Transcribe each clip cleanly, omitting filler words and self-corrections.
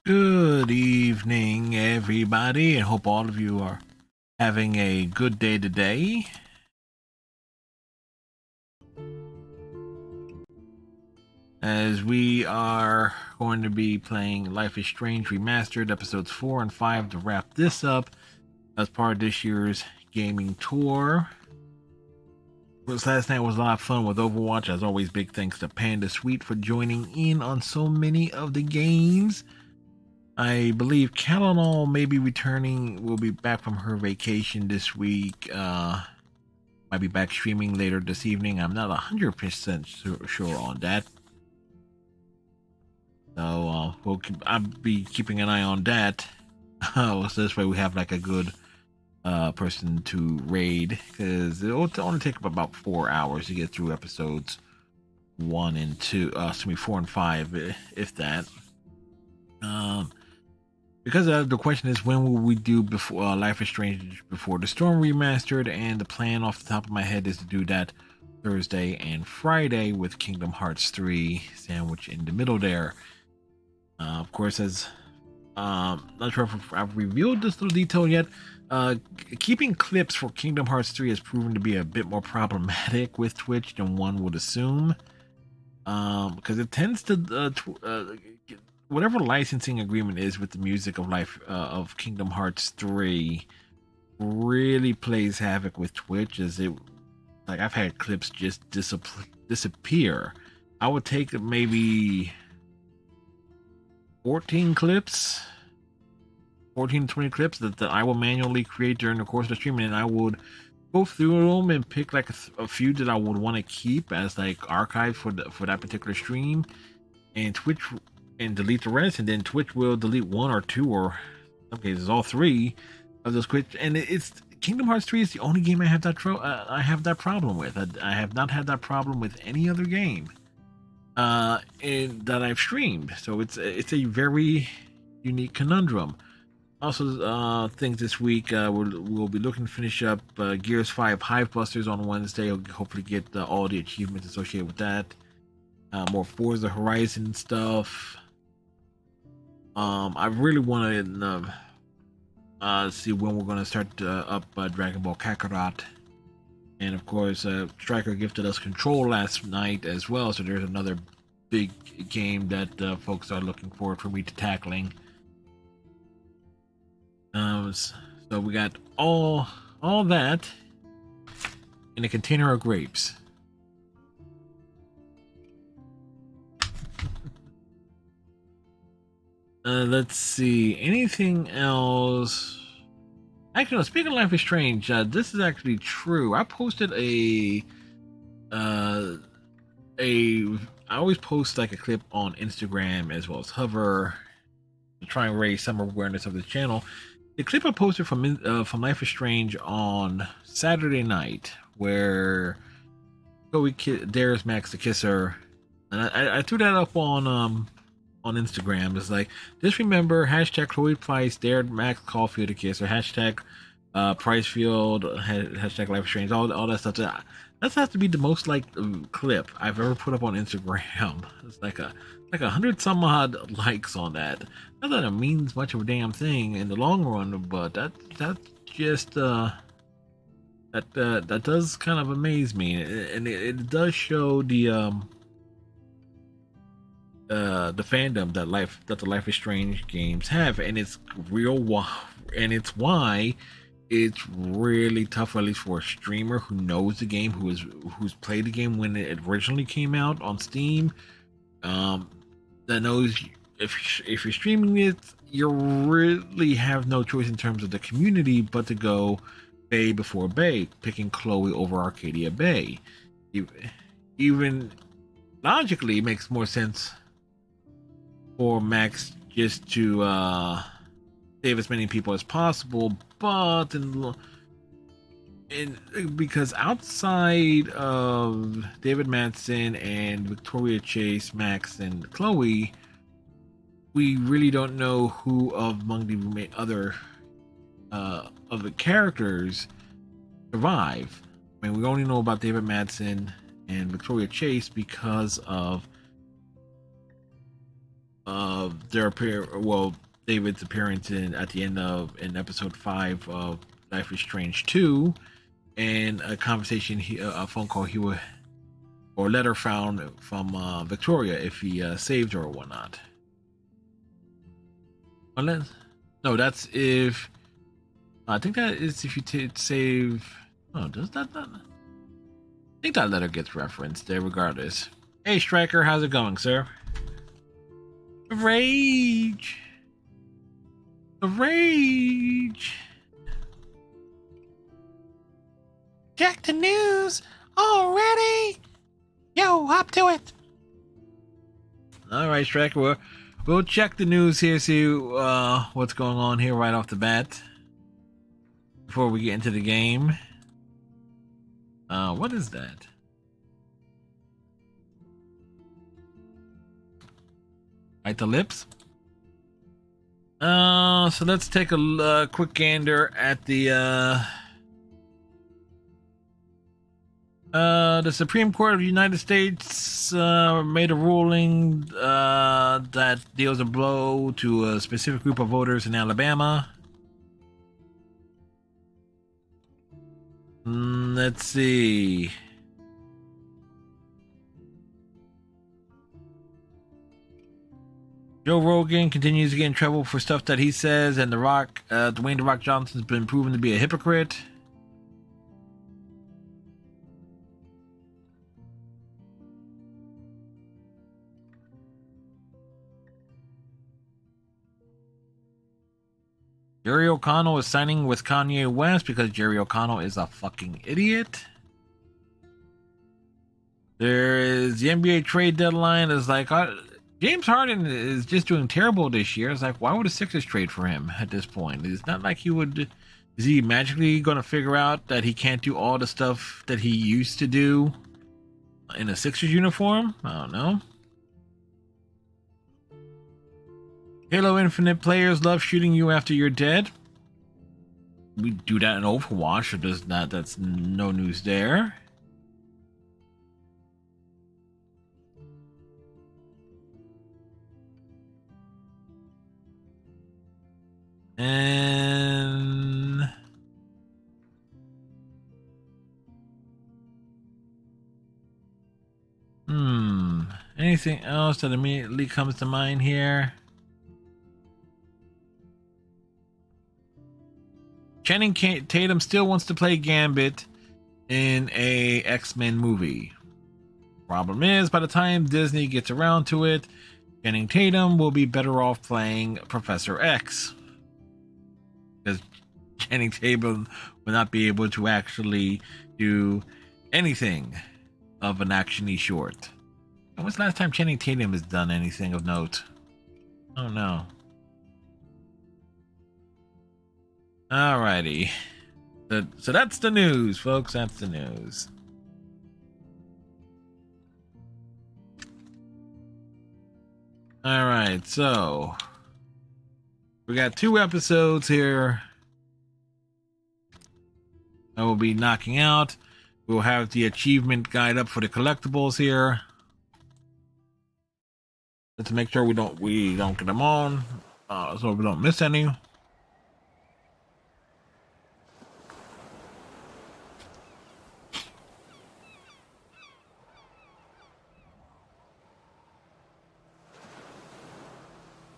Good evening, everybody, and hope all of you are having a good day today. As we are going to be playing Life is Strange Remastered episodes 4 and 5 to wrap this up as part of this year's gaming tour. Last night was a lot of fun with Overwatch. As always, big thanks to Panda Sweet for joining in on so many of the games. I believe Calanol may be returning. Will be back from her vacation this week. Might be back streaming later this evening. I'm not 100% sure on that. So I'll be keeping an eye on that. So this way we have like a good person to raid, because it'll only take about 4 hours to get through episodes 1 and 2. 4 and 5, if that. Because the question is, when will we do before Life is Strange Before the Storm Remastered? And the plan off the top of my head is to do that Thursday and Friday, with Kingdom Hearts 3 sandwiched in the middle there. Of course, as not sure if I've revealed this little detail yet, keeping clips for Kingdom Hearts 3 has proven to be a bit more problematic with Twitch than one would assume, because it tends to whatever licensing agreement is with the music of life of Kingdom Hearts 3 really plays havoc with Twitch. As it, like, I've had clips just disappear. I would take maybe 14 clips, 14 to 20 clips that I will manually create during the course of the stream, and I would go through them and pick like a few that I would want to keep as like archive for that particular stream, and Twitch, and delete the rest, and then Twitch will delete 1 or 2, or in some cases all 3 of those clips. And it's Kingdom Hearts 3 is the only game I have that problem with. I have not had that problem with any other game that I've streamed. So it's a very unique conundrum. Also, things this week, we'll be looking to finish up Gears 5 Hivebusters on Wednesday. I'll hopefully get all the achievements associated with that. More Forza Horizon stuff. I really want to see when we're going to start up Dragon Ball Kakarot. And of course, Striker gifted us Control last night as well, so there's another big game that folks are looking forward for me to tackling. So we got all that in a container of grapes. Let's see. Anything else? Actually, no, speaking of Life is Strange, this is actually true. I posted I always post like a clip on Instagram as well as Hover to try and raise some awareness of the channel. The clip I posted from Life is Strange on Saturday night, where Chloe dares Max to kiss her, and I threw that up on Instagram. It's like, just remember, hashtag Chloe Price dared Max Caulfield to kiss, or hashtag Pricefield, hashtag Life is Strange, all that stuff. That has to be the most liked clip I've ever put up on Instagram. It's like 100 some odd likes on that. Not that it means much of a damn thing in the long run, but that just that does kind of amaze me, and it does show the fandom that the Life is Strange games have, and it's and it's why it's really tough, at least for a streamer who knows the game, who's played the game when it originally came out on Steam, that knows if you're streaming it, you really have no choice in terms of the community but to go Bay before Bay, picking Chloe over Arcadia Bay. Even logically, it makes more sense for Max just to save as many people as possible, but because outside of David Madsen and Victoria Chase, Max and Chloe, we really don't know who among the other of the characters survive. I mean, we only know about David Madsen and Victoria Chase because of David's appearance at the end of in episode 5 of Life is Strange 2, and a conversation a phone call he would or letter found from Victoria if he saved her or whatnot. Unless, no, that's if I think that is if you save. Oh, does that not? I think that letter gets referenced there regardless. Hey, Striker, how's it going, sir? Rage. The rage. Check the news already. Yo, hop to it. All right, Striker, we'll check the news here, see what's going on here right off the bat before we get into the game. What is that? Bite the lips. So let's take a quick gander at the Supreme Court of the United States made a ruling that deals a blow to a specific group of voters in Alabama. Let's see. Joe Rogan continues to get in trouble for stuff that he says, and Dwayne "The Rock" Johnson's been proven to be a hypocrite. Jerry O'Connell is signing with Kanye West because Jerry O'Connell is a fucking idiot. There is the NBA trade deadline is like James Harden is just doing terrible this year. It's like, why would the Sixers trade for him at this point? It's not like he would. Is he magically going to figure out that he can't do all the stuff that he used to do in a Sixers uniform? I don't know. Halo Infinite players love shooting you after you're dead. We do that in Overwatch, so that's no news there. And anything else that immediately comes to mind here? Channing Tatum still wants to play Gambit in a X-Men movie. Problem is, by the time Disney gets around to it, Channing Tatum will be better off playing Professor X. Because Channing Tatum will not be able to actually do anything of an action-y short. And when's the last time Channing Tatum has done anything of note? Oh no. Alrighty. So that's the news, folks. That's the news. Alright, so we got 2 episodes here I will be knocking out. We'll have the achievement guide up for the collectibles here. Just to make sure we don't get them on. So we don't miss any.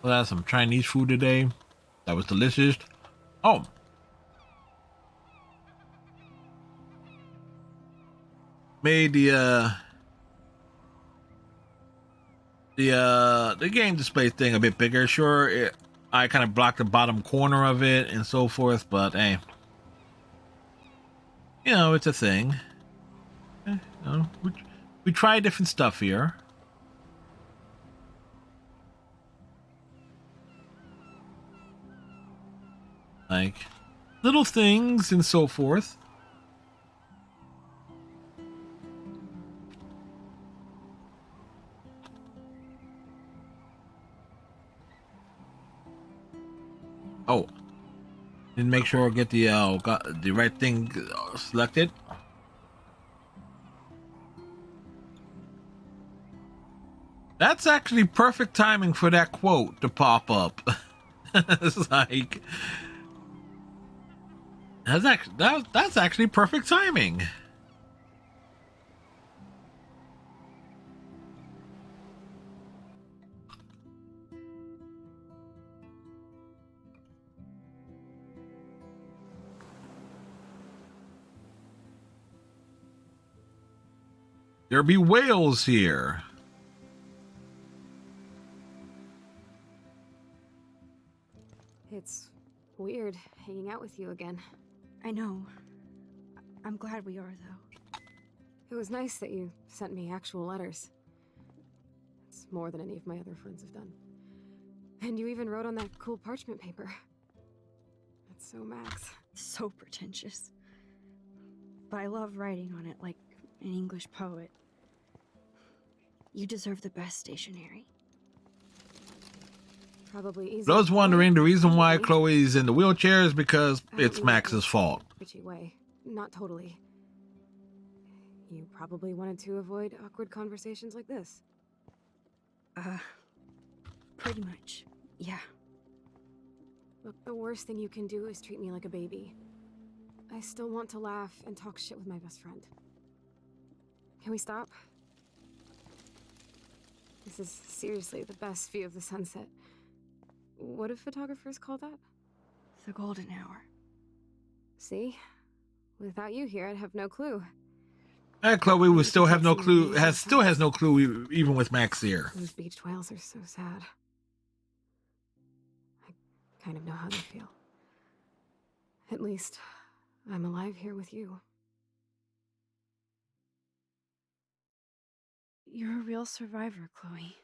We'll have some Chinese food today. That was delicious. Oh. Made the game display thing a bit bigger. Sure, I kind of blocked the bottom corner of it and so forth, but hey, you know, it's a thing. You know, we try different stuff here. Like little things and so forth. Oh, didn't make sure I get got the right thing selected. That's actually perfect timing for that quote to pop up. It's like that's actually perfect timing. There be whales here. It's weird hanging out with you again. I know. I'm glad we are, though. It was nice that you sent me actual letters. It's more than any of my other friends have done. And you even wrote on that cool parchment paper. That's so Max. So pretentious. But I love writing on it like an English poet. You deserve the best stationery. Probably easy. For those wondering, the reason why Chloe's in the wheelchair is because it's Max's fault. Bitchy way. Not totally. You probably wanted to avoid awkward conversations like this. Pretty much, yeah. Look, the worst thing you can do is treat me like a baby. I still want to laugh and talk shit with my best friend. Can we stop? This is seriously the best view of the sunset. What do photographers call that? The golden hour. See? Without you here, I'd have no clue. Chloe will still have no clue. Still has no clue, even with Max here. Those beached whales are so sad. I kind of know how they feel. At least, I'm alive here with you. You're a real survivor, Chloe.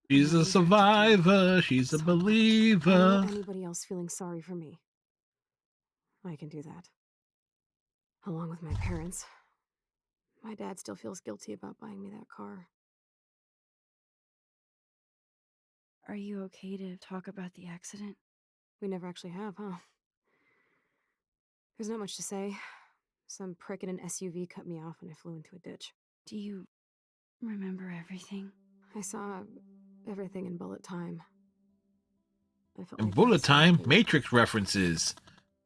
She's a survivor. She's a believer. I don't want anybody else feeling sorry for me. I can do that. Along with my parents. My dad still feels guilty about buying me that car. Are you okay to talk about the accident? We never actually have, huh? There's not much to say. Some prick in an SUV cut me off and I flew into a ditch. Do you remember everything? I saw everything in bullet time. I felt In like bullet time, everything Matrix references.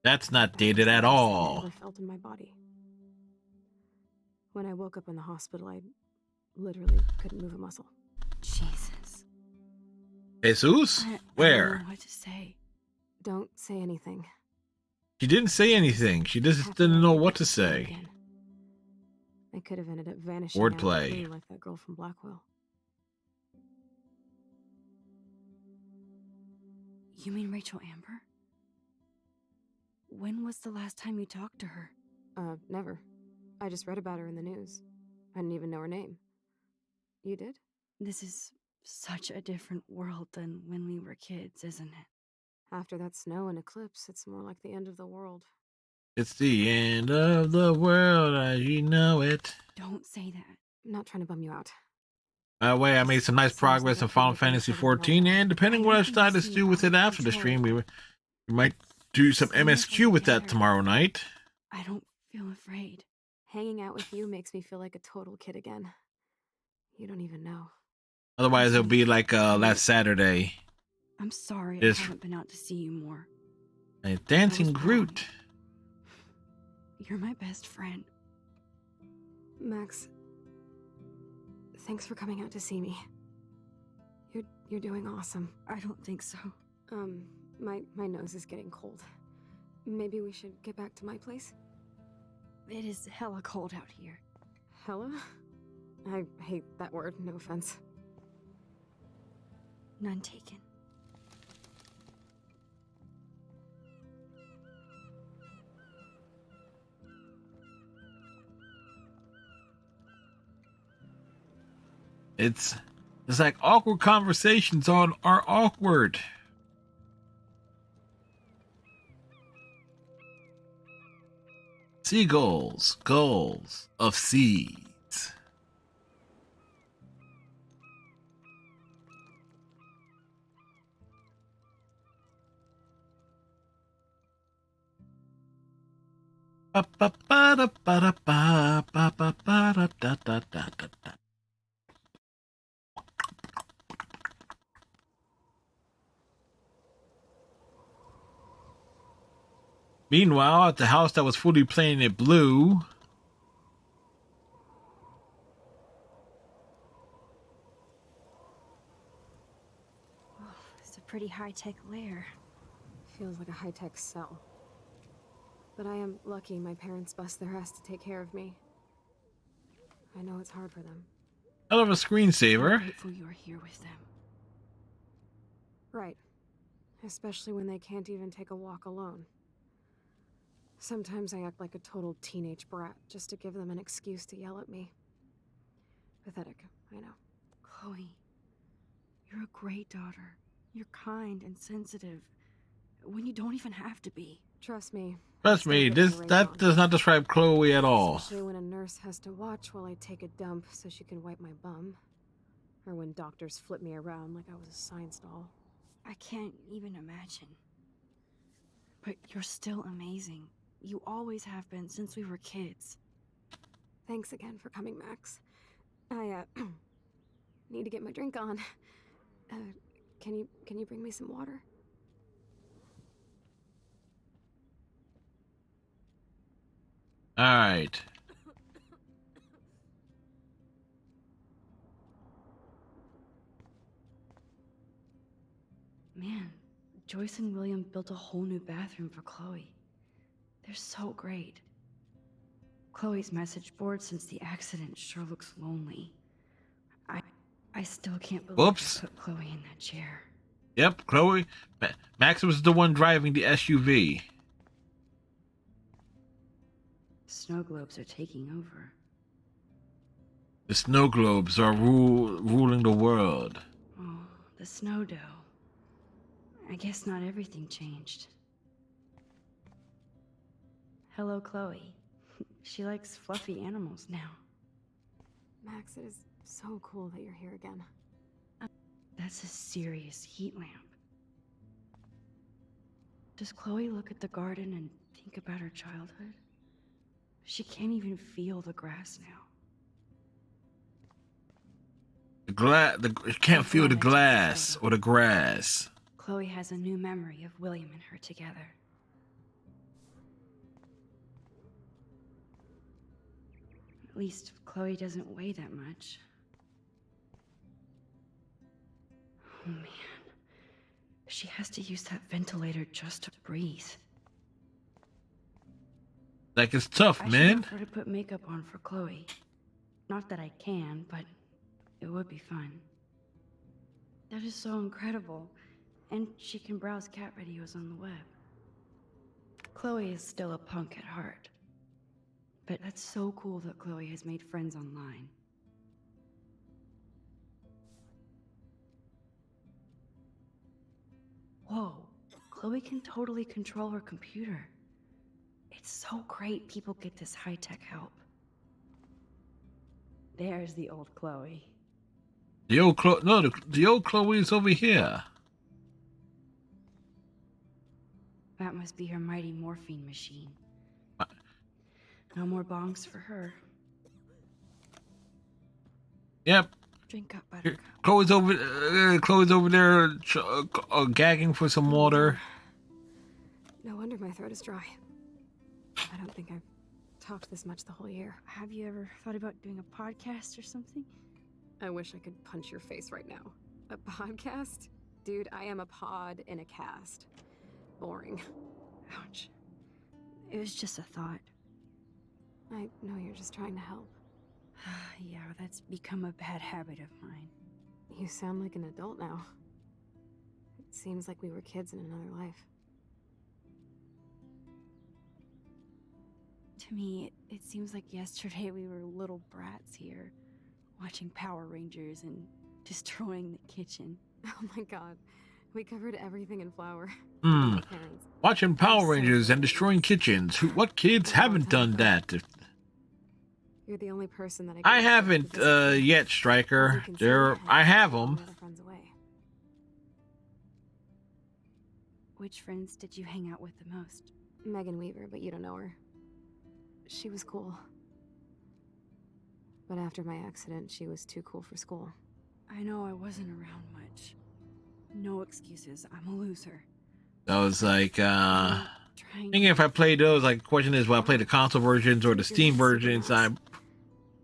That's not that dated was at the best I all. ever felt in my body. When I woke up in the hospital, I literally couldn't move a muscle. Jesus. Jesus? I don't Where? know what to say. Don't say anything. She didn't say anything. She just Have to didn't let know me what get to floor say. again. I could have ended up vanishing Wordplay. out of the blue like that girl from Blackwell. You mean Rachel Amber? When was the last time you talked to her? Never. I just read about her in the news. I didn't even know her name. You did? This is such a different world than when we were kids, isn't it? After that snow and eclipse, it's more like the end of the world. It's the end of the world as you know it. Don't say that. I'm not trying to bum you out. By the way, I made some nice Seems like progress I in Final couldn't have Fantasy been further 14, along. and depending I what I don't think decide this to is do with it out of after the control. stream, we might do some Seems like MSQ with that better. tomorrow night. I don't feel afraid. Hanging out with you makes me feel like a total kid again. You don't even know. Otherwise, it'll be like I- last Saturday. I'm sorry This- I haven't been out to see you more. A dancing I was Groot. You're my best friend. Max, thanks for coming out to see me. You're doing awesome. I don't think so. My nose is getting cold. Maybe we should get back to my place? It is hella cold out here. Hella? I hate that word, no offense. None taken. It's like awkward conversations are awkward. Seagulls, gulls of seeds. Ba ba ba da ba da ba ba ba ba da da da da da. Meanwhile, at the house that was fully painted blue, Oh, it's a pretty high-tech lair. Feels like a high-tech cell. But I am lucky my parents bust their ass to take care of me. I know it's hard for them. hell of a I'm screensaver. grateful you're here with them. Right. Especially when they can't even take a walk alone. Sometimes I act like a total teenage brat just to give them an excuse to yell at me. Pathetic, I know. Chloe, you're a great daughter. You're kind and sensitive when you don't even have to be. Trust me. Trust me, that does not describe Chloe at all. Especially when a nurse has to watch while I take a dump so she can wipe my bum. Or when doctors flip me around like I was a science doll. I can't even imagine. But you're still amazing. You always have been since we were kids. Thanks again for coming, Max. I, need to get my drink on. Can you bring me some water? Alright. Man, Joyce and William built a whole new bathroom for Chloe. They're so great. Chloe's message board since the accident sure looks lonely. I still can't believe Whoops. I put Chloe in that chair. Yep, Chloe. Max was the one driving the SUV. Snow globes are taking over. The snow globes are ruling the world. Oh, the snow dough. I guess not everything changed. Hello, Chloe. She likes fluffy animals now. Max, it is so cool that you're here again. That's a serious heat lamp. Does Chloe look at the garden and think about her childhood? She can't even feel the grass now. You can't feel the glass or the grass. Chloe has a new memory of William and her together. At least Chloe doesn't weigh that much. Oh man. She has to use that ventilator just to breathe. Like, it's tough, I man. should offer to put makeup on for Chloe. Not that I can, but it would be fun. That is so incredible. And she can browse cat videos on the web. Chloe is still a punk at heart. But that's so cool that Chloe has made friends online. Whoa, Chloe can totally control her computer. It's so great people get this high-tech help. There's the old Chloe. The old Chloe is over here. That must be her mighty morphine machine. What? No more bongs for her. Yep. Drink up, Buttercup. Chloe's over there gagging for some water. No wonder my throat is dry. I don't think I've talked this much the whole year. Have you ever thought about doing a podcast or something? I wish I could punch your face right now. A podcast? Dude, I am a pod in a cast. Boring. Ouch. It was just a thought. I know you're just trying to help. Yeah, that's become a bad habit of mine. You sound like an adult now. It seems like we were kids in another life. To me, it seems like yesterday we were little brats here, watching Power Rangers and destroying the kitchen. Oh my god. We covered everything in flour. Hmm. My parents. Watching Power Rangers and destroying kitchens. What kids haven't done that? You're the only person that I haven't yet, Striker. I have them. Which friends did you hang out with the most? Megan Weaver, but you don't know her. She was cool. But after my accident, she was too cool for school. I know I wasn't around much. No excuses, I'm a loser. I was like, I'm trying trying Thinking if I play those, like, the question is, will I play the console versions or the You're Steam super versions? nice. I'm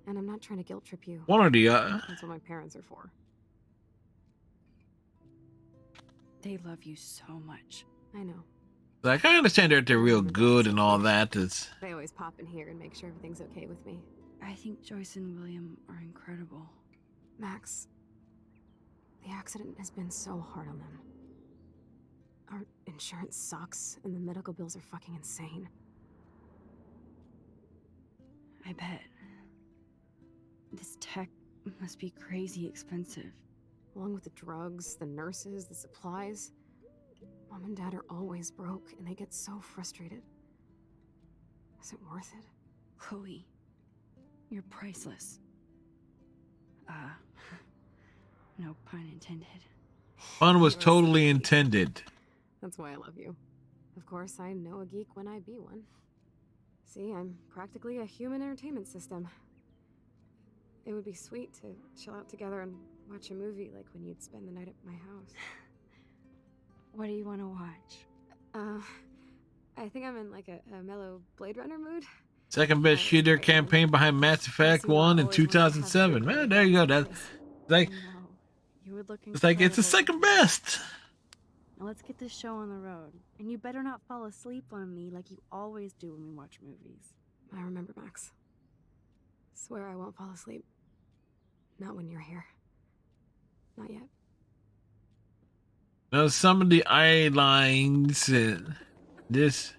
And I'm not trying to guilt trip you. one or the other. That's what my parents are for. They love you so much. I know. Like, I understand they're real good and all that. It's They always pop in here and make sure everything's okay with me. I think Joyce and William are incredible. Max, the accident has been so hard on them. Our insurance sucks, and the medical bills are fucking insane. I bet. This tech must be crazy expensive. Along with the drugs, the nurses, the supplies. Mom and Dad are always broke, and they get so frustrated. Is it worth it? Chloe, you're priceless. No pun intended. fun was You are so totally sweet. intended. That's why I love you. Of course, I know a geek when I be one. See, I'm practically a human entertainment system. It would be sweet to chill out together and watch a movie like when you'd spend the night at my house. What do you want to watch? I think I'm in like a mellow Blade Runner mood. Second best shooter campaign behind Mass Effect 1 in 2007. Man, there you go. That's like, I know. You would look it's like, it's the incredible. second best. Now let's get this show on the road. And you better not fall asleep on me like you always do when we watch movies. I remember, Max. Swear I won't fall asleep. Not when you're here. Not yet. Now, some of the eye lines, this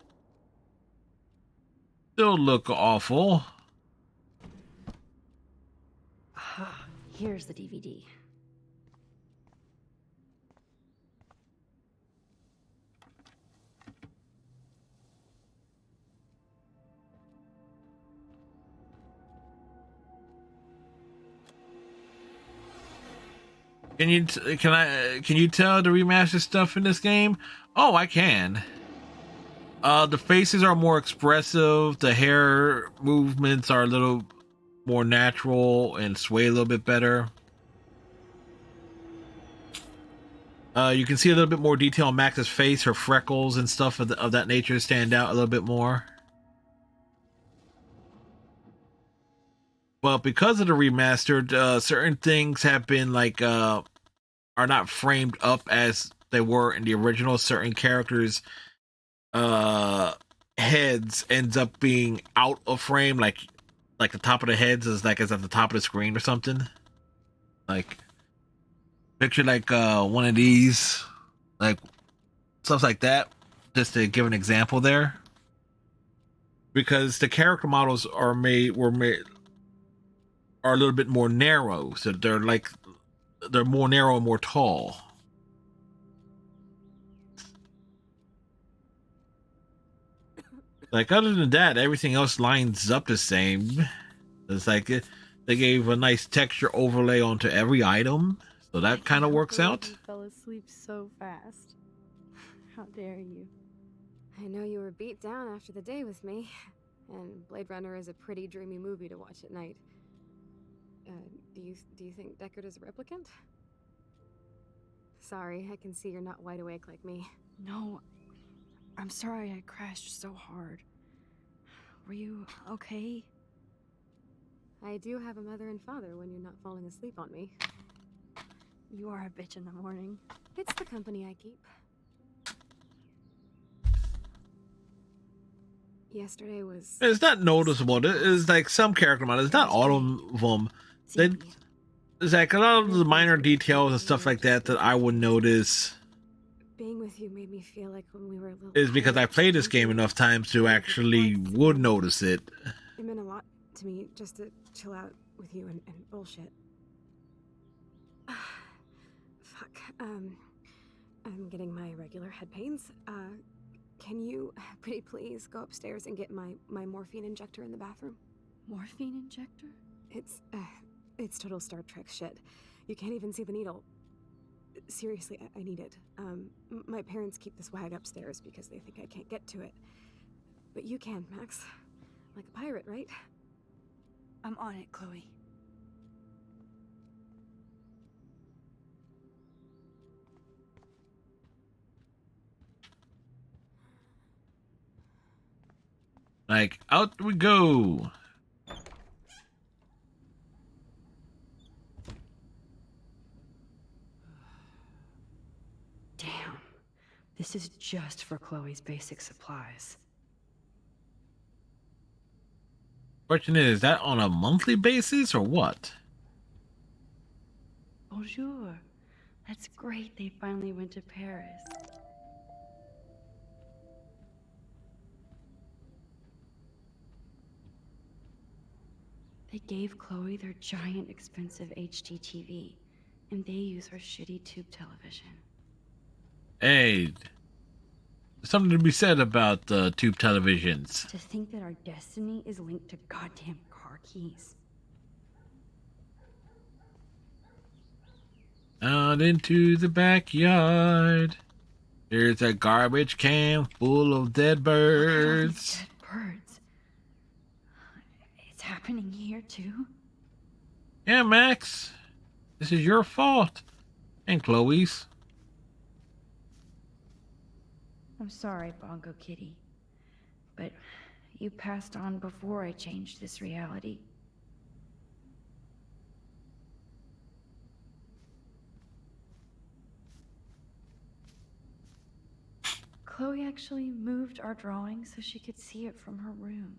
still look awful. Here's the DVD. Can you tell the remastered stuff in this game? Oh, I can. The faces are more expressive. The hair movements are a little more natural and sway a little bit better. You can see a little bit more detail on Max's face. Her freckles and stuff of that nature stand out a little bit more. But because of the remastered, certain things have been like are not framed up as they were in the original. Certain characters' heads ends up being out of frame, like the top of the heads is at the top of the screen or something. Like picture like one of these, like stuff like that, just to give an example there. Because the character models were made are a little bit more narrow, so they're more narrow and more tall. Like other than that, everything else lines up the same. It's like they gave a nice texture overlay onto every item, so that kind of works out. You fell asleep so fast. How dare you? I know you were beat down after the day with me, and Blade Runner is a pretty dreamy movie to watch at night. Do you think Deckard is a replicant? Sorry, I can see you're not wide awake like me. No, I'm sorry I crashed so hard. Were you okay? I do have a mother and father when you're not falling asleep on me. You are a bitch in the morning. It's the company I keep. Yesterday was... It's not noticeable. It's like some character models. It's not all of them. It's like a lot of the minor details and stuff like that I would notice. Being with you made me feel like when we were little. Is because I played this game enough times to actually would notice it. It meant a lot to me just to chill out with you and bullshit. Fuck. I'm getting my regular head pains. Can you, pretty please, go upstairs and get my morphine injector in the bathroom? Morphine injector? It's total Star Trek shit. You can't even see the needle. Seriously, I need it. My parents keep this wag upstairs because they think I can't get to it. But you can, Max. Like a pirate, right? I'm on it, Chloe. Like, out we go. Damn. This is just for Chloe's basic supplies. Question is that on a monthly basis or what? Bonjour. That's great they finally went to Paris. They gave Chloe their giant expensive HD TV, and they use her shitty tube television. Hey, there's something to be said about tube televisions. To think that our destiny is linked to goddamn car keys. Out into the backyard. There's a garbage can full of dead Look at all these birds. dead birds. It's happening here too? Yeah, Max. This is your fault. And Chloe's. I'm sorry, Bongo Kitty. But you passed on before I changed this reality. Chloe actually moved our drawing so she could see it from her room.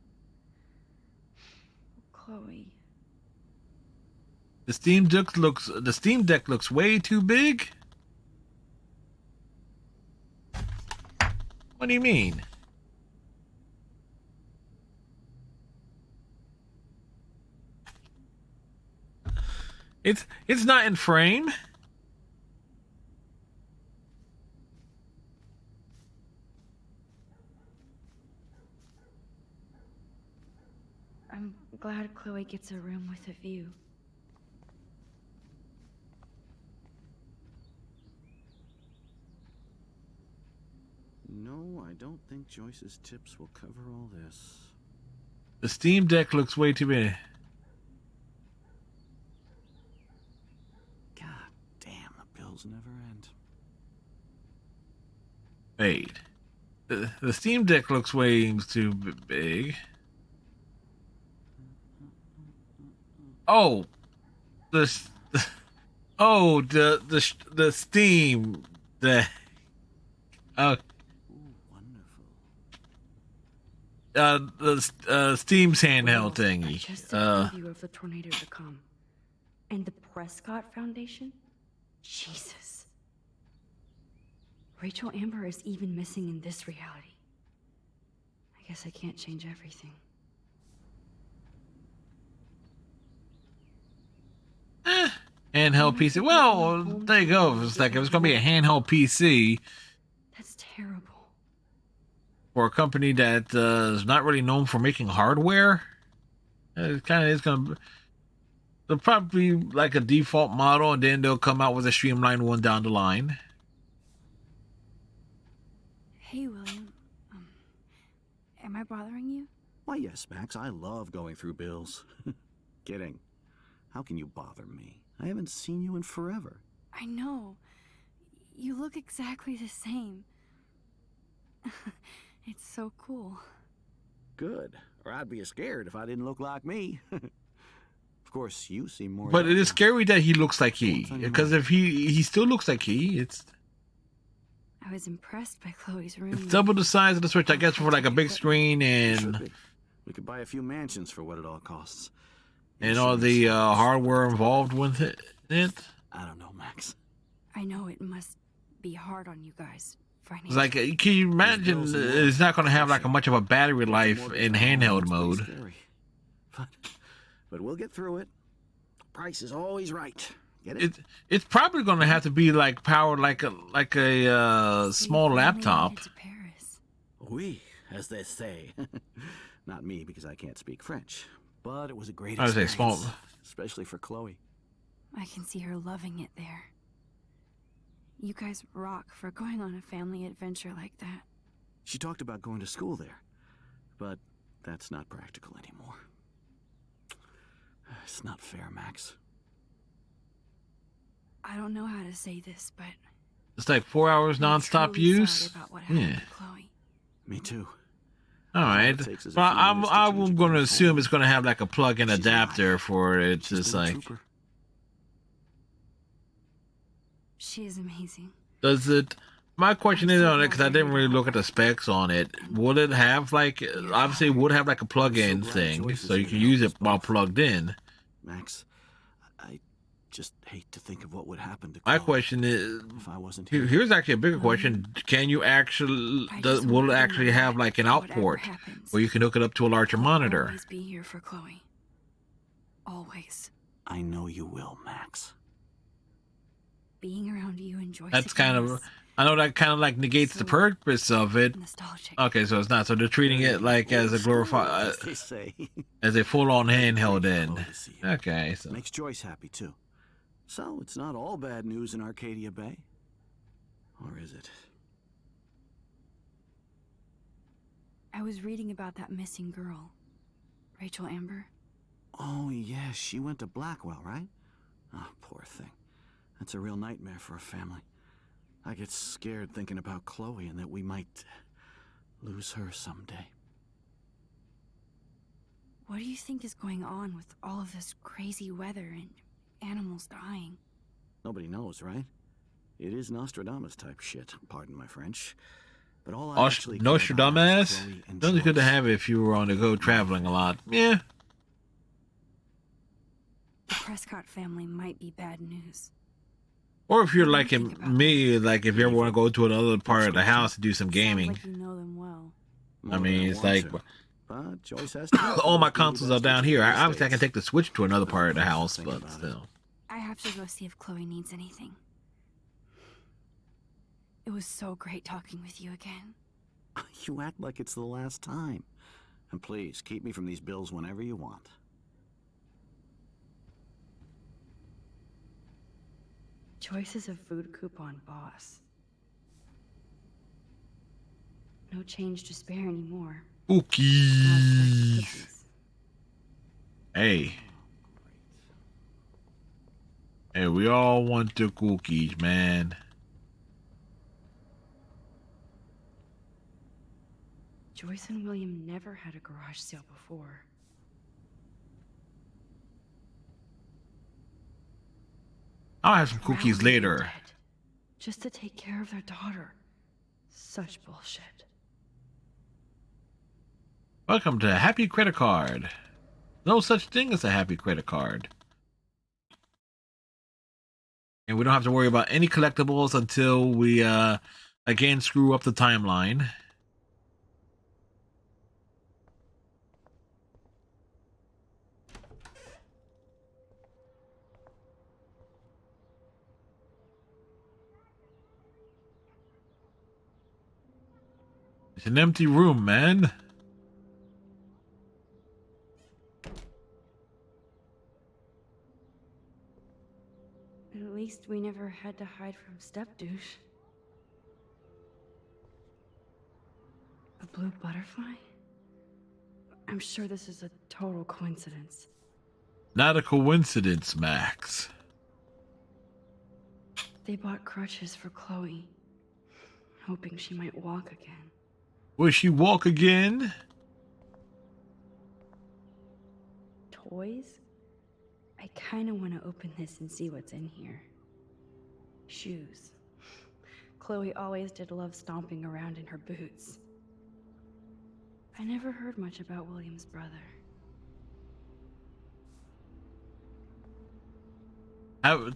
Chloe. The Steam Deck looks way too big. What do you mean? It's not in frame. I'm glad Chloe gets a room with a view. No, I don't think Joyce's tips will cover all this. The Steam Deck looks way too big. God damn, the bills never end. Wait. The Steam Deck looks way too big. Oh, the Steam Deck. Ooh, wonderful. The Steam's handheld I thingy. just a preview of the tornado to come. And the Prescott Foundation? Jesus. Rachel Amber is even missing in this reality. I guess I can't change everything. Handheld PC. Well, there you go. It's like if it's gonna be a handheld PC That's terrible. for a company that is not really known for making hardware. It kind of is gonna. They'll probably like a default model, and then they'll come out with a streamlined one down the line. Hey, William. Am I bothering you? Why, yes, Max, I love going through bills. Kidding. How can you bother me? I haven't seen you in forever. I know. You look exactly the same. It's so cool. Good. Or I'd be scared if I didn't look like me. Of course, you seem more... But it is young. scary that he looks like he, What's on your because mind? if he still looks like he, it's I was impressed by Chloe's room. double the size of the Switch, I guess, for like a big screen It should and be. We could buy a few mansions for what it all costs. all the Insurance. hardware involved with it. I don't know, Max. I know it must be hard on you guys. It's like, can you imagine? It's not going to have like a much of a battery life in handheld mode. Scary. But we'll get through it. Price is always right. Get it? It's probably going to have to be like powered like a small laptop. To Paris. Oui, as they say. Not me, because I can't speak French. But it was a great I would say experience. small. Especially for Chloe. I can see her loving it there. You guys rock for going on a family adventure like that. She talked about going to school there. But that's not practical anymore. It's not fair, Max. I don't know how to say this, but It's like 4 hours I'm nonstop truly use. sorry about what happened Yeah. to Chloe. Me too. All All right. it takes is a Well, few minutes to change I'm a going to girl's assume it's hormones. going to have like a plug-in She's adapter alive. for it. She's Just been a like, trooper. She is amazing. does it? My question I'm is so on it glad because I you're here didn't to really help look at the her. specs on it. Would it have like Your obviously it father. would have like a I'm so plug-in glad thing, Joyce so is you here to can help use it us while both. plugged in. Max, I just hate to think of what would happen to My Chloe question is, if I wasn't here. here's actually a bigger William, question: can you actually I just want will it you to actually know have that like an whatever output happens, where you can hook it up to a larger I'll monitor? always be here for Chloe. Always. I know you will, Max. Being around you and Joyce That's again kind of, is I know that kind of like negates the so purpose of it. nostalgic. Okay, so it's not. So they're treating it like as Old a school, glorified, as they say. as a full-on It'll be handheld. great for In Chloe to see you. okay, so Makes Joyce happy too. So it's not all bad news in Arcadia Bay, or is it? I was reading about that missing girl, Rachel Amber. Oh yeah, she went to Blackwell, right? Oh, poor thing. That's a real nightmare for a family. I get scared thinking about Chloe and that we might lose her someday. What do you think is going on with all of this crazy weather and animals dying? Nobody knows, right? It is Nostradamus type shit, pardon my French. But all I actually care about is Nostradamus. Chloe and Those are good to Joyce. have if you were on the go traveling a lot. Yeah. The Prescott family might be bad news. Or if you're What do you like think about me, like if you ever want to go to another part of the Wisconsin. house to do some Sounds gaming. like you know them well. I More than mean, it's want like to. But Joyce has to work for all my those greedy consoles are down bastards in here. the Obviously, I can States. take the Switch to another part of the That's the house, thing but about it. still. I have to go see if Chloe needs anything. It was so great talking with you again. You act like it's the last time. And please, keep me from these bills whenever you want. Joyce is a food coupon boss. No change to spare anymore. Not like Cookies. cookies. Hey. Hey, we all want the cookies, man. Joyce and William never had a garage sale before. I'll have some cookies Rallying later. debt, just to take care of their daughter. Such bullshit. Welcome to Happy Credit Card. No such thing as a happy credit card. And we don't have to worry about any collectibles until we again screw up the timeline. It's an empty room, man. At least we never had to hide from Step-douche. A blue butterfly? I'm sure this is a total coincidence. Not a coincidence, Max. They bought crutches for Chloe, hoping she might walk again. Will she walk again? Toys? I kinda wanna open this and see what's in here. Shoes. Chloe always did love stomping around in her boots. I never heard much about William's brother.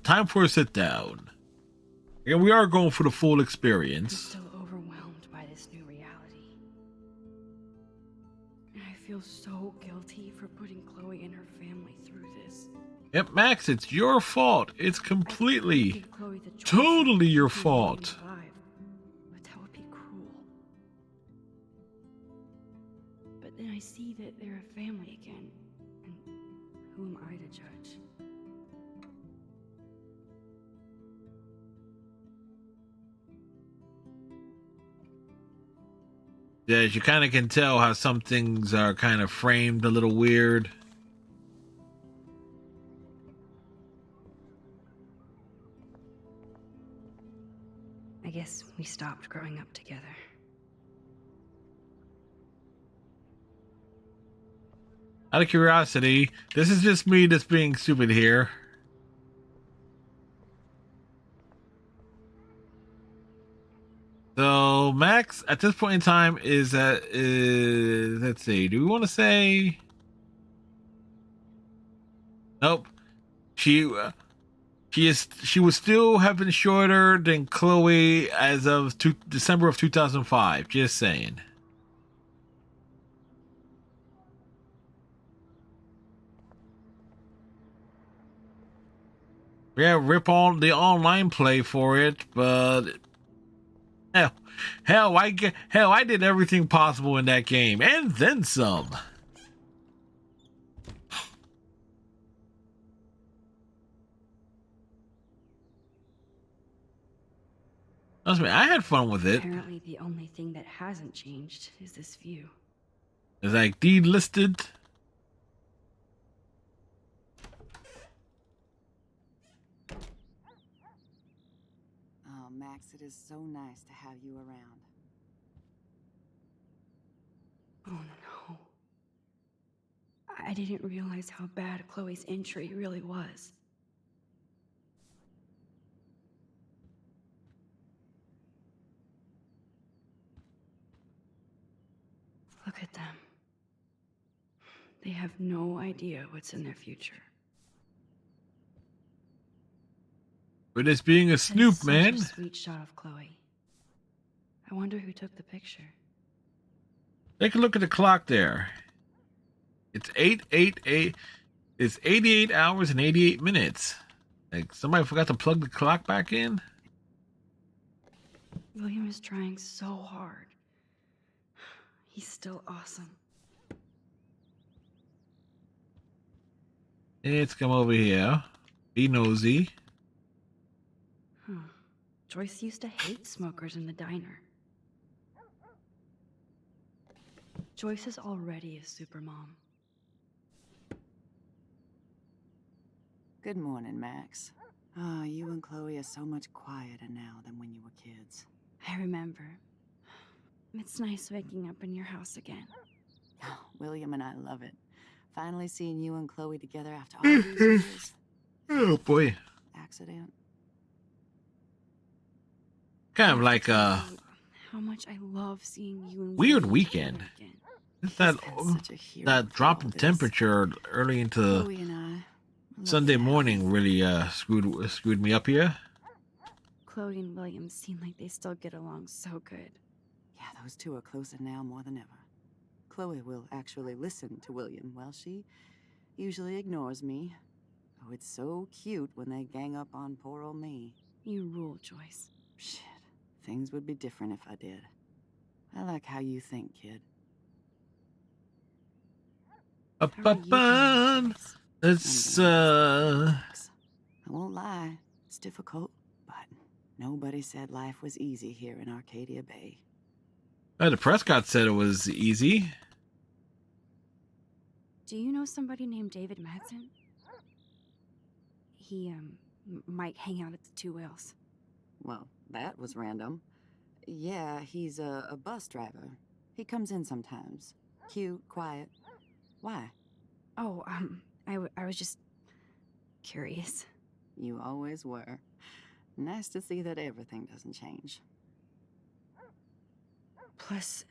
Time for a sit down. And we are going for the full I'm experience. still overwhelmed by this new reality. And I feel so guilty for putting Chloe and her family through this. Yep, Max, it's your fault. It's I couldn't completely, give Chloe the choice totally your of keeping William fault. alive, but that would be cruel. But then I see that they're a family again, and who am I to judge? Yeah, you kind of can tell how some things are kind of framed a little weird. I guess we stopped growing up together. Out of curiosity, this is just me just being stupid here. So Max at this point in time is let's see, do we want to say nope. She would still have been shorter than Chloe as of December of 2005. Just saying. Yeah, rip on the online play for it, but hell, I did everything possible in that game and then some. Trust me, I had fun with it. Apparently, the only thing that hasn't changed is this view. It's like delisted. Oh, Max, it is so nice to have you around. Oh no. I didn't realize how bad Chloe's injury really was. Look at them. They have no idea what's in their future. But it's being a That is snoop, such man. a sweet shot of Chloe. I wonder who took the picture. Take a look at the clock there. It's 888. It's 88 hours and 88 minutes. Like somebody forgot to plug the clock back in. William is trying so hard. He's still awesome. Let's come over here. Be nosy. Joyce used to hate smokers in the diner. Joyce is already a supermom. Good morning, Max. Oh, you and Chloe are so much quieter now than when you were kids. I remember. It's nice waking up in your house again. Oh, William and I love it. Finally seeing you and Chloe together after all these years. Oh boy. Accident? Kind of like How much I love seeing you and weird William weekend. together again. It's He's been such a hero that through drop all in this. temperature early into Chloe and I. Lucky Sunday to have morning you. really screwed me up here. Chloe and William seem like they still get along so good. Yeah, those two are closer now more than ever. Chloe will actually listen to William, while she usually ignores me. Oh, it's so cute when they gang up on poor old me. You rule, Joyce. Shit, things would be different if I did. I like how you think, kid. How are you doing, Joyce? It's I won't lie, it's difficult, but nobody said life was easy here in Arcadia Bay. the Prescott said it was easy. Do you know somebody named David Madsen? He, might hang out at the Two Whales. Well, that was random. Yeah, he's a bus driver. He comes in sometimes. Cute, quiet. Why? Oh, I was just curious. You always were. Nice to see that everything doesn't change. Plus,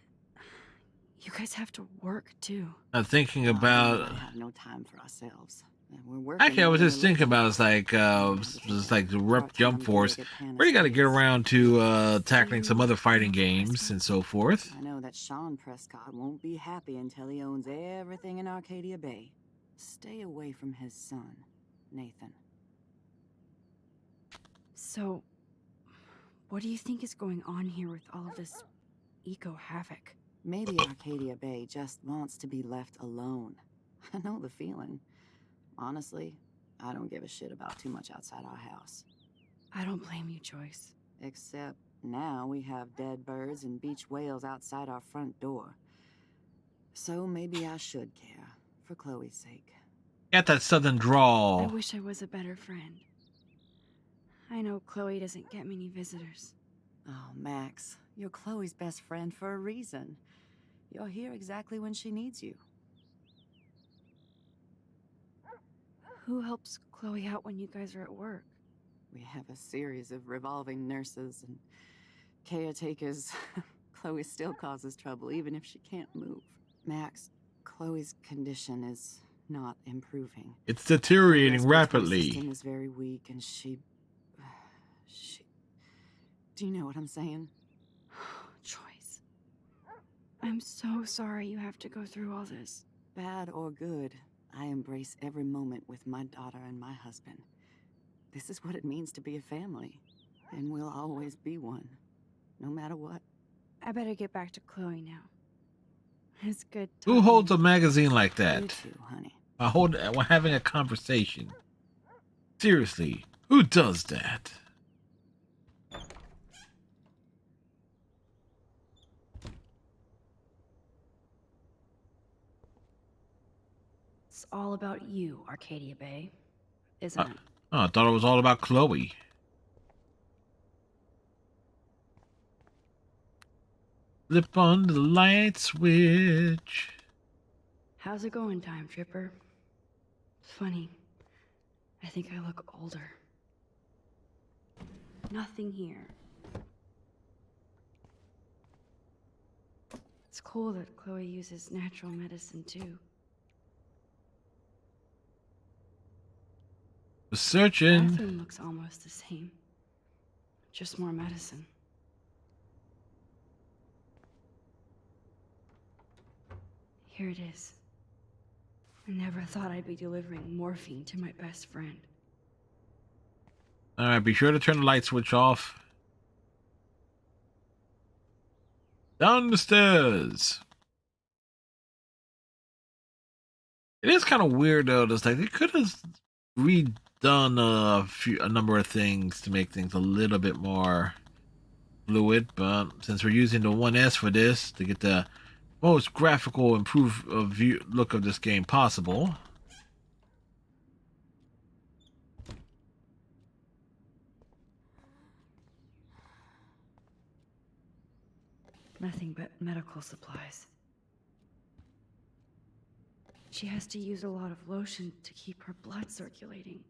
you guys have to work too. I'm thinking Oh, about. we have no time for ourselves. We're working Actually, I was more just than we're thinking about looking. it's like the Rep Part-time Jump Force. delegate Really got to get Panace. around to tackling some other fighting know games Prescott? and so forth. I know that Sean Prescott won't be happy until he owns everything in Arcadia Bay. Stay away from his son, Nathan. So, what do you think is going on here with all of this eco-havoc? Maybe Arcadia Bay just wants to be left alone. I know the feeling. Honestly, I don't give a shit about too much outside our house. I don't blame you, Joyce. Except now we have dead birds and beach whales outside our front door. So maybe I should care, for Chloe's sake. Got that southern I drawl. wish I was a better friend. I know Chloe doesn't get many visitors. Oh, Max, you're Chloe's best friend for a reason. You're here exactly when she needs you. Who helps Chloe out when you guys are at work? We have a series of revolving nurses and caretakers. Chloe still causes trouble, even if she can't move. Max, Chloe's condition is not improving. It's Her deteriorating respiratory rapidly. system is very weak, and she. Do you know what I'm saying? Joyce. I'm so sorry you have to go through all this. Bad or good, I embrace every moment with my daughter and my husband. This is what it means to be a family, and we'll always be one, no matter what. I better get back to Chloe now. It's good Who talking holds a with you. magazine like You that? too, honey. We're having a conversation. Seriously, who does that? It's all about you, Arcadia Bay, isn't it? Oh, I thought it was all about Chloe. Flip on the light switch. How's it going, Time Tripper? It's funny. I think I look older. Nothing here. It's cool that Chloe uses natural medicine too. Searching. Bathroom looks almost the same. Just more medicine. Here it is. I never thought I'd be delivering morphine to my best friend. All right, be sure to turn the light switch off. Down the stairs. It is kind of weird though. It's like they could have redone a number of things to make things a little bit more fluid, but since we're using the 1S for this to get the most graphical improved look of this game possible. Nothing but medical supplies. She has to use a lot of lotion to keep her blood circulating.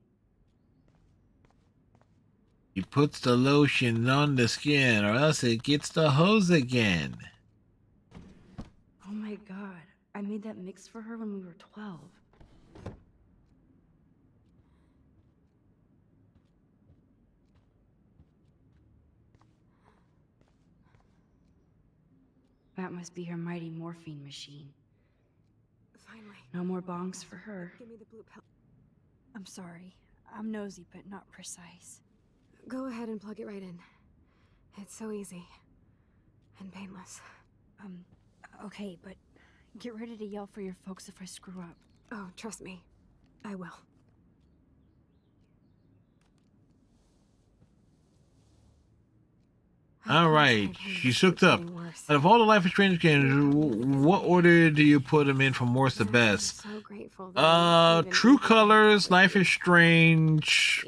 He puts the lotion on the skin or else it gets the hose again. Oh my god, I made that mix for her when we were 12. That must be her mighty morphine machine. Finally. No more bongs for her. Give me the blue pill. I'm sorry. I'm nosy, but not precise. Go ahead and plug it right in. It's so easy. And painless. Okay, but get ready to yell for your folks if I screw up. Oh, trust me. I will. All right, she's hooked up. Out of all the Life is Strange games, what order do you put them in from worst to best? So grateful. True Colors, Life is Strange,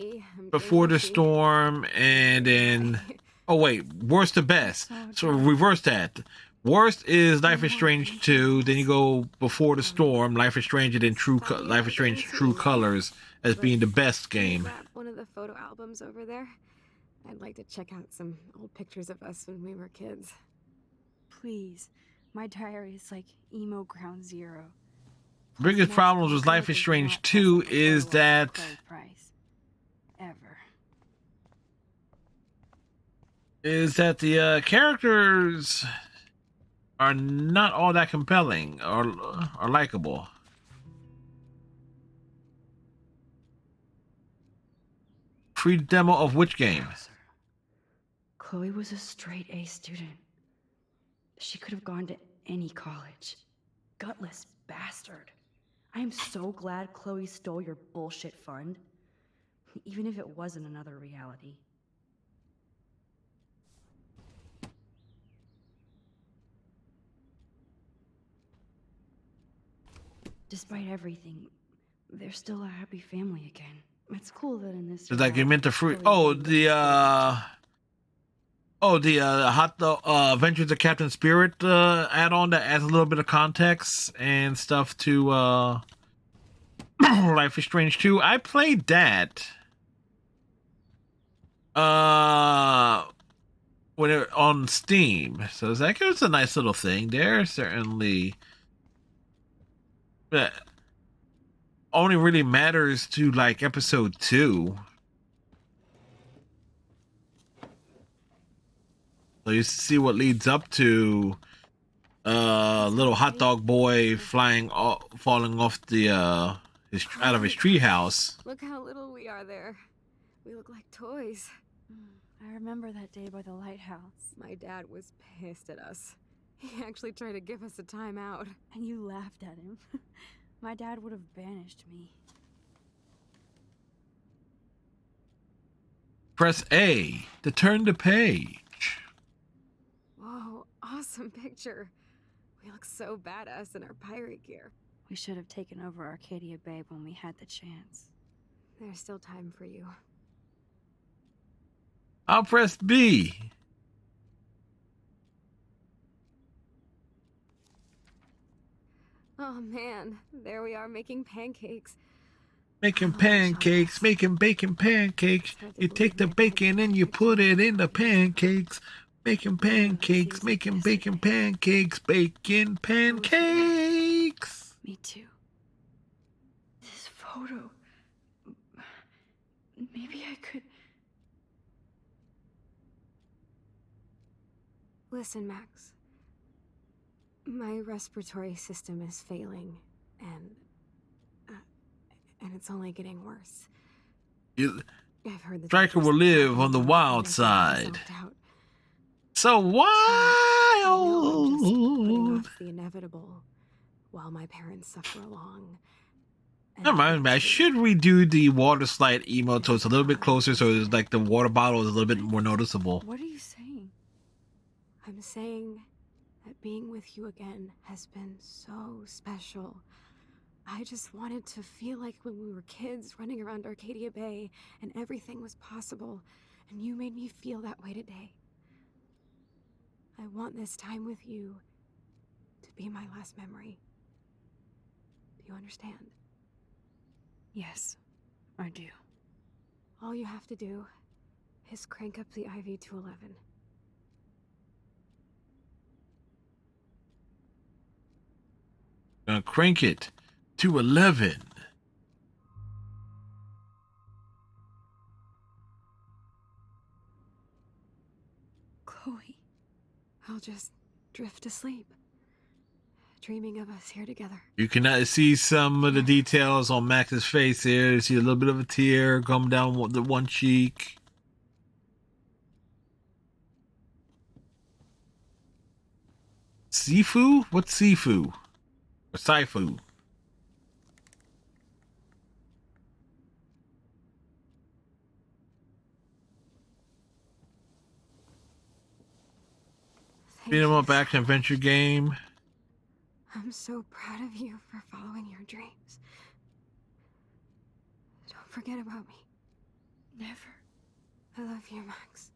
Before the Storm, and then oh wait, worst to best. So reverse that. Worst is Life is Strange 2, then you go Before the Storm, Life is Strange, and then Life is Strange True Colors as being the best game. One of the photo albums over there. I'd like to check out some old pictures of us when we were kids. Please. My diary is like emo ground zero. Biggest problems with Life is Strange 2 is that the characters are not all that compelling or likable. Free demo of which game? Chloe was a straight A student. She could have gone to any college. Gutless bastard. I am so glad Chloe stole your bullshit fund. Even if it wasn't another reality. Despite everything, they're still a happy family again. It's cool that in this. Is that you meant the free? Oh, the Adventures of Captain Spirit add-on that adds a little bit of context and stuff to Life is Strange 2. I played that. When it on Steam. So it's like it was a nice little thing there, certainly. But only really matters to like episode 2. So you see what leads up to little hot dog boy falling off the out of his treehouse. Look how little we are there. We look like toys. I remember that day by the lighthouse. My dad was pissed at us. He actually tried to give us a timeout. And you laughed at him. My dad would have banished me. Press A to turn the page. Whoa, awesome picture. We look so badass in our pirate gear. We should have taken over Arcadia Bay when we had the chance. There's still time for you. I'll press B. Oh man, there we are making pancakes. Making pancakes, making bacon pancakes. You take the bacon and you put it in the pancakes. Making pancakes, making bacon pancakes, bacon pancakes. Me too. This photo. Maybe I could. Listen, Max. My respiratory system is failing, and it's only getting worse. I've heard the Striker will live on the wild side. So wild. I'm just putting off the inevitable while my parents suffer along. Never mind, I should redo the water slide emote so it's a little bit closer, so it's like the water bottle is a little bit more noticeable. What are you saying? I'm saying that being with you again has been so special. I just wanted to feel like when we were kids running around Arcadia Bay and everything was possible, and you made me feel that way today. I want this time with you to be my last memory. Do you understand? Yes, I do. All you have to do is crank up the IV to 11. Gonna crank it to 11. Chloe. I'll just drift asleep, dreaming of us here together. You can see some of the details on Max's face here. You see a little bit of a tear come down the one cheek. Sifu? What's Sifu? Or Saifu? Beat 'em up action adventure game. I'm so proud of you for following your dreams. Don't forget about me. Never. I love you, Max.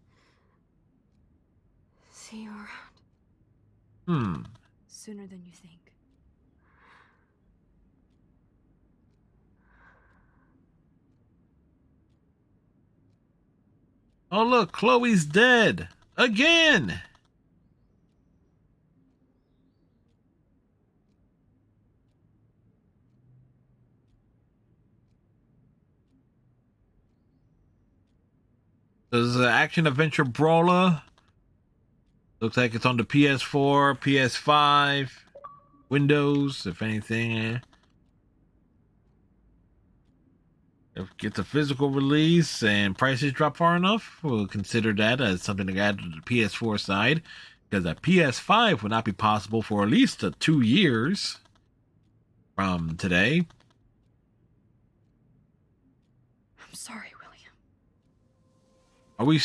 See you around. Sooner than you think. Oh look, Chloe's dead. Again! This is an action adventure brawler. Looks like it's on the PS4, PS5, Windows, if anything. If it gets a physical release and prices drop far enough, we'll consider that as something to add to the PS4 side. Because a PS5 would not be possible for at least 2 years from today. I'm sorry, William. Are we...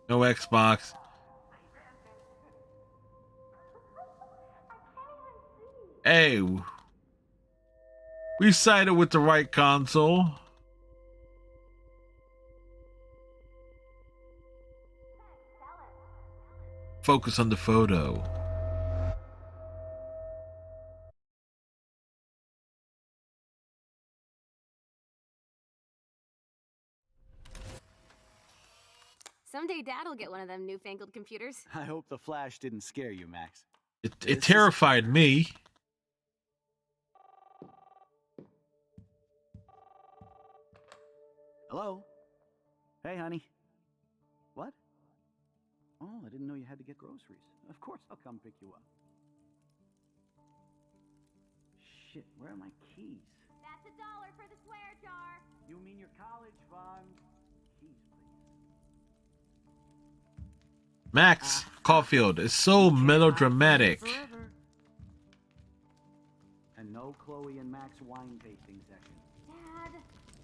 No Xbox. Hey, we sided with the right console. Focus on the photo. Someday Dad'll get one of them newfangled computers. I hope the Flash didn't scare you, Max. It This is- terrified me. Hello? Hey, honey. What? Oh, I didn't know you had to get groceries. Of course I'll come pick you up. Shit, where are my keys? That's $1 for the swear jar. You mean your college fund? Keys, please. Max Caulfield is so melodramatic. Forever. And no Chloe and Max wine tasting session. Dad.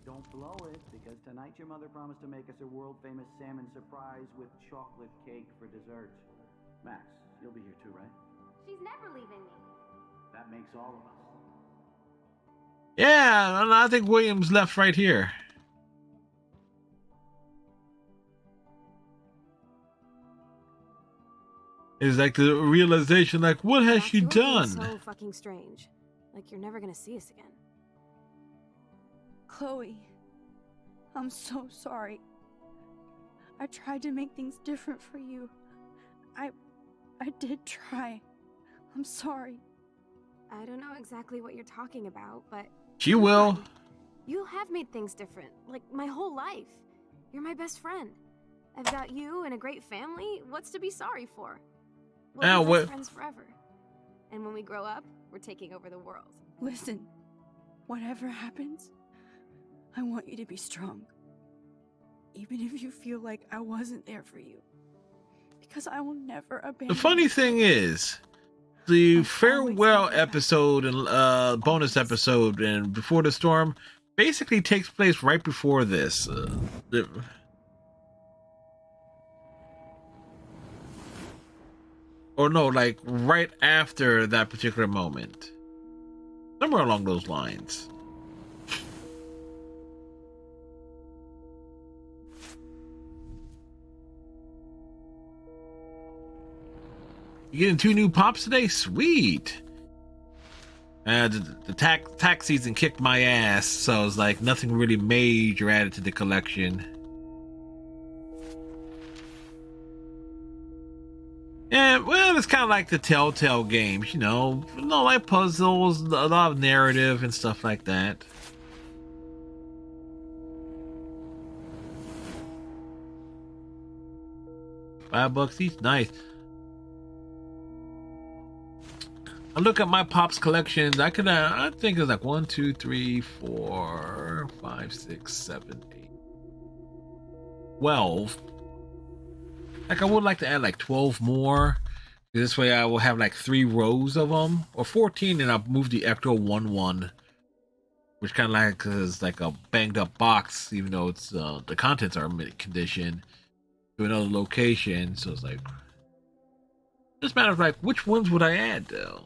Don't blow it, because tonight your mother promised to make us a world-famous salmon surprise with chocolate cake for dessert. Max, you'll be here too, right? She's never leaving me. That makes all of us. Yeah, and I think William's left right here. It's like the realization, like, what has Max, she you're being done? So fucking strange. Like you're never gonna see us again. Chloe, I'm so sorry. I tried to make things different for you. I did try. I'm sorry. I don't know exactly what you're talking about, but She come will. on. You have made things different, like my whole life. You're my best friend. I've got you and a great family. What's to be sorry for? We'll Ah, be what- best friends forever. And when we grow up, we're taking over the world. Listen, whatever happens, I want you to be strong. Even if you feel like I wasn't there for you. Because I will never abandon The funny you. thing is, the I've farewell always had your back. episode and bonus Always. episode and Before the Storm basically takes place right before this. Or no, like right after that particular moment. Somewhere along those lines. You getting 2 new pops today? Sweet. The tax season kicked my ass, so it's like nothing really major added to the collection. Yeah, well, it's kind of like the Telltale games, you know, like puzzles, a lot of narrative and stuff like that. $5 each, nice. I look at my pops collections. I think it's like 1, 2, 3, 4, 5, 6, 7, 8, 12. Like I would like to add like 12 more. This way I will have like 3 rows of them, or 14, and I'll move the Ecto 1-1, which kind of like is like a banged up box, even though it's the contents are in mint condition, to another location. So it's like, just matter of like, which ones would I add though?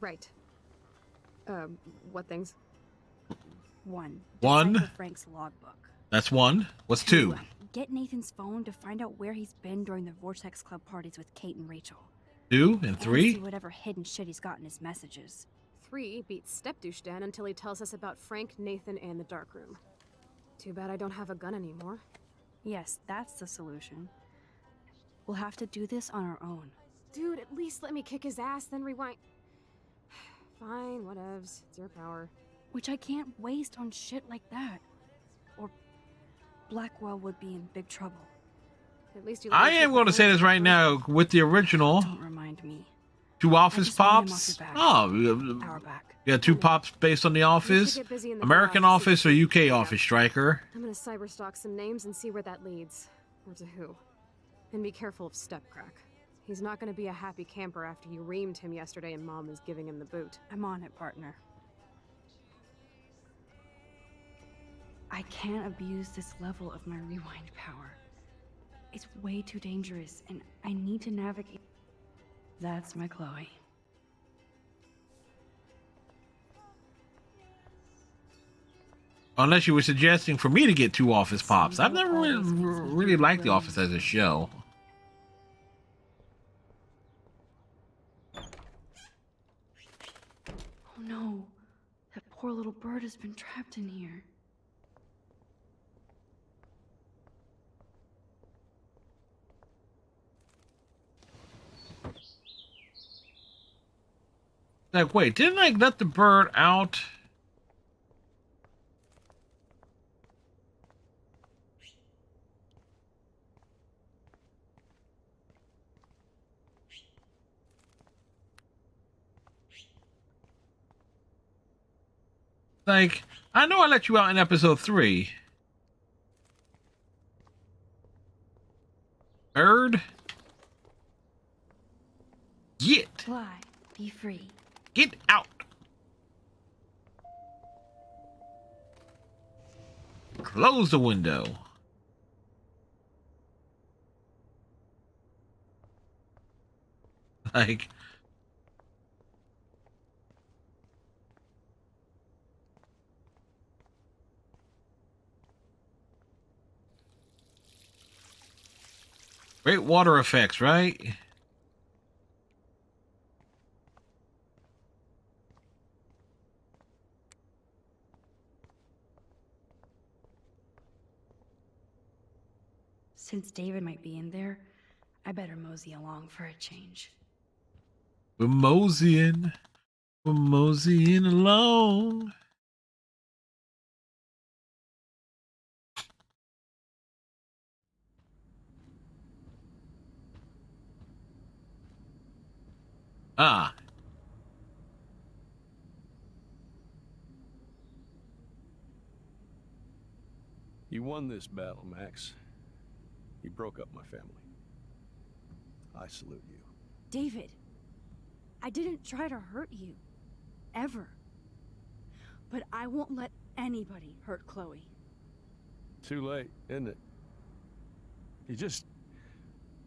Right. What things? One. One? Decipher Frank's logbook. That's one. What's two? Get Nathan's phone to find out where he's been during the Vortex Club parties with Kate and Rachel. Two and And three? see whatever hidden shit he's got in his messages. 3 beats Step Douche Dan until he tells us about Frank, Nathan, and the dark room. Too bad I don't have a gun anymore. Yes, that's the solution. We'll have to do this on our own. Dude, at least let me kick his ass, then rewind. Fine, whatevs. It's your power. Which I can't waste on shit like that. Or Blackwell would be in big trouble. At least you. I am going to say this right now. With the original, Don't remind me. 2 Office just want him pops. off your back. Oh, Our back. you got 2 pops based on The Office. get busy in the American garage, Office or UK Office, Striker. I'm gonna cyberstalk some names and see where that leads. Or to who. And be careful of Stepcrack. He's not gonna be a happy camper after you reamed him yesterday and Mom is giving him the boot. I'm on it, partner. I can't abuse this level of my rewind power. It's way too dangerous, and I need to navigate. That's my Chloe. Unless you were suggesting for me to get 2 Office pops. I've never really liked The Office as a show. Oh no, that poor little bird has been trapped in here. Like, wait, didn't I let the bird out? Like, I know I let you out in episode 3. Bird? Get! Fly, be free. Get out! Close the window. Like... Great water effects, right? Since David might be in there, I better mosey along for a change. We're moseying. We're moseying along. Ah. You won this battle, Max. You broke up my family. I salute you. David, I didn't try to hurt you. Ever. But I won't let anybody hurt Chloe. Too late, isn't it? You just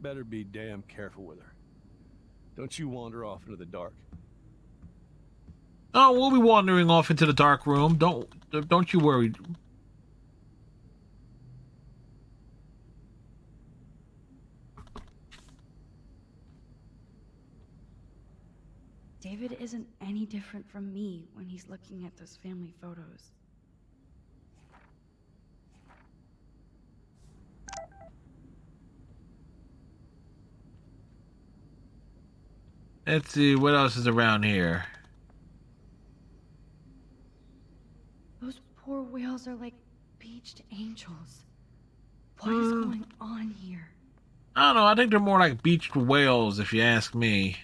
better be damn careful with her. Don't you wander off into the dark. Oh, we'll be wandering off into the dark room. Don't you worry. David isn't any different from me when he's looking at those family photos. Let's see, what else is around here? Those poor whales are like beached angels. What is going on here? I don't know, I think they're more like beached whales, if you ask me.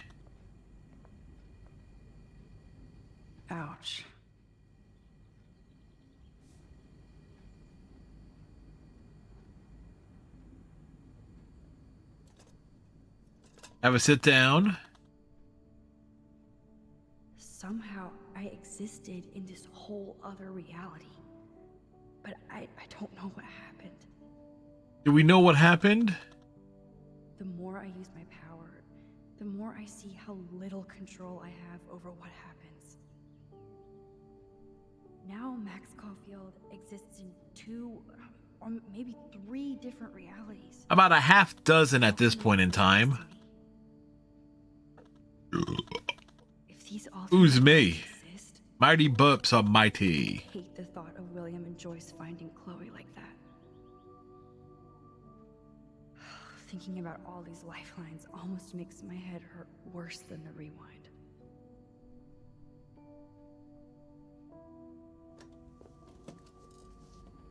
Ouch. Have a sit down. Somehow I existed in this whole other reality. But I don't know what happened. Do we know what happened? The more I use my power, the more I see how little control I have over what happens. Now Max Caulfield exists in 2 or maybe 3 different realities. About a half dozen at this point in time. If these Who's alternate me? exist, Mighty Burps are I mighty. hate the thought of William and Joyce finding Chloe like that. Thinking about all these lifelines almost makes my head hurt worse than the rewind.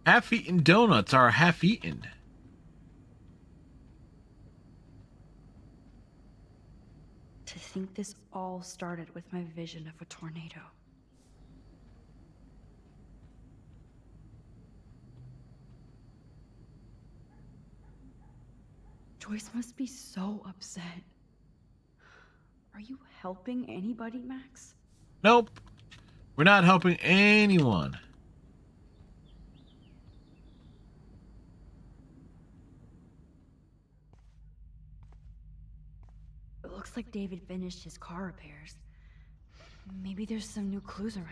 Half-eaten donuts are half-eaten. To think this all started with my vision of a tornado. Joyce must be so upset. Are you helping anybody, Max? Nope. We're not helping anyone. It looks like David finished his car repairs. Maybe there's some new clues around.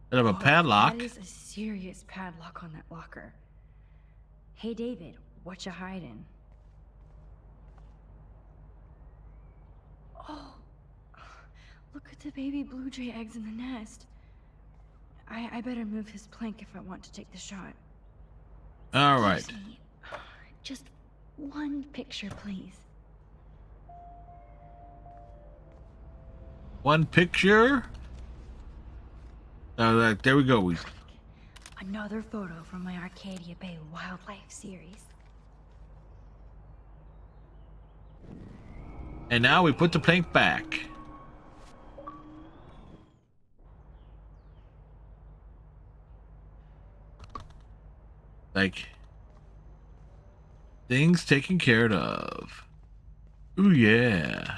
Bit of a padlock. That is a serious padlock on that locker. Hey, David, what you hiding? Oh, look at the baby blue jay eggs in the nest. I better move his plank if I want to take the shot. All right. Excuse me. Just one picture, please. One picture. There we go. Another photo from my Arcadia Bay wildlife series. And now we put the plank back. Like, things taken care of. Ooh, yeah.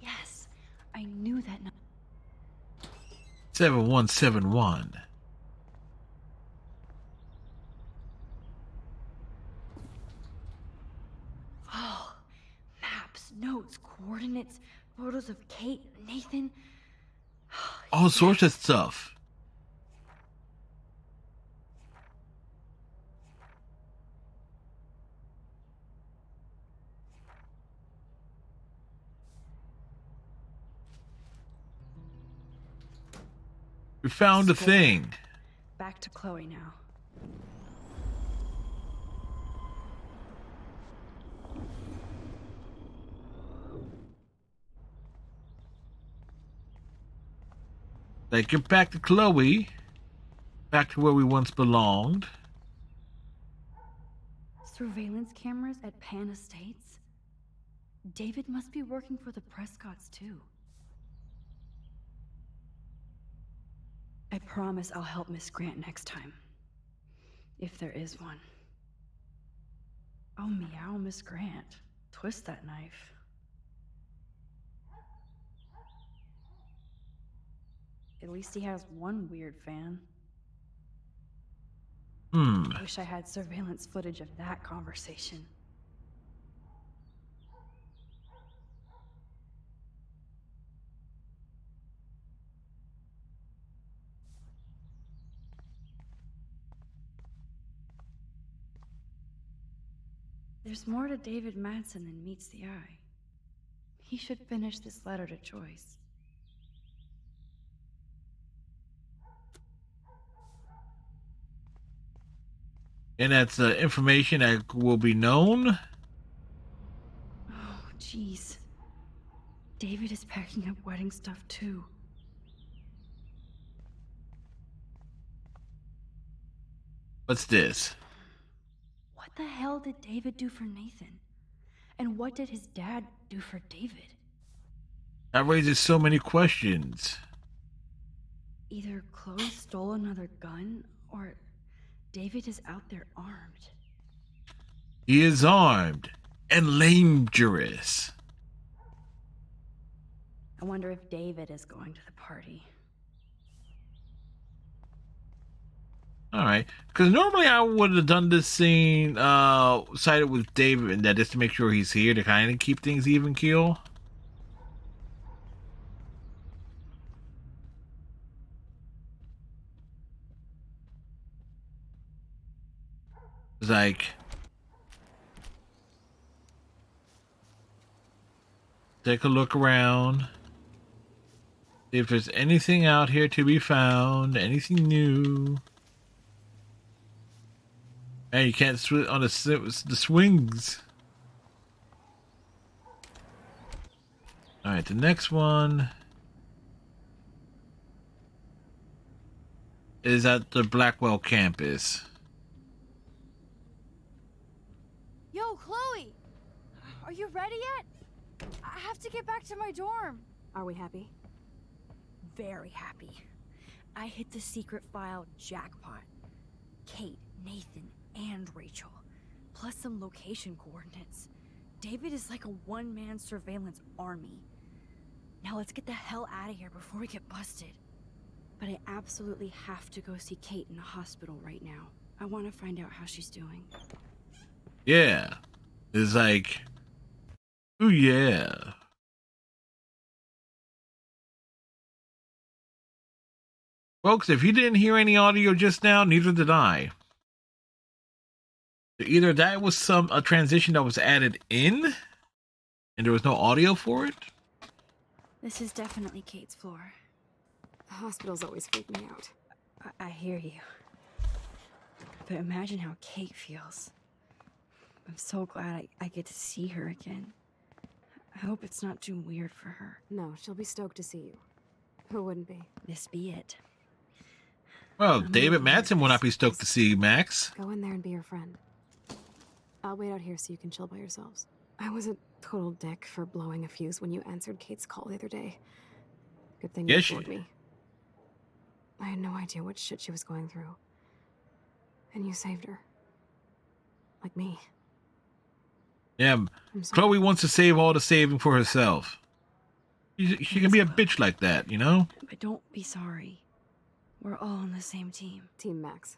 Yes, I knew that. 7171. Oh, maps, notes, coordinates, photos of Kate, Nathan. All sorts of stuff. We found a Score. thing. Back to Chloe now. Like, get back to Chloe. Back to where we once belonged. Surveillance cameras at Pan Estates? David must be working for the Prescotts, too. I promise I'll help Miss Grant next time. If there is one. Oh, meow, Miss Grant. Twist that knife. At least he has one weird fan. Wish I had surveillance footage of that conversation. There's more to David Madsen than meets the eye. He should finish this letter to Joyce. And that's information that will be known. Oh, jeez. David is packing up wedding stuff, too. What's this? What the hell did David do for Nathan? And what did his dad do for David? That raises so many questions. Either Chloe stole another gun, or David is out there armed. He is armed and dangerous. I wonder if David is going to the party. All right, because normally I would have done this scene, sided with David, and that just to make sure he's here to kind of keep things even keel. It's like, take a look around. See if there's anything out here to be found, anything new. And you can't swing on the swings. All right, the next one is at the Blackwell campus. Yo, Chloe! Are you ready yet? I have to get back to my dorm. Are we happy? Very happy. I hit the secret file jackpot. Kate, Nathan, and Rachel. Plus some location coordinates. David is like a one-man surveillance army. Now let's get the hell out of here before we get busted. But I absolutely have to go see Kate in the hospital right now. I want to find out how she's doing. Yeah. It's like, ooh, yeah. Folks, if you didn't hear any audio just now, neither did I. Either that was a transition that was added in, and there was no audio for it. This is definitely Kate's floor. The hospitals always freak me out. I hear you. But imagine how Kate feels. I'm so glad I get to see her again. I hope it's not too weird for her. No, she'll be stoked to see you. Who wouldn't be? This be it. Well, I'm David really Madsen will not be stoked to see Max. Go in there and be your friend. I'll wait out here so you can chill by yourselves. I was a total dick for blowing a fuse when you answered Kate's call the other day. Good thing you told me. I had no idea what shit she was going through. And you saved her. Like me. Yeah, Chloe wants to save all the saving for herself. She can be a bitch like that, you know? But don't be sorry. We're all on the same team. Team Max.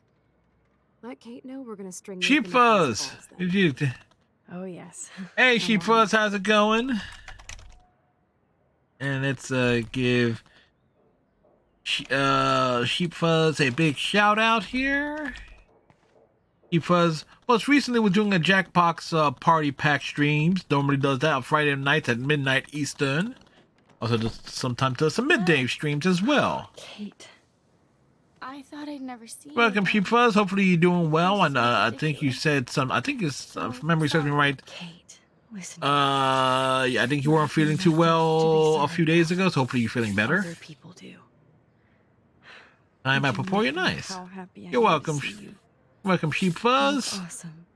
Let Kate know we're gonna string Sheep Fuzz! Oh, yes. Hey, Sheep Fuzz, how's it going? And let's give Sheep Fuzz a big shout out here. Sheep Fuzz most recently was doing a Jackbox party pack streams. Normally does that on Friday nights at midnight Eastern. Also sometimes does some midday streams as well. Kate. I thought I'd never see you. Welcome, Sheep Fuzz. Hopefully you're doing well. And I think you said some. I think it's if memory serves me right. Kate, listen. Yeah, I think you weren't feeling too well a few days ago. So hopefully you're feeling better. Other people do. I'm at Papoya Nice. How happy I You're am to welcome. see you. Welcome, Sheep Fuzz. That's awesome.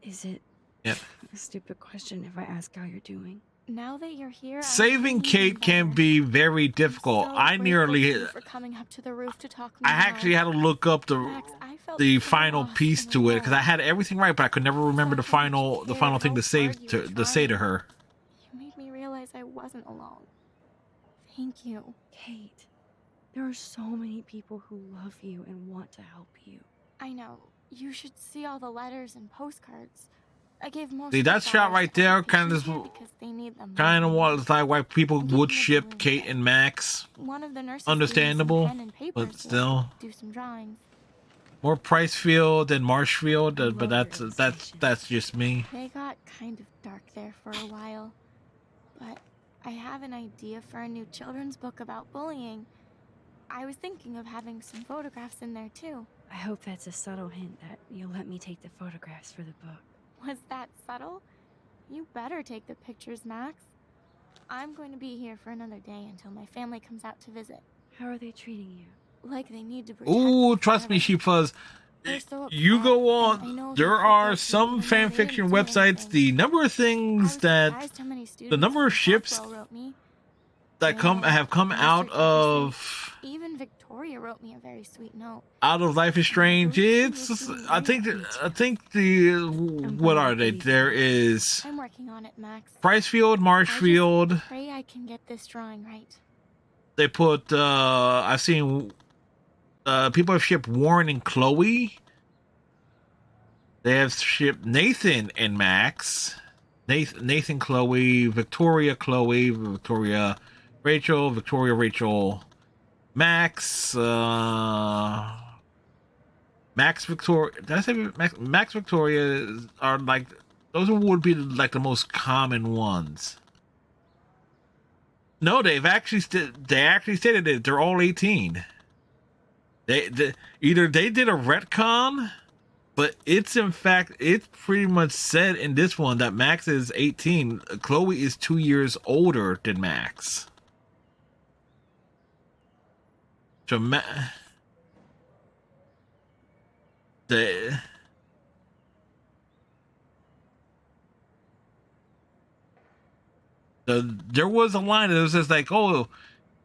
Is it Yep. a stupid question if I ask how you're doing? Now that you're here, Saving Kate can be very difficult. I nearly, for coming up to the roof to talk I actually had to look up Max, I felt the so final lost piece and to it because I alone. had everything right, but I could never remember the final thing to save to say to her. You made me realize I wasn't alone. Thank you. Kate, there are so many people who love you and want to help you. I know. You should see all the letters and postcards. I gave most See, of the that shot flowers right to there the kind patients of here because they need them kind of more than was like why people Give would me a ship balloon Kate set. and Max. One of the nurses Understandable, gave me some pen and paper but so I still. could do some drawings. More Pricefield than Marshfield, I but love your that's just me. They got kind of dark there for a while, but I have an idea for a new children's book about bullying. I was thinking of having some photographs in there too. I hope that's a subtle hint that you'll let me take the photographs for the book. Was that subtle? You better take the pictures, Max. I'm going to be here for another day until my family comes out to visit. How are they treating you? Like they need to protect Ooh, me trust me, forever. Sheep Fuzz. They're so You upset, go and I know on. they'll There feel are guilty some even though fan they fiction didn't do websites. anything. The number of I was things that surprised how many the students number of from ships Blackwell wrote me. that have come Master out teacher of Even Victoria wrote me a very sweet note. Out of Life is Strange, it's I think the what are they? There is I'm working on it, Max. Pricefield, Marshfield. I just pray I can get this drawing right. They put I've seen people have shipped Warren and Chloe. They have shipped Nathan and Max. Nathan, Chloe, Victoria, Rachel, Rachel, Max, Max, Victoria. Did I say Max Victoria are like those would be like the most common ones. No, they actually stated that they're all 18. They either they did a retcon, but it's pretty much said in this one that Max is 18. Chloe is 2 years older than Max. So there was a line that was just like, oh,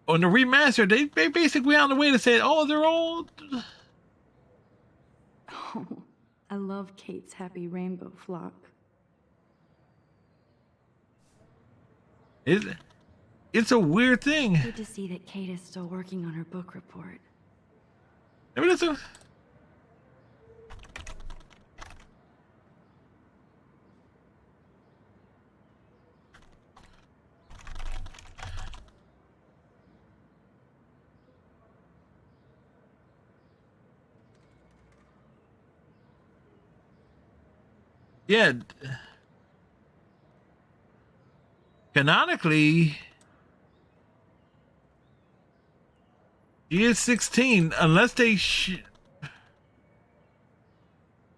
on the remaster, they basically on the way to say, oh, they're all. Oh, I love Kate's happy rainbow flock. It's a weird thing. Good to see that Kate is still working on her book report. I mean, it's a. Yeah. Canonically, she is 16 unless they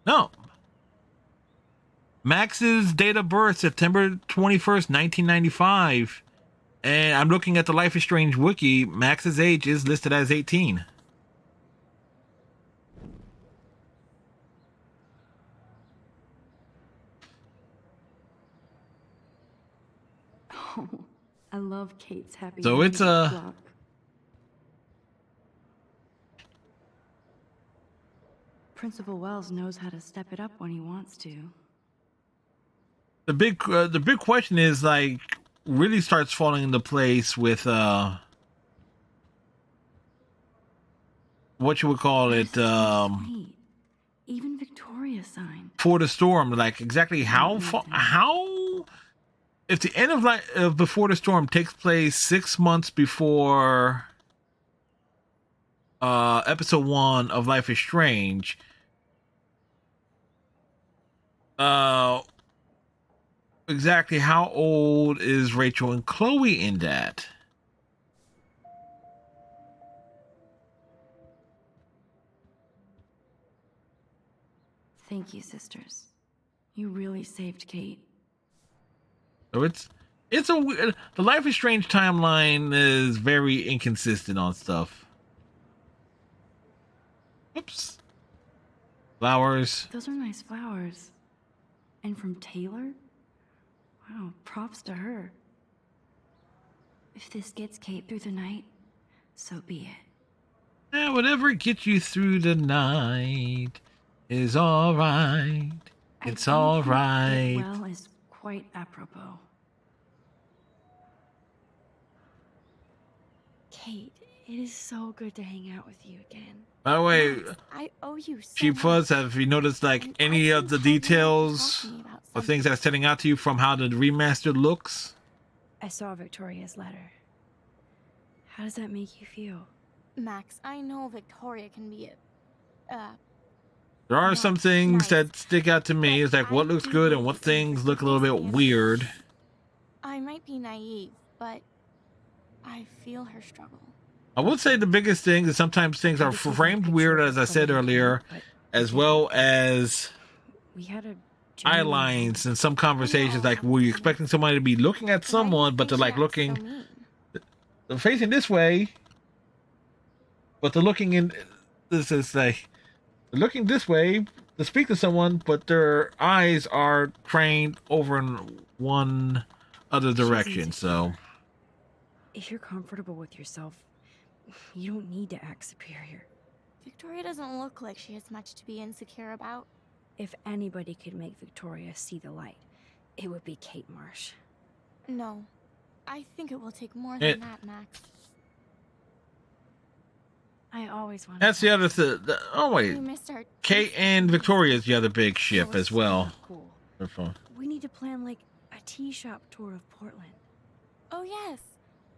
no. Max's date of birth, September 21st, 1995. And I'm looking at the Life is Strange wiki. Max's age is listed as 18. Oh, I love Kate's happy So it's rainbow flock. Principal Wells knows how to step it up when he wants to. The big question is like really starts falling into place with what you would call it Sweet. Even Victoria signed. For the Storm, like exactly how if the end of Before the Storm takes place 6 months before episode 1 of Life is Strange, exactly how old is Rachel and Chloe in that? Thank you, sisters. You really saved Kate. So it's a weird, the Life is Strange timeline is very inconsistent on stuff. Oops. Flowers. Those are nice flowers. And from Taylor? Wow, props to her. If this gets Kate through the night, so be it. Yeah, whatever gets you through the night is alright. It's alright. Well, is quite apropos. Kate, it is so good to hang out with you again. By the way, Max, I owe you so Cheap Fuzz, much. have you noticed like And any I've of the been hoping you would talk details to me about or things something. that's standing out to you from how the remastered looks? I saw Victoria's letter. How does that make you feel? Max, I know Victoria can be There are Not some things nice, that stick out to me. but It's like what I looks do good and need what some things look a little bit forgiveness. weird. I might be naive, but I feel her struggle. I would say the biggest thing is sometimes things are Obviously, framed that weird, picture as I of said Chloe and Kate, earlier, but as well as we had a eye genuine- lines in some conversations. No. Like, were you expecting somebody to be looking at Why do you someone, but think they're she like acts looking, so mean? they're facing this way, but they're looking in. This is like they're looking this way to speak to someone, but their eyes are trained over in one other She's direction. insecure. So If you're comfortable with yourself, You don't need to act superior. Victoria doesn't look like she has much to be insecure about. If anybody could make Victoria see the light, it would be Kate Marsh. No. I think it will take more It- than that, Max. I always wanted That's the other thing. Oh wait, We missed our Kate and Victoria is the other big ship as well. Cool. Therefore- We need to plan like a tea shop tour of Portland. Oh, yes.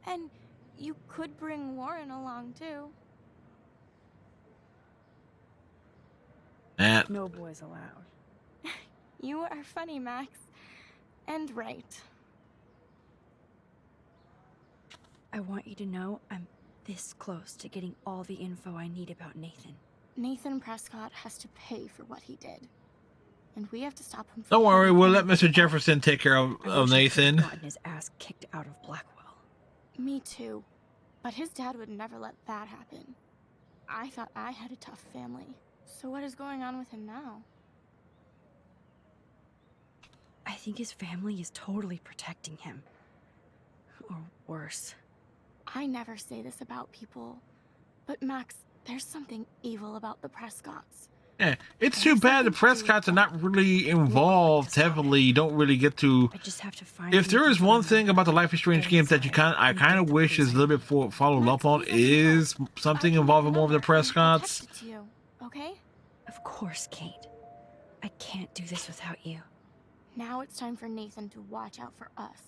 And you could bring Warren along, too. That No boys allowed. You are funny, Max. And right. I want you to know I'm this close to getting all the info I need about Nathan. Nathan Prescott has to pay for what he did. And we have to stop him from don't worry, hurting we'll let anyone Mr. else. Jefferson take care I of wish he could've Nathan. gotten his ass kicked out of Blackwell. Me too. But his dad would never let that happen. I thought I had a tough family. So what is going on with him now? I think his family is totally protecting him. Or worse. I never say this about people. But Max, there's something evil about the Prescotts. Yeah, it's too bad the Prescotts are not really involved heavily. You don't really get to. I just have to find If there Nathan is one for thing him. about the Life is Strange games that I kind of wish is a little bit followed up on is something involving more of the Prescotts. To you, okay? Of course, Kate. I can't do this without you. Now it's time for Nathan to watch out for us.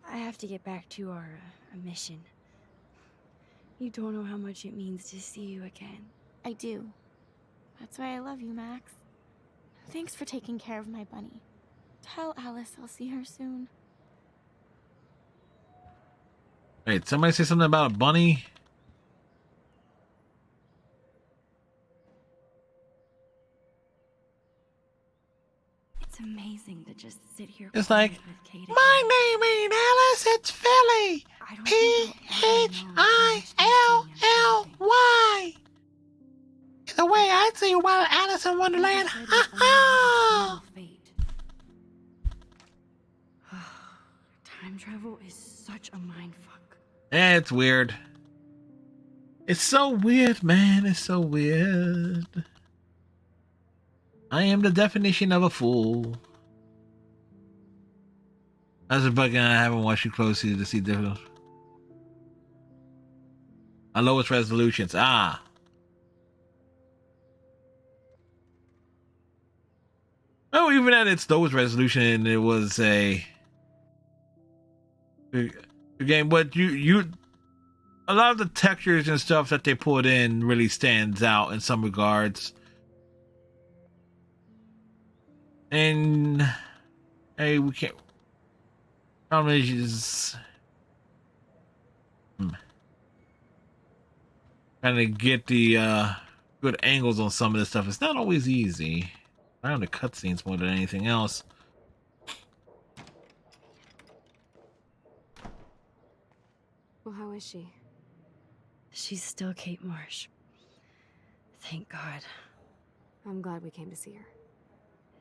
I have to get back to our mission. You don't know how much it means to see you again. I do. That's why I love you, Max. Thanks for taking care of my bunny. Tell Alice I'll see her soon. Wait, somebody say something about a bunny? It's amazing to just sit here. It's quiet like, with Kate my again. name ain't Alice, it's Philly. I don't think I'll ever know how much these P-H-I-L-L-Y. The way I see Wild Alice in Wonderland. Like I said, Ha we only ha! have fate. Time travel is such a mindfuck. It's weird. It's so weird, man. It's so weird. I am the definition of a fool. That's a bug, and I haven't watched you closely to see different. Our lowest resolutions. Ah. Oh, even at its lowest resolution, it was a game. But you, a lot of the textures and stuff that they put in really stands out in some regards. And hey, we can't. Problem is trying to get the good angles on some of this stuff. It's not always easy. I on the cutscenes more than anything else. Well, how is she? She's still Kate Marsh. Thank God. I'm glad we came to see her.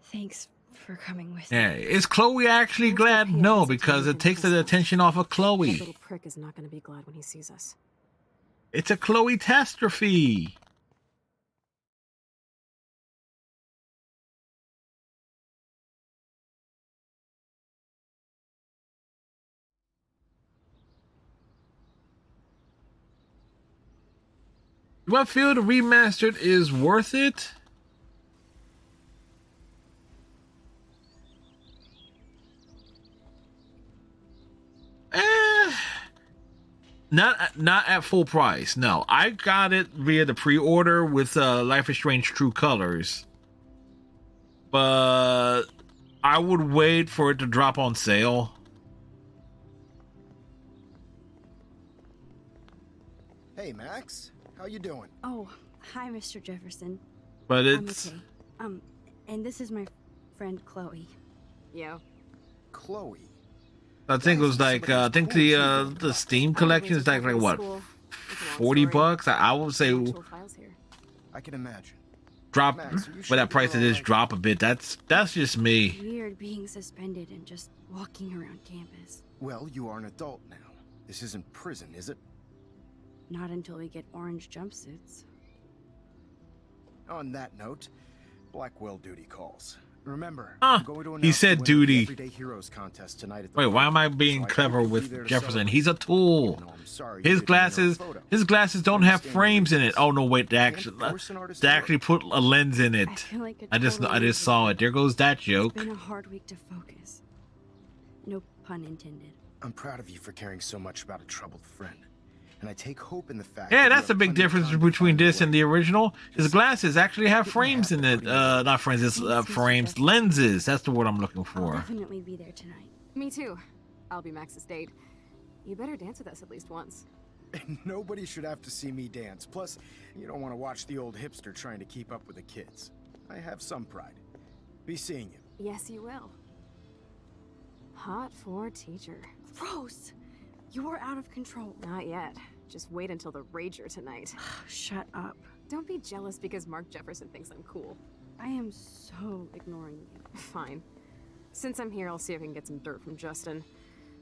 Thanks for coming with Yeah, me. is Chloe actually Where's glad? the pay No, attention to because it Nathan takes the Prescott? attention off of That Chloe. little prick is not going to be glad when he sees us. It's a Chloe catastrophe. Do I feel the remastered is worth it? Not at full price. No, I got it via the pre-order with Life is Strange True Colors, but I would wait for it to drop on sale. Hey, Max. How you doing? Oh, hi, Mr. Jefferson. But I'm it's okay. And this is my friend Chloe. Yeah. Chloe. I think it was like I think the Steam collection is like what, $40? I would say Files here. I can imagine. drop Max, are you for sure that price. It you're is alright? drop a bit. That's just me. Weird being suspended and just walking around campus. Well, you are an adult now. This isn't prison, is it? Not until we get orange jumpsuits. On that note, Blackwell duty calls. Remember, Ah, I'm going to he announce said the winner of duty. the Everyday Heroes contest tonight at the Wait, why am I park, being so I clever hope you'll be there with to Jefferson? celebrate. He's a tool. Even though I'm sorry His you didn't enter glasses, a photo. don't have Understand frames in it. reasons. Oh no, wait, they Can't actually, force an artist's they actually put a lens in I it. feel like a I just total saw loser. it. There goes that It's joke. been a hard week to focus. No pun intended. I'm proud of you for caring so much about a troubled friend. And I take hope in the fact Yeah, that that's you the have big plenty of difference time to between find your this and way. the original. His This glasses actually have didn't frames in happen it. pretty Not frames, it's Thanks, Mr. frames, Jefferson. lenses. That's the word I'm looking I'll for. definitely be there tonight. Me too. I'll be Max's date. You better dance with us at least once. Nobody should have to see me dance. Plus, you don't want to watch the old hipster trying to keep up with the kids. I have some pride. Be seeing you. Yes, you will. Hot for teacher. Gross! You're out of control. Not yet. Just wait until the Rager tonight. Shut up. Don't be jealous because Mark Jefferson thinks I'm cool. I am so ignoring you. Fine. Since I'm here, I'll see if I can get some dirt from Justin.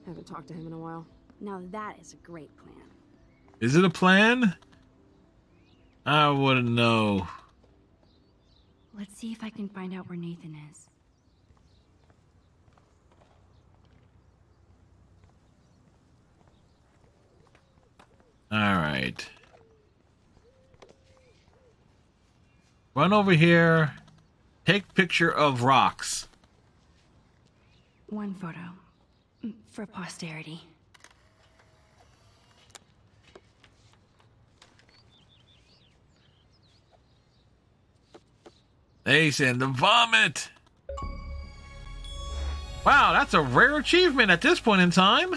Haven't talked to him in a while. Now that is a great plan. Is it a plan? I wouldn't know. Let's see if I can find out where Nathan is. All right. Run over here. Take picture of rocks. One photo. For posterity. They send the vomit. Wow, that's a rare achievement at this point in time.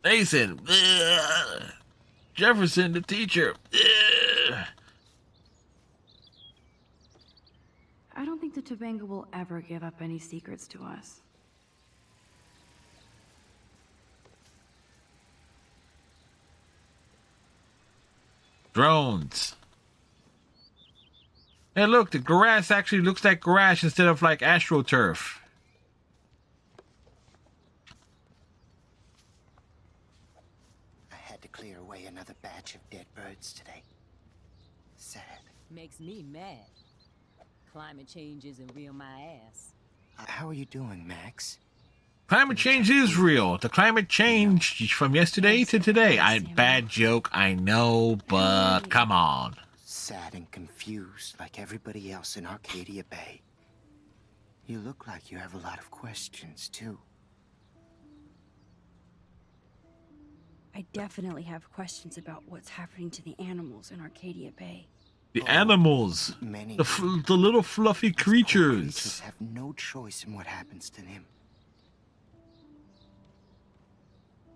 Nathan, ugh. Jefferson, the teacher. Ugh. I don't think the Tobanga will ever give up any secrets to us. Drones. Hey, look, the grass actually looks like grass instead of like astroturf. I had to clear away another batch of dead birds today. Sad. Makes me mad. Climate change isn't real my ass. How are you doing, Max? Climate change is real. The climate changed from yesterday to today. Bad joke, I know, but come on. Sad and confused like everybody else in Arcadia Bay. You look like you have a lot of questions, too. I definitely have questions about what's happening to the animals in Arcadia Bay. The animals, Many the little fluffy creatures. have no choice in what happens to them.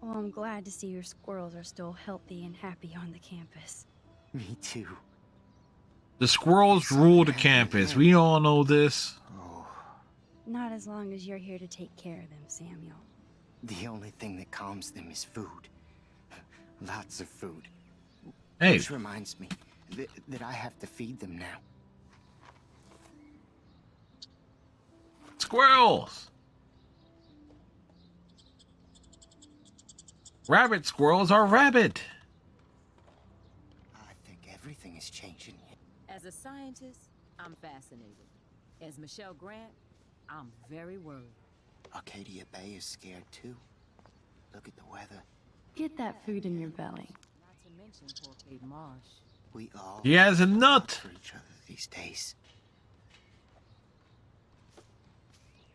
Well, I'm glad to see your squirrels are still healthy and happy on the campus. Me too. The squirrels rule the campus. We all know this. Oh, Not as long as you're here to take care of them, Samuel. the only thing that calms them is food. Lots of food. Hey, Which reminds me that I have to feed them now. squirrels. Rabbit squirrels are rabbit. I think everything is changing here. As a scientist, I'm fascinated. As Michelle Grant, I'm very worried. Arcadia Bay is scared too. Look at the weather. Get that food in your belly. Not to mention poor Kate Marsh. We all He has a look nut. for each other these days.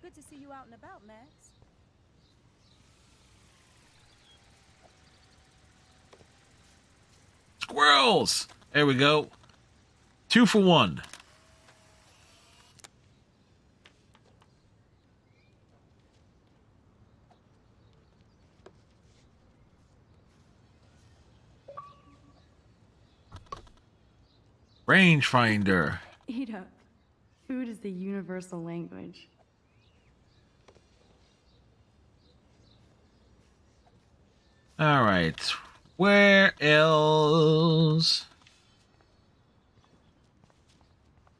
Good to see you out and about, Max. Squirrels. There we go. 2 for 1. Rangefinder. Eat up. Food is the universal language. All right. Where else?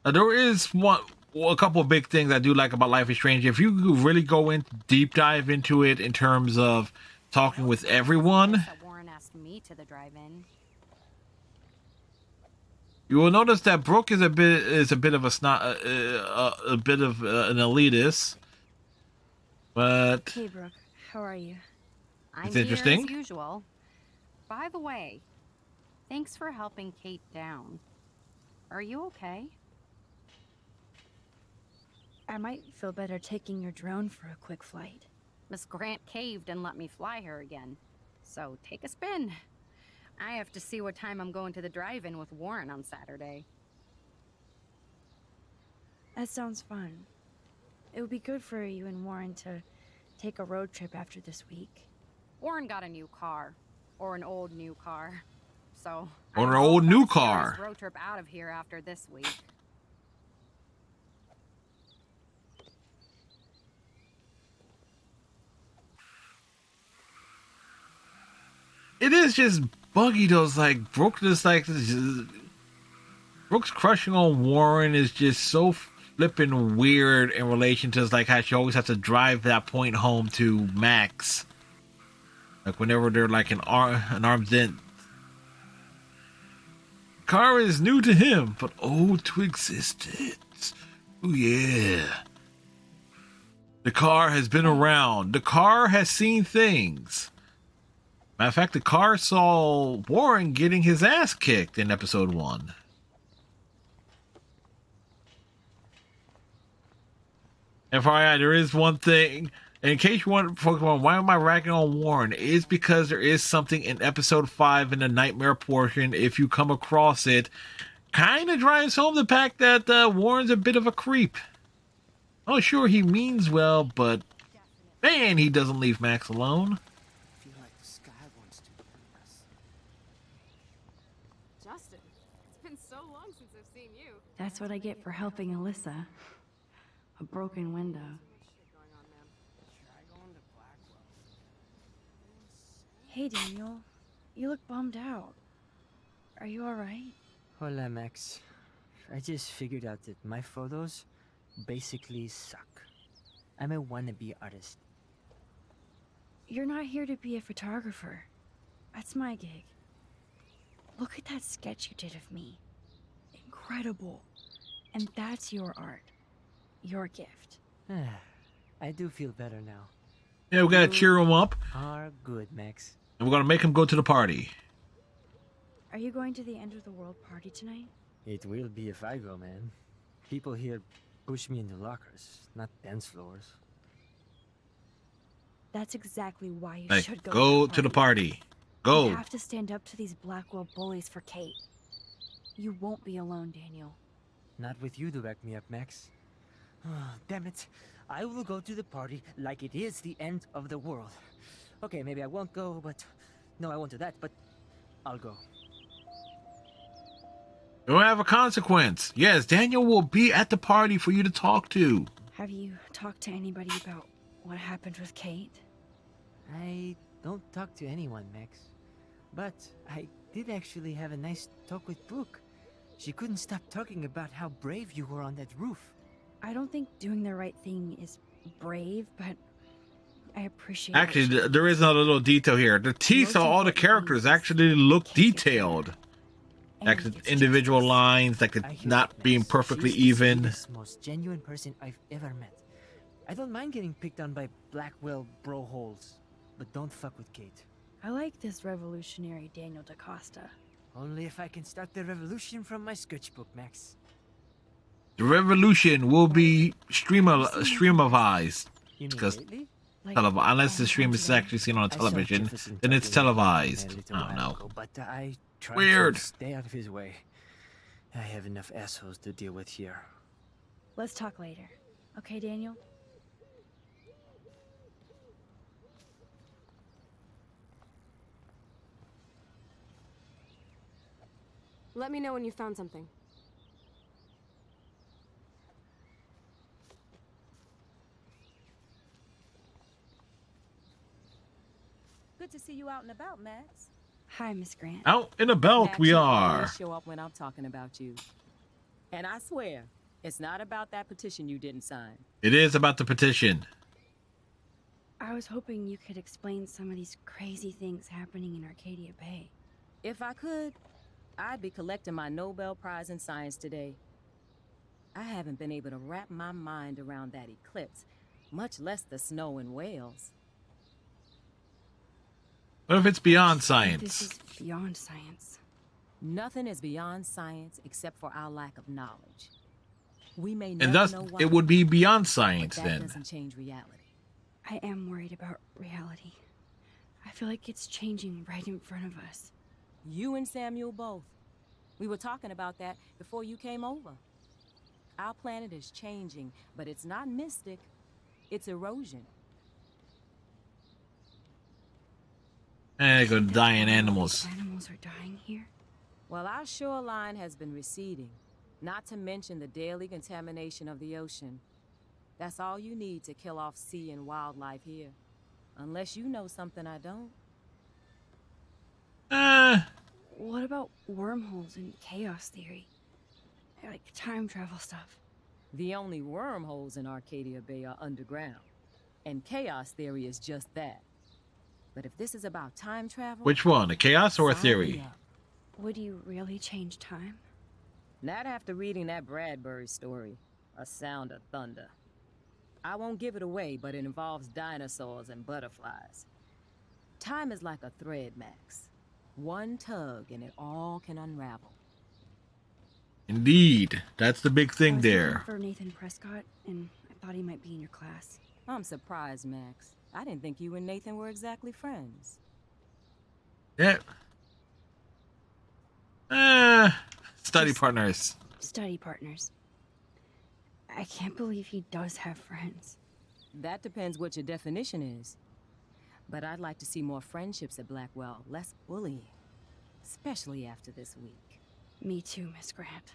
There is one. well, a couple of big things I do like about Life is Strange. If you really go in deep dive into it in terms of talking with everyone, That Warren asked me to the drive-in. you will notice that Brooke is a bit of a snot, a bit of an elitist, but Hey, Brooke, how are you? I'm it's here interesting. as usual. By the way, thanks for helping Kate down. Are you okay? I might feel better taking your drone for a quick flight. Miss Grant caved and let me fly her again. So take a spin. I have to see what time I'm going to the drive-in with Warren on Saturday. That sounds fun. It would be good for you and Warren to take a road trip after this week. Warren got a new car. Or an old new car. So... Or an I old hope new a serious car. road trip out of here after this week. It is just buggy though. It's like Brooke just like Brooke's crushing on Warren is just so flippin' weird in relation to like how she always has to drive that point home to Max. Like whenever they're like an arm's length. Car is new to him, but old to existence. Oh yeah. The car has been around. The car has seen things. Matter of fact, the car saw Warren getting his ass kicked in episode 1. FYI, there is one thing. In case you want to focus on why am I ragging on Warren, it's because there is something in episode 5 in the nightmare portion. If you come across it, kind of drives home the fact that Warren's a bit of a creep. Oh, sure, he means well, but man, he doesn't leave Max alone. I feel like the sky wants to burn us. Justin, it's been so long since I've seen you. That's what I get for helping Alyssa. A broken window. Hey, Daniel. You look bummed out. Are you alright? Hola, Max. I just figured out that my photos basically suck. I'm a wannabe artist. You're not here to be a photographer. That's my gig. Look at that sketch you did of me. Incredible. And that's your art. Your gift. I do feel better now. Yeah, we gotta cheer him up. Are good, Max. And we're gonna make him go to the party. Are you going to the end of the world party tonight? It will be if I go, man. People here push me into lockers, not dance floors. That's exactly why you Like, should go to the party. Go. You have to stand up to these Blackwell bullies for Kate. You won't be alone, Daniel. Not with you to back me up, Max. Damn it. I will go to the party like it is the end of the world. Okay, maybe I won't go, but... No, I won't do that, but... I'll go. It will have a consequence. Yes, Daniel will be at the party for you to talk to. Have you talked to anybody about what happened with Kate? I don't talk to anyone, Max. But I did actually have a nice talk with Brooke. She couldn't stop talking about how brave you were on that roof. I don't think doing the right thing is brave, but I appreciate Actually, it. there is another little detail here. The teeth of all the characters actually look detailed. Like the individual lines, like the not being perfectly She's the even. sweetest, most genuine person I've ever met. I don't mind getting picked on by Blackwell bro holes, but don't fuck with Kate. I like this revolutionary Daniel DaCosta. Only if I can start the revolution from my sketchbook, Max. The revolution will be streamized. You mean Because lately? unless the stream is actually seen on I saw television, Jefferson then it's talking about him televised. a little I don't while know. ago, but I try Weird. to stay out of his way. I have enough assholes to deal with here. Let's talk later. Okay, Daniel? Let me know when you found something. Good to see you out and about, Max. Hi, Miss Grant. Out and about Max, we you are. always show up when I'm talking about you. And I swear, It's not about that petition you didn't sign. It is about the petition. I was hoping you could explain some of these crazy things happening in Arcadia Bay. If I could, I'd be collecting my Nobel Prize in Science today. I haven't been able to wrap my mind around that eclipse, much less the snow in Wales. What if it's beyond This science? is beyond science. Nothing is beyond science except for our lack of knowledge. We may And never thus, know why, it would be beyond but science that then. doesn't change reality. I am worried about reality. I feel like it's changing right in front of us. You and Samuel both. We were talking about that before you came over. Our planet is changing, but it's not mystic. It's erosion. Go That's dying why all animals. these animals are dying here. Well, our shoreline has been receding, not to mention the daily contamination of the ocean. That's all you need to kill off sea and wildlife here. Unless you know something I don't. What about wormholes and chaos theory? Like time travel stuff. The only wormholes in Arcadia Bay are underground. And chaos theory is just that. But if this is about time travel... Which one, a chaos or a sign me theory? up. Would you really change time? Not after reading that Bradbury story, A Sound of Thunder. I won't give it away, but it involves dinosaurs and butterflies. Time is like a thread, Max. One tug and it all can unravel. Indeed, that's the big I thing was there. looking for Nathan Prescott, and I thought he might be in your class. I'm surprised, Max. I didn't think you and Nathan were exactly friends. Yeah. Study partners. Study partners. I can't believe he does have friends. That depends what your definition is. But I'd like to see more friendships at Blackwell, less bullying. Especially after this week. Me too, Miss Grant.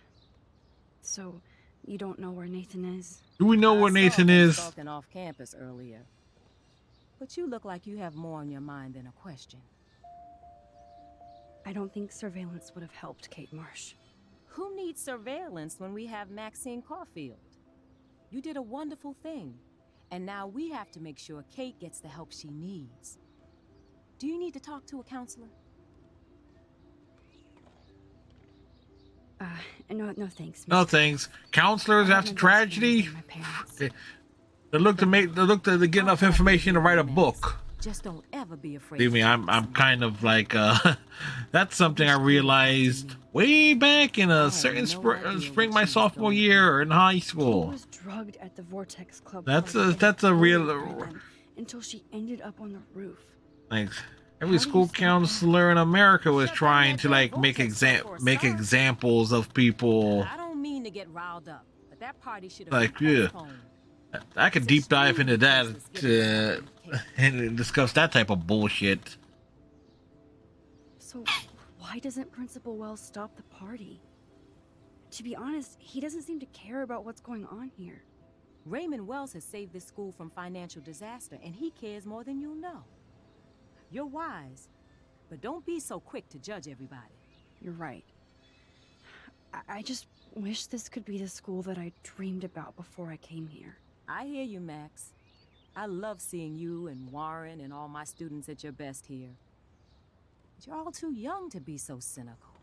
So, you don't know where Nathan is? Do we know where I Nathan saw him is? skulking off campus earlier. But you look like you have more on your mind than a question. I don't think surveillance would have helped Kate Marsh. Who needs surveillance when we have Maxine Caulfield? You did a wonderful thing. And now we have to make sure Kate gets the help she needs. Do you need to talk to a counselor? No thanks. No Miss. thanks. Counselors I after haven't tragedy? explained to my parents. They look to get enough information to write a book. Just don't ever be afraid. Believe me, to I'm tell someone. kind of like that's something I realized way back in a certain spring my sophomore year in high Kate school. was drugged at the Vortex Club. That's party a that's a and real bullied by them until she ended up on the roof. like every school counselor in America was trying to like make examples of people. I don't mean to get riled up, but that party should have Like, been yeah. postponed. I could deep dive into that and discuss that type of bullshit. So, why doesn't Principal Wells stop the party? To be honest, he doesn't seem to care about what's going on here. Raymond Wells has saved this school from financial disaster, and he cares more than you know. You're wise, but don't be so quick to judge everybody. You're right. I just wish this could be the school that I dreamed about before I came here. I hear you, Max. I love seeing you and Warren and all my students at your best here. But you're all too young to be so cynical.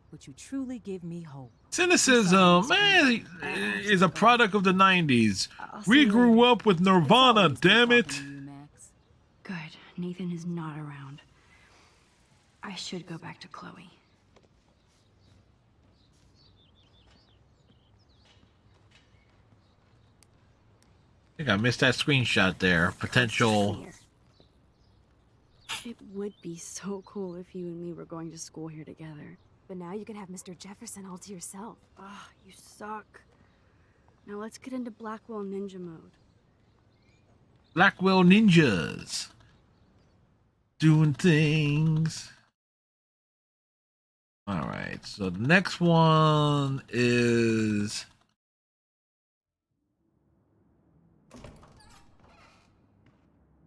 But you truly give me hope. Cynicism, man, is a product of the 90s. I'll see We you grew later. up with Nirvana, damn it. Talking to you, Max. Good. Nathan is not around. I should go back to Chloe. I think I missed that screenshot there. Potential. Here. It would be so cool if you and me were going to school here together. But now you can have Mr. Jefferson all to yourself. Ah, you suck. Now let's get into Blackwell Ninja mode. Blackwell Ninjas. Doing things. Alright, so the next one is.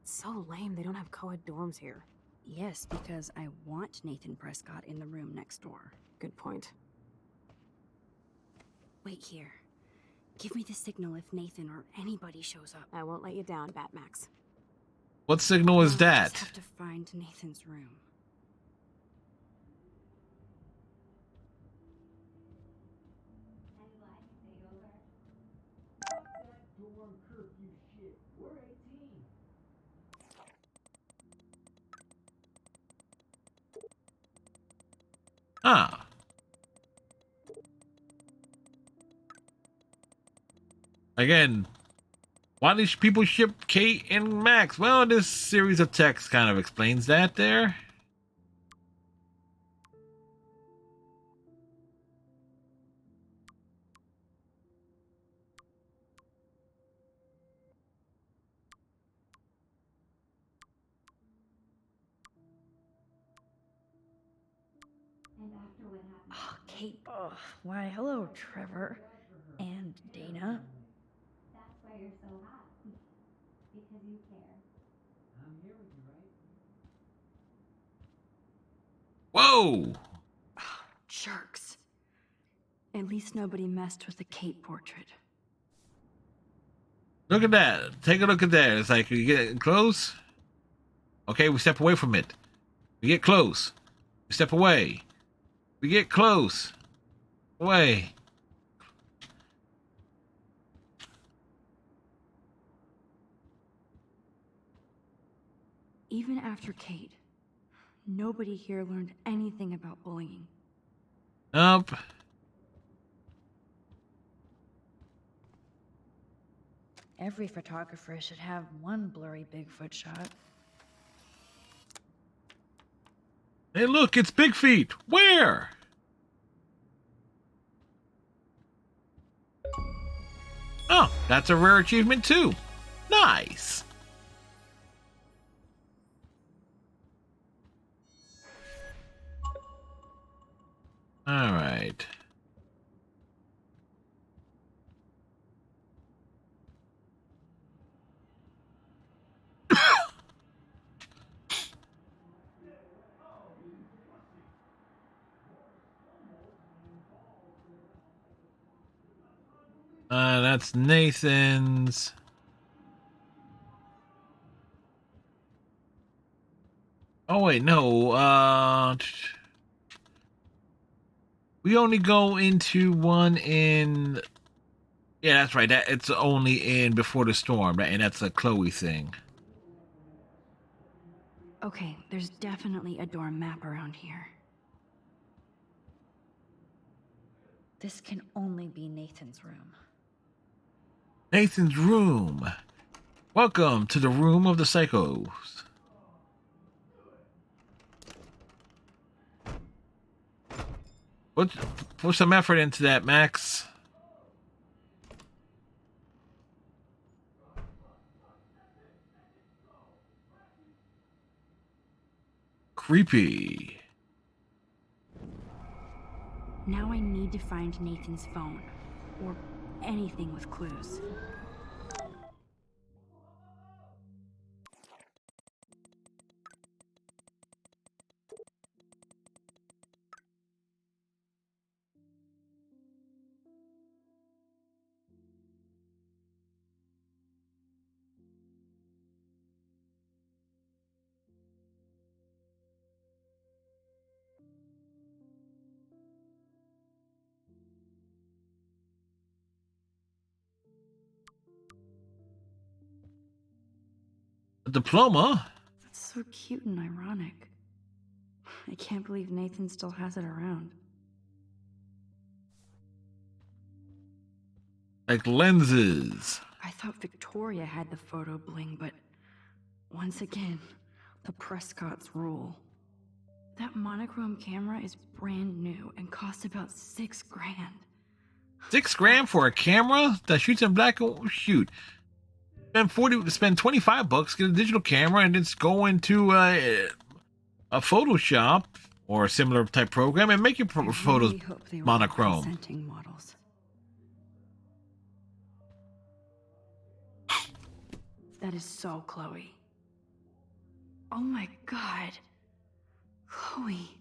It's so lame they don't have co-ed dorms here. Yes, because I want Nathan Prescott in the room next door. Good point. Wait here. Give me the signal if Nathan or anybody shows up. I won't let you down, Batmax. What signal is I just that? have to find Nathan's room. Ah. Again, why do people ship Kate and Max? Well, this series of text kind of explains that there. Oh, Kate. Oh, why, hello, Trevor. And Dana. That's why you're so hot. Because you care. Whoa! Oh, jerks. At least nobody messed with the Kate portrait. Look at that. Take a look at that. It's like, you get close. Okay, we step away from it. We get close. We step away. We get close. Away. Even after Kate, nobody here learned anything about bullying. Nope. Every photographer should have one blurry Bigfoot shot. Hey, look, it's Big Feet. Where? Oh, that's a rare achievement too. Nice. All right. That's Nathan's. Oh wait, no. We only go into one in. Yeah, that's right. That it's only in Before the Storm, and that's a Chloe thing. Okay, there's definitely a dorm map around here. This can only be Nathan's room. Nathan's room. Welcome to the room of the psychos. Put some effort into that, Max. Creepy. Now I need to find Nathan's phone, or anything with clues. A diploma? That's so cute and ironic. I can't believe Nathan still has it around. Like lenses. I thought Victoria had the photo bling, but once again, the Prescotts rule. That monochrome camera is brand new and costs about $6 grand. $6 grand for a camera that shoots in black and shoot. Spend $25, get a digital camera, and just go into a Photoshop or a similar type program and make your photos really hope they were monochrome. consenting models. That is so Chloe. Oh my god. Chloe.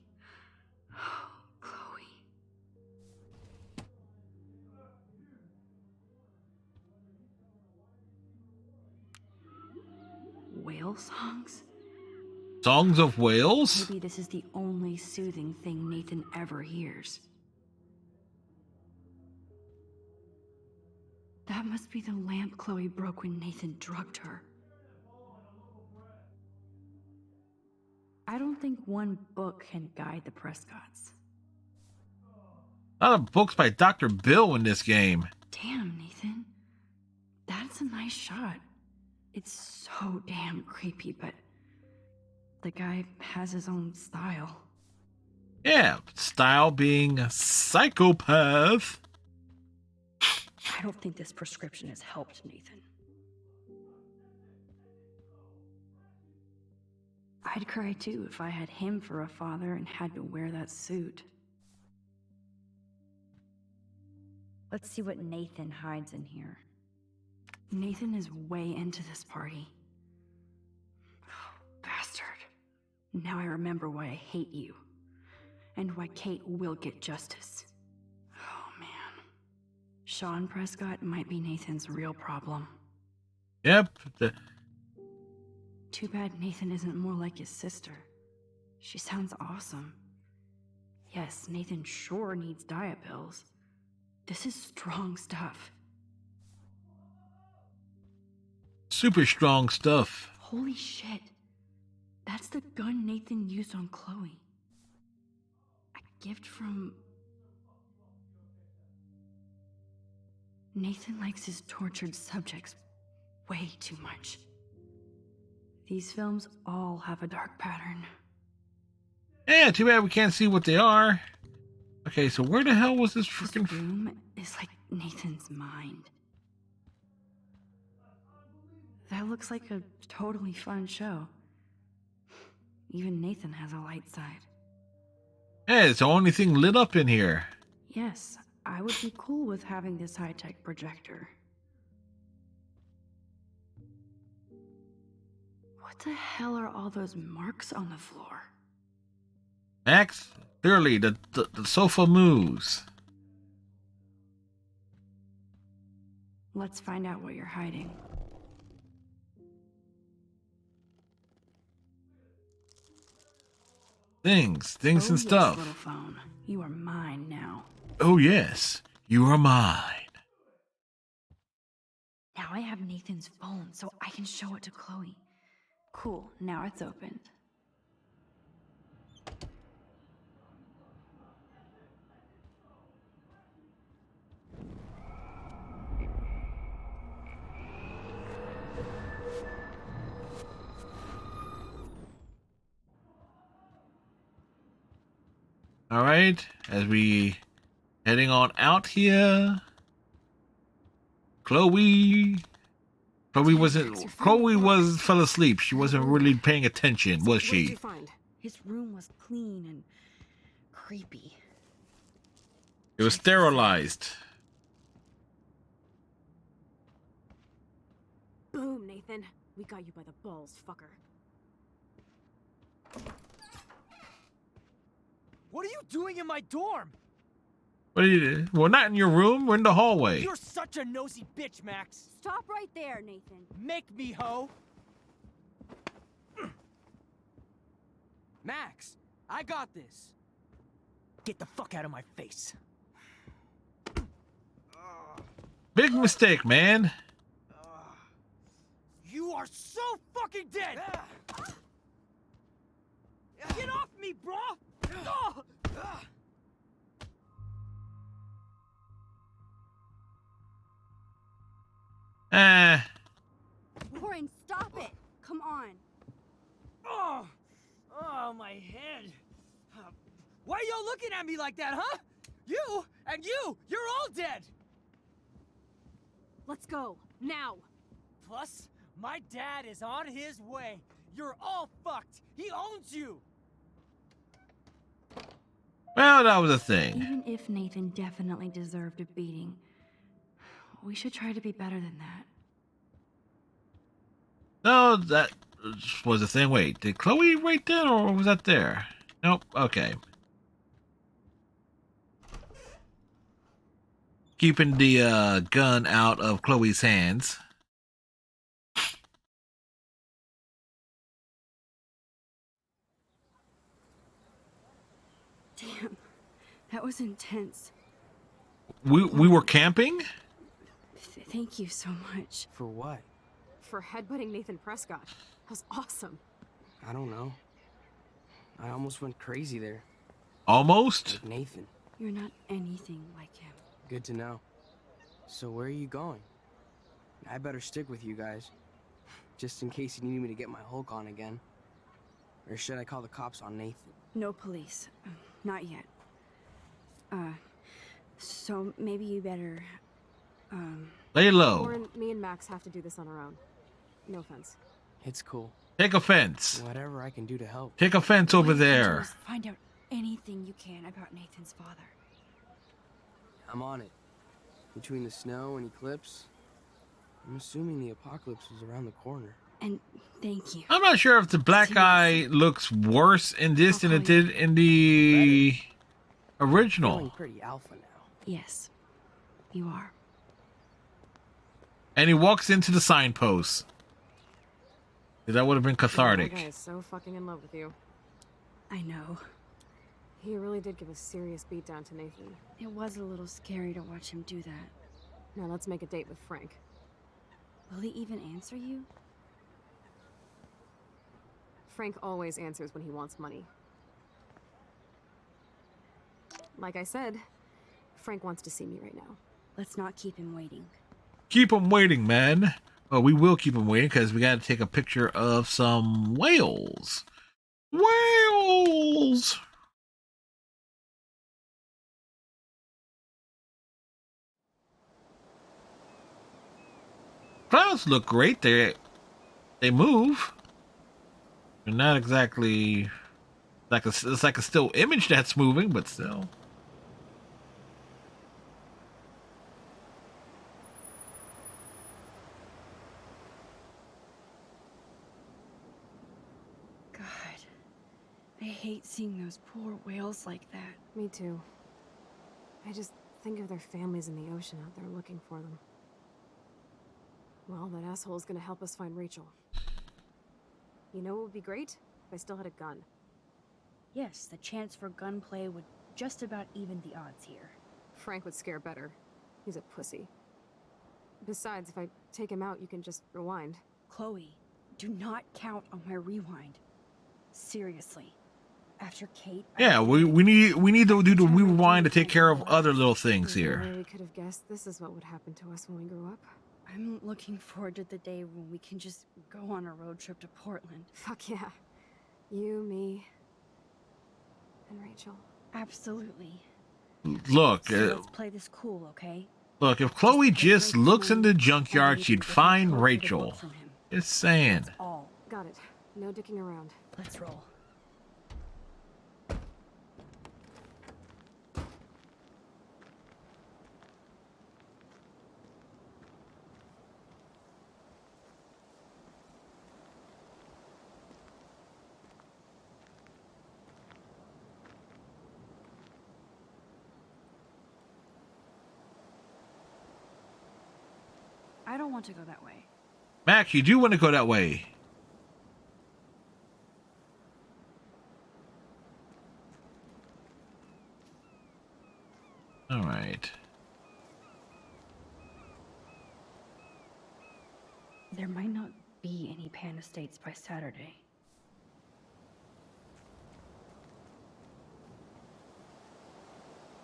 Oh, Chloe. whale songs? Songs of whales? Maybe this is the only soothing thing Nathan ever hears. That must be the lamp Chloe broke when Nathan drugged her. I don't think one book can guide the Prescotts. A lot of books by Dr. Bill in this game. Damn, Nathan. That's a nice shot. It's so damn creepy, but the guy has his own style. Yeah, style being a psychopath. I don't think this prescription has helped, Nathan. I'd cry too if I had him for a father and had to wear that suit. Let's see what Nathan hides in here. Nathan is way into this party. Oh, bastard. Now I remember why I hate you. And why Kate will get justice. Oh, man. Sean Prescott might be Nathan's real problem. Yep. Too bad Nathan isn't more like his sister. She sounds awesome. Yes, Nathan sure needs diet pills. This is strong stuff. Super strong stuff. Holy shit. That's the gun Nathan used on Chloe. A gift from... Nathan likes his tortured subjects way too much. These films all have a dark pattern. Yeah, too bad we can't see what they are. Okay, so where the hell was this freaking... This room is like Nathan's mind. That looks like a totally fun show. Even Nathan has a light side. Yeah, it's the only thing lit up in here. Yes, I would be cool with having this high-tech projector. What the hell are all those marks on the floor? Max, clearly the sofa moves. Let's find out what you're hiding. Things Oh, and yes, stuff. little phone. You are mine now. Oh yes, you are mine. Now I have Nathan's phone, so I can show it to Chloe. Cool, now it's opened. All right, as we heading on out here. Chloe fell asleep. She wasn't really paying attention, was What did she? you find? His room was clean and creepy. It was sterilized. Boom, Nathan. We got you by the balls, fucker. What are you doing in my dorm? What are you? Well, not in your room. We're in the hallway. You're such a nosy bitch, Max. Stop right there, Nathan. Make me, ho. Max, I got this. Get the fuck out of my face. Big mistake, man. You are so fucking dead! Get off me, bro! Warren, stop it! Come on. Oh, my head. Why are y'all looking at me like that, huh? You and you're all dead! Let's go, now! Plus, my dad is on his way. You're all fucked. He owns you. Well, that was a thing. Even if Nathan definitely deserved a beating, we should try to be better than that. No, that was a thing. Wait, did Chloe right there, or was that there? Nope. Okay. Keeping the gun out of Chloe's hands. Damn, that was intense. We were camping? Thank you so much. For what? For headbutting Nathan Prescott. That was awesome. I don't know. I almost went crazy there. Almost? Like Nathan. You're not anything like him. Good to know. So where are you going? I better stick with you guys. Just in case you need me to get my Hulk on again. Or should I call the cops on Nathan? No police. Not yet. So maybe you better, Lay low. Warren, me and Max have to do this on our own. No offense. It's cool. Take offense. Whatever I can do to help. Take offense over there. Just find out anything you can about Nathan's father. I'm on it. Between the snow and eclipse, I'm assuming the apocalypse is around the corner. And thank you. I'm not sure if the black guy looks worse in this than it did in the original. Feeling pretty alpha now. Yes, you are. And he walks into the signpost. That would have been cathartic. That guy is so fucking in love with you. I know. He really did give a serious beatdown to Nathan. It was a little scary to watch him do that. Now let's make a date with Frank. Will he even answer you? Frank always answers when he wants money. Like I said, Frank wants to see me right now. Let's not keep him waiting. Keep him waiting, man. Well, we will keep him waiting because we got to take a picture of some whales. Whales! Clouds look great. They move. They're not exactly like it's like a still image that's moving, but still. God, I hate seeing those poor whales like that. Me too. I just think of their families in the ocean out there looking for them. Well, that asshole's gonna help us find Rachel. You know what would be great? If I still had a gun. Yes, the chance for gunplay would just about even the odds here. Frank would scare better. He's a pussy. Besides, if I take him out, you can just rewind. Chloe, do not count on my rewind. Seriously. After Kate... Yeah, we need to do the rewind to take care of other little things There's no here. way we could have guessed this is what would happen to us when we grew up. I'm looking forward to the day when we can just go on a road trip to Portland. Fuck yeah. You, me, and Rachel. Absolutely. Look, So let's play this cool, okay? look. If Chloe just looks in the junkyard, she'd find Rachel. Just saying. All. Got it. No dicking around. Let's roll. I don't want to go that way. Max, you do want to go that way. All right. There might not be any Pan Estates by Saturday.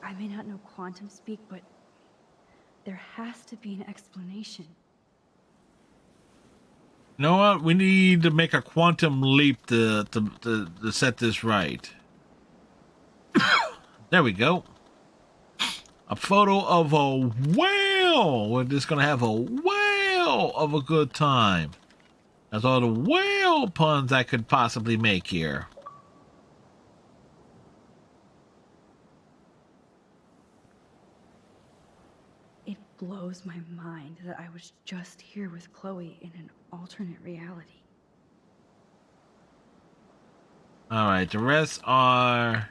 I may not know quantum speak, but there has to be an explanation. You know what? We need to make a quantum leap to set this right. There we go. A photo of a whale. We're just gonna have a whale of a good time. That's all the whale puns I could possibly make here. It blows my mind that I was just here with Chloe in an alternate reality. Alright, the rest are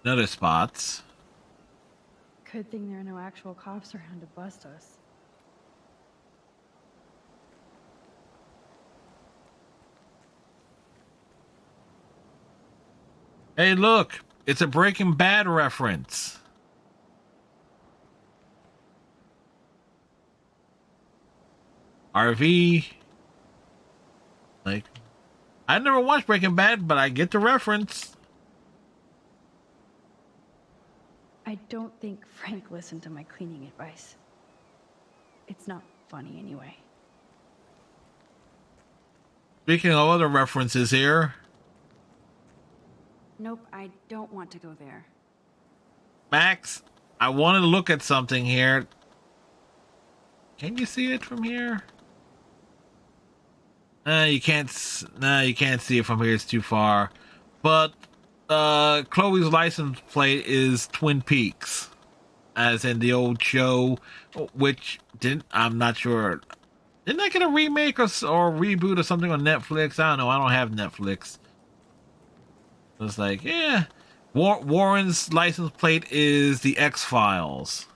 other spots. Good thing there are no actual cops around to bust us. Hey, look! It's a Breaking Bad reference. RV. Like, I never watched Breaking Bad, but I get the reference. I don't think Frank listened to my cleaning advice. It's not funny anyway. Speaking of other references here, Nope, I don't want to go there. Max, I wanted to look at something here. Can you see it from here? You can't. You can't see it from here. It's too far. But Chloe's license plate is Twin Peaks, as in the old show, which didn't. I'm not sure. Didn't I get a remake or reboot or something on Netflix? I don't know. I don't have Netflix. It's like, yeah. Warren's license plate is the X-Files.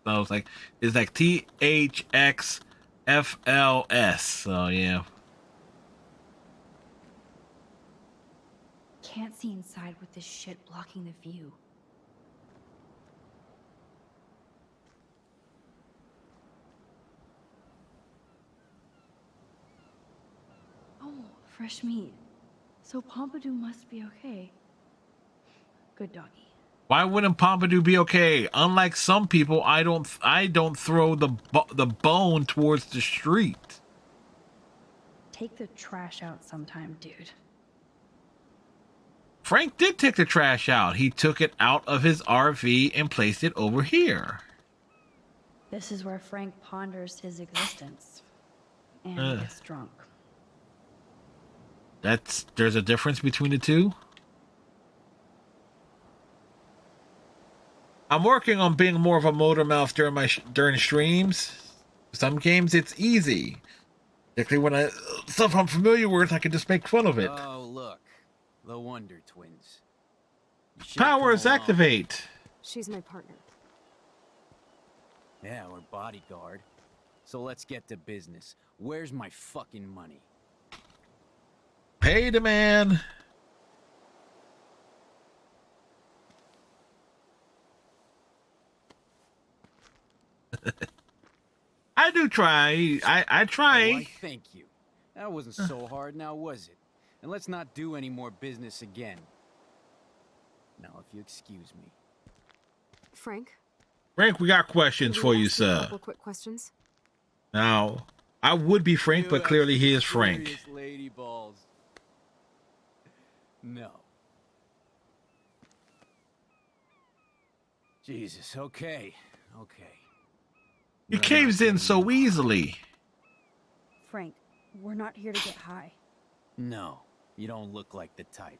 So I was like, it's like THXFLS. So yeah. Can't see inside with this shit blocking the view. Oh, fresh meat. So Pompidou must be okay. Good doggy. Why wouldn't Pompidou be okay? Unlike some people, I don't throw the bone towards the street. Take the trash out sometime, dude. Frank did take the trash out. He took it out of his RV and placed it over here. This is where Frank ponders his existence and gets drunk. There's a difference between the two. I'm working on being more of a motor mouth during streams. Some games it's easy, particularly when stuff I'm familiar with, I can just make fun of it. Oh look, the Wonder Twins. Powers activate. She's my partner. Yeah, we're bodyguard. So let's get to business. Where's my fucking money? Pay the man. I do try. I try. Oh, I thank you. That wasn't so hard now, was it? And let's not do any more business again. Now, if you excuse me. Frank? Frank, we got questions for you, sir. A couple quick questions. Now, I would be Frank, but clearly he is Frank. Lady balls. No. Jesus, okay. He caves in so easily. Frank, we're not here to get high. No, you don't look like the type.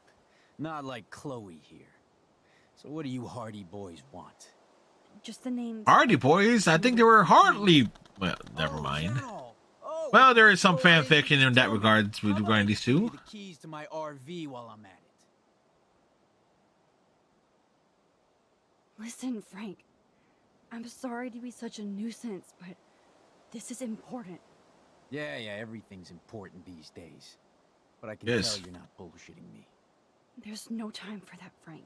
Not like Chloe here. So what do you Hardy boys want? Just the names. Hardy boys? I think they were hardly. Well, never mind. Well, there is some fan fiction in that regards regarding these two. The keys to my RV while I'm at it. Listen, Frank. I'm sorry to be such a nuisance, but this is important. Yeah, everything's important these days. But I can Yes. tell you're not bullshitting me. There's no time for that, Frank.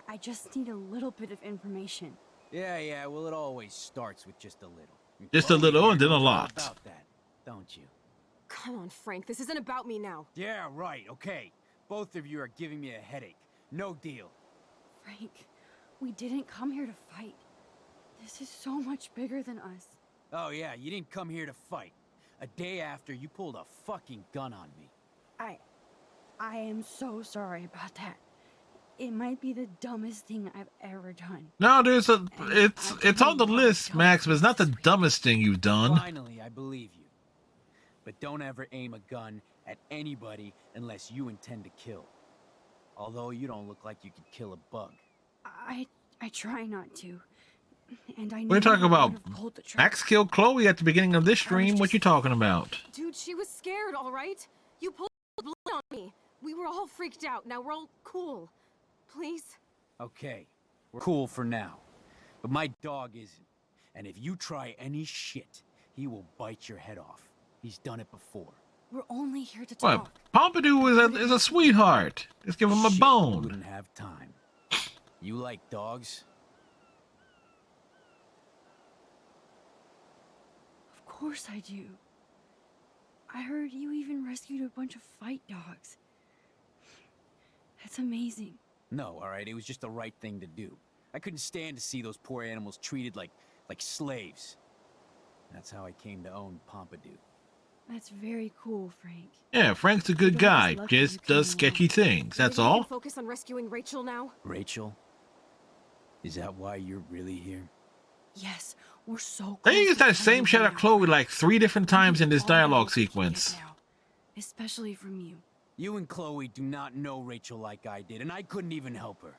I just need a little bit of information. Yeah, well, it always starts with just a little. Just a little and then a lot. About that, don't you? Come on, Frank. This isn't about me now. Yeah, right, okay. Both of you are giving me a headache. No deal. Frank, we didn't come here to fight. This is so much bigger than us. Oh, yeah, you didn't come here to fight. A day after, you pulled a fucking gun on me. I am so sorry about that. It might be the dumbest thing I've ever done. No, it's on the list, Max, but it's not the dumbest thing you've done. Finally, I believe you. But don't ever aim a gun at anybody unless you intend to kill. Although you don't look like you could kill a bug. I try not to. And I know What are you talking about? pulled the trigger. Max killed Chloe at the beginning of this stream. What you talking about? Dude, she was scared, all right? You pulled blood on me. We were all freaked out. Now we're all cool. Please? Okay, we're cool for now. But my dog isn't. And if you try any shit, he will bite your head off. He's done it before. We're only here to What? talk. Pompidou is a sweetheart. Just give him a Shit, bone. Wouldn't have time. You like dogs? Of course I do. I heard you even rescued a bunch of fight dogs. That's amazing. No, all right. It was just the right thing to do. I couldn't stand to see those poor animals treated like slaves. That's how I came to own Pompidou. That's very cool, Frank. Yeah, Frank's a good guy. Just does sketchy things. That's Maybe we all. can focus on rescuing Rachel now. Rachel? Is that why you're really here? Yes, we're so close. They use to that same finding shot her of now, Chloe Frank. like 3 different times in this We need all the dialogue help we can get sequence. now, especially from you. You and Chloe do not know Rachel like I did, and I couldn't even help her.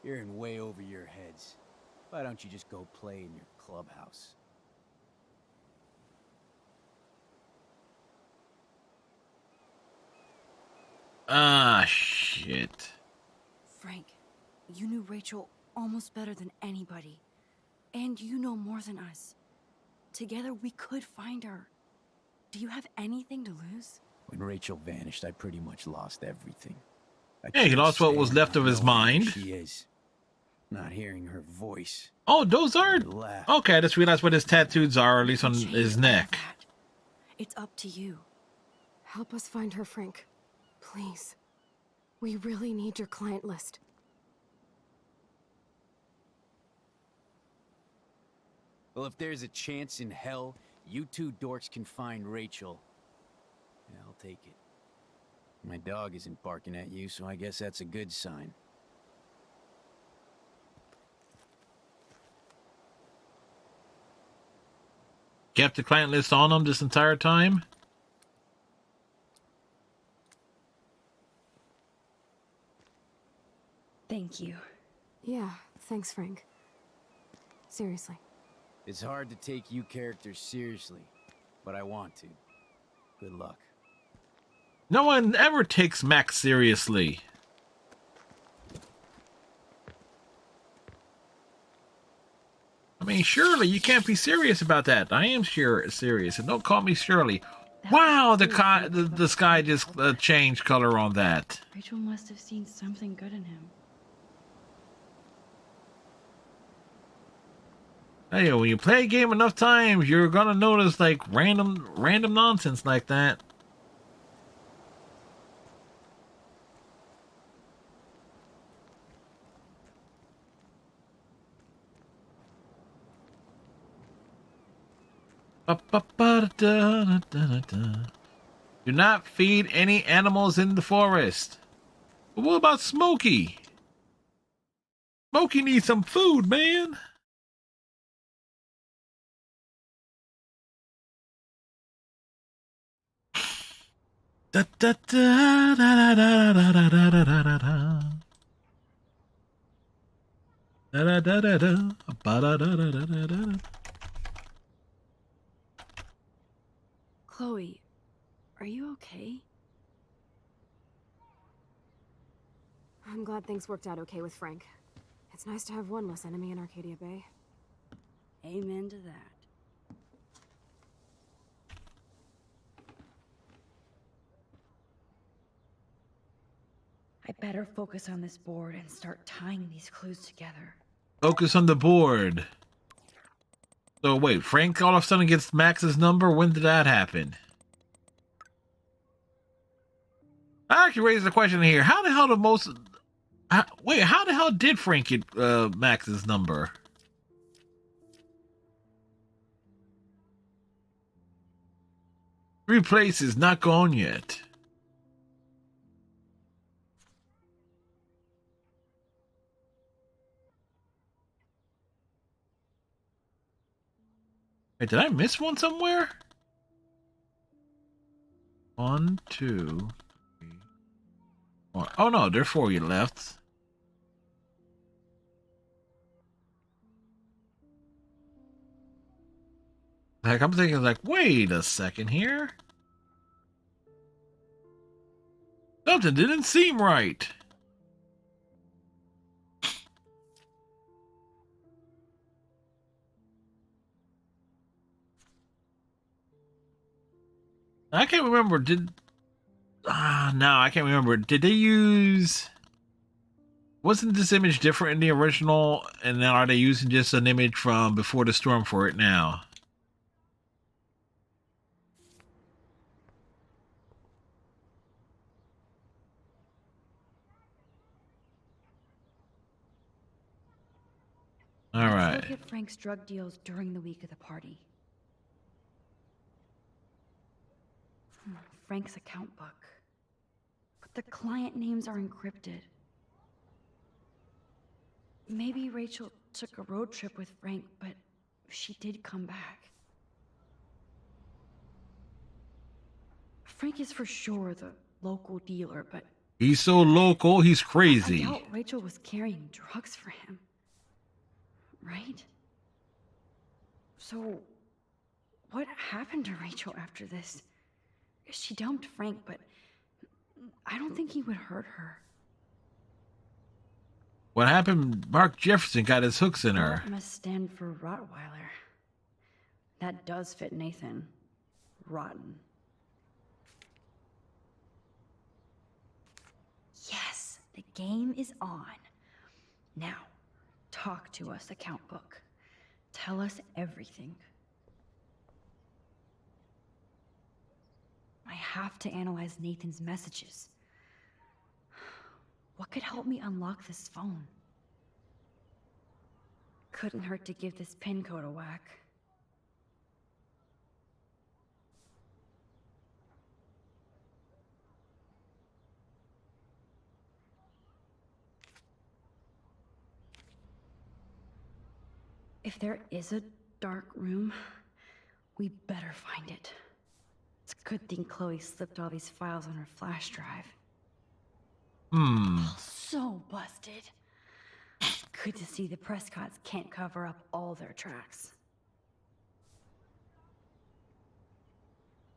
You're in way over your heads. Why don't you just go play in your clubhouse? Ah, shit. Frank, you knew Rachel almost better than anybody. And you know more than us. Together we could find her. Do you have anything to lose? When Rachel vanished, I pretty much lost everything. Yeah, he lost what was left of his mind. She is. Not hearing her voice. Oh, those are... Okay, I just realized what his tattoos are, at least on his neck. It's up to you. Help us find her, Frank. Please. We really need your client list. Well, if there's a chance in hell, you two dorks can find Rachel. Yeah, I'll take it. My dog isn't barking at you, so I guess that's a good sign. Kept the client list on him this entire time? Thank you. Yeah, thanks, Frank. Seriously. It's hard to take you characters seriously, but I want to. Good luck. No one ever takes Max seriously. I mean, surely you can't be serious about that. I am serious, and don't call me Shirley. Wow, the sky just changed color on that. Rachel must have seen something good in him. Hey, when you play a game enough times, you're gonna notice like random nonsense like that. Do not feed any animals in the forest. But what about Smokey? Smokey needs some food, man. Da da da da da da da da da da da da. Da da da da da. Ba da da da da da da. Chloe, are you okay? I'm glad things worked out okay with Frank. It's nice to have one less enemy in Arcadia Bay. Amen to that. I better focus on this board and start tying these clues together. Focus on the board. So wait, Frank all of a sudden gets Max's number? When did that happen? I actually raised the question here. How the hell how the hell did Frank get Max's number? Three places not gone yet. Wait, did I miss one somewhere? 1, 2, 3, 4. Oh no, there are 4 you left. Like I'm thinking, like, wait a second here. Something didn't seem right. I can't remember. No, I can't remember. Did they use? Wasn't this image different in the original? And now are they using just an image from Before the Storm for it now? All right. Let's look at Frank's drug deals during the week of the party. Frank's account book. But the client names are encrypted. Maybe Rachel took a road trip with Frank, but she did come back. Frank is for sure the local dealer, but He's so local, he's crazy. I doubt Rachel was carrying drugs for him. Right? So, what happened to Rachel after this? She dumped Frank, but I don't think he would hurt her. What happened? Mark Jefferson got his hooks in her. That must stand for Rottweiler. That does fit Nathan. Rotten. Yes, the game is on. Now, talk to us, account book. Tell us everything. I have to analyze Nathan's messages. What could help me unlock this phone? Couldn't hurt to give this pin code a whack. If there is a dark room, we better find it. It's a good thing Chloe slipped all these files on her flash drive. So busted. Good to see the Prescotts can't cover up all their tracks.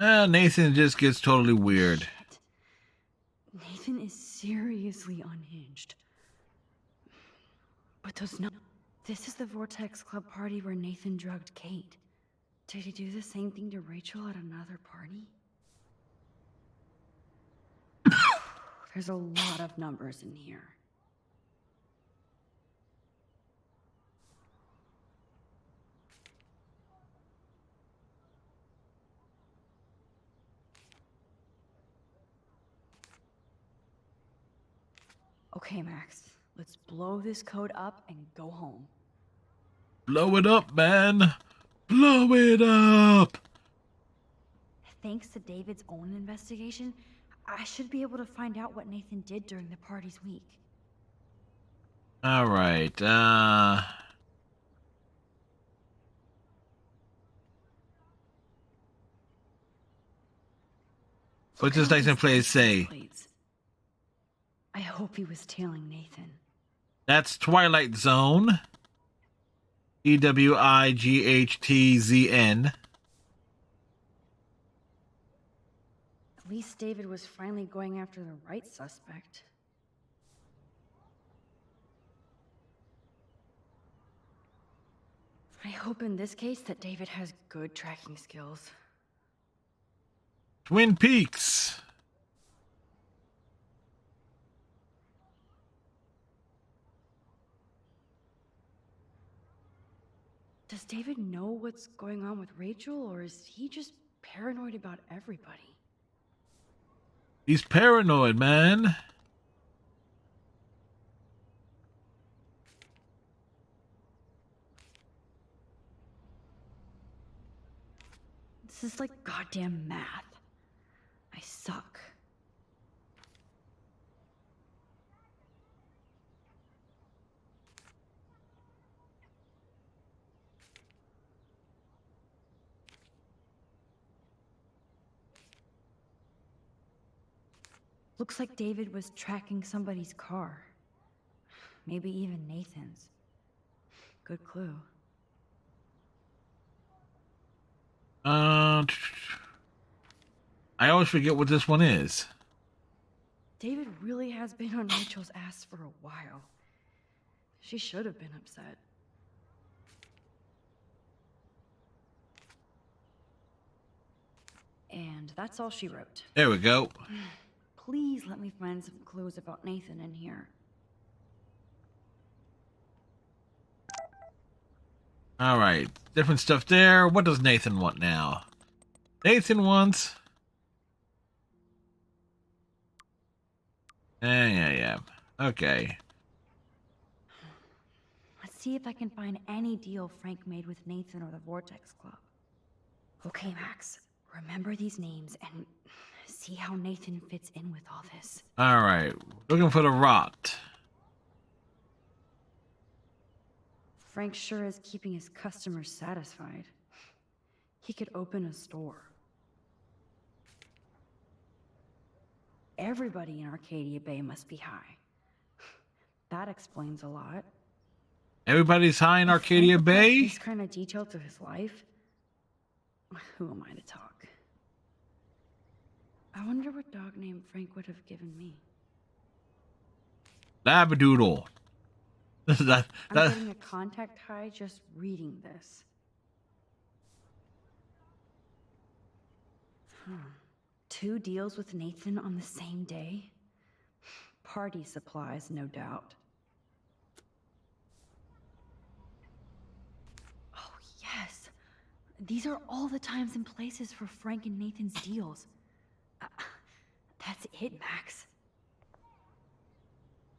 Nathan just gets totally weird. Shit. Nathan is seriously unhinged. But those no. This is the Vortex Club party where Nathan drugged Kate. Did he do the same thing to Rachel at another party? There's a lot of numbers in here. Okay, Max. Let's blow this code up and go home. Blow it up, man. Blow it up. Thanks to David's own investigation, I should be able to find out what Nathan did during the party's week. All right. What's this license plate say? I hope he was tailing Nathan. That's Twilight Zone. EWIGHTZN. At least David was finally going after the right suspect. I hope in this case that David has good tracking skills. Twin Peaks. Does David know what's going on with Rachel, or is he just paranoid about everybody? He's paranoid, man. This is like goddamn math. I suck. Looks like David was tracking somebody's car. Maybe even Nathan's. Good clue. I always forget what this one is. David really has been on Rachel's ass for a while. She should have been upset. And that's all she wrote. There we go. Please let me find some clues about Nathan in here. All right, different stuff there. What does Nathan want now? Nathan wants. Yeah. Okay. Let's see if I can find any deal Frank made with Nathan or the Vortex Club. Okay, Max. Remember these names and see how Nathan fits in with all this. All right, looking for the rot. Frank sure is keeping his customers satisfied. He could open a store. Everybody in Arcadia Bay must be high. That explains a lot. Everybody's high in Arcadia Frank applied Bay? this kind of detail to his life. Who am I to talk? I wonder what dog name Frank would have given me. Labradoodle. I'm getting a contact high just reading this. 2 deals with Nathan on the same day? Party supplies, no doubt. Oh, yes. These are all the times and places for Frank and Nathan's deals. That's it, Max.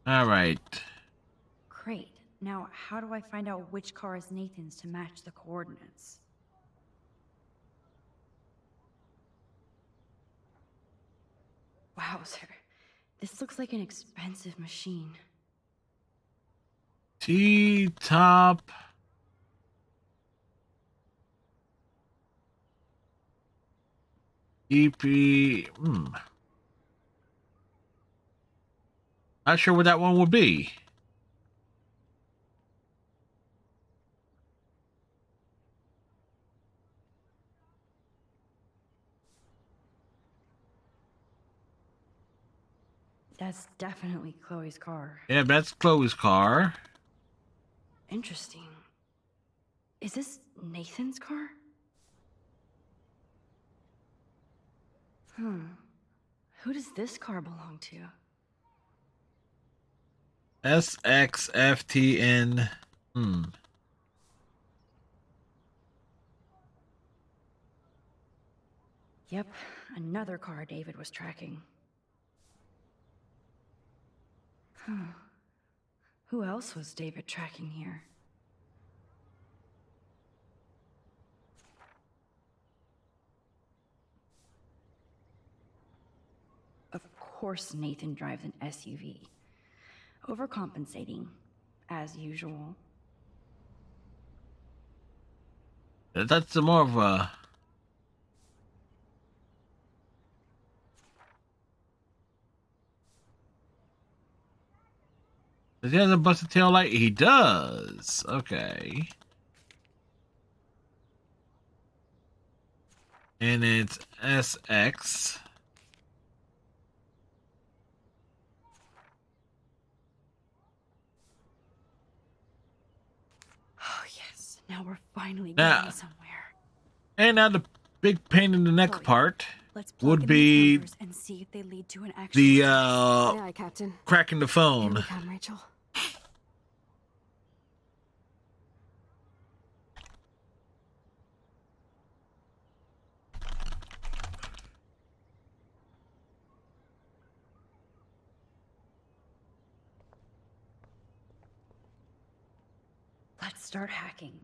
All right. Great. Now, how do I find out which car is Nathan's to match the coordinates? Wowzer. This looks like an expensive machine. T-top. EP. Not sure what that one would be. That's definitely Chloe's car. Yeah, that's Chloe's car. Interesting. Is this Nathan's car? Who does this car belong to? SXFTN. Yep, another car David was tracking. Who else was David tracking here? Of course Nathan drives an SUV. Overcompensating, as usual. That's more of a... Does he have a busted tail light? He does. Okay. And it's SX. Oh yes, now we're finally Now- getting somewhere. And now the big pain in the neck part Let's plug would in be these numbers and see if they lead to an actual. the Aye, Captain. cracking the Here phone. we come, Rachel. Let's start hacking.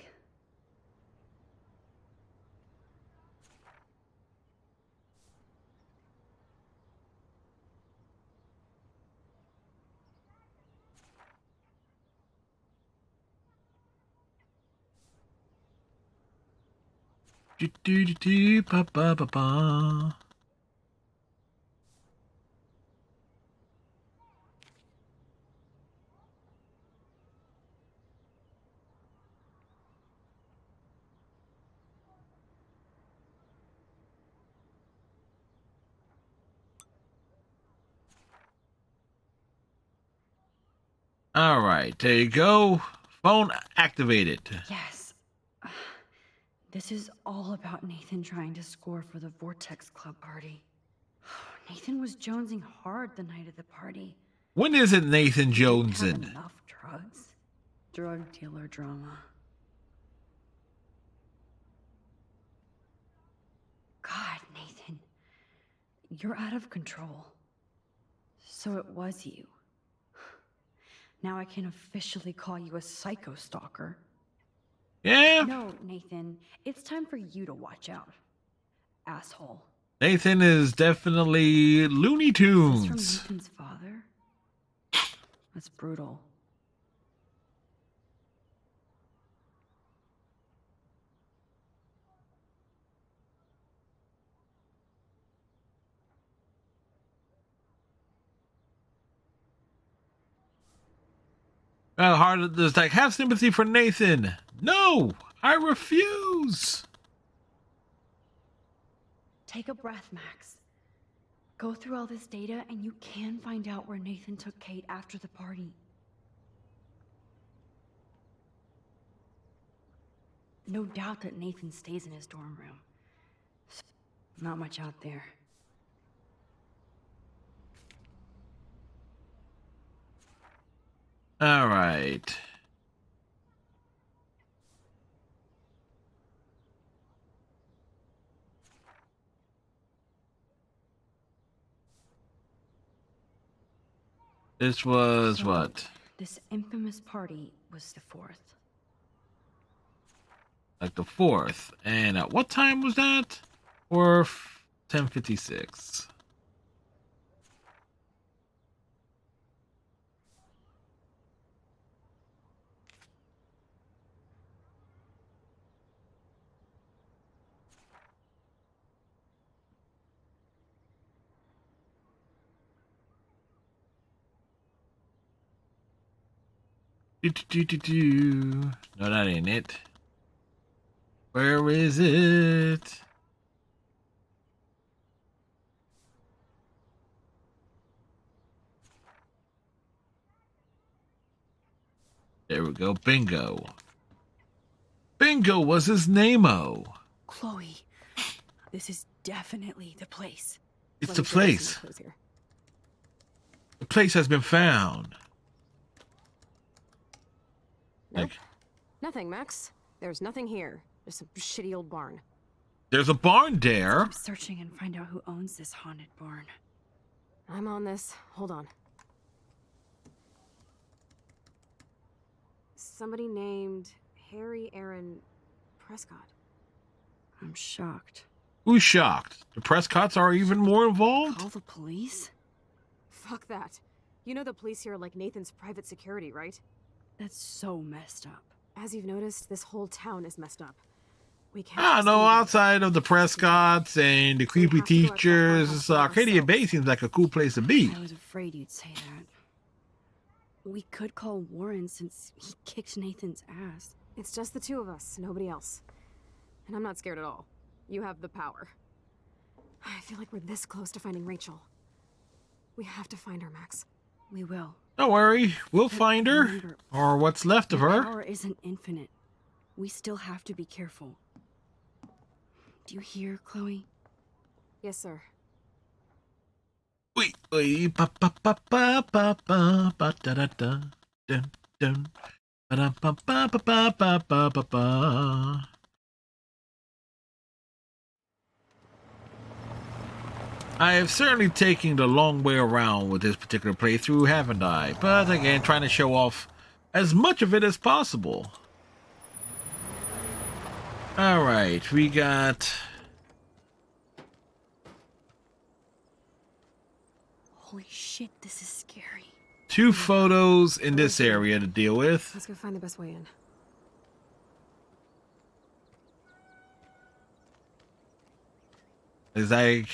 Do, do, do, do, ba, ba, ba, ba. All right, there you go. Phone activated. Yes. This is all about Nathan trying to score for the Vortex Club party. Nathan was jonesing hard the night of the party. When is it Nathan He didn't have Jonesing? enough drugs. Drug dealer drama. God, Nathan. You're out of control. So it was you. Now I can officially call you a psycho stalker. Yeah. No, Nathan. It's time for you to watch out. Asshole. Nathan is definitely Looney Is this from Tunes. Nathan's father? That's brutal. Hard is like, have sympathy for Nathan. No, I refuse. Take a breath, Max. Go through all this data and you can find out where Nathan took Kate after the party. No doubt that Nathan stays in his dorm room. Not much out there. All right. This was So, what? This infamous party was the 4th. Like the 4th. And at what time was that? Or 10:56. No, that ain't it. Where is it? There we go. Bingo. Bingo was his name-o. Chloe, this is definitely the place. It's Let the me check out some place. clues here. The place has been found. Nope. Like, Nothing, Max. There's nothing here. Just some shitty old barn. there's a barn there. Keep searching and find out who owns this haunted barn. I'm on this. Hold on. Somebody named Harry Aaron Prescott. I'm shocked. Who's shocked? The Prescotts are even more involved? Call the police? Fuck that. You know the police here are like Nathan's private security, right? That's so messed up. As you've noticed, this whole town is messed up. We can't. I don't trust know, anybody. outside of the Prescotts and the creepy have to go out to that teachers, farmhouse by Arcadia ourselves. Bay seems like a cool place to be. I was afraid you'd say that. We could call Warren since he kicked Nathan's ass. It's just the two of us, nobody else. And I'm not scared at all. You have the power. I feel like we're this close to finding Rachel. We have to find her, Max. We will. Don't worry, we'll But find her. remember, Or what's left of the her. power isn't infinite. We still have to be careful. Do you hear, Chloe? Yes, sir. Oi, ba ba ba ba ba ba ba da da da dun dun ba da ba ba ba ba ba ba ba ba. I have certainly taken the long way around with this particular playthrough, haven't I? But again, trying to show off as much of it as possible. Alright, we got... Holy shit, this is scary. 2 photos in this area to deal with. Let's go find the best way in. It's like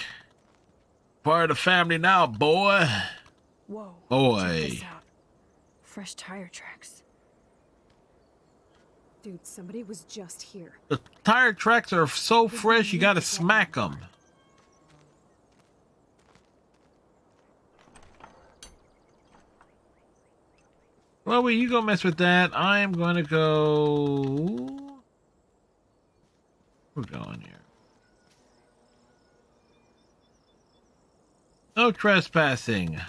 part of the family now, boy. Whoa. Check Boy. this out. Fresh tire tracks. Dude, somebody was just here. The tire tracks are so fresh, you gotta smack them. Well, wait, you go mess with that. I'm gonna go... No trespassing.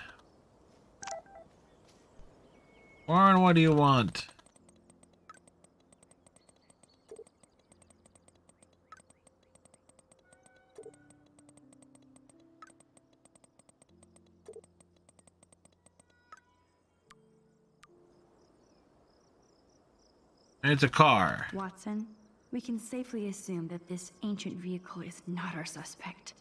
Warren, what do you want? It's a car. Watson, we can safely assume that this ancient vehicle is not our suspect.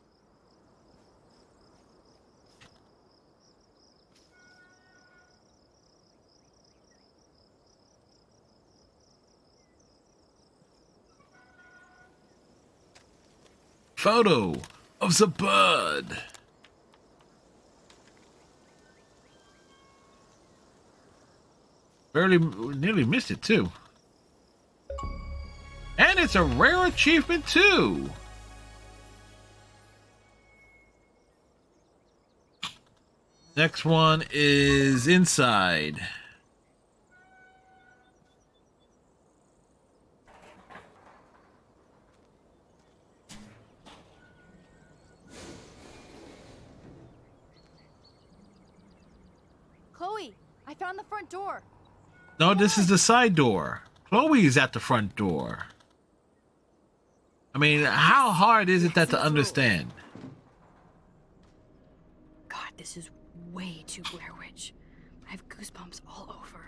Photo of the bird. Nearly missed it too. And it's a rare achievement too. Next one is inside. Chloe, I found the front door. No, this is the side door. Chloe's at the front door. I mean, how hard is it that to understand? God, this is way too Blair Witch. I have goosebumps all over.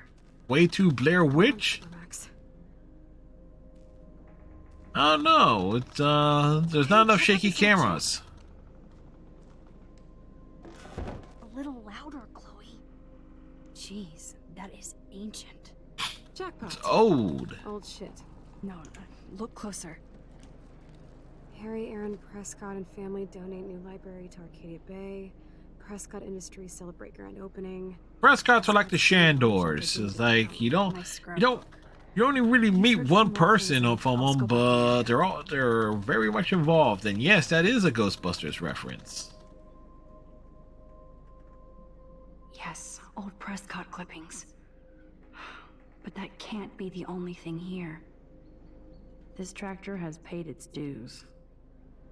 Way too Blair Witch? I don't know. It's there's not enough shaky cameras. A little louder, Chloe. Jeez, that is ancient. Jackpot. It's old. Old shit. No, look closer. Harry Aaron Prescott and family donate new library to Arcadia Bay. Prescott Industries celebrate grand opening. Prescott's are like the Shandors. It's like you only really meet one person from them, but they're very much involved. And yes, that is a Ghostbusters reference. Yes, old Prescott clippings. But that can't be the only thing here. This tractor has paid its dues.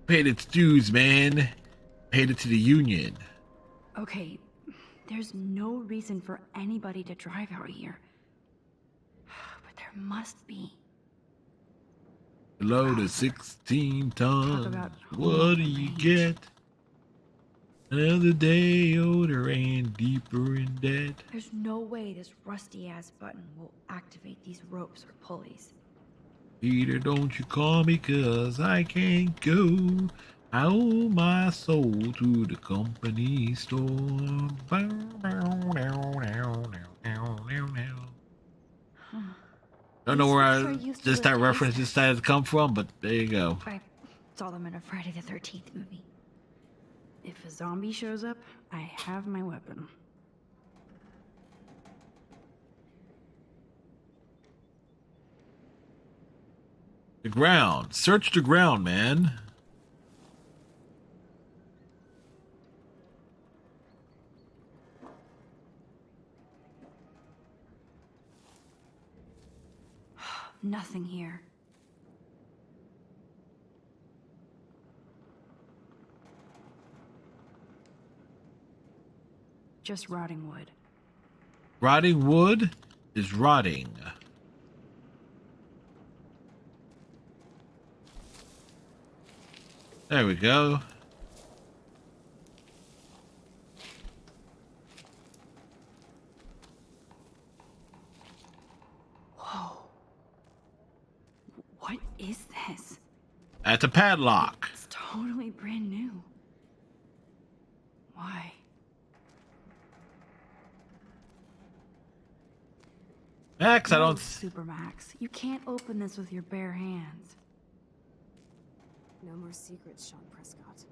Paid its dues, man. Paid it to the union. Okay, there's no reason for anybody to drive out here. But there must be. Load of 16 tons. What do you get? Another day older and deeper in debt. There's no way this rusty-ass button will activate these ropes or pulleys. Peter, don't you call me, 'cause I can't go. I owe my soul to the company store. Don't know where that reference decided to come from, but there you go. I saw them in a Friday the 13th movie. If a zombie shows up, I have my weapon. The ground. Search the ground, man. Nothing here. Just rotting wood. Rotting wood is rotting. There we go. Whoa. What is this? That's a padlock. It's totally brand new. Why? Max, I don't... Supermax, you can't open this with your bare hands. No more secrets, Sean Prescott.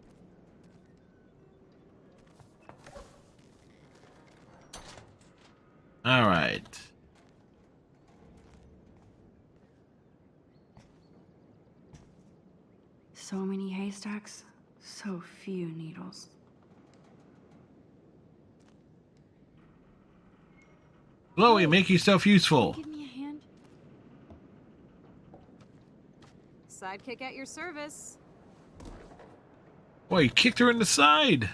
All right. So many haystacks, so few needles. Chloe, make yourself useful. Give me a hand. Sidekick at your service. Boy, you kicked her in the side.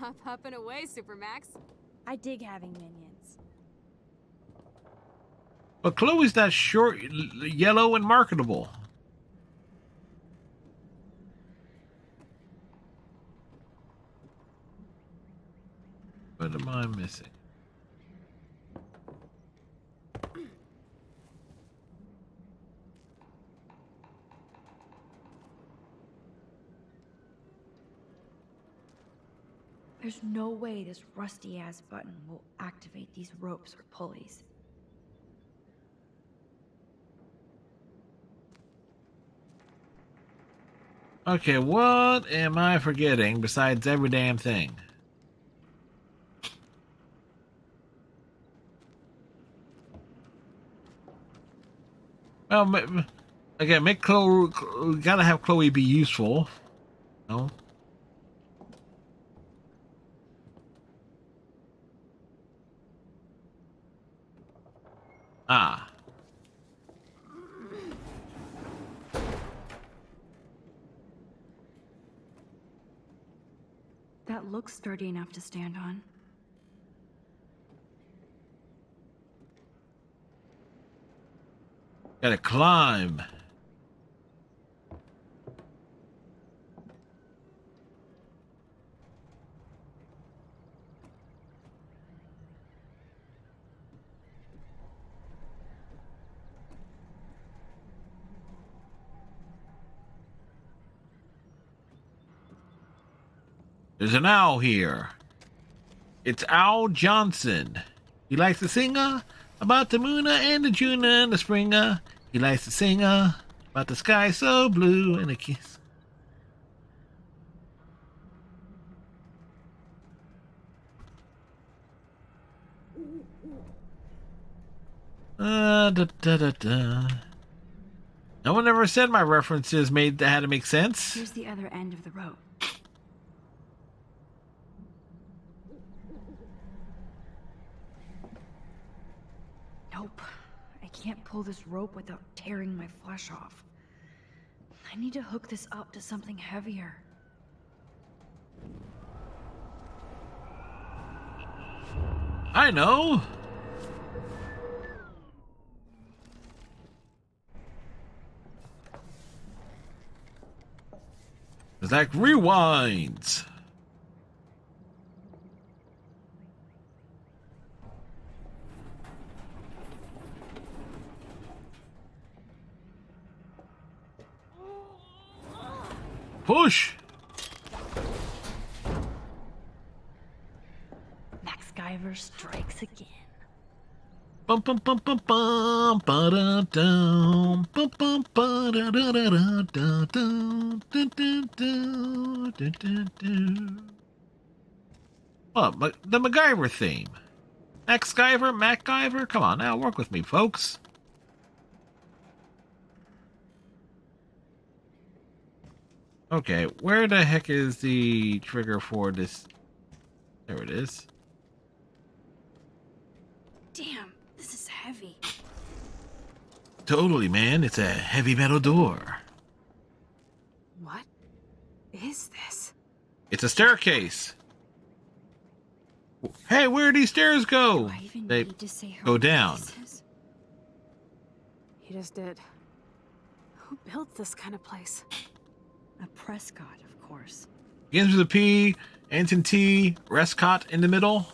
Up and away, Supermax. I dig having minions. But Chloe's that short, yellow, and marketable. What am I missing? There's no way this rusty-ass button will activate these ropes or pulleys. Okay, what am I forgetting besides every damn thing? Well, again, make Chloe. Gotta have Chloe be useful. No. Ah. That looks sturdy enough to stand on. Gotta climb. There's an owl here. It's Owl Johnson. He likes to sing about the moona and the Juna and the springer. He likes to sing about the sky so blue and a kiss. Da, da, da, da. No one ever said my references had to make sense. Here's the other end of the rope. Nope. I can't pull this rope without tearing my flesh off. I need to hook this up to something heavier. I know. Zach rewinds. Push. Max Guyver strikes again. Bum bum bum bum bum ba da dum bum bum ba da da da da da dum dun dun dun dun dun dun. Oh, the MacGyver theme. Max Guyver, MacGyver. Come on now, work with me, folks. Okay, where the heck is the trigger for this? There it is. Damn, this is heavy. Totally, man. It's a heavy metal door. What is this? It's a staircase. Hey, where do these stairs go? They go down. You just did. Who built this kind of place? A Prescott, of course. Begins with a P, ends in T, Rescott in the middle.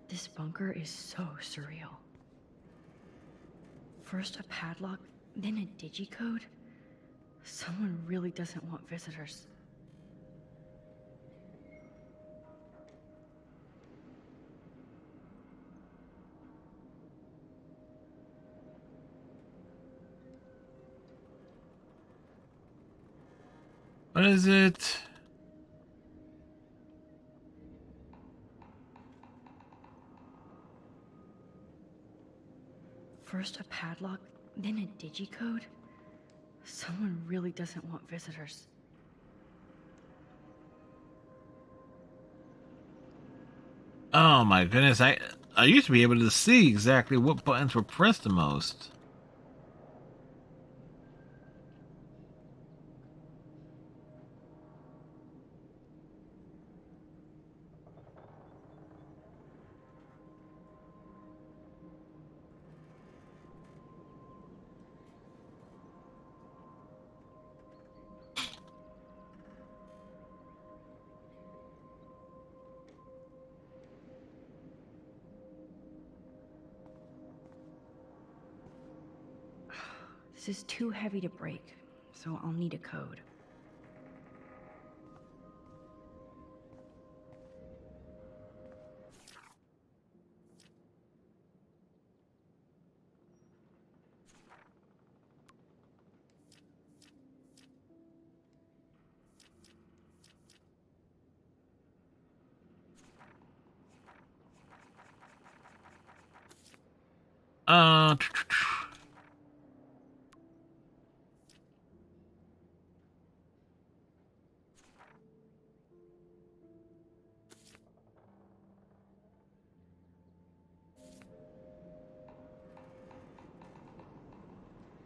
This bunker is so surreal. First a padlock, then a digicode. Someone really doesn't want visitors. What is it? First a padlock, then a digicode. Someone really doesn't want visitors. Oh my goodness, I used to be able to see exactly what buttons were pressed the most. This is too heavy to break, so I'll need a code. Uh,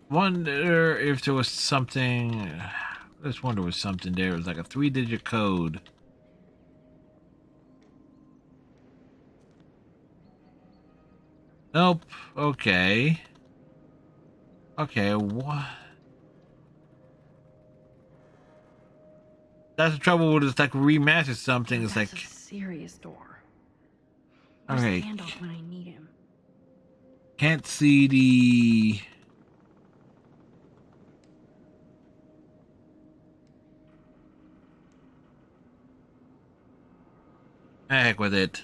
Wonder if there was something. I just wonder was something there. It was like a 3-digit code. Nope. Okay. Okay. What? That's the trouble with it's like remaster something. It's like That's a serious door. all Where's right. Gandalf when I need him? Can't see the. Heck with it.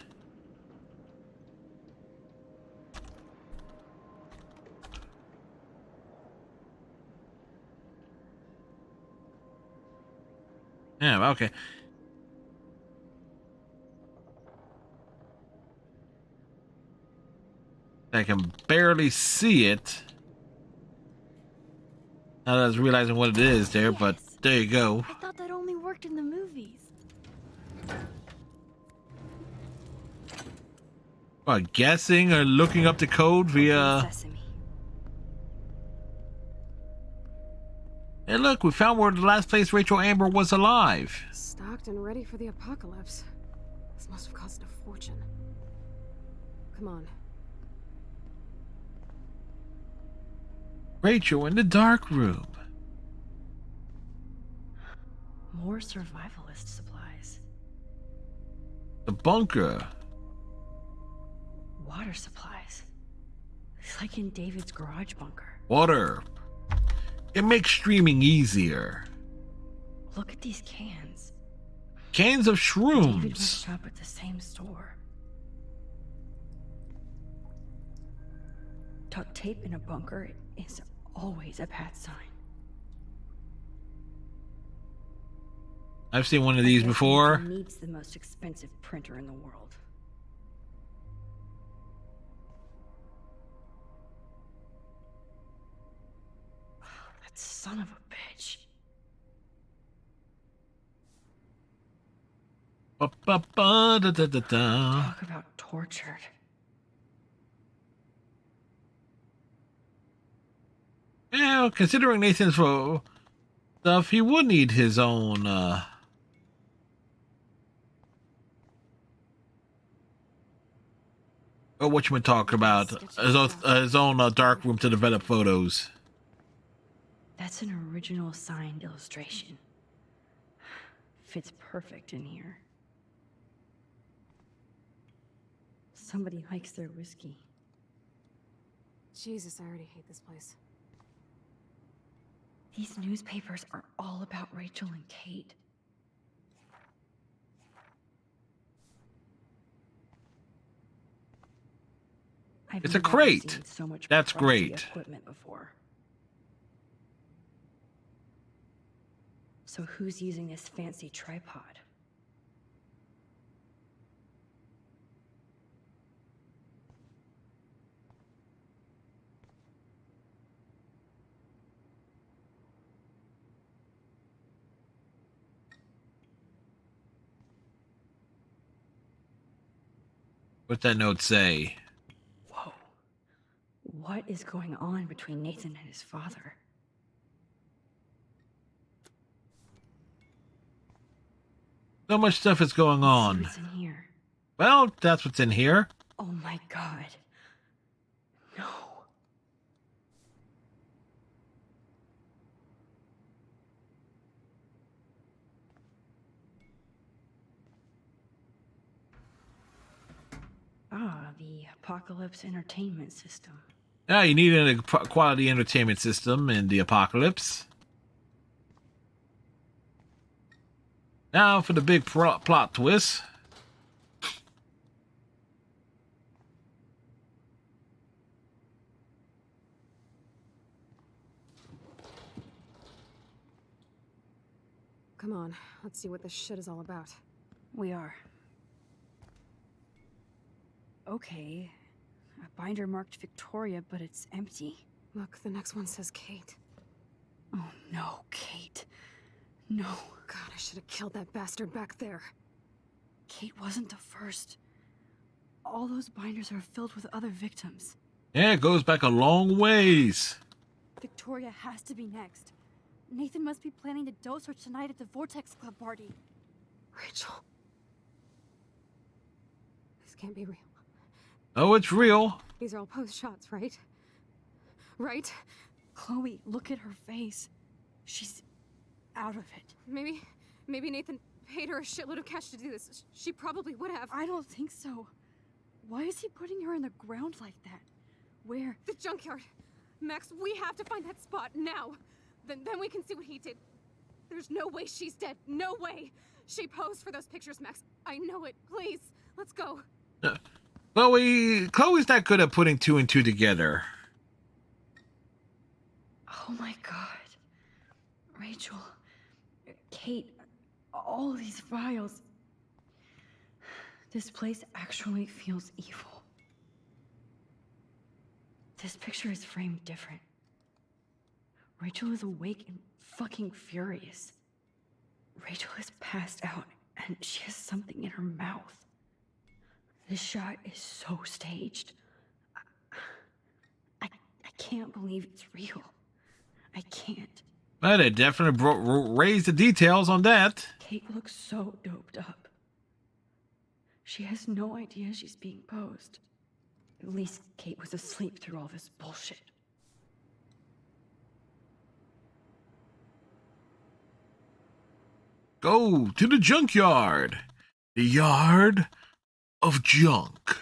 Yeah, okay. I can barely see it. Now that I was realizing what it is there, but there you go. I thought that only worked in the movies. Guessing or looking up the code via. Sesame. Hey, look, we found where the last place Rachel Amber was alive. Stocked and ready for the apocalypse. This must have cost a fortune. Come on. Rachel in the dark room. More survivalist supplies. The bunker. Water supplies. It's like in David's garage bunker. Water. It makes streaming easier. Look at these cans. Cans of David must shrooms. shop at the same store. Duct tape in a bunker is always a bad sign. I've seen one of I these guess before. Nathan needs the most expensive printer in the world. That son of a bitch. Ba-ba-ba-da-da-da-da. Talk about tortured. Yeah, considering Nathan's stuff, he would need his own, or what you been talking about, his own dark room to develop photos. That's an original signed illustration. Fits perfect in here. Somebody likes their whiskey. Jesus, I already hate this place. These newspapers are all about Rachel and Kate. It's a never crate. seen so much That's crafty great. Equipment before. So who's using this fancy tripod? What's that note say? Whoa. What is going on between Nathan and his father? So much stuff is going on. What's in here? Well, that's what's in here. Oh my god. No. Ah, the Apocalypse Entertainment System. Yeah, you need a quality entertainment system in the apocalypse. Now for the big plot twist. Come on, let's see what this shit is all about. We are. Okay. A binder marked Victoria, but it's empty. Look, the next one says Kate. Oh no, Kate. No. God, I should have killed that bastard back there. Kate wasn't the first. All those binders are filled with other victims. Yeah, it goes back a long ways. Victoria has to be next. Nathan must be planning to dose her tonight at the Vortex Club party. Rachel. This can't be real. Oh, it's real. These are all post shots, right? Right? Chloe, look at her face. She's out of it. Maybe Nathan paid her a shitload of cash to do this. She probably would have. I don't think so. Why is he putting her in the ground like that? Where? The junkyard. Max, we have to find that spot now. Then we can see what he did. There's no way she's dead. No way. She posed for those pictures, Max. I know it. Please, let's go. Chloe's not good at putting two and two together. Oh my god. Rachel. Kate. All these files. This place actually feels evil. This picture is framed different. Rachel is awake and fucking furious. Rachel is passed out and she has something in her mouth. This shot is so staged. I can't believe it's real. I can't. But it definitely raised the details on that. Kate looks so doped up. She has no idea she's being posed. At least Kate was asleep through all this bullshit. Go to the junkyard. The yard of junk.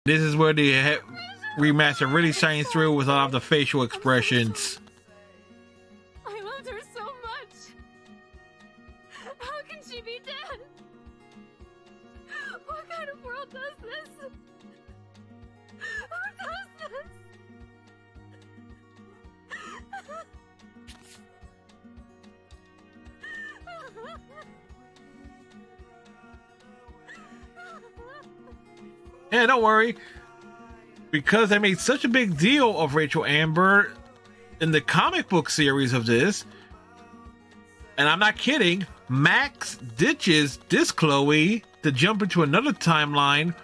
This is where the remaster really shines through with a lot of the facial expressions. I loved her so much. How can she be dead? What kind of world does this? Who does this? Yeah, don't worry. Because I made such a big deal of Rachel Amber in the comic book series of this, and I'm not kidding, Max ditches this Chloe to jump into another timeline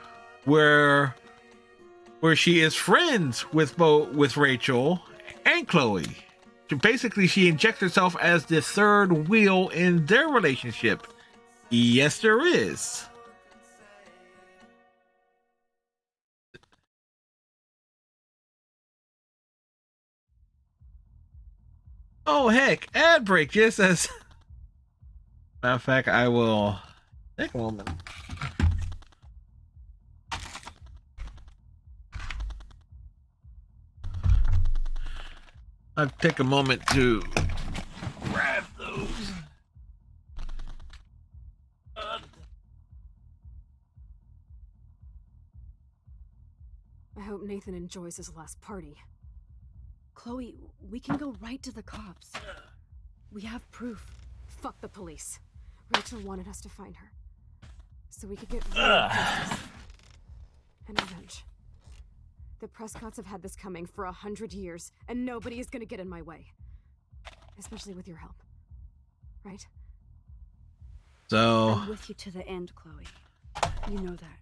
where she is friends with with Rachel and Chloe. Basically, she injects herself as the third wheel in their relationship. Yes, there is. Oh, heck. Ad break just as... Matter of fact, I will take a moment. I'll take a moment to grab those. I hope Nathan enjoys his last party. Chloe, we can go right to the cops. We have proof. Fuck the police. Rachel wanted us to find her, so we could get rid of justice and revenge. The Prescotts have had this coming for 100 years, and nobody is gonna get in my way. Especially with your help. Right? So... I'm with you to the end, Chloe. You know that.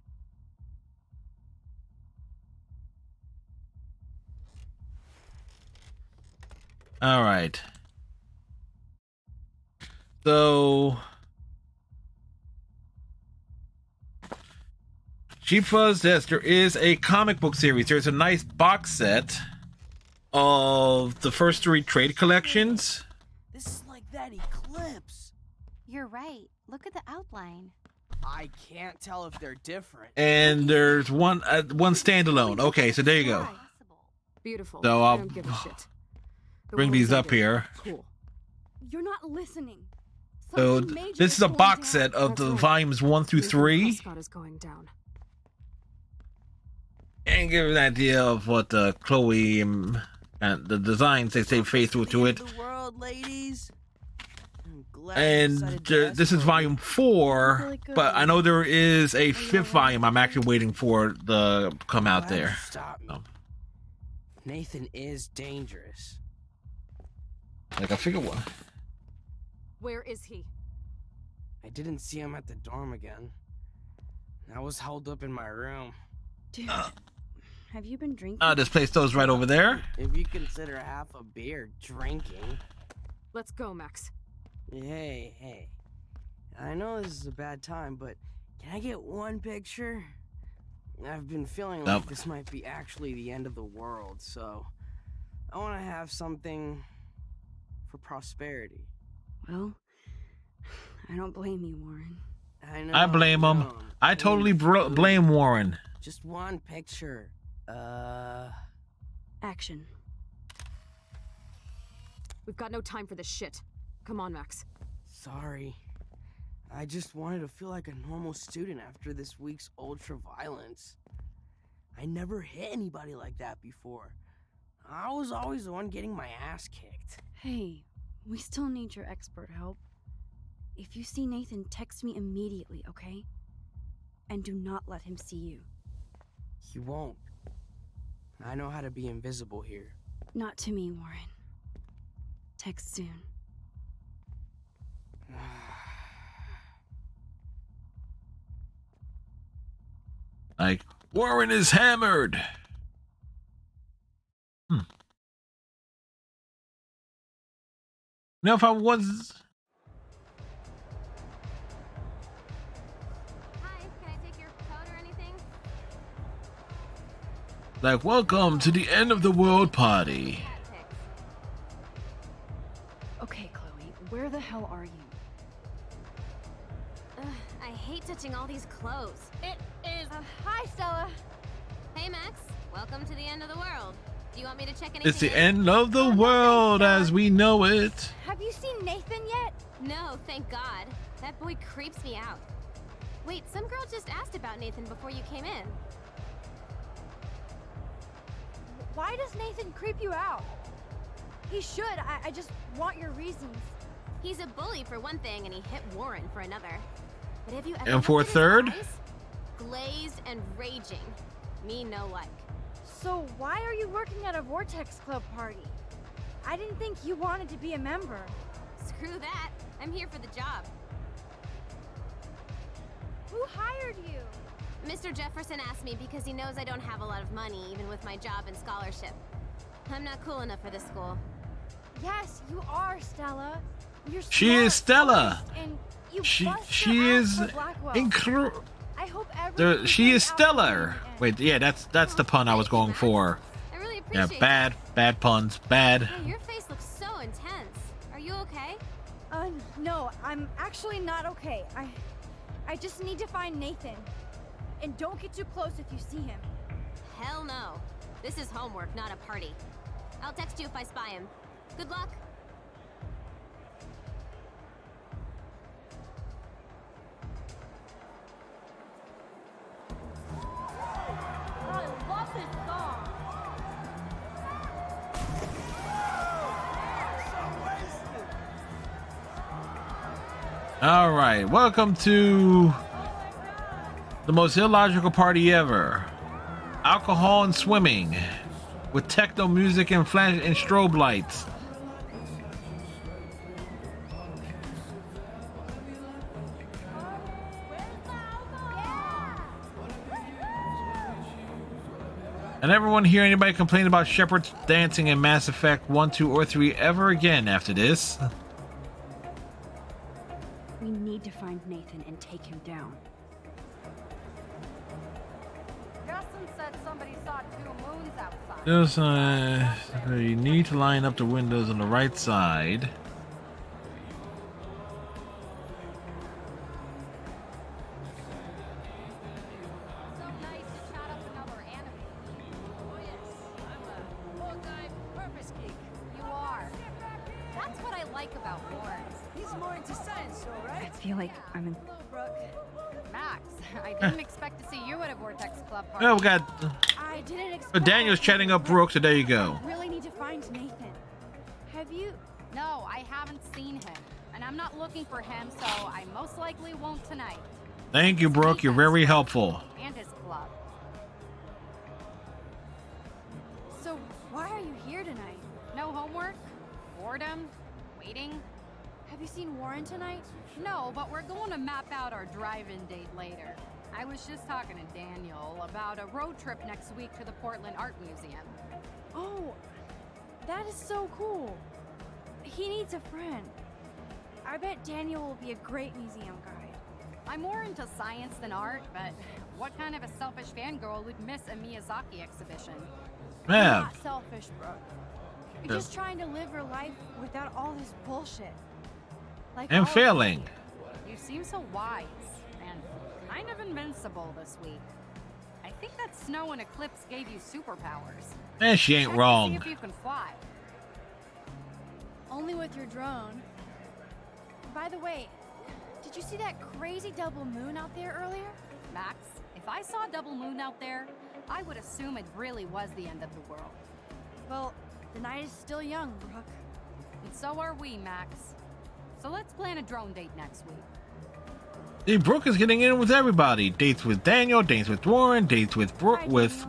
All right. So... Cheap Fuzz, yes, there is a comic book series. There's a nice box set of the first 3 trade collections. This is like that eclipse. You're right. Look at the outline. I can't tell if they're different. And there's one standalone. Okay, so there you go. Beautiful. So I I'll don't give a shit. The bring ones these I up did, here. Cool. You're not listening. So Something major this is a going box down. set of the That's right. volumes 1 through Nathan 3. Prescott is going down. And give an idea of what Chloe and the designs they stay faithful to it. The world, ladies. And this is volume 4, but I know there is a 5th volume. I'm actually waiting for the come out there. Stop me. Nathan is dangerous. Like I figure what? Where is he? I didn't see him at the dorm again. I was held up in my room. Dude, have you been drinking? This place those right over there. If you consider half a beer drinking. Let's go, Max. Hey. I know this is a bad time, but can I get one picture? I've been feeling like this might be actually the end of the world, so I want to have something for prosperity. Well, I don't blame you, Warren. I blame him. I totally blame Warren. Just one picture. Action. We've got no time for this shit. Come on, Max. Sorry. I just wanted to feel like a normal student after this week's ultra violence. I never hit anybody like that before. I was always the one getting my ass kicked. Hey, we still need your expert help. If you see Nathan, text me immediately, okay? And do not let him see you. He won't. I know how to be invisible here. Not to me, Warren. Text soon. Like, Warren is hammered. Now if I was... Hi, can I take your coat or anything? Like, welcome to the end of the world party. Okay, Chloe, where the hell are you? I hate touching all these clothes. It is. Hi, Stella. Hey, Max. Welcome to the end of the world. Do you want me to check anything? It's the end of the world as we know it. Have you seen Nathan yet? No, thank God. That boy creeps me out. Wait, some girl just asked about Nathan before you came in. Why does Nathan creep you out? He should. I just want your reasons. He's a bully for one thing, and he hit Warren for another. But have you ever And for a looked at his third? eyes? Glazed and raging. Me no like. So why are you working at a Vortex Club party? I didn't think you wanted to be a member. Screw that. I'm here for the job. Who hired you? Mr. Jefferson asked me because he knows I don't have a lot of money, even with my job and scholarship. I'm not cool enough for this school. Yes, you are, Stella. You're She is Stella. and you She your is ass for Blackwell. I hope she is stellar. Wait, yeah, that's the pun I was going for. I really Yeah, appreciate bad puns, bad. Yeah, your face looks so intense. Are you okay? No, I'm actually not okay. I just need to find Nathan. And don't get too close if you see him. Hell no. This is homework, not a party. I'll text you if I spy him. Good luck. I love this song. All right, welcome to the most illogical party ever. Alcohol and swimming with techno music and flash and strobe lights. And everyone hear anybody complain about Shepard's dancing in Mass Effect 1, 2, or 3 ever again after this? We need to find Nathan and take him down. Justin said somebody saw 2 moons outside. Just, you need to line up the windows on the right side. So nice to chat up another enemy. Oh yes, I'm a full-time purpose geek. You are. That's what I like about Warren. He's more into science, though, right? I feel like I'm in. Hello, Brooke. Max, I didn't expect to see you at a Vortex Club party. Well, we got I didn't expect. Daniel's chatting up Brooke, so there you go. I really need to find Nathan. Have you? No, I haven't seen him. And I'm not looking for him, so I most likely won't tonight. Thank you, Brooke. You're very helpful. And his club. So why are you here tonight? No homework? Boredom? Waiting? Have you seen Warren tonight? No, but we're going to map out our drive-in date later. I was just talking to Daniel about a road trip next week to the Portland Art Museum. Oh, that is so cool. He needs a friend. I bet Daniel will be a great museum guide. I'm more into science than art, but what kind of a selfish fangirl would miss a Miyazaki exhibition? Man. Not selfish, Brooke. You're just trying to live your life without all this bullshit. Like And failing. You seem so wise and kind of invincible this week. I think that snow and eclipse gave you superpowers. And she ain't Check to wrong. See if you can fly. Only with your drone. By the way, did you see that crazy double moon out there earlier? Max, if I saw a double moon out there, I would assume it really was the end of the world. Well, the night is still young, Brooke. And so are we, Max. So let's plan a drone date next week. See, Brooke is getting in with everybody. Dates with Daniel, dates with Warren, dates with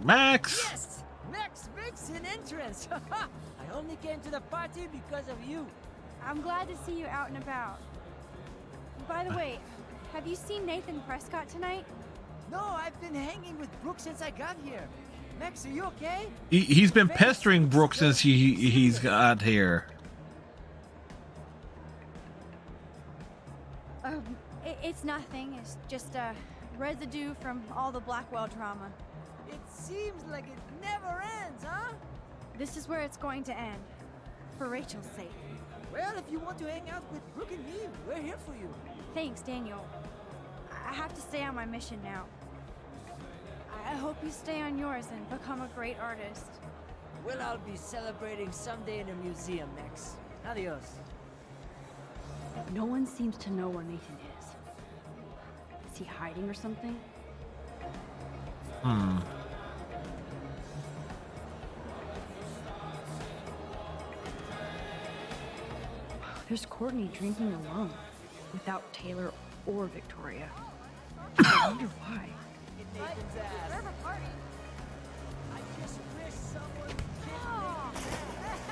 Max. Yes! Max makes an entrance! I only came to the party because of you. I'm glad to see you out and about. By the way, have you seen Nathan Prescott tonight? No, I've been hanging with Brooke since I got here. Max, are you okay? He's been pestering Brooke since he's got here. It's nothing. It's just residue from all the Blackwell drama. It seems like it never ends, huh? This is where it's going to end. For Rachel's sake. Well, if you want to hang out with Brooke and me, we're here for you. Thanks, Daniel. I have to stay on my mission now. I hope you stay on yours and become a great artist. Well, I'll be celebrating someday in a museum, Max. Adios. No one seems to know where Nathan is. Is he hiding or something? There's Courtney drinking alone, without Taylor or Victoria. I wonder why.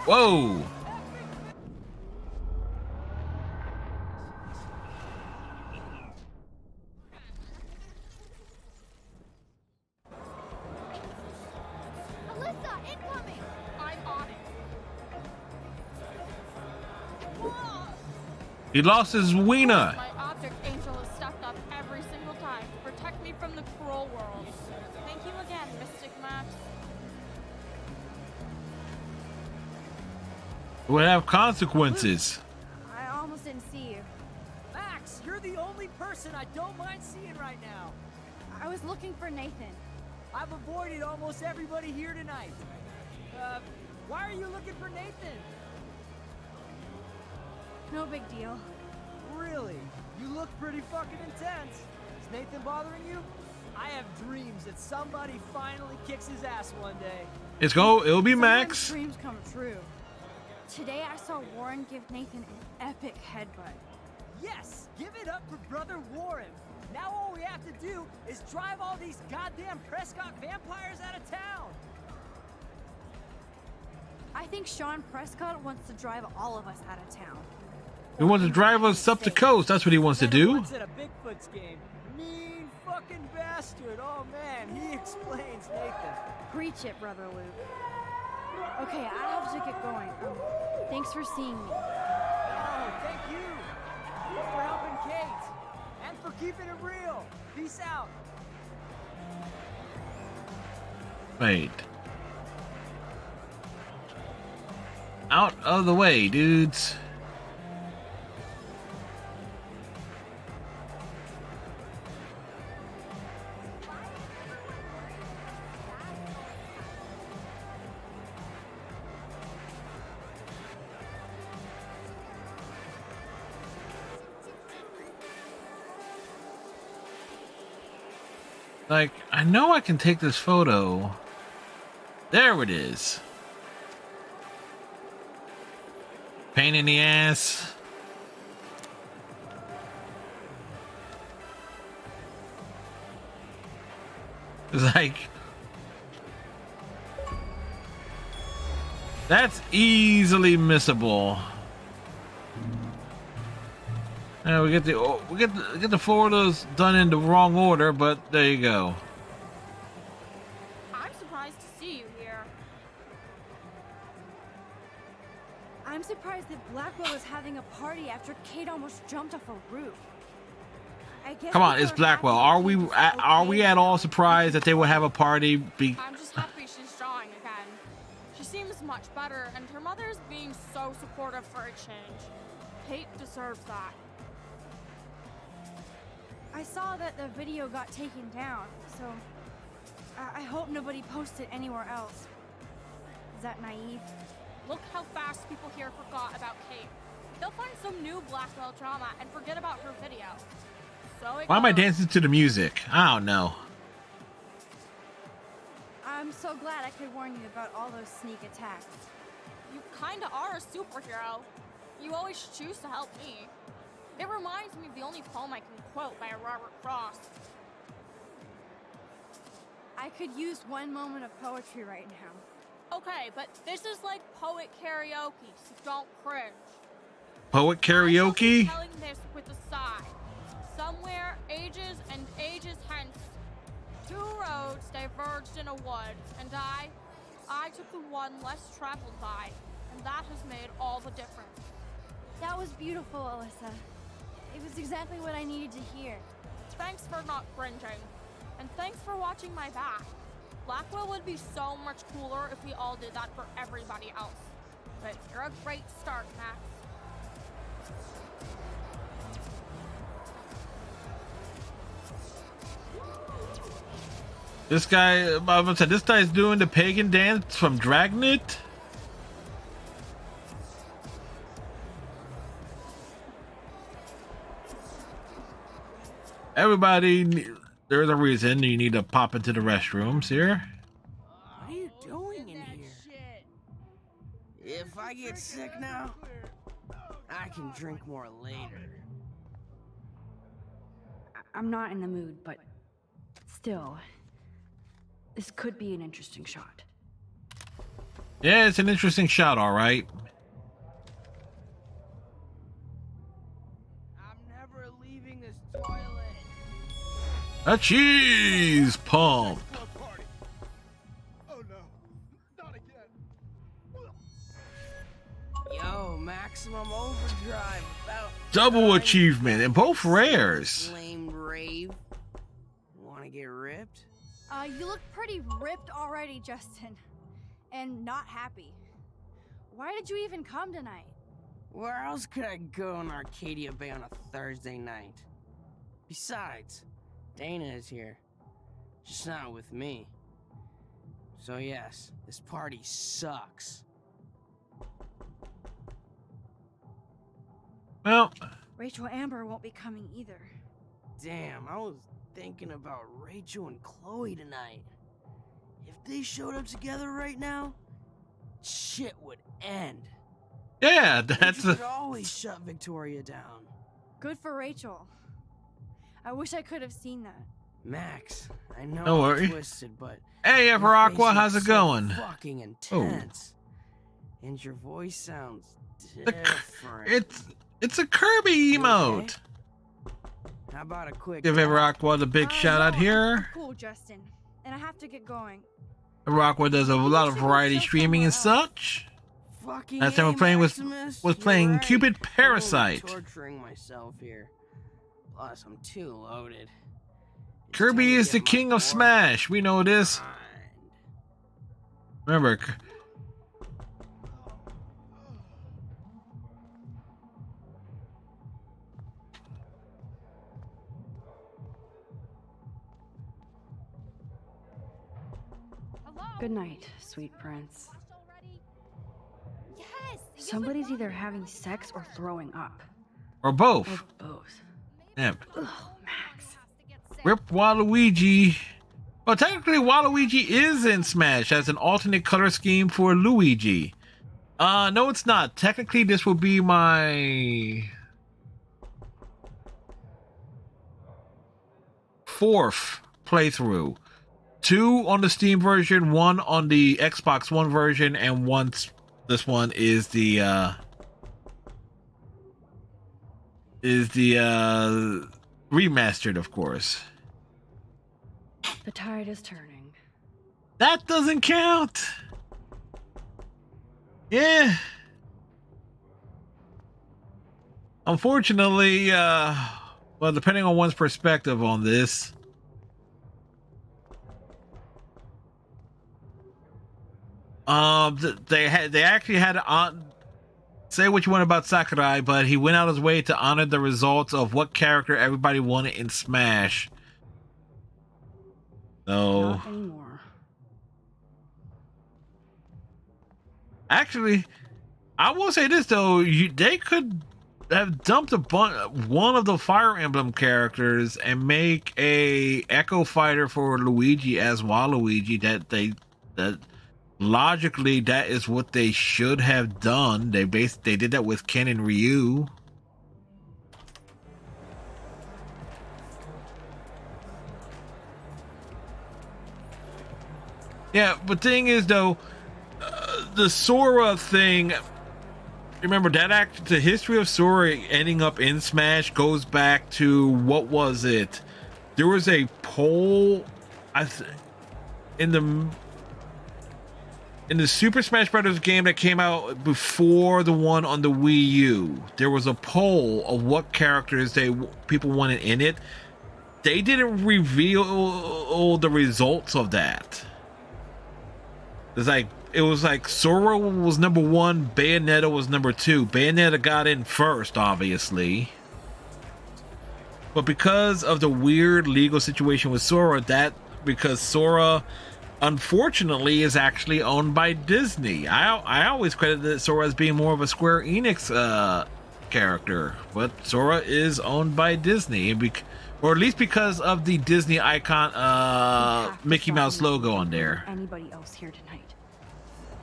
Whoa! He lost his wiener. My object angel has stepped up every single time to protect me from the cruel world. Thank you again, Mystic Max. It would have consequences. I almost didn't see you. Max, you're the only person I don't mind seeing right now. I was looking for Nathan. I've avoided almost everybody here tonight. Why are you looking for Nathan? No big deal. Really? You look pretty fucking intense. Is Nathan bothering you? I have dreams that somebody finally kicks his ass one day. It'll be Sometimes Max. dreams come true. Today I saw Warren give Nathan an epic headbutt. Yes! Give it up for Brother Warren! Now all we have to do is drive all these goddamn Prescott vampires out of town! I think Sean Prescott wants to drive all of us out of town. He wants to drive us up the coast. That's what he wants to do. Once at a Bigfoot's game. Mean fucking bastard! Oh man, he explains Nathan. Preach it, Brother Luke. Okay, I have to get going. Thanks for seeing me. Oh, thank you for helping Kate and for keeping it real. Peace out. Wait. Out of the way, dudes. Like, I know I can take this photo. There it is. Pain in the ass. It's like, that's easily missable. We get the photos done in the wrong order, but there you go. I'm surprised to see you here. I'm surprised that Blackwell is having a party after Kate almost jumped off a roof. I guess Come on, it's Blackwell. Are we at all surprised that they will have a party? I'm just happy she's drawing again. She seems much better, and her mother's being so supportive for a change. Kate deserves that. I saw that the video got taken down, so I hope nobody posted anywhere else. Is that naive? Look how fast people here forgot about Kate. They'll find some new Blackwell drama and forget about her video. So Why am I dancing to the music? I don't know. I'm so glad I could warn you about all those sneak attacks. You kinda are a superhero. You always choose to help me. It reminds me of the only poem I can quote by Robert Frost. I could use one moment of poetry right now. Okay, but this is like poet karaoke, so don't cringe. Poet karaoke? I'm telling this with a sigh. Somewhere, ages and ages hence, two roads diverged in a wood, and I took the one less traveled by, and that has made all the difference. That was beautiful, Alyssa. It was exactly what I needed to hear. Thanks for not cringing. And thanks for watching my back. Blackwell would be so much cooler if we all did that for everybody else. But you're a great start, Max. This guy, this guy's doing the pagan dance from Dragnet? Everybody, there's a reason you need to pop into the restrooms here. What are you doing in here? If I get sick now, I can drink more later. I'm not in the mood, but still, this could be an interesting shot. Yeah, it's an interesting shot, all right. I'm never leaving this toilet. A cheese pump. Yo, Max. maximum overdrive. About Double achievement and both rares. Lame rave. Want to get ripped? You look pretty ripped already, Justin. And not happy. Why did you even come tonight? Where else could I go in Arcadia Bay on a Thursday night? Besides, Dana is here. Just not with me. So yes, this party sucks. Well, Rachel Amber won't be coming either. Damn, I was thinking about Rachel and Chloe tonight. If they showed up together right now, shit would end. yeah, that's Rachel could always shut Victoria down. Good for Rachel. I wish I could have seen that. Max, I know Don't I'm worry. twisted, but Hey, your Everaqua, face how's looks it so going? fucking intense. And your voice sounds The different. It's a Kirby emote. How about a quick Give Everaqua the big shout out No, I'm here. cool, Justin. And I have to get going. Everaqua does a lot of variety streaming and such. fucking Last time A, we playing Maximus, was you're playing right. Cupid I'm only Parasite. torturing myself here. Plus, I'm too loaded. Kirby is the king of Smash. We know this. Remember, Good night, sweet prince. Yes. Somebody's either having sex or throwing up. or both. Or both. Yeah. Ugh, Max. Rip Waluigi. Well, technically, Waluigi is in Smash as an alternate color scheme for Luigi. No, it's not. Technically, this will be my fourth playthrough. 2 on the Steam version, 1 on the Xbox One version, and this one is the remastered, of course. The tide is turning. That doesn't count. Yeah. Unfortunately, well, depending on one's perspective on this, they actually had to say what you want about Sakurai, but he went out his way to honor the results of what character everybody wanted in Smash. So, Not anymore. actually, I will say this though: they could have dumped one of the Fire Emblem characters and make a Echo Fighter for Luigi as Waluigi. That logically, that is what they should have done. They did that with Ken and Ryu. Yeah, but thing is though, the Sora thing. Remember that the history of Sora ending up in Smash goes back to, what was it? There was a poll, in the Super Smash Brothers game that came out before the one on the Wii U. There was a poll of what characters people wanted in it. They didn't reveal the results of that. It was like Sora was number 1, Bayonetta was number 2. Bayonetta got in first, obviously. But because of the weird legal situation with Sora, because Sora, unfortunately, is actually owned by Disney. I always credited Sora as being more of a Square Enix character, but Sora is owned by Disney, or at least because of the Disney icon, Mickey Mouse logo on there. Anybody else here tonight?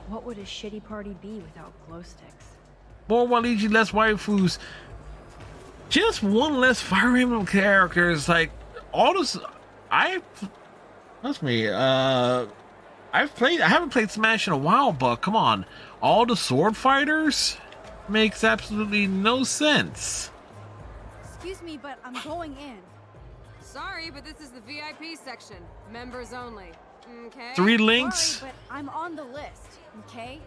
What would a shitty party be without glow sticks? More Waluigi, less waifus. Just one less Fire Emblem characters. Like all this, I haven't played Smash in a while, but come on, all the sword fighters makes absolutely no sense. Excuse me, but I'm going in. Sorry, but this is the VIP section. Members only. Okay? 3 links. Sorry, but I'm on the list, okay?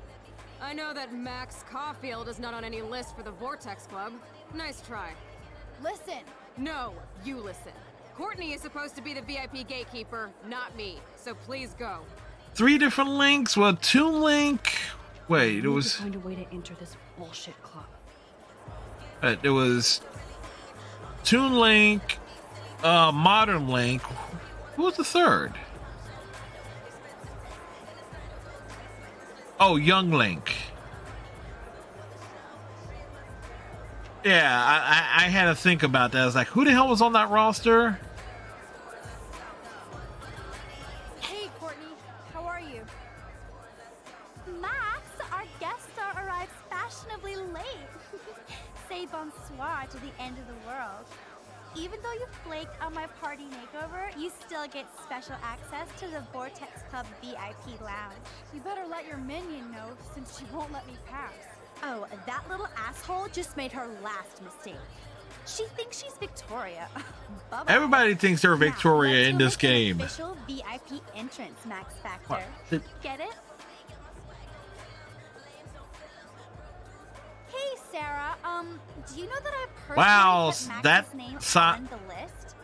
I know that Max Caulfield is not on any list for the Vortex Club. Nice try. Listen. No, you listen. Courtney is supposed to be the VIP gatekeeper, not me. So please go. 3 different links? Well, 2 link. Wait, it was. Find a way to enter this bullshit club. There was Toon Link, Modern Link. Who was the third? Oh, Young Link. Yeah, I had to think about that. I was like, who the hell was on that roster? Hey, Courtney. How are you? Max, our guest star arrives fashionably late. Say bonsoir to the end of the world. Even though you flaked on my party makeover, you still get special access to the Vortex Club VIP lounge. You better let your minion know, since she won't let me pass. Oh, that little asshole just made her last mistake. She thinks she's Victoria. Bye-bye. Everybody thinks they're Victoria in this game. Official VIP entrance, Max Factor. What? Get it? Hey, Sarah. Do you know that I personally put Max's name on the list?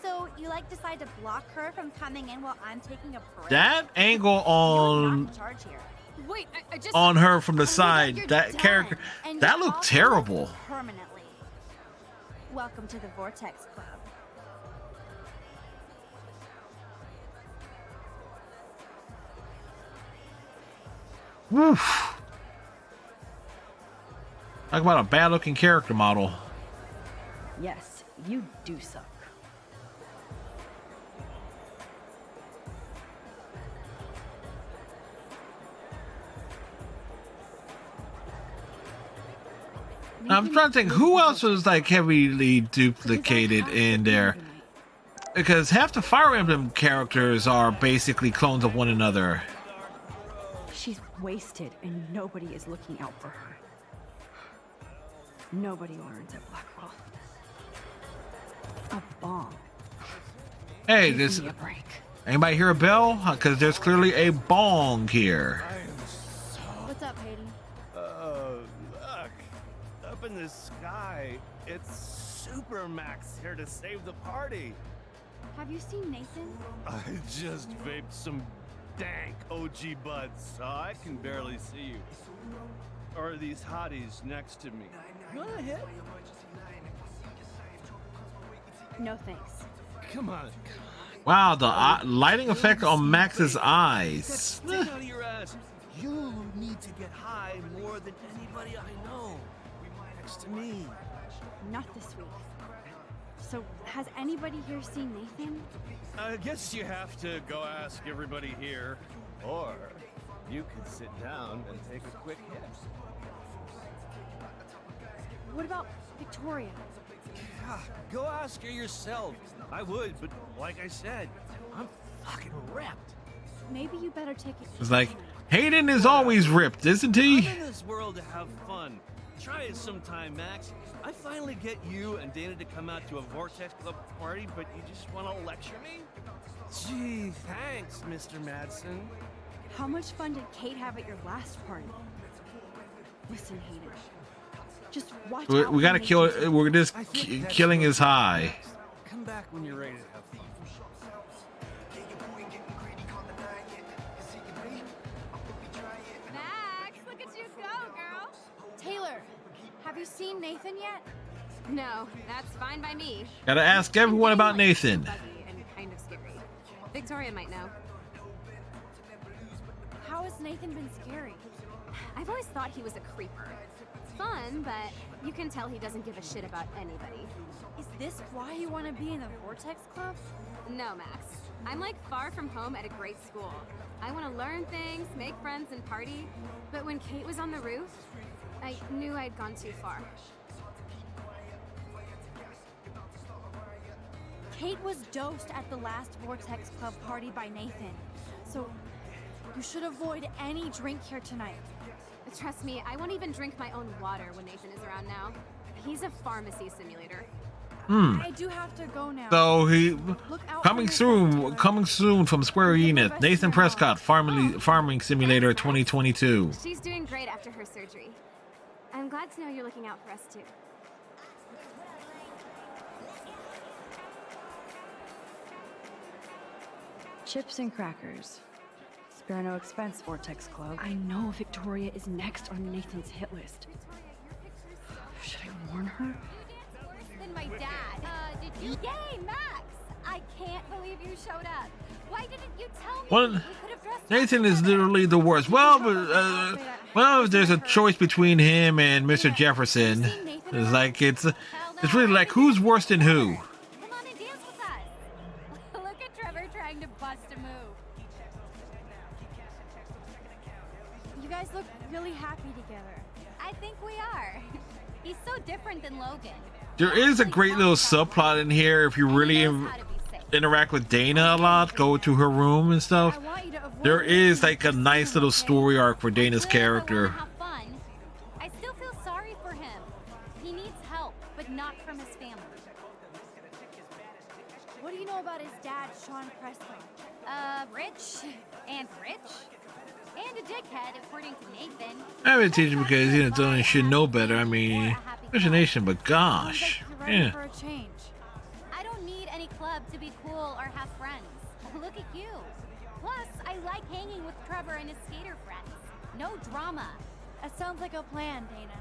So you decide to block her from coming in while I'm taking a break? That angle on Wait, I just on her from the side, You're that done, character, and that you're looked off terrible. permanently. Welcome to the Vortex Club. Woof. Talk about a bad-looking character model. Yes, you do suck. I'm trying to think who else was heavily duplicated in there, because half the Fire Emblem characters are basically clones of one another. She's wasted and nobody is looking out for her. Nobody learns at Blackwell. A bomb. Hey, Give this me a break. anybody hear a bell? Because there's clearly a bong here. What's up, Hayden? Look. Up in the sky, it's Super Max here to save the party. Have you seen Nathan? I just vaped some dank OG buds, so I can barely see you. Or these hotties next to me. You wanna hit? No thanks. Come on. Wow, the lighting effect on Max's eyes. Stick out of your ass. You need to get high more than anybody I know. Next to me. Not this week. So, has anybody here seen Nathan? I guess you have to go ask everybody here. Or you could sit down and take a quick hit. What about Victoria? Yeah, go ask her yourself. I would, but like I said, I'm fucking ripped. Maybe you better take it. It's like, Hayden is always ripped, isn't he? I'm in this world to have fun. Try it sometime, Max. I finally get you and Dana to come out to a Vortex Club party, but you just want to lecture me? Gee, thanks, Mr. Madsen. How much fun did Kate have at your last party? Listen, Hayden. Just watch out. We gotta kill it. We're just killing his high. Come back when you're ready to have fun. Max, look at you go, girl. Taylor, have you seen Nathan yet? No, that's fine by me. Gotta ask everyone about Nathan. Buggy and kind of scary. Victoria might know. How has Nathan been scary? I've always thought he was a creeper. Fun, but you can tell he doesn't give a shit about anybody. Is this why you want to be in the Vortex Club? No, Max. I'm far from home at a great school. I want to learn things, make friends, and party. But when Kate was on the roof, I knew I'd gone too far. Kate was dosed at the last Vortex Club party by Nathan. So, you should avoid any drink here tonight. Trust me, I won't even drink my own water when Nathan is around now. He's a pharmacy simulator. I do have to go now. So he Look out coming soon from Square Enix. Nathan Prescott, Farming Simulator 2022. She's doing great after her surgery. I'm glad to know you're looking out for us too. Chips and crackers. Spare no expense, Vortex Club. I know Victoria is next on Nathan's hit list. Should I warn her? Worse than my dad. Did you? Yay, Max! I can't believe you showed up. Why didn't you tell me? Well, Nathan is literally the worst. Well, if there's a choice between him and Mr. Jefferson, it's like it's really like who's worse than who. Come on and dance with us. Look at Trevor trying to bust a move. You guys look really happy together. I think we are. He's so different than Logan. There is a great little subplot in here if you really interact with Dana a lot, go to her room and stuff. There is like a nice little story arc for Dana's character. I still feel sorry for him. He needs help, but not from his family. What do you know about his dad, Sean Preston? Rich and rich and a dickhead, according to Nathan. I haven't teach him because he should know better. I mean, imagination, but gosh, yeah. For a change. I don't need any club to be cool or have friends. Look at you. Plus, I like hanging with Trevor and his skater friends. No drama. That sounds like a plan, Dana.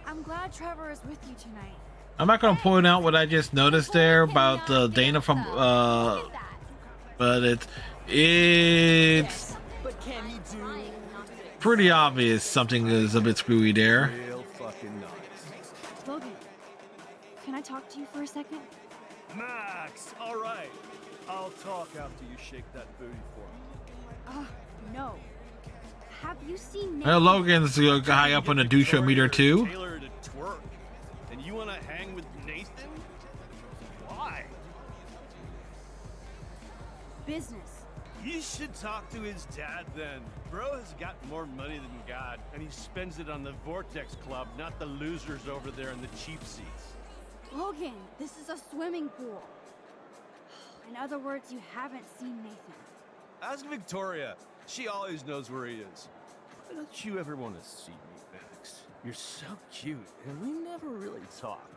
I'm glad Trevor is with you tonight. I'm not gonna point out what I just noticed there about Dana from, but it's pretty obvious something is a bit screwy there. Logan, can I talk to you for a second? Max, all right. I'll talk after you shake that booty for me. No. Have you seen Well, Logan's high up on the douche-o-meter too. Taylor to twerk, and you want to hang with Nathan? Why? Business. You should talk to his dad then. Bro has got more money than God, and he spends it on the Vortex Club, not the losers over there in the cheap seats. Logan, this is a swimming pool. In other words, you haven't seen Nathan. Ask Victoria. She always knows where he is. Why don't you ever want to see me, Max? You're so cute, and we never really talk.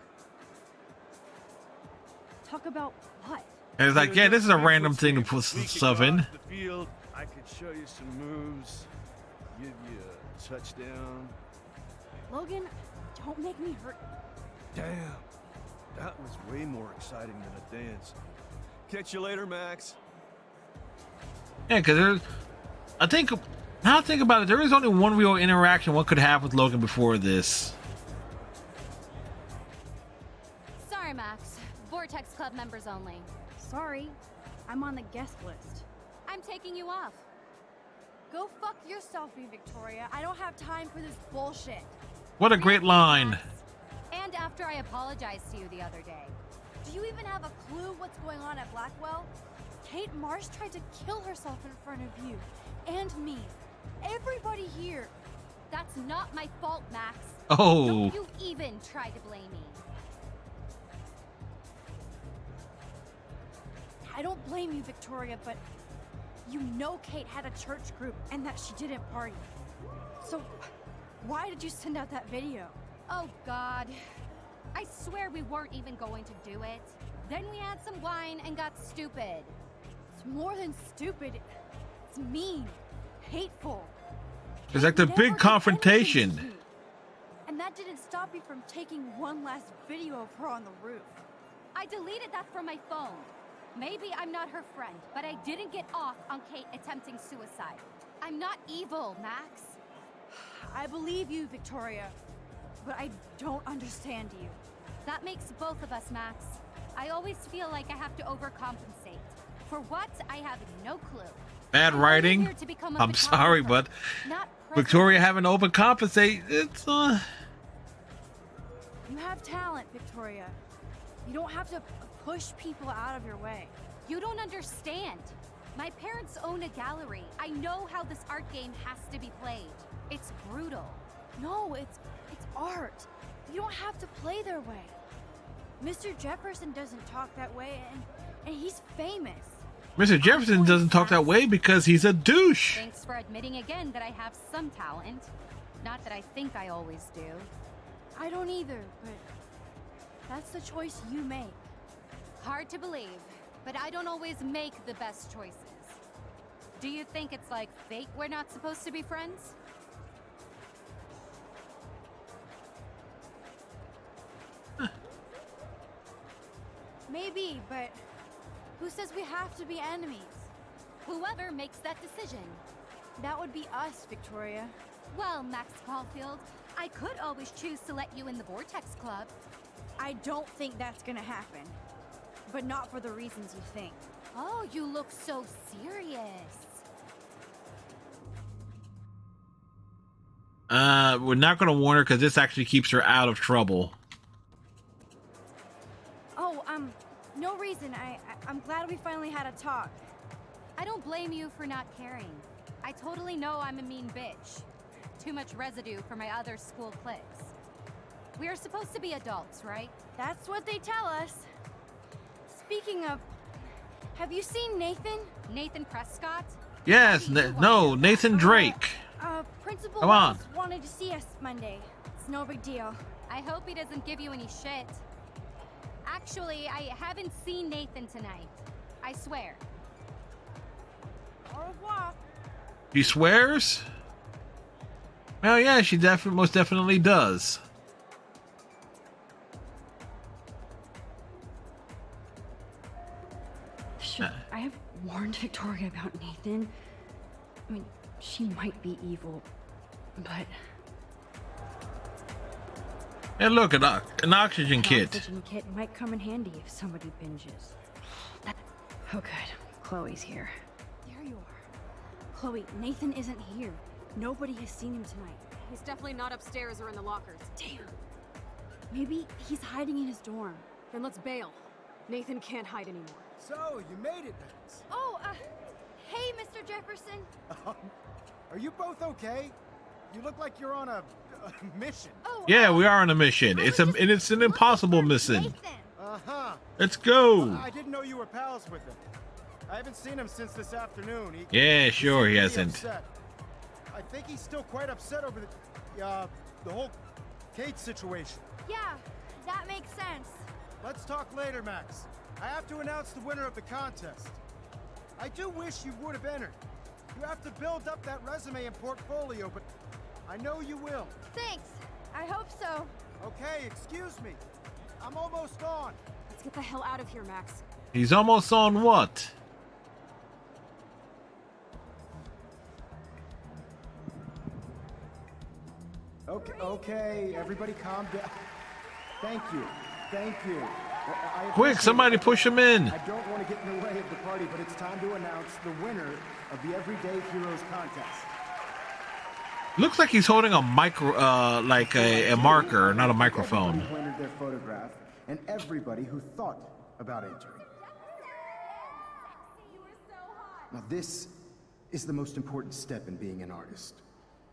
Talk about what? And it's like, yeah, this is a random thing to put stuff in. The field, I could show you some moves, give you a touchdown. Logan, don't make me hurt. Damn, that was way more exciting than a dance. Catch you later, Max. Yeah, because there's, now I think about it, there is only one real interaction one could have with Logan before this. Sorry, Max. Vortex Club members only. Sorry, I'm on the guest list. I'm taking you off. Go fuck yourself, Victoria. I don't have time for this bullshit. What a great line. And after I apologized to you the other day. Do you even have a clue what's going on at Blackwell? Kate Marsh tried to kill herself in front of you. And me. Everybody here. That's not my fault, Max. Oh. Don't you even try to blame me. I don't blame you, Victoria, but you know Kate had a church group and that she didn't party. So why did you send out that video? Oh, God. I swear we weren't even going to do it. Then we had some wine and got stupid. It's more than stupid. It's mean. Hateful. It's like the big confrontation. And that didn't stop you from taking one last video of her on the roof. I deleted that from my phone. Maybe I'm not her friend, but I didn't get off on Kate attempting suicide. I'm not evil, Max. I believe you, Victoria, but I don't understand you. That makes both of us, Max. I always feel like I have to overcompensate. For what? I have no clue. Bad writing. I'm sorry, but Victoria having to overcompensate, it's You have talent, Victoria. You don't have to push people out of your way. You don't understand. My parents own a gallery. I know how this art game has to be played. It's brutal. No, it's art. You don't have to play their way. Mr. Jefferson doesn't talk that way, and he's famous. Mr. Jefferson doesn't talk that way because he's a douche. Thanks for admitting again that I have some talent. Not that I think I always do. I don't either, but that's the choice you make. Hard to believe, but I don't always make the best choices. Do you think it's like fate we're not supposed to be friends? Maybe, but who says we have to be enemies? Whoever makes that decision. That would be us, Victoria. Well, Max Caulfield, I could always choose to let you in the Vortex Club. I don't think that's gonna happen. But not for the reasons you think. Oh, you look so serious. We're not gonna warn her because this actually keeps her out of trouble. Oh, no reason. I'm glad we finally had a talk. I don't blame you for not caring. I totally know I'm a mean bitch. Too much residue for my other school cliques. We are supposed to be adults, right? That's what they tell us. Speaking of, have you seen Nathan? Nathan Prescott? Yes, no, Nathan Drake. Principal Come on. Wells wanted to see us Monday. It's no big deal. I hope he doesn't give you any shit. Actually, I haven't seen Nathan tonight. I swear. Au revoir. She swears? Well, yeah, she most definitely does. Should I have warned Victoria about Nathan? I mean, she might be evil, but... And look, an oxygen kit. An oxygen kit might come in handy if somebody binges. Oh good, Chloe's here. There you are. Chloe, Nathan isn't here. Nobody has seen him tonight. He's definitely not upstairs or in the lockers. Damn. Maybe he's hiding in his dorm. Then let's bail. Nathan can't hide anymore. So, you made it, Max. Oh, hey, Mr. Jefferson. Are you both okay? You look like you're on a mission. Oh, Yeah, we are on a mission. It's an impossible mission. Uh-huh. Let's go. I didn't know you were pals with him. I haven't seen him since this afternoon. Yeah, sure, he seemed pretty hasn't. upset. I think he's still quite upset over the whole Kate situation. Yeah, that makes sense. Let's talk later, Max. I have to announce the winner of the contest. I do wish you would have entered. You have to build up that resume and portfolio, but I know you will. Thanks. I hope so. Okay, excuse me. I'm almost on. Let's get the hell out of here, Max. He's almost on what? Okay, everybody calm down. Thank you. Quick, somebody push him in. I don't want to get in the way of the party, but it's time to announce the winner of the Everyday Heroes contest. Looks like he's holding a like a marker, not a microphone. Everybody who entered their photograph, and everybody who thought about entering. Now this is the most important step in being an artist.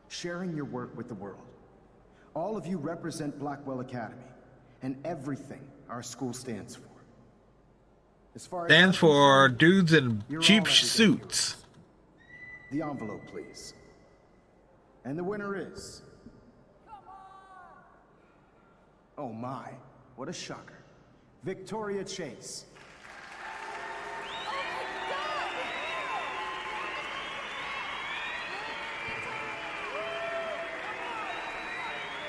Sharing your work with the world. All of you represent Blackwell Academy, and everything our school stands for. As far as Stands for dudes in cheap suits. The envelope, please. And the winner is... Oh my, what a shocker. Victoria Chase.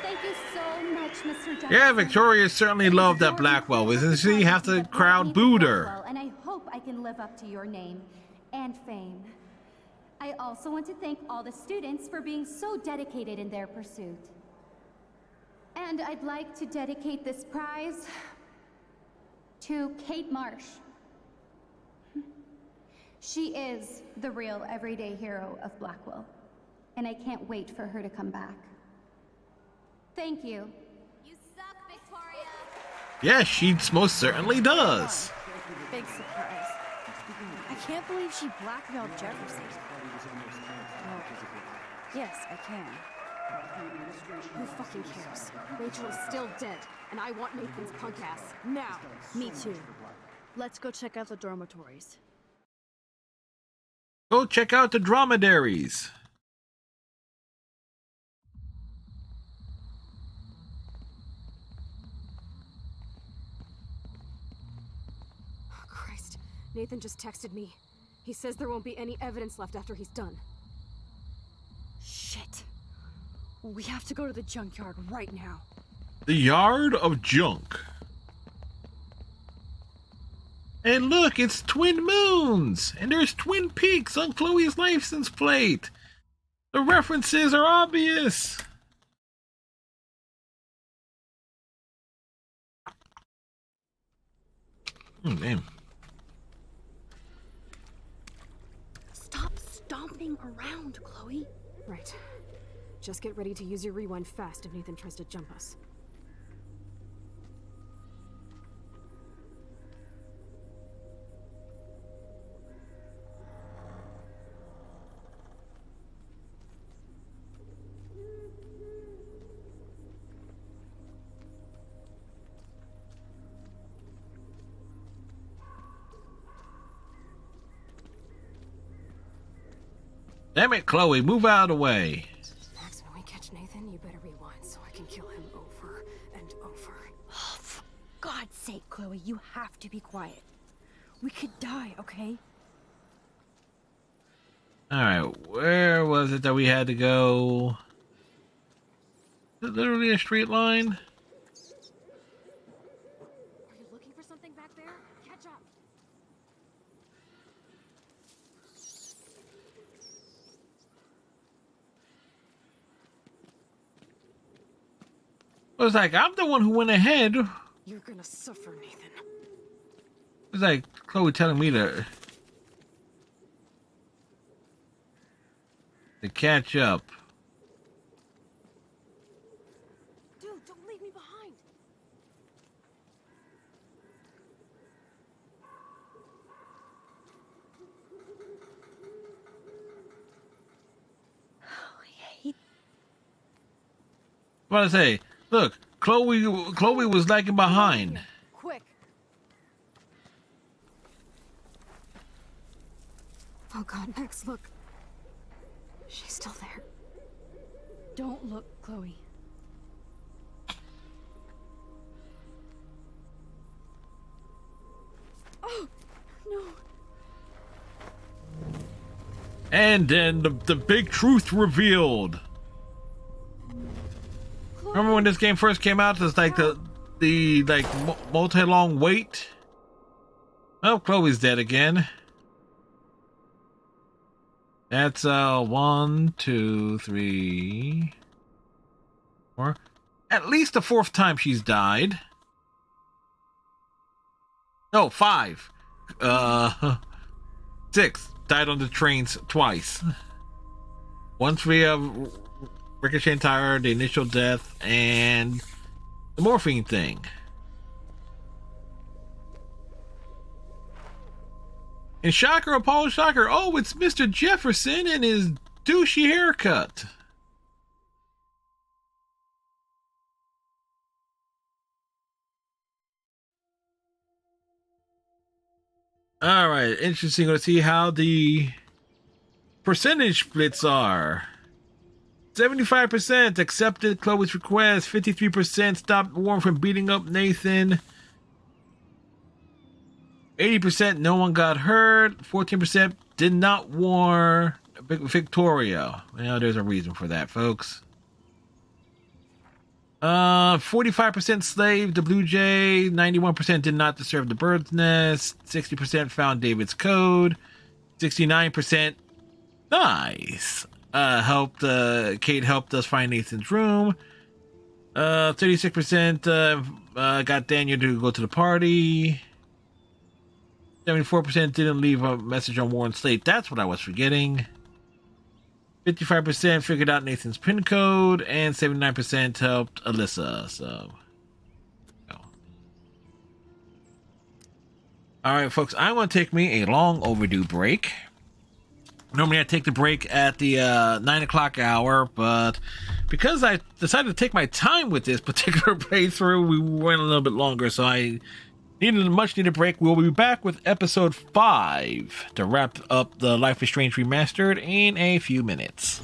Thank you so much, Mr. Johnson. Yeah, Victoria certainly loved that Blackwell. Isn't she? Half the crowd booed her. And I hope I can live up to your name and fame. I also want to thank all the students for being so dedicated in their pursuit. And I'd like to dedicate this prize to Kate Marsh. She is the real everyday hero of Blackwell, and I can't wait for her to come back. Thank you. You suck, Victoria. Yes, she most certainly does. Big surprise. I can't believe she blackmailed Jefferson. Well, yes, I can. Who fucking cares? Rachel is still dead, and I want Nathan's punk ass now. Me too. Let's go check out the dormitories. Go check out the dromedaries. Oh, Christ. Nathan just texted me. He says there won't be any evidence left after he's done. Shit. We have to go to the junkyard right now. The yard of junk. And look, it's Twin Moons! And there's Twin Peaks on Chloe's license plate! The references are obvious! Damn. Stop stomping around, Chloe. Right. Just get ready to use your rewind fast if Nathan tries to jump us. Damn it, Chloe, move out of the way. Max, when we catch Nathan, you better rewind so I can kill him over and over. Oh, for God's sake, Chloe, you have to be quiet. We could die, okay? Alright, where was it that we had to go? Is it literally a straight line? Are you looking for something back there? Catch up. It was like, I'm the one who went ahead. It You're gonna suffer, Nathan. was like Chloe telling me to catch up. Dude, don't leave me behind. What I say? Look, Chloe was lagging behind. Quick. Oh God, Max, look. She's still there. Don't look, Chloe. Oh, no. And then the big truth revealed. Remember when this game first came out? It's like the multi-long wait. Oh, Chloe's dead again. That's 1, 2, 3, 4. At least the 4th time she's died. No, 5. 6. Died on the trains twice. Once via ricochet tire, the initial death, and the morphine thing. And shocker, Apollo shocker, oh, it's Mr. Jefferson and his douchey haircut. All right, interesting to see how the percentage splits are. 75% accepted Chloe's request, 53% stopped Warren from beating up Nathan, 80% no one got hurt, 14% did not warn Victoria. Well, there's a reason for that, folks. 45% slaved the Blue Jay, 91% did not disturb the bird's nest, 60% found David's code, 69% nice. Kate helped us find Nathan's room. 36% got Daniel to go to the party. 74% didn't leave a message on Warren's slate. That's what I was forgetting. 55% figured out Nathan's pin code, and 79% helped Alyssa. So, all right, folks, I want to take me a long overdue break. Normally I take the break at the 9 o'clock hour, but because I decided to take my time with this particular playthrough, we went a little bit longer, so I needed a much needed break. We'll be back with episode 5 to wrap up the Life is Strange Remastered in a few minutes.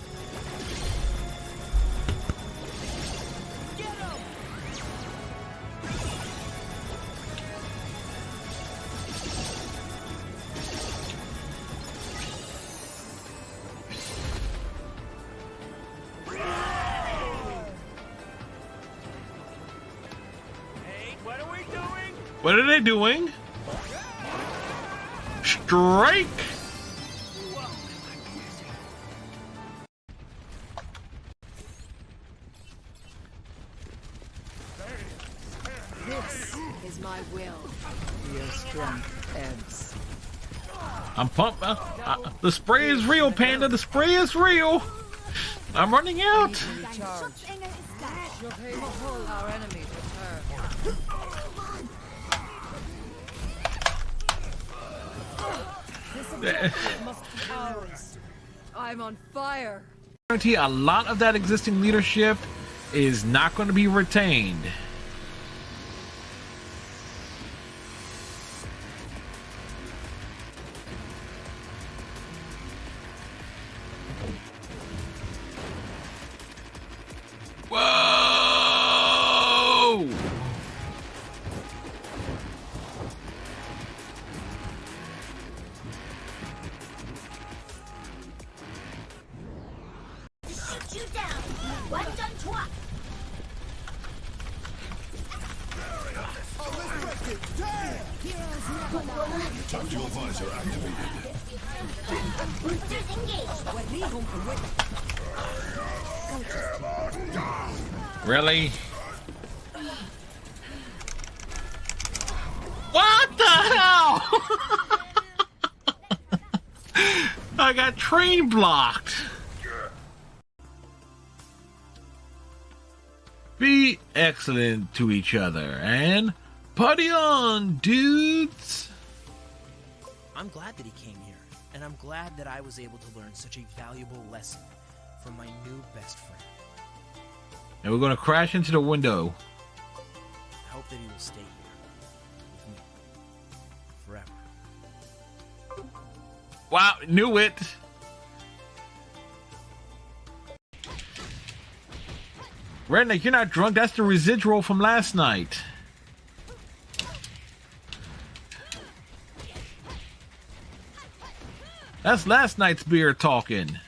What are they doing? Strike! This is my will. Your strength ebbs. I'm pumped. The spray is real, Panda. The spray is real. I'm running out. Our enemies return. Must be ours. I'm on fire. Guarantee a lot of that existing leadership is not going to be retained. Whoa! Shoot you down. One done twice. Tactical visor activated. Boosters engaged. Really? What the hell? I got train blocked. Be excellent to each other and party on, dudes. I'm glad that he came here, and I'm glad that I was able to learn such a valuable lesson from my new best friend. And we're going to crash into the window. I hope that he will stay here with me forever. Wow, knew it. Redneck, you're not drunk. That's the residual from last night. That's last night's beer talking.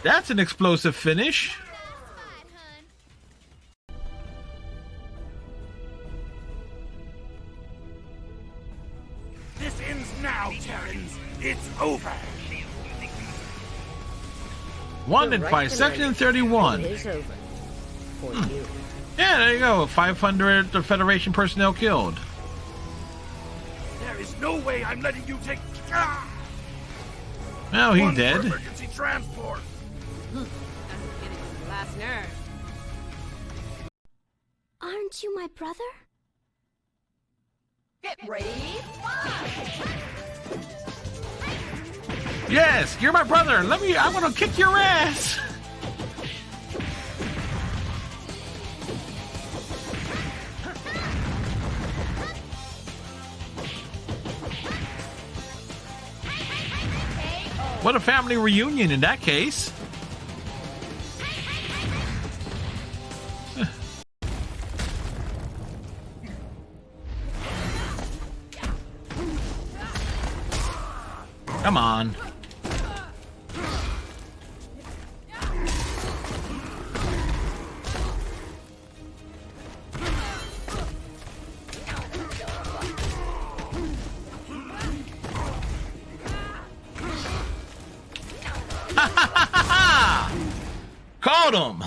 That's an explosive finish. This ends now, Terrans. It's over. Wanted by Section 31. Is over. For you. Yeah, there you go. 500 Federation personnel killed. There is no way I'm letting you take. Well, he One for dead. emergency transport. That's getting on the last nerve. Aren't you my brother? Get ready. Yes, you're my brother. I'm gonna kick your ass. What a family reunion in that case. Come on. Caught him.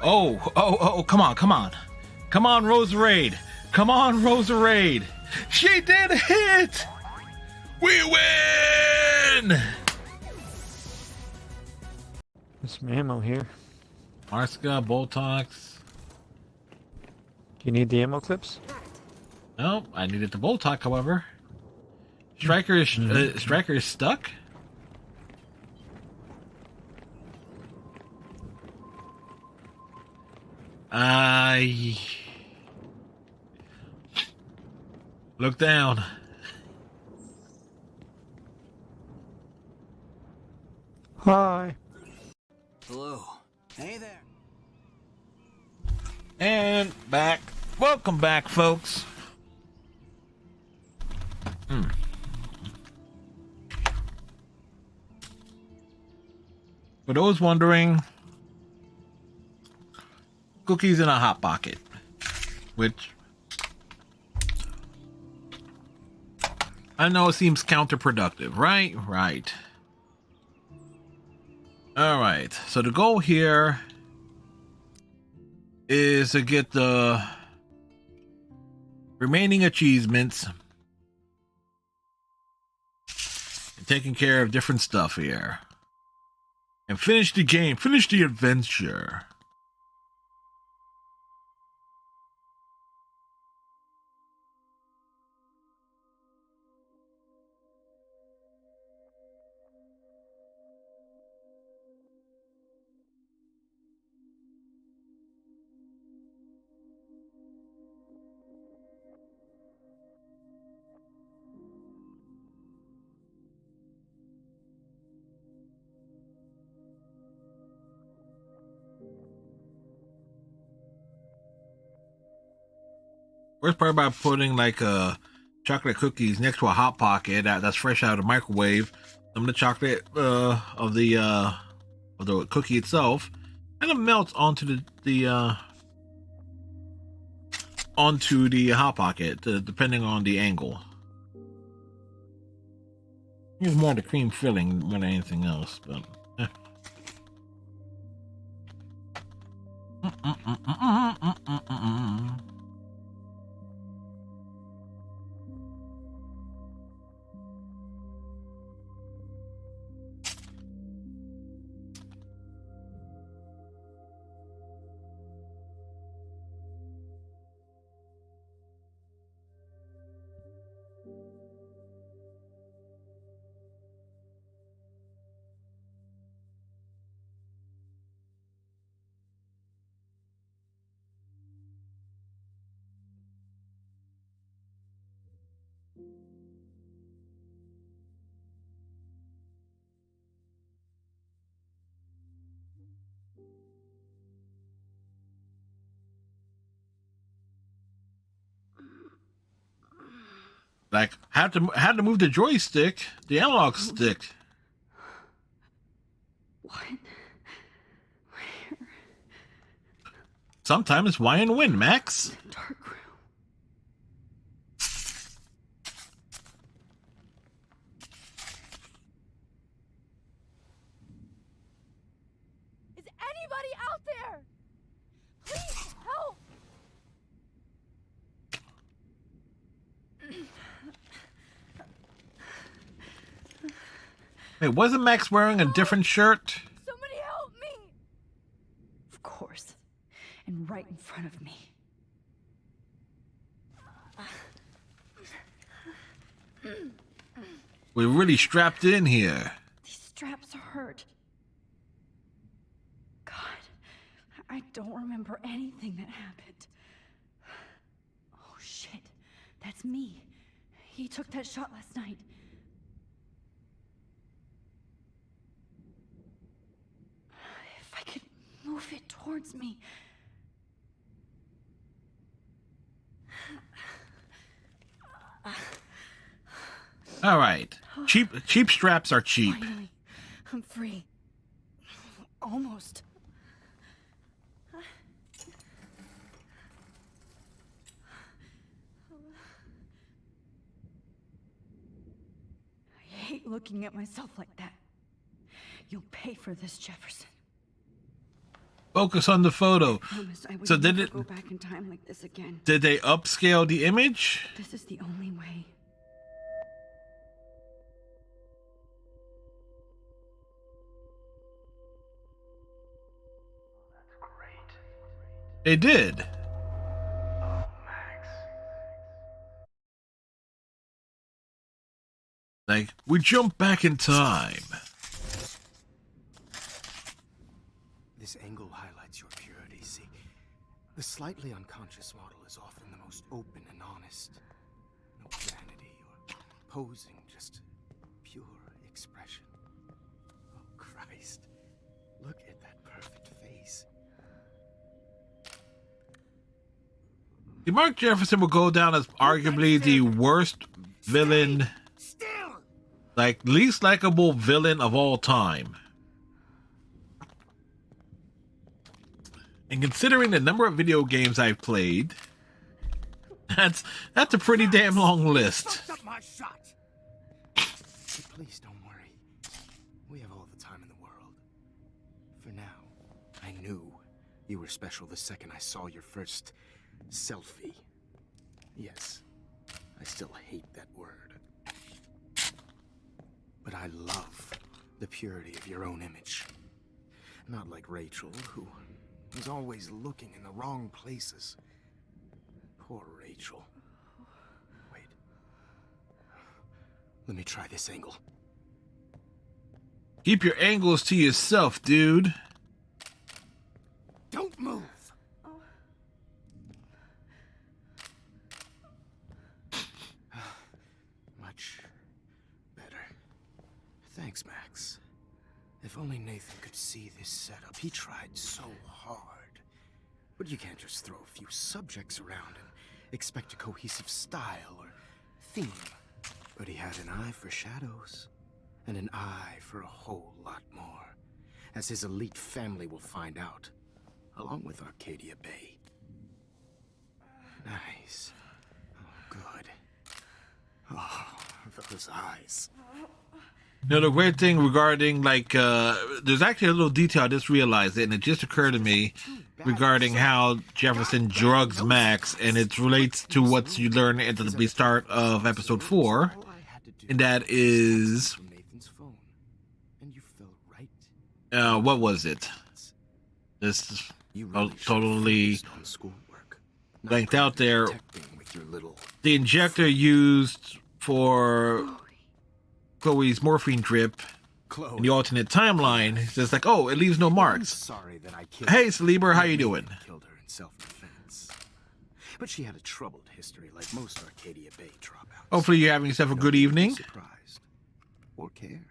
Oh, come on. Come on, Roserade. Come on, Roserade. She did hit. We win. There's some ammo here. Marska, Boltox. Do you need the ammo clips? No, I needed the Boltox, however. Striker is stuck. Look down. Hi. Hello. Hey there. And back. Welcome back, folks. For those wondering, cookies in a hot pocket, which I know it seems counterproductive, right? Right. All right. So the goal here is to get the remaining achievements and taking care of different stuff here. And finish the game, finish the adventure. Worst part about putting like chocolate cookies next to a hot pocket that's fresh out of the microwave, some of the chocolate of the cookie itself kind of melts onto the hot pocket, depending on the angle. It's more the cream filling than anything else, but. Like had to move the joystick, the analog stick. What? Sometimes why and when, Max? Dark room. Is anybody out there? Please help! Wait, wasn't Max wearing a different shirt? Somebody help me! Of course. And right in front of me. We're really strapped in here. These straps hurt. God, I don't remember anything that happened. Oh shit, that's me. He took that shot last night. If I could move it towards me. All right. Cheap straps are cheap. Finally, I'm free. Almost. I hate looking at myself like that. You'll pay for this, Jefferson. Focus on the photo. Promise I would So did never it? go back in time like this again. Did they upscale the image? This is the only way. They did. Like, we jump back in time. This angle highlights your purity, see? The slightly unconscious model is often the most open and honest. No vanity or posing, just pure expression. Oh, Christ. Look at that perfect face. Mark Jefferson will go down as arguably the worst villain, like least likable villain of all time. And considering the number of video games I've played, that's a pretty damn long list. Please don't worry. We have all the time in the world. For now, I knew you were special the second I saw your first selfie. Yes, I still hate that word. But I love the purity of your own image. Not like Rachel, who was always looking in the wrong places. Poor Rachel. Wait. Let me try this angle. Keep your angles to yourself, dude. Don't move! Much better. Thanks, Max. If only Nathan could see this setup. He tried so hard. But you can't just throw a few subjects around and expect a cohesive style or theme. But he had an eye for shadows, and an eye for a whole lot more, as his elite family will find out, along with Arcadia Bay. Nice. Oh, good. Oh, those eyes. You know, the great thing regarding, like, there's actually a little detail I just realized, and it just occurred to me regarding how Jefferson drugs Max, and it relates to what you learn at the start of episode 4, and that is, what was it? This totally blanked out there. The injector used for Chloe's morphine drip in the alternate timeline, it's just like, oh, it leaves no marks. Hey, Celeber, how you doing? Killed her in self-defense. But she had a troubled history, like most Arcadia Bay dropouts. Hopefully you're having yourself a good evening. Surprised or care.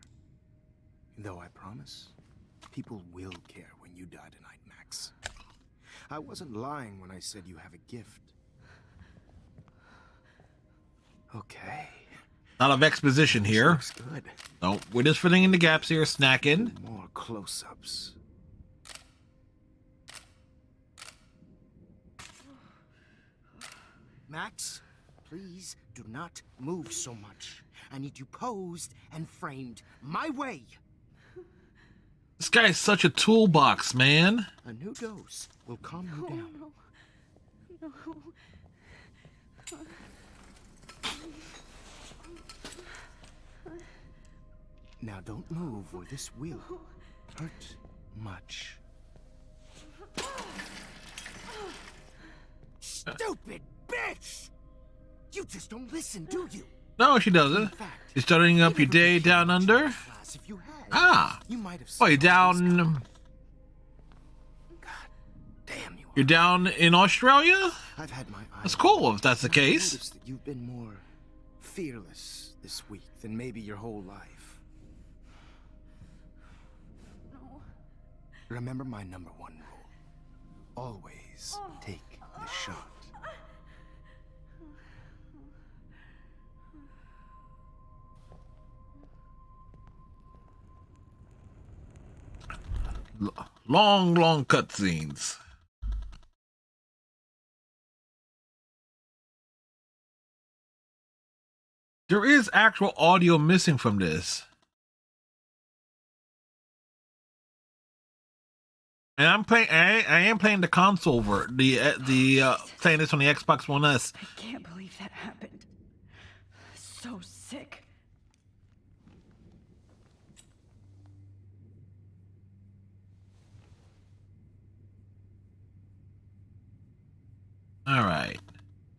Though I promise, people will care when you die tonight, Max. I wasn't lying when I said you have a gift. Okay. Lot of exposition here. Looks good. No, we're just filling in the gaps here, snacking. More close-ups. Max, please do not move so much. I need you posed and framed my way. This guy is such a toolbox, man. A new dose will calm you down. No. Now don't move or this will hurt much. Stupid bitch! You just don't listen, do you? No, she doesn't. You're starting up your day down under? Ah! Oh, you're down... You're down in Australia? I've had my That's cool if that's the case. That you've been more fearless this week than maybe your whole life. No. Remember my #1 rule. Always take the shot. Long cutscenes. There is actual audio missing from this. And I'm playing. I am playing the console playing this on the Xbox One S. I can't believe that happened. So sick. All right.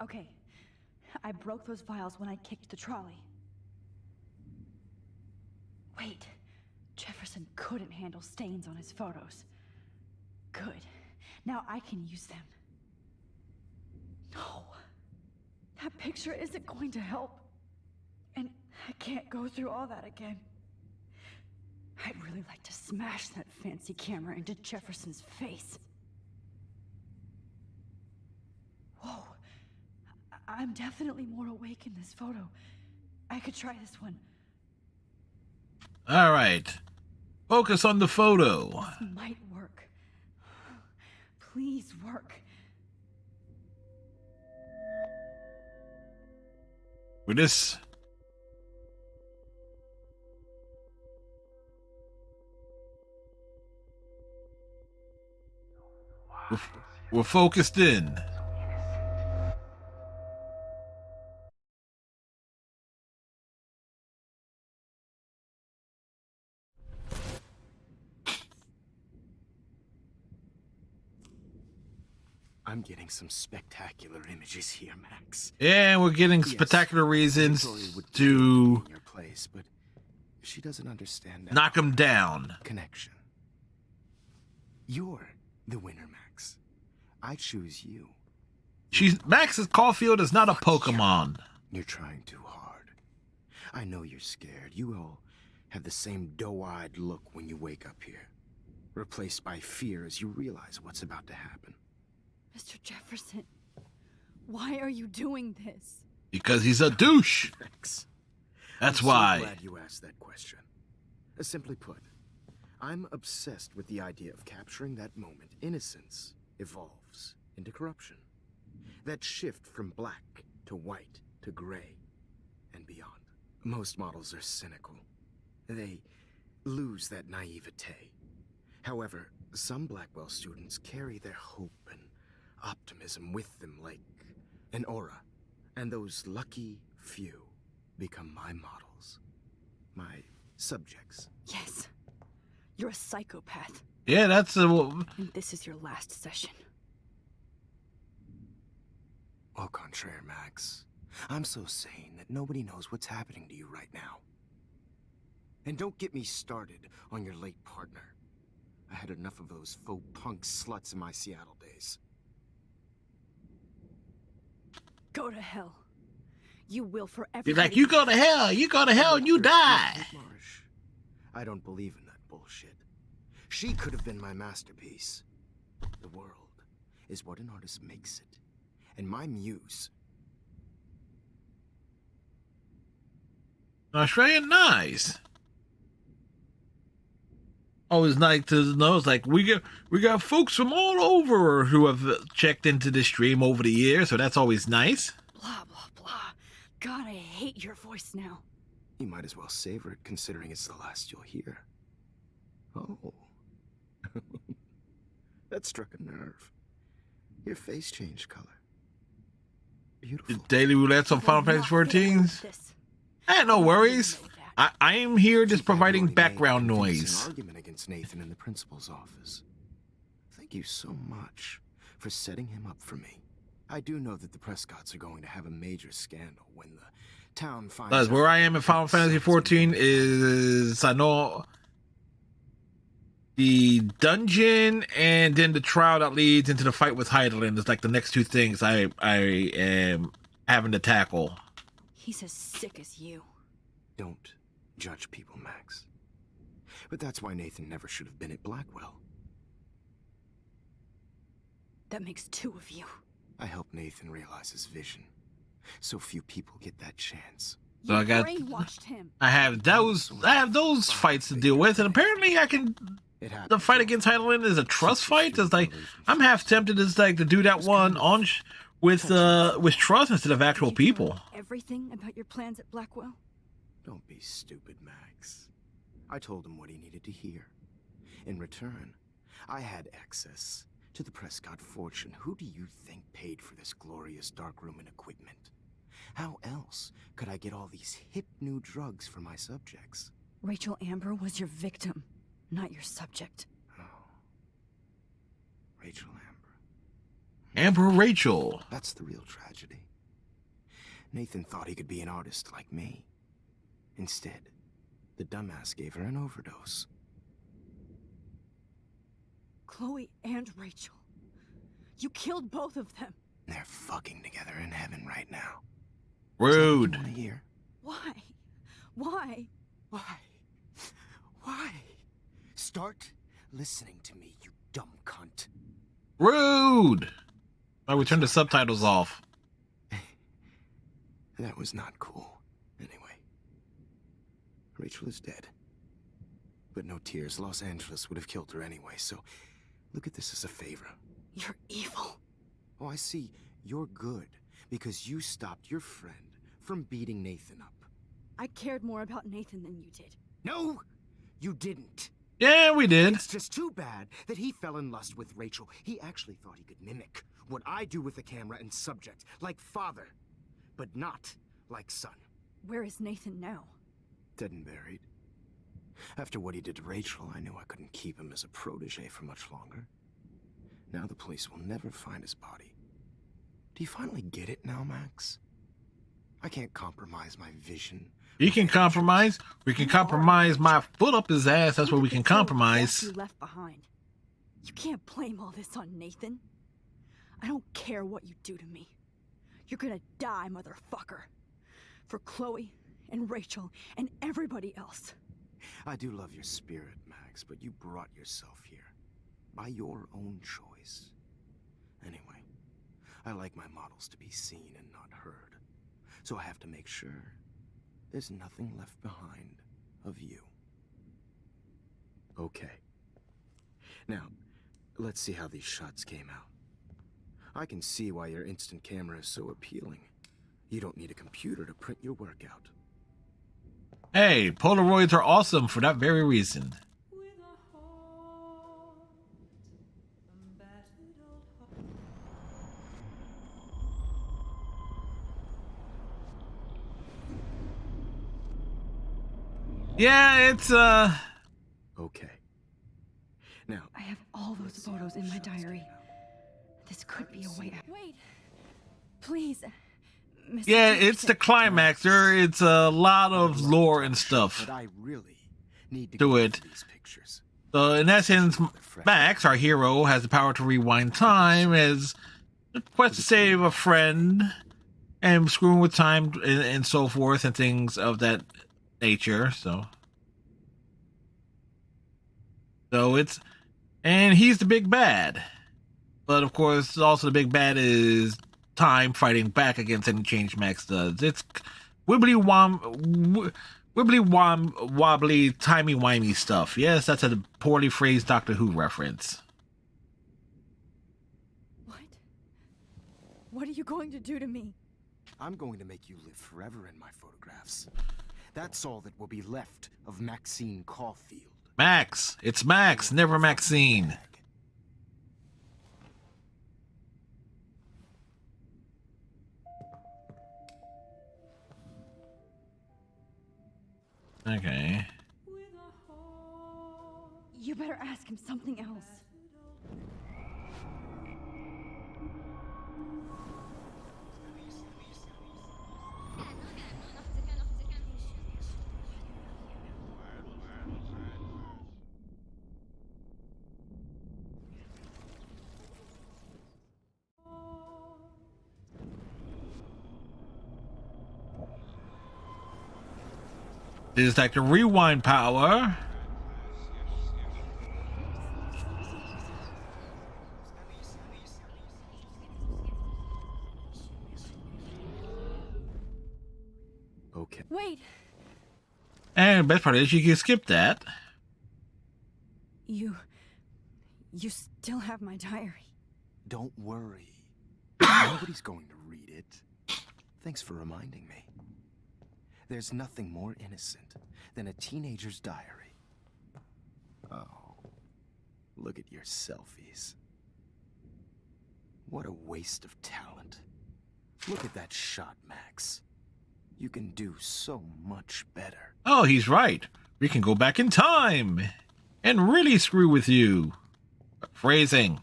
Okay, I broke those vials when I kicked the trolley. Wait, Jefferson couldn't handle stains on his photos. Good. Now I can use them. No. That picture isn't going to help. And I can't go through all that again. I'd really like to smash that fancy camera into Jefferson's face. Whoa. I'm definitely more awake in this photo. I could try this one. All right. Focus on the photo. This might work. Please work. With this. We're focused in. I'm getting some spectacular images here, Max. Yeah, we're getting spectacular reasons to your place, but she doesn't understand that. Knock him down. Connection. You're the winner, Max. I choose you. Max's Caulfield is not a Pokemon. You're trying too hard. I know you're scared. You all have the same doe-eyed look when you wake up here, replaced by fear as you realize what's about to happen. Mr. Jefferson, why are you doing this? Because he's a douche. Max. That's I'm why. So glad you asked that question. Simply put, I'm obsessed with the idea of capturing that moment innocence evolves into corruption. That shift from black to white to gray and beyond. Most models are cynical. They lose that naivete. However, some Blackwell students carry their hope and optimism with them like an aura. And those lucky few become my models. My subjects. Yes. You're a psychopath. Yeah, that's a... And this is your last session. Au contraire, Max. I'm so sane that nobody knows what's happening to you right now. And don't get me started on your late partner. I had enough of those faux punk sluts in my Seattle days. Go to hell. You will forever. He's like, you go to hell, and you die. Marsh, I don't believe in that bullshit. She could have been my masterpiece. The world is what an artist makes it. And my muse... Australian, nice. Always nice to know. It's like we got folks from all over who have checked into this stream over the years, so that's always nice. Blah, blah, blah. God, I hate your voice now. You might as well savor it, considering it's the last you'll hear. Oh. That struck a nerve. Your face changed color. Beautiful. The daily roulettes on Final Fantasy 14. No worries. I am here just providing background noise. An argument against Nathan in the principal's office. Thank you so much for setting him up for me. I do know that the Prescotts are going to have a major scandal when the town finds out. Where I am in Final Fantasy 14 is I know the dungeon and then the trial that leads into the fight with Heidelin is like the next two things I am having to tackle. He's as sick as you. Don't judge people, Max. But that's why Nathan never should have been at Blackwell. That makes two of you. I helped Nathan realize his vision. So few people get that chance. So I got brainwashed him. I have those fights to deal with, and apparently I can. The fight against Heidelin is a trust fight. It's like I'm half tempted to do that one on with trust instead of actual people. Everything about your plans at Blackwell? Don't be stupid, Max. I told him what he needed to hear. In return, I had access to the Prescott fortune. Who do you think paid for this glorious darkroom and equipment? How else could I get all these hip new drugs for my subjects? Rachel Amber was your victim, not your subject. Oh. Rachel Amber. Amber Rachel. That's the real tragedy. Nathan thought he could be an artist like me. Instead, the dumbass gave her an overdose. Chloe and Rachel. You killed both of them. They're fucking together in heaven right now. Rude. Is that what you want to hear? Why? Why? Why? Why? Start listening to me, you dumb cunt. Rude. Why we turn the subtitles off? That was not cool. Anyway, Rachel is dead. But no tears. Los Angeles would have killed her anyway, so look at this as a favor. You're evil. Oh, I see. You're good because you stopped your friend from beating Nathan up. I cared more about Nathan than you did. No, you didn't. Yeah, we did. It's just too bad that he fell in lust with Rachel. He actually thought he could mimic what I do with the camera and subject, like father, but not like son. Where is Nathan now? Dead and buried. After what he did to Rachel, I knew I couldn't keep him as a protege for much longer. Now the police will never find his body. Do you finally get it now, Max? I can't compromise my vision. You can compromise. We can compromise my foot up his ass. That's what we can compromise. You left behind. You can't blame all this on Nathan. I don't care what you do to me. You're gonna die, motherfucker. For Chloe and Rachel and everybody else. I do love your spirit, Max, but you brought yourself here. By your own choice. Anyway, I like my models to be seen and not heard. So I have to make sure there's nothing left behind of you. Okay. Now, let's see how these shots came out. I can see why your instant camera is so appealing. You don't need a computer to print your work out. Hey, Polaroids are awesome for that very reason. Yeah, it's Okay. Now, I have all those photos in my diary. This could be a way out. Wait. Please. Mr. yeah, it's the climax. It's a lot of lore and stuff but I really need to to go it. through these pictures. So in essence, Max, our hero, has the power to rewind time, as a quest to save a friend, and screwing with time and so forth, and things of that nature. So it's, and he's the big bad. But of course, also the big bad is time fighting back against any change Max does. It's wibbly wobbly, timey-wimey stuff. Yes, that's a poorly phrased Doctor Who reference. What? What are you going to do to me? I'm going to make you live forever in my photographs. That's all that will be left of Maxine Caulfield. Max. It's Max, never Maxine. Okay. You better ask him something else. This is like the rewind power. Okay. Wait. And best part is you can skip that. You still have my diary. Don't worry. Nobody's going to read it. Thanks for reminding me. There's nothing more innocent than a teenager's diary. Oh. Look at your selfies. What a waste of talent. Look at that shot, Max. You can do so much better. Oh, he's right. We can go back in time and really screw with you. Phrasing.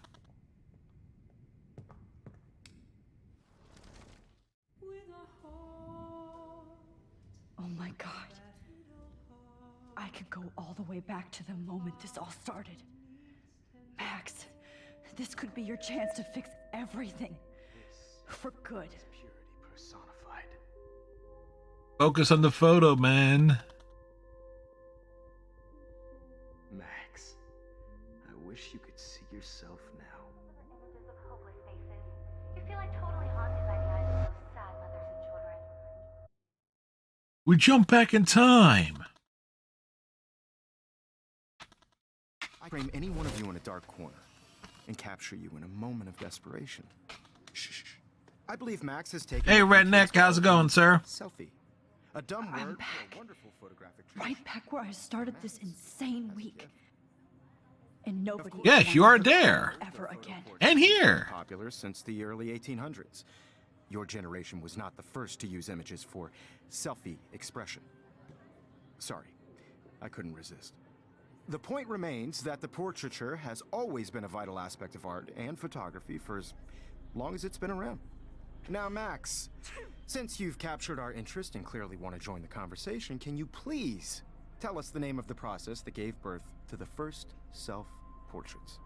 Oh my god. I could go all the way back to the moment this all started. Max, this could be your chance to fix everything. For good. Purity personified. Focus on the photo, man. Max, I wish you could see yourself now. Images of hopeless faces. You feel like totally haunted by the eyes of those sad mothers and children. We jump back in time. I frame any one of you in a dark corner and capture you in a moment of desperation. Shh. I believe Max has taken. Hey, Redneck, how's it going, sir? Selfie. A dumb I'm word back. for a wonderful photographic. Right back where I started this insane week. And nobody. Yes, you are there. Ever again. And here. Popular since the early 1800s. Your generation was not the first to use images for selfie expression. Sorry, I couldn't resist. The point remains that the portraiture has always been a vital aspect of art and photography for as long as it's been around. Now, Max, since you've captured our interest and clearly want to join the conversation, can you please tell us the name of the process that gave birth to the first self-portraits?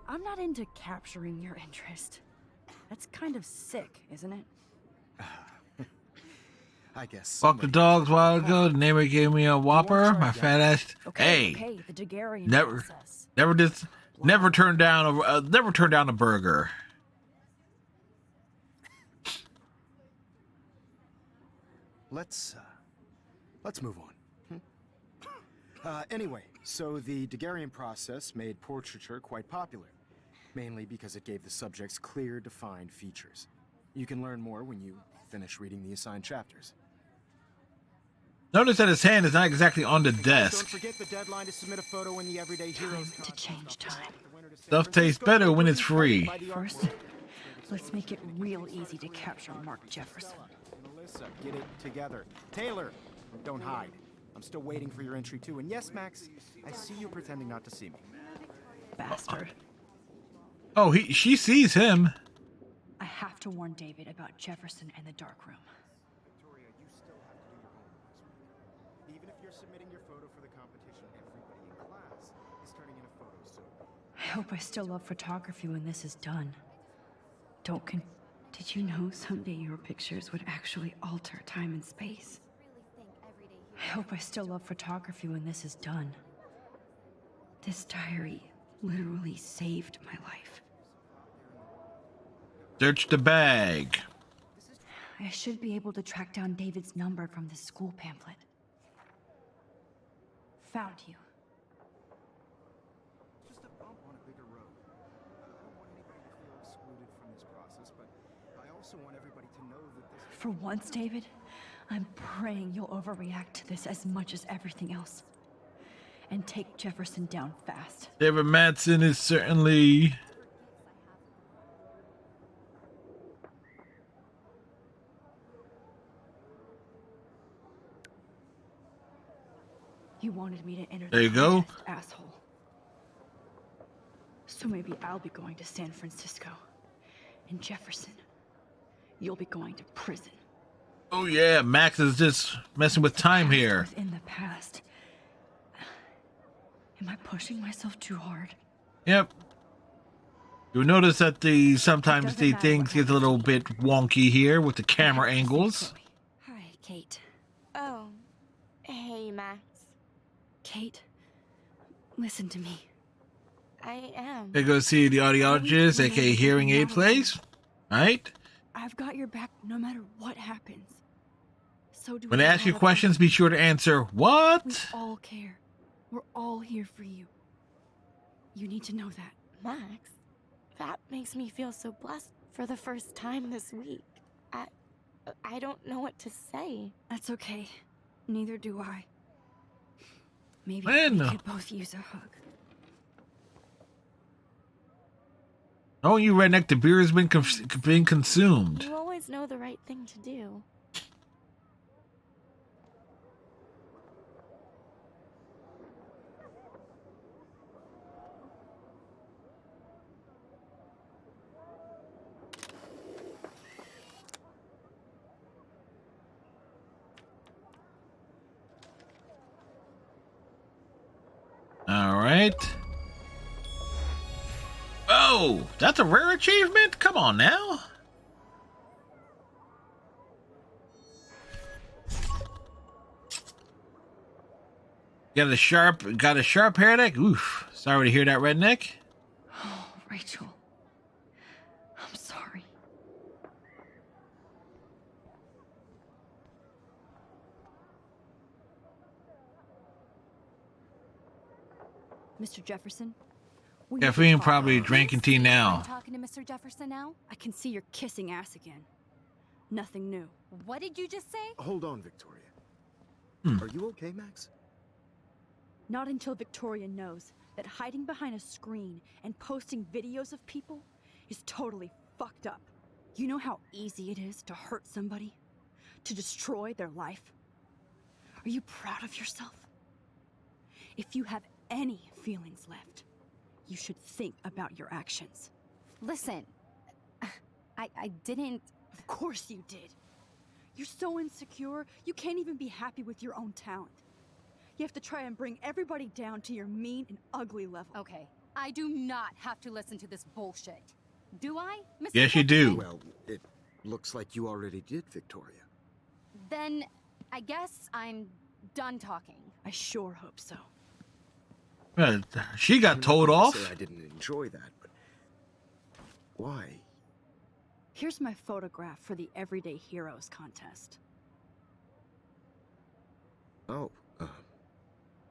I'm not into capturing your interest. That's kind of sick, isn't it? I guess. Fuck the dogs a while ago. The neighbor gave me a Whopper. My fat ass. Okay, Hey, the Daguerrean never process. turned down a burger. Let's move on. Anyway, so the Daguerrean process made portraiture quite popular, mainly because it gave the subjects clear, defined features. You can learn more when you finish reading the assigned chapters. Notice that his hand is not exactly on the desk. Don't forget the deadline to submit a photo in the Everyday Heroes to change time. Stuff tastes better when it's free. First, let's make it real easy to capture Mark Jefferson. Melissa, get it together. Taylor, don't hide. I'm still waiting for your entry too. And yes, Max, I see you pretending not to see me. Bastard. Oh, she sees him. I have to warn David about Jefferson and the dark room. Victoria, you still have to do your homework this week. Even if you're submitting your photo for the competition, everybody in class is turning in a photo, so... I hope I still love photography when this is done. Did you know someday your pictures would actually alter time and space? I hope I still love photography when this is done. This diary literally saved my life. Search the bag. I should be able to track down David's number from the school pamphlet. Found you. Just a bump on a bigger road. I don't want anybody to feel excluded from this process, but I also want everybody to know that this... For once, David, I'm praying you'll overreact to this as much as everything else. And take Jefferson down fast. David Madsen is certainly... You wanted me to enter There you go. Asshole. So maybe I'll be going to San Francisco. And Jefferson, you'll be going to prison. Oh yeah, Max is just messing with time here. In the past. Am I pushing myself too hard? Yep. You'll notice that sometimes the things get a little bit wonky here with the camera angles. Hi, Kate. Oh. Hey, Max. Kate, listen to me. I am. They go see the audiologist, aka hearing aid place, right? I've got your back no matter what happens. So do When they ask you all of questions, us. be sure to answer, what? We all care. We're all here for you. You need to know that. Max, that makes me feel so blessed for the first time this week. I don't know what to say. That's okay. Neither do I. Maybe Man. we could both use a hug. Oh, you redneck, the beer has been consumed. You always know the right thing to do. All right. Oh, that's a rare achievement? Come on now. Got a sharp headache? Oof. Sorry to hear that, redneck. Oh, Rachel. I'm sorry. Mr. Jefferson? Caffeine probably drinking tea now. I'm talking to Mr. Jefferson now? I can see you're kissing ass again. Nothing new. What did you just say? Hold on, Victoria. Are you okay, Max? Not until Victoria knows that hiding behind a screen and posting videos of people is totally fucked up. You know how easy it is to hurt somebody? To destroy their life? Are you proud of yourself? If you have any feelings left, you should think about your actions. Listen, I didn't... Of course you did. You're so insecure, you can't even be happy with your own talent. You have to try and bring everybody down to your mean and ugly level. Okay, I do not have to listen to this bullshit. Do I, Mr. Yes, you do. Well, it looks like you already did, Victoria. Then I guess I'm done talking. I sure hope so. She got told off. Say I didn't enjoy that, but why? Here's my photograph for the Everyday Heroes contest. Oh,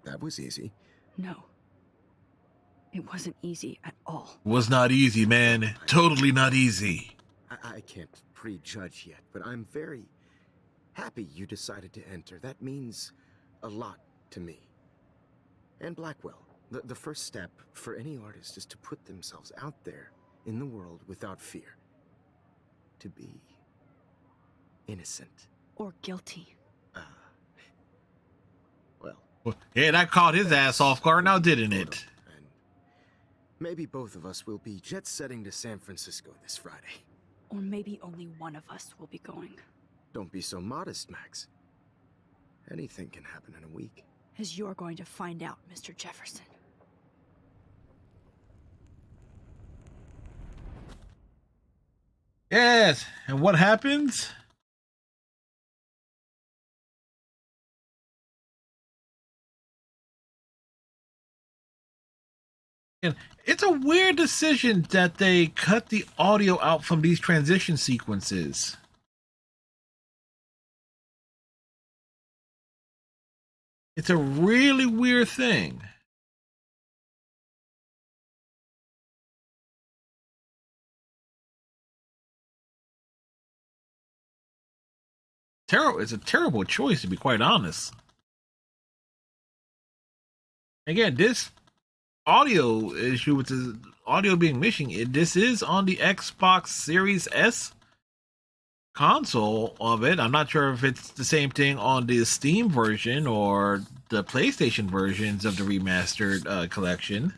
that was easy. No. It wasn't easy at all. Was not easy, man. Totally not easy. I can't prejudge yet, but I'm very happy you decided to enter. That means a lot to me. And Blackwell. The first step for any artist is to put themselves out there in the world without fear. To be innocent. Or guilty. Well. Yeah, that caught his ass off guard now, didn't it? And maybe both of us will be jet-setting to San Francisco this Friday. Or maybe only one of us will be going. Don't be so modest, Max. Anything can happen in a week. As you're going to find out, Mr. Jefferson. Yes, and what happens? And it's a weird decision that they cut the audio out from these transition sequences. It's a really weird thing. It's a terrible choice, to be quite honest. Again, this audio issue with the audio being missing, this is on the Xbox Series S console of it. I'm not sure if it's the same thing on the Steam version or the PlayStation versions of the remastered collection.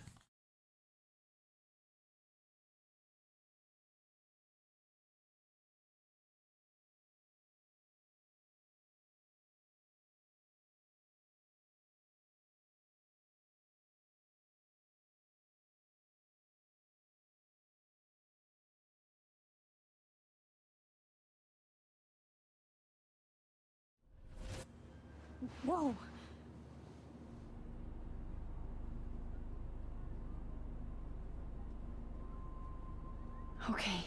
Whoa! Okay.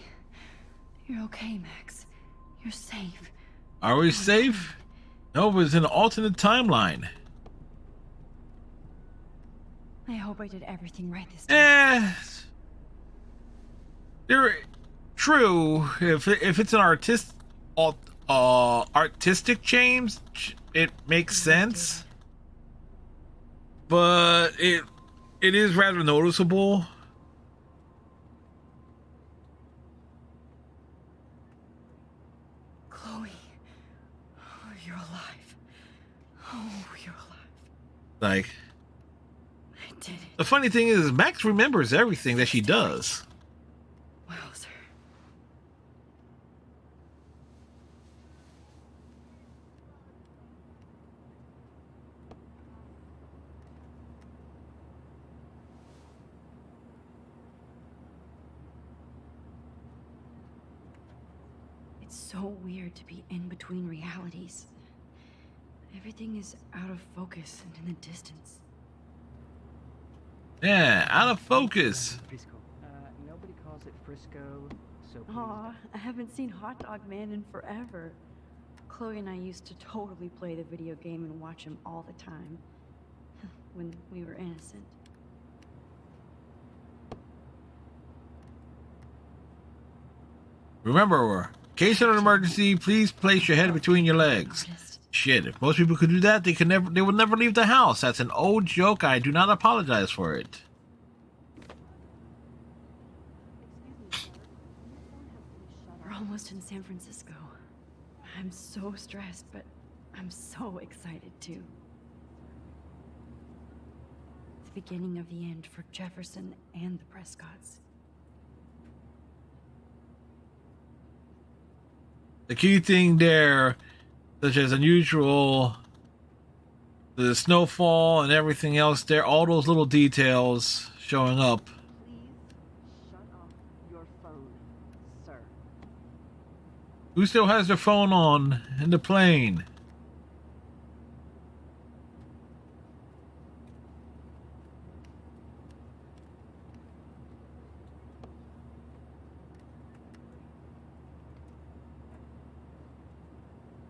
You're okay, Max. You're safe. Are we safe? No, it's in an alternate timeline. I hope I did everything right this time. True. If it's an artistic change, it makes sense. but it is rather noticeable. Chloe. Oh, you're alive. Oh, you're alive. Like, I did it. the funny thing is, Max remembers everything that she does. Wowzer. It's so weird to be in between realities. Everything is out of focus and in the distance. Yeah, out of focus. Nobody calls it Frisco, so please. Aw, I haven't seen Hot Dog Man in forever. Chloe and I used to totally play the video game and watch him all the time. When we were innocent. Remember, in case of an emergency, please place your head between your legs. Shit, if most people could do that, they would never leave the house. That's an old joke. I do not apologize for it. We're almost in San Francisco. I'm so stressed, but I'm so excited too. The beginning of the end for Jefferson and the Prescotts. The key thing there, such as unusual, the snowfall and everything else there, all those little details showing up. Shut off your phone, sir. Who still has their phone on in the plane?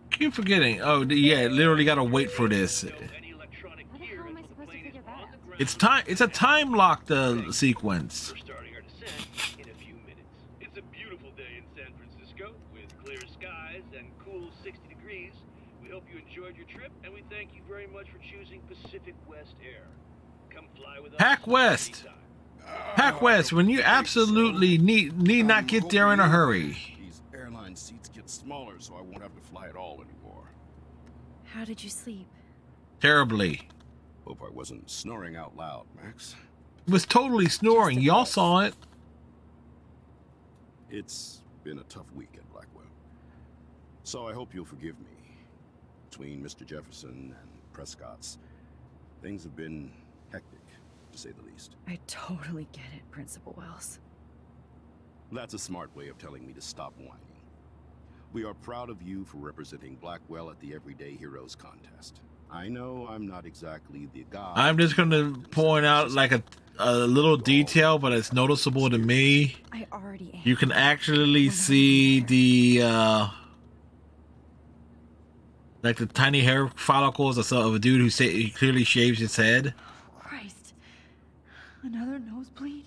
Keep forgetting. Oh, yeah, literally gotta wait for this. It's time. It's a time locked sequence. We're starting our descent in a few minutes. It's a beautiful day in San Francisco with clear skies and cool 60 degrees. We hope you enjoyed your trip, and we thank you very much for choosing Pacific West Air. Come fly with us. Pack West. Pack West. When you absolutely need not get there in a hurry. These airline seats get smaller, so I won't have to fly at all anymore. How did you sleep? Terribly. Hope I wasn't snoring out loud, Max. It was totally snoring. Y'all saw it. It's been a tough week at Blackwell. So I hope you'll forgive me. Between Mr. Jefferson and Prescott's, things have been hectic, to say the least. I totally get it, Principal Wells. That's a smart way of telling me to stop whining. We are proud of you for representing Blackwell at the Everyday Heroes contest. I know I'm not exactly the guy. I'm just gonna point out like a little detail, but it's noticeable to me. I already am. You can actually see the like the tiny hair follicles of a dude who he clearly shaves his head. Christ. Another nosebleed?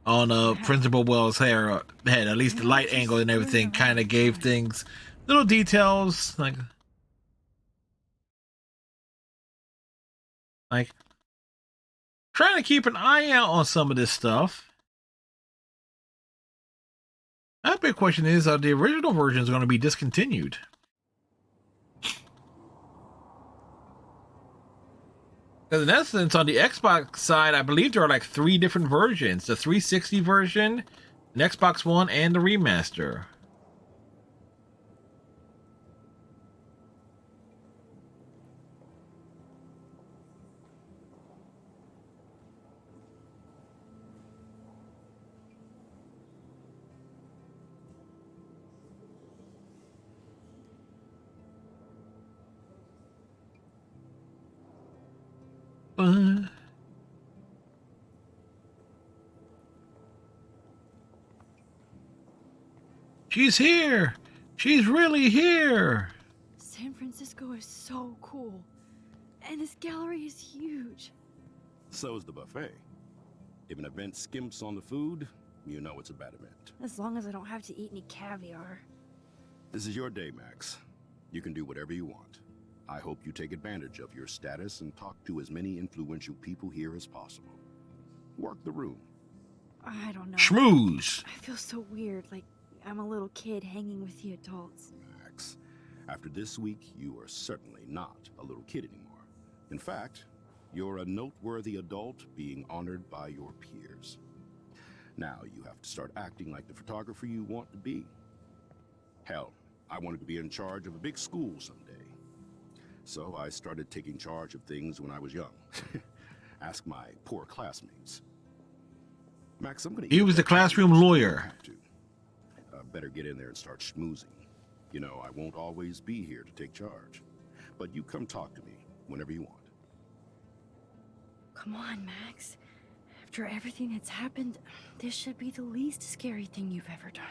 On Principal Wells' head. At least the light angle and everything kind of gave things little details like trying to keep an eye out on some of this stuff. That big question is, are the original versions going to be discontinued? Because in essence, on the Xbox side, I believe there are like 3 different versions. The 360 version, an Xbox One, and the remaster. She's here. She's really here. San Francisco is so cool. And this gallery is huge. So is the buffet. If an event skimps on the food, you know it's a bad event. As long as I don't have to eat any caviar. This is your day, Max. You can do whatever you want. I hope you take advantage of your status and talk to as many influential people here as possible. Work the room. I don't know. Schmooze. I feel so weird, like I'm a little kid hanging with the adults. Max, after this week, you are certainly not a little kid anymore. In fact, you're a noteworthy adult being honored by your peers. Now you have to start acting like the photographer you want to be. Hell, I wanted to be in charge of a big school someday. So I started taking charge of things when I was young. Ask my poor classmates. Max, I'm gonna... He was the classroom lawyer. Better get in there and start schmoozing. You know, I won't always be here to take charge. But you come talk to me whenever you want. Come on, Max. After everything that's happened, this should be the least scary thing you've ever done.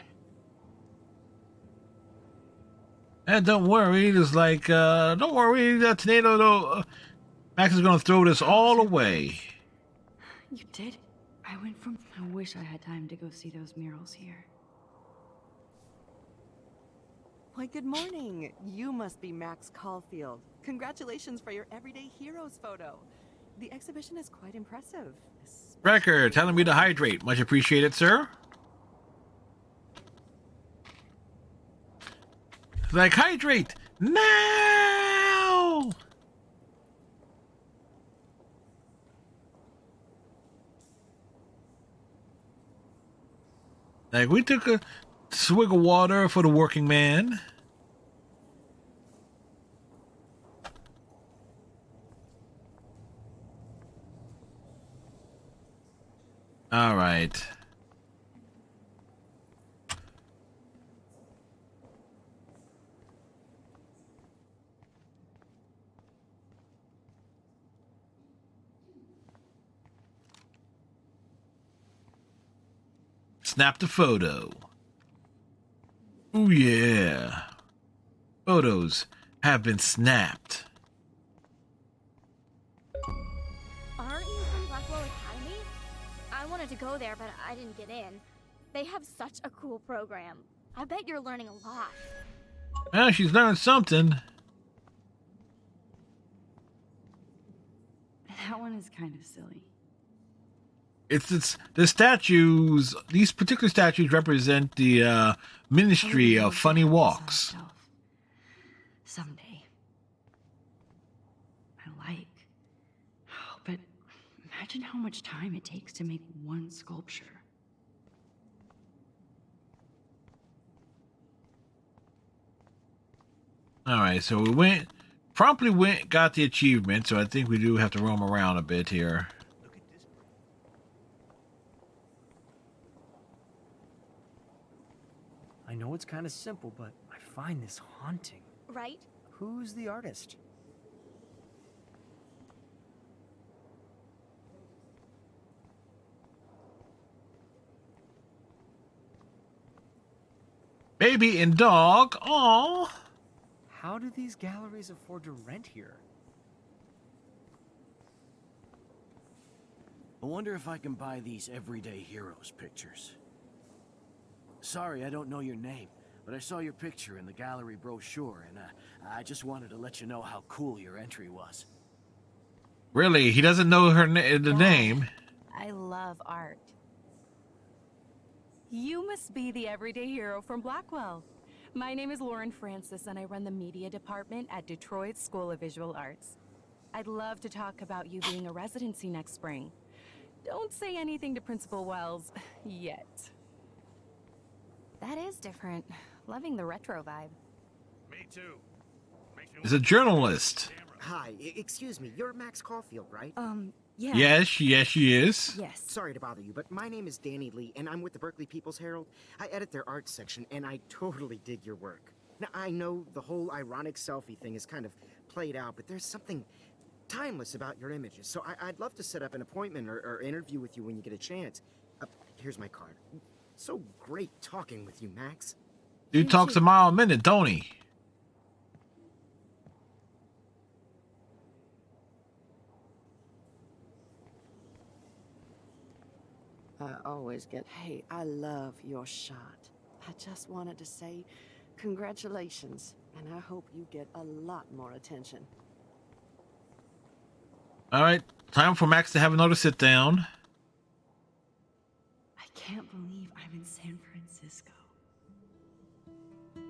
And don't worry, it's like, don't worry, that tornado, Max is gonna throw this all away. You did? I went from, I wish I had time to go see those murals here. Why, good morning. You must be Max Caulfield. Congratulations for your Everyday Heroes photo. The exhibition is quite impressive. Wrecker, telling me to hydrate. Much appreciated, sir. Like, hydrate now! Like, we took a swig of water for the working man. All right. Snap the photo. Oh yeah. Photos have been snapped. Aren't you from Blackwell Academy? I wanted to go there, but I didn't get in. They have such a cool program. I bet you're learning a lot. Well, she's learned something. That one is kind of silly. It's the statues. These particular statues represent the Ministry of Funny Walks. Someday. I like. Oh, but imagine how much time it takes to make one sculpture. All right, so we promptly got the achievement. So I think we do have to roam around a bit here. I know it's kind of simple, but I find this haunting. Right? Who's the artist? Baby and dog. Aww. How do these galleries afford to rent here? I wonder if I can buy these Everyday Heroes pictures. Sorry, I don't know your name, but I saw your picture in the gallery brochure, and I just wanted to let you know how cool your entry was. Really? He doesn't know the name. I love art. You must be the Everyday Hero from Blackwell. My name is Lauren Francis, and I run the media department at Detroit School of Visual Arts. I'd love to talk about you being a residency next spring. Don't say anything to Principal Wells yet. That is different. Loving the retro vibe. Me too. He's a journalist. Hi, excuse me, you're Max Caulfield, right? Yeah. Yes, she is. Yes. Sorry to bother you, but my name is Danny Lee, and I'm with the Berkeley People's Herald. I edit their arts section, and I totally dig your work. Now, I know the whole ironic selfie thing is kind of played out, but there's something timeless about your images, so I'd love to set up an appointment or interview with you when you get a chance. Here's my card. So great talking with you, Max. Dude talks a mile a minute, don't he? I always get, hey, I love your shot. I just wanted to say Congratulations, and I hope you get a lot more attention. All right, time for Max to have another sit down. I can't believe I'm in San Francisco.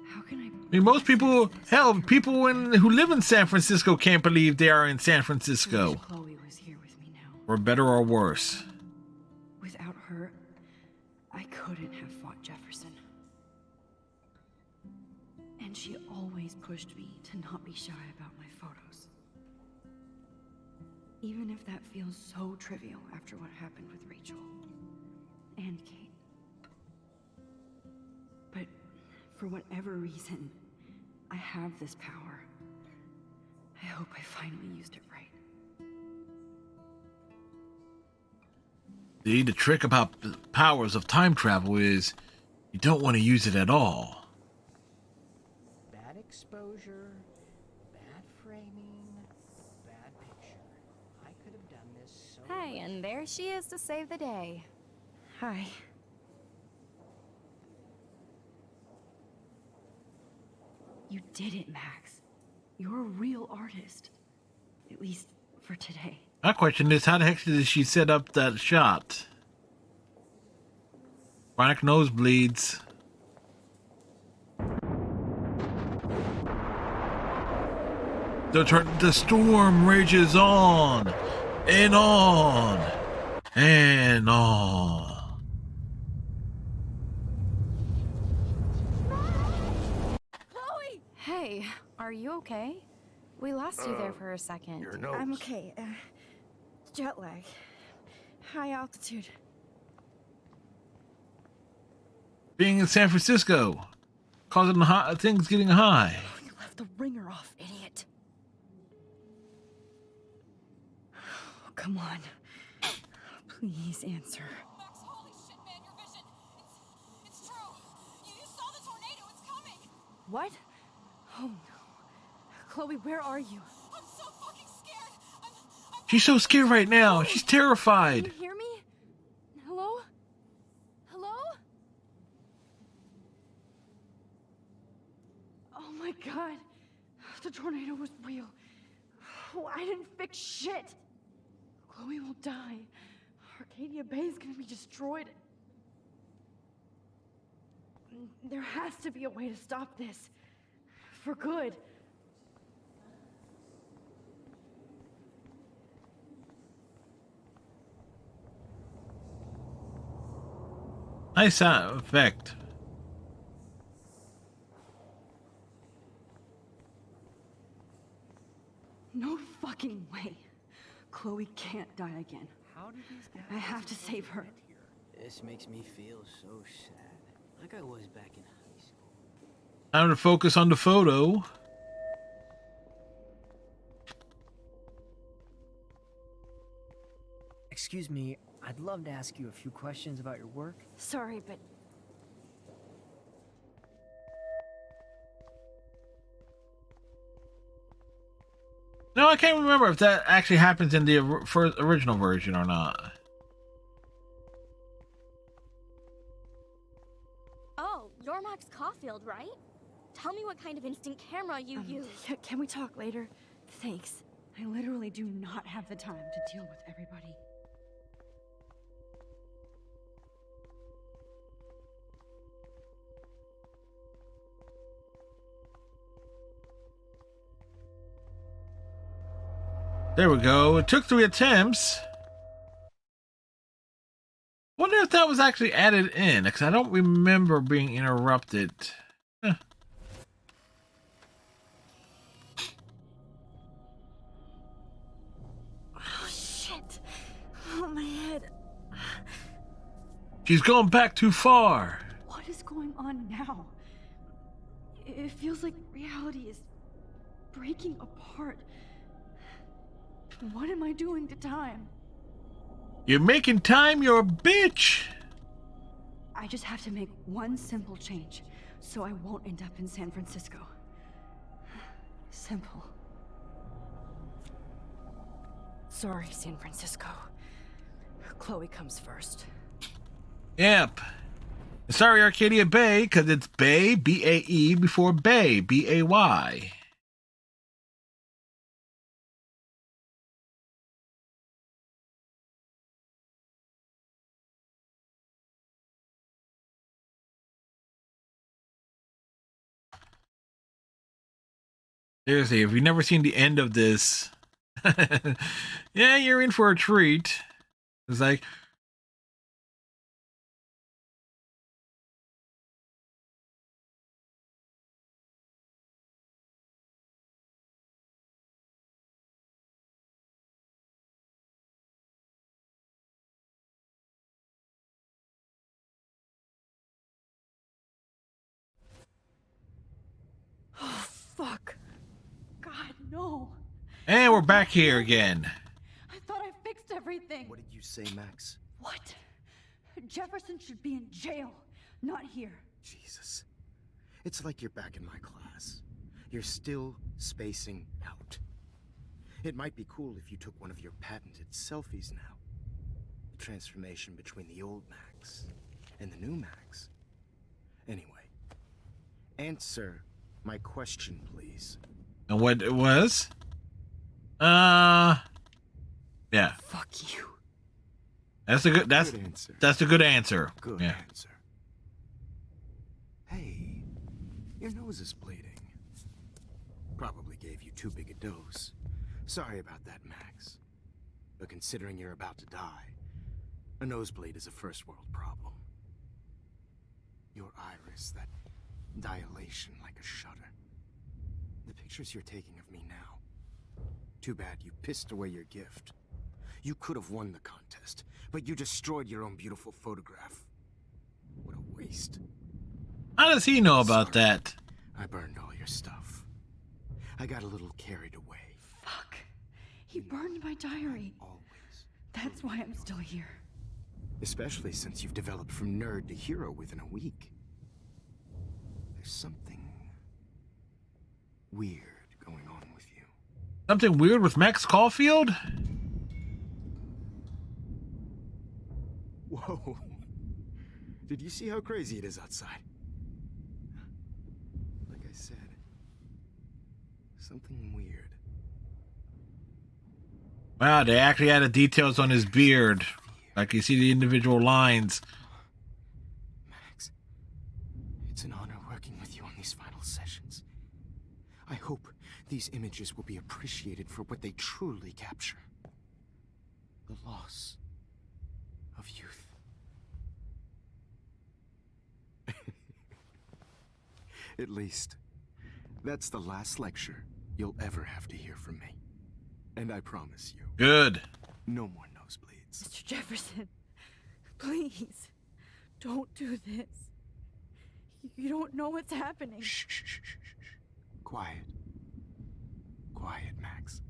How can I? I mean, most people, hell, people who live in San Francisco can't believe they are in San Francisco. Chloe was here with me now. For better or worse. Without her, I couldn't have fought Jefferson. And she always pushed me to not be shy about my photos. Even if that feels so trivial after what happened with Rachel and Kate. But for whatever reason, I have this power. I hope I finally used it right. The trick about the powers of time travel is you don't want to use it at all. Bad exposure, bad framing, bad picture. I could have done this so Hey, and there she is to save the day. Hi. You did it, Max. You're a real artist. At least for today. My question is, how the heck did she set up that shot? Chronic nosebleeds. The storm rages on and on and on. Chloe! Hey, are you okay? We lost you there for a second. I'm okay. Jet lag. High altitude. Being in San Francisco, causing things getting high. You left the ringer off, idiot. Oh, come on. Please answer. Max, holy shit, man, your vision. It's true. You saw the tornado. It's coming. What? Oh no. Chloe, where are you? I'm so fucking scared. She's so scared right now. She's terrified. Can you hear me? Hello? Hello? Oh my god. The tornado was real. Oh, I didn't fix shit. Chloe will die. Arcadia Bay is gonna be destroyed. There has to be a way to stop this. For good. Nice sound effect. No fucking way. Chloe can't die again. How did these guys I have to save her. This makes me feel so sad. Like I was back in high school. Time to focus on the photo. Excuse me, I'd love to ask you a few questions about your work. Sorry, but No, I can't remember if that actually happens in the original version or not. Oh, you're Max Caulfield, right? Tell me what kind of instant camera you use. Can we talk later? Thanks. I literally do not have the time to deal with everybody. There we go. It took 3 attempts. Wonder if that was actually added in, because I don't remember being interrupted. Huh. oh shit. Oh my head. She's gone back too far. What is going on now? It feels like reality is breaking apart. What am I doing to time? You're making time, you're a bitch. I just have to make one simple change, so I won't end up in San Francisco. Simple. Sorry, San Francisco. Chloe comes first. Yep. Sorry, Arcadia Bay, because it's Bay, B-A-E, before Bay, B-A-Y. Seriously, if you've never seen the end of this, yeah, you're in for a treat. It's like, Oh, fuck. God, no. and we're back here again. I thought I fixed everything. What did you say, Max? What? Jefferson should be in jail, not here. Jesus. It's like you're back in my class. You're still spacing out. It might be cool if you took one of your patented selfies now. The transformation between the old Max and the new Max. Anyway, answer my question, please. And what it was? Yeah. Fuck you. That's a good answer. That's a good answer. Good yeah. answer. Hey, your nose is bleeding. Probably gave you too big a dose. Sorry about that, Max. But considering you're about to die, a nosebleed is a first world problem. Your iris, that dilation like a shutter. The pictures you're taking of me now. Too bad you pissed away your gift. You could have won the contest, but you destroyed your own beautiful photograph. What a waste. How does he know about that? I burned all your stuff. I got a little carried away. Fuck. He burned my diary. That's why I'm still here. Especially since you've developed from nerd to hero within a week. There's something weird going on with you. Something weird with Max Caulfield? Whoa. Did you see how crazy it is outside? Like I said, something weird. Wow, they actually added details on his beard. Like you see the individual lines. Max, it's an honor working with you on these final sessions. I hope these images will be appreciated for what they truly capture. The loss of youth. At least, that's the last lecture you'll ever have to hear from me. And I promise you. Good. No more nosebleeds. Mr. Jefferson, please, don't do this. You don't know what's happening. Shh, shh, shh, shh, shh. Quiet. Quiet, Max.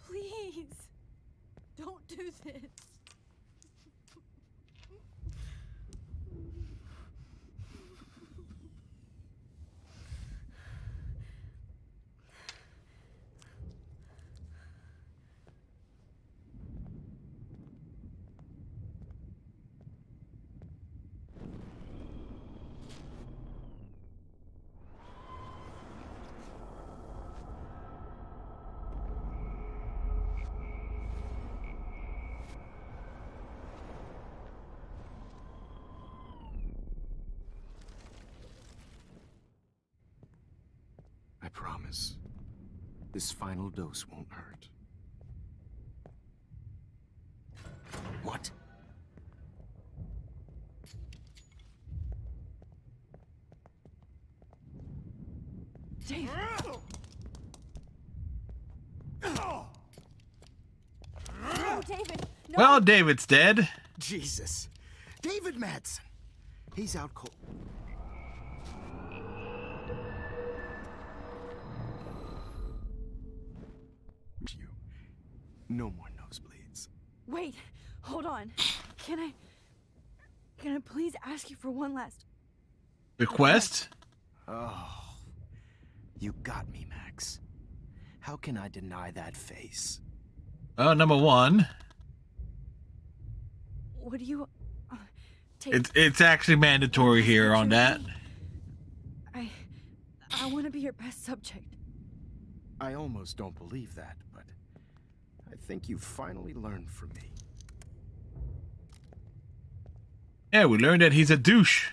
Please, don't do this. I promise. This final dose won't hurt. What? Dave! No, David! No! Well, David's dead. Jesus. David Madsen. He's out cold. You. No more nosebleeds. Wait, hold on. Can I please ask you for one last Request? Oh, you got me, Max. How can I deny that face? Number one, Would you take it's actually mandatory here on that. I want to be your best subject. I almost don't believe that, but I think you finally learned from me. Yeah, we learned that he's a douche.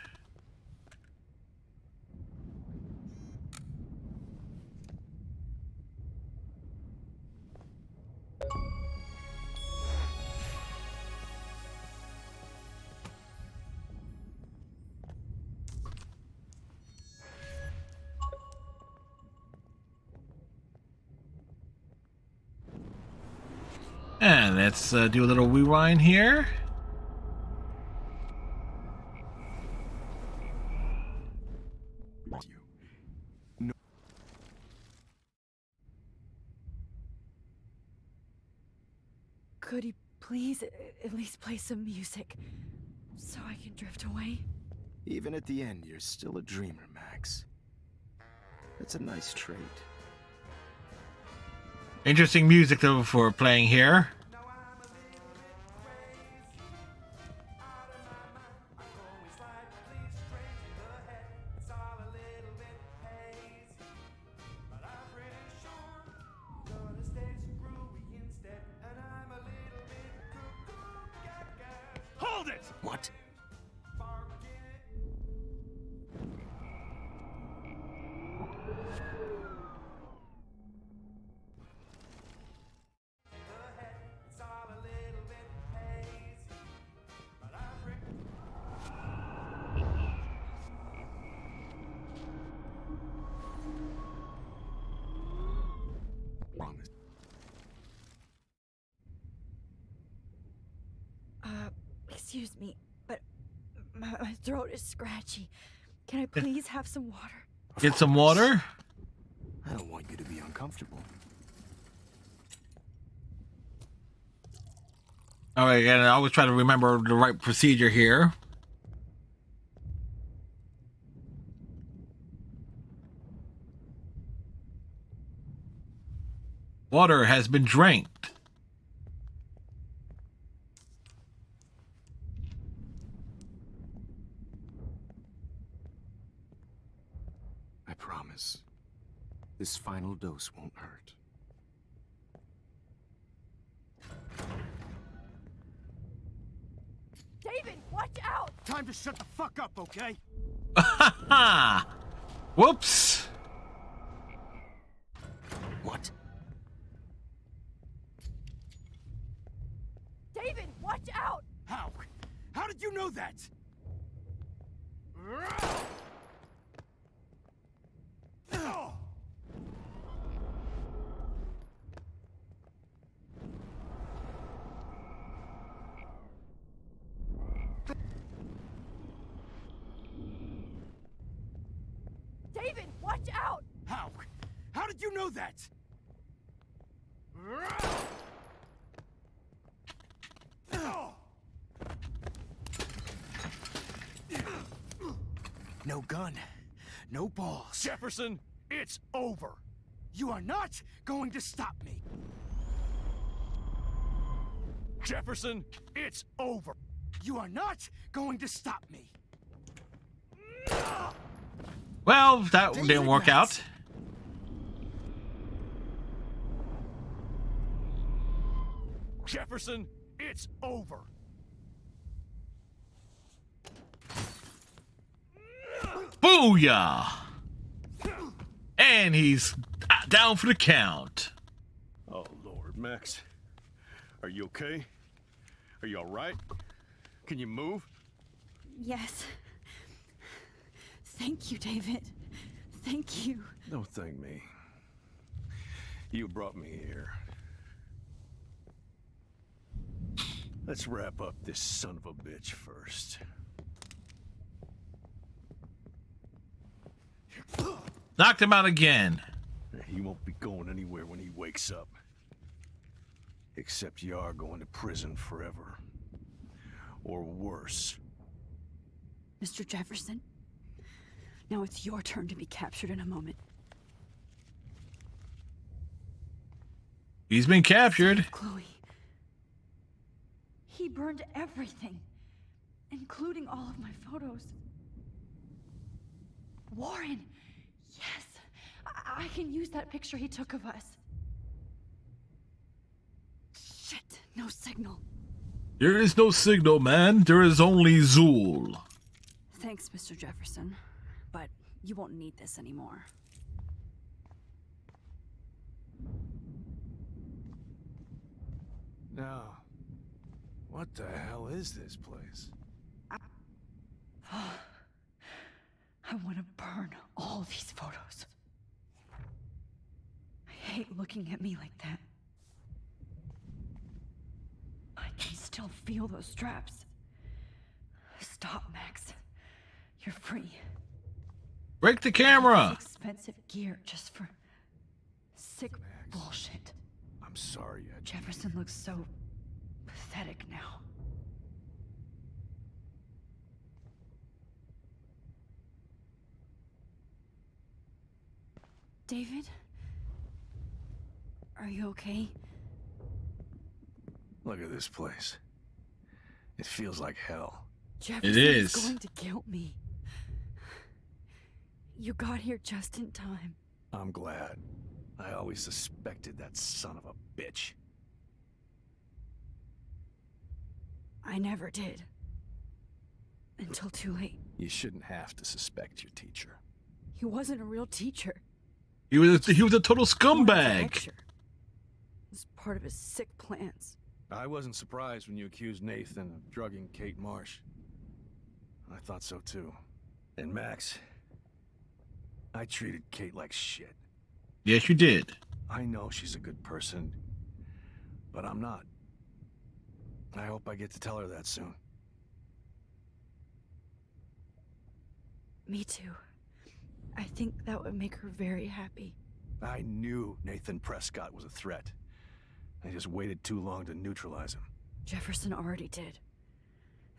And let's do a little rewind here. Could he please at least play some music so I can drift away? Even at the end, you're still a dreamer, Max. That's a nice trait. Interesting music though for playing here. Hold it! What? Excuse me, but my throat is scratchy. Can I please have some water? Get some water? I don't want you to be uncomfortable. All right, and I always try to remember the right procedure here. Water has been drank. I promise. This final dose won't hurt. David, watch out! Time to shut the fuck up, okay? Whoops. What? David, watch out! How? How did you know that? David, watch out! How? How did you know that? No gun. No balls. Jefferson, it's over. You are not going to stop me. Jefferson, it's over. You are not going to stop me. Well, that didn't work out. Jefferson, it's over. Booyah! And he's down for the count. Oh, Lord, Max. Are you okay? Are you all right? Can you move? Yes. Thank you, David. Thank you. Don't thank me. You brought me here. Let's wrap up this son of a bitch first. Knocked him out again. He won't be going anywhere when he wakes up. Except you are going to prison forever. Or worse. Mr. Jefferson, now it's your turn to be captured in a moment. He's been captured. Chloe. He burned everything, including all of my photos. Warren! Yes! I can use that picture he took of us. Shit, no signal. There is no signal, man. There is only Zool. Thanks, Mr. Jefferson, but you won't need this anymore. Now, what the hell is this place? I want to burn all these photos. I hate looking at me like that. I can still feel those straps. Stop, Max. You're free. Break the camera. This expensive gear just for sick bullshit. I'm sorry, Ed. Jefferson looks so pathetic now. David? Are you okay? Look at this place. It feels like hell. Jefferson is going to kill me. You got here just in time. I'm glad. I always suspected that son of a bitch. I never did. Until too late. You shouldn't have to suspect your teacher. He wasn't a real teacher. He was a total scumbag. It was part of his sick plans. I wasn't surprised when you accused Nathan of drugging Kate Marsh. I thought so too. And Max, I treated Kate like shit. Yes, you did. I know she's a good person, but I'm not. I hope I get to tell her that soon. Me too. I think that would make her very happy. I knew Nathan Prescott was a threat. I just waited too long to neutralize him. Jefferson already did.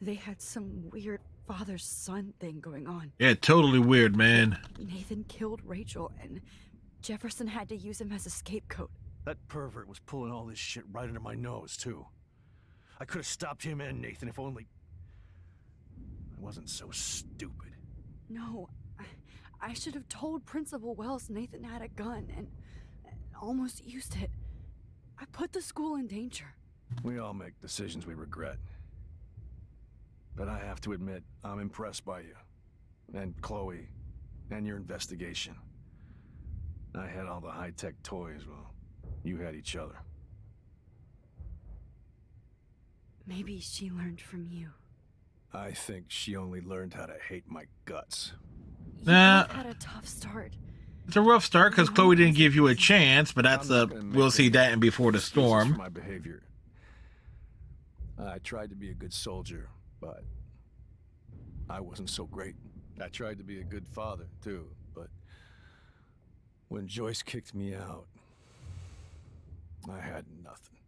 They had some weird father-son thing going on. Yeah, totally weird, man. Nathan killed Rachel, and Jefferson had to use him as a scapegoat. That pervert was pulling all this shit right under my nose, too. I could have stopped him and Nathan if only... I wasn't so stupid. No, I should have told Principal Wells Nathan had a gun and almost used it. I put the school in danger. We all make decisions we regret. But I have to admit, I'm impressed by you. And Chloe. And your investigation. I had all the high-tech toys, well, you had each other. Maybe she learned from you. I think she only learned how to hate my guts. You both had a tough start. It's a rough start because Chloe didn't give you a chance, but that's we'll see that in Before the Storm. My behavior. I tried to be a good soldier, but I wasn't so great. I tried to be a good father, too, but when Joyce kicked me out, I had nothing.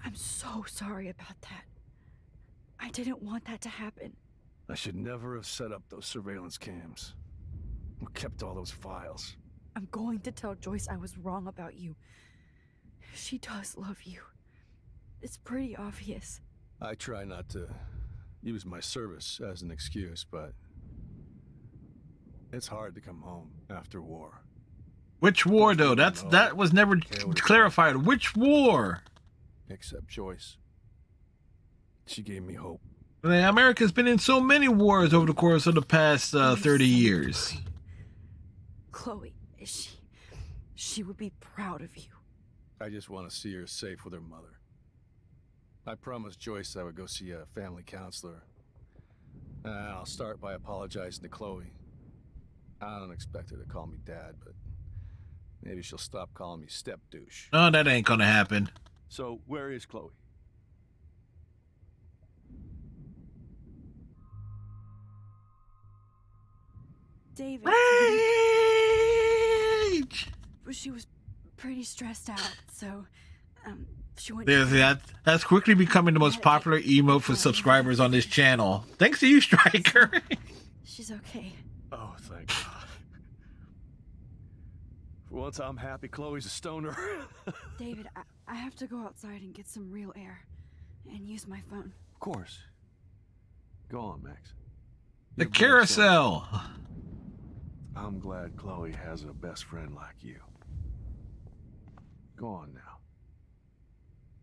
I'm so sorry about that. I didn't want that to happen. I should never have set up those surveillance cams. Or kept all those files. I'm going to tell Joyce I was wrong about you. She does love you. It's pretty obvious. I try not to use my service as an excuse, but it's hard to come home after war. Which war, though? That was never clarified. Which war? Except Joyce. She gave me hope. America's been in so many wars over the course of the past 30 years. Chloe, she would be proud of you. I just want to see her safe with her mother. I promised Joyce I would go see a family counselor. I'll start by apologizing to Chloe. I don't expect her to call me dad, but maybe she'll stop calling me step douche. Oh, that ain't gonna happen. So, where is Chloe? David. Rage! She was pretty stressed out, so she went. That's quickly becoming the most popular emote for subscribers on this channel. Thanks to you, Striker. She's okay. Oh, thank God. For once, I'm happy Chloe's a stoner. David, I have to go outside and get some real air. And use my phone. Of course. Go on, Max. The carousel! I'm glad Chloe has a best friend like you. Go on now.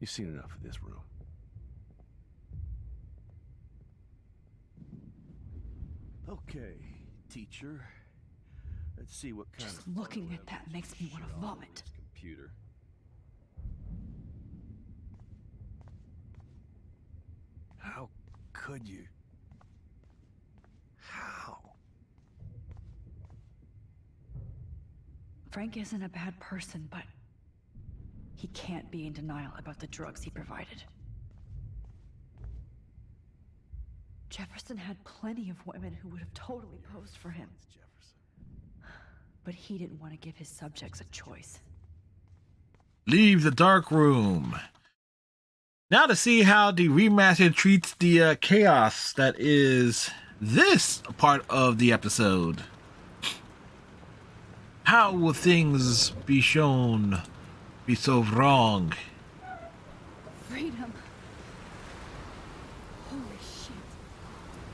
You've seen enough of this room. Okay, teacher. Let's see what kind Just of looking at that makes me want to vomit. computer. How could you? How? Frank isn't a bad person, but he can't be in denial about the drugs he provided. Jefferson had plenty of women who would have totally posed for him. But he didn't want to give his subjects a choice. Leave the dark room. Now to see how the remastered treats the chaos that is this part of the episode. How will things be shown be so wrong? Freedom. Holy shit.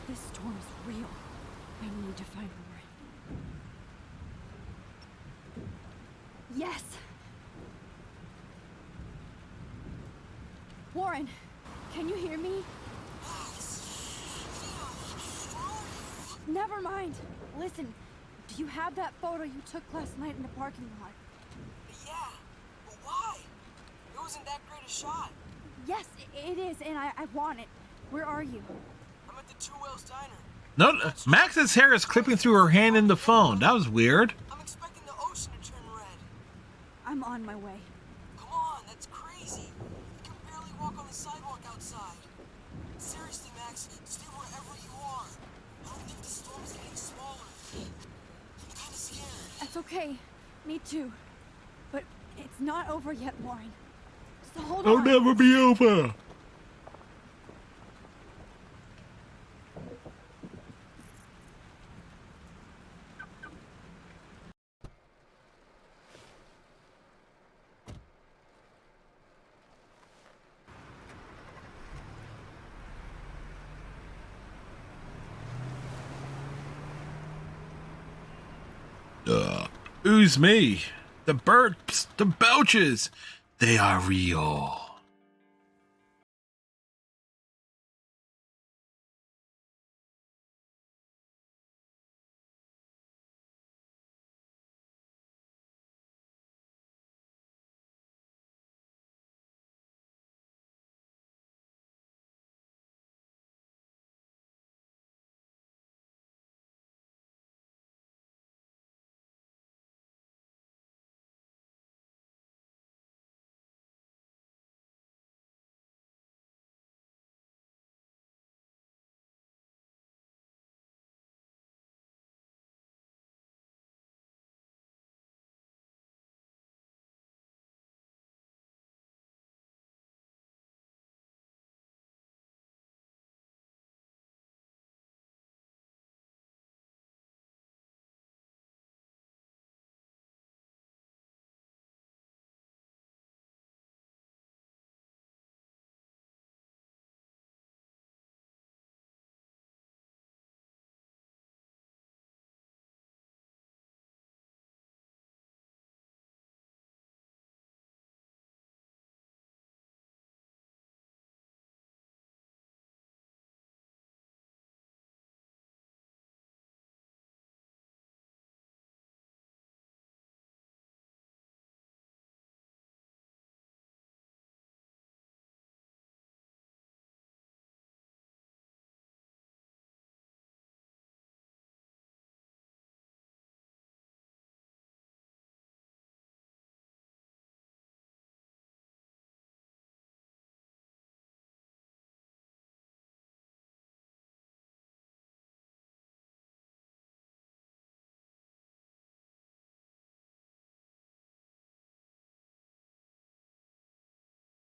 This storm is real. I need to find Warren. Yes! Warren, can you hear me? Never mind. Listen, do you have that photo you took last night in the parking lot? Yeah, but why? It wasn't that great a shot. Yes, it is, and I want it. Where are you? I'm at the Two Whales Diner. No, Max's hair is clipping through her hand in the phone. That was weird. I'm expecting the ocean to turn red. I'm on my way. Come on, that's crazy. You can barely walk on the sidewalk outside. Seriously, Max, stay wherever you are. I don't think the storm is getting smaller. I'm kinda scared. That's okay. Me too. But it's not over yet, Warren. So hold It'll on. never be over. Ooze me. The burps, the belches, they are real.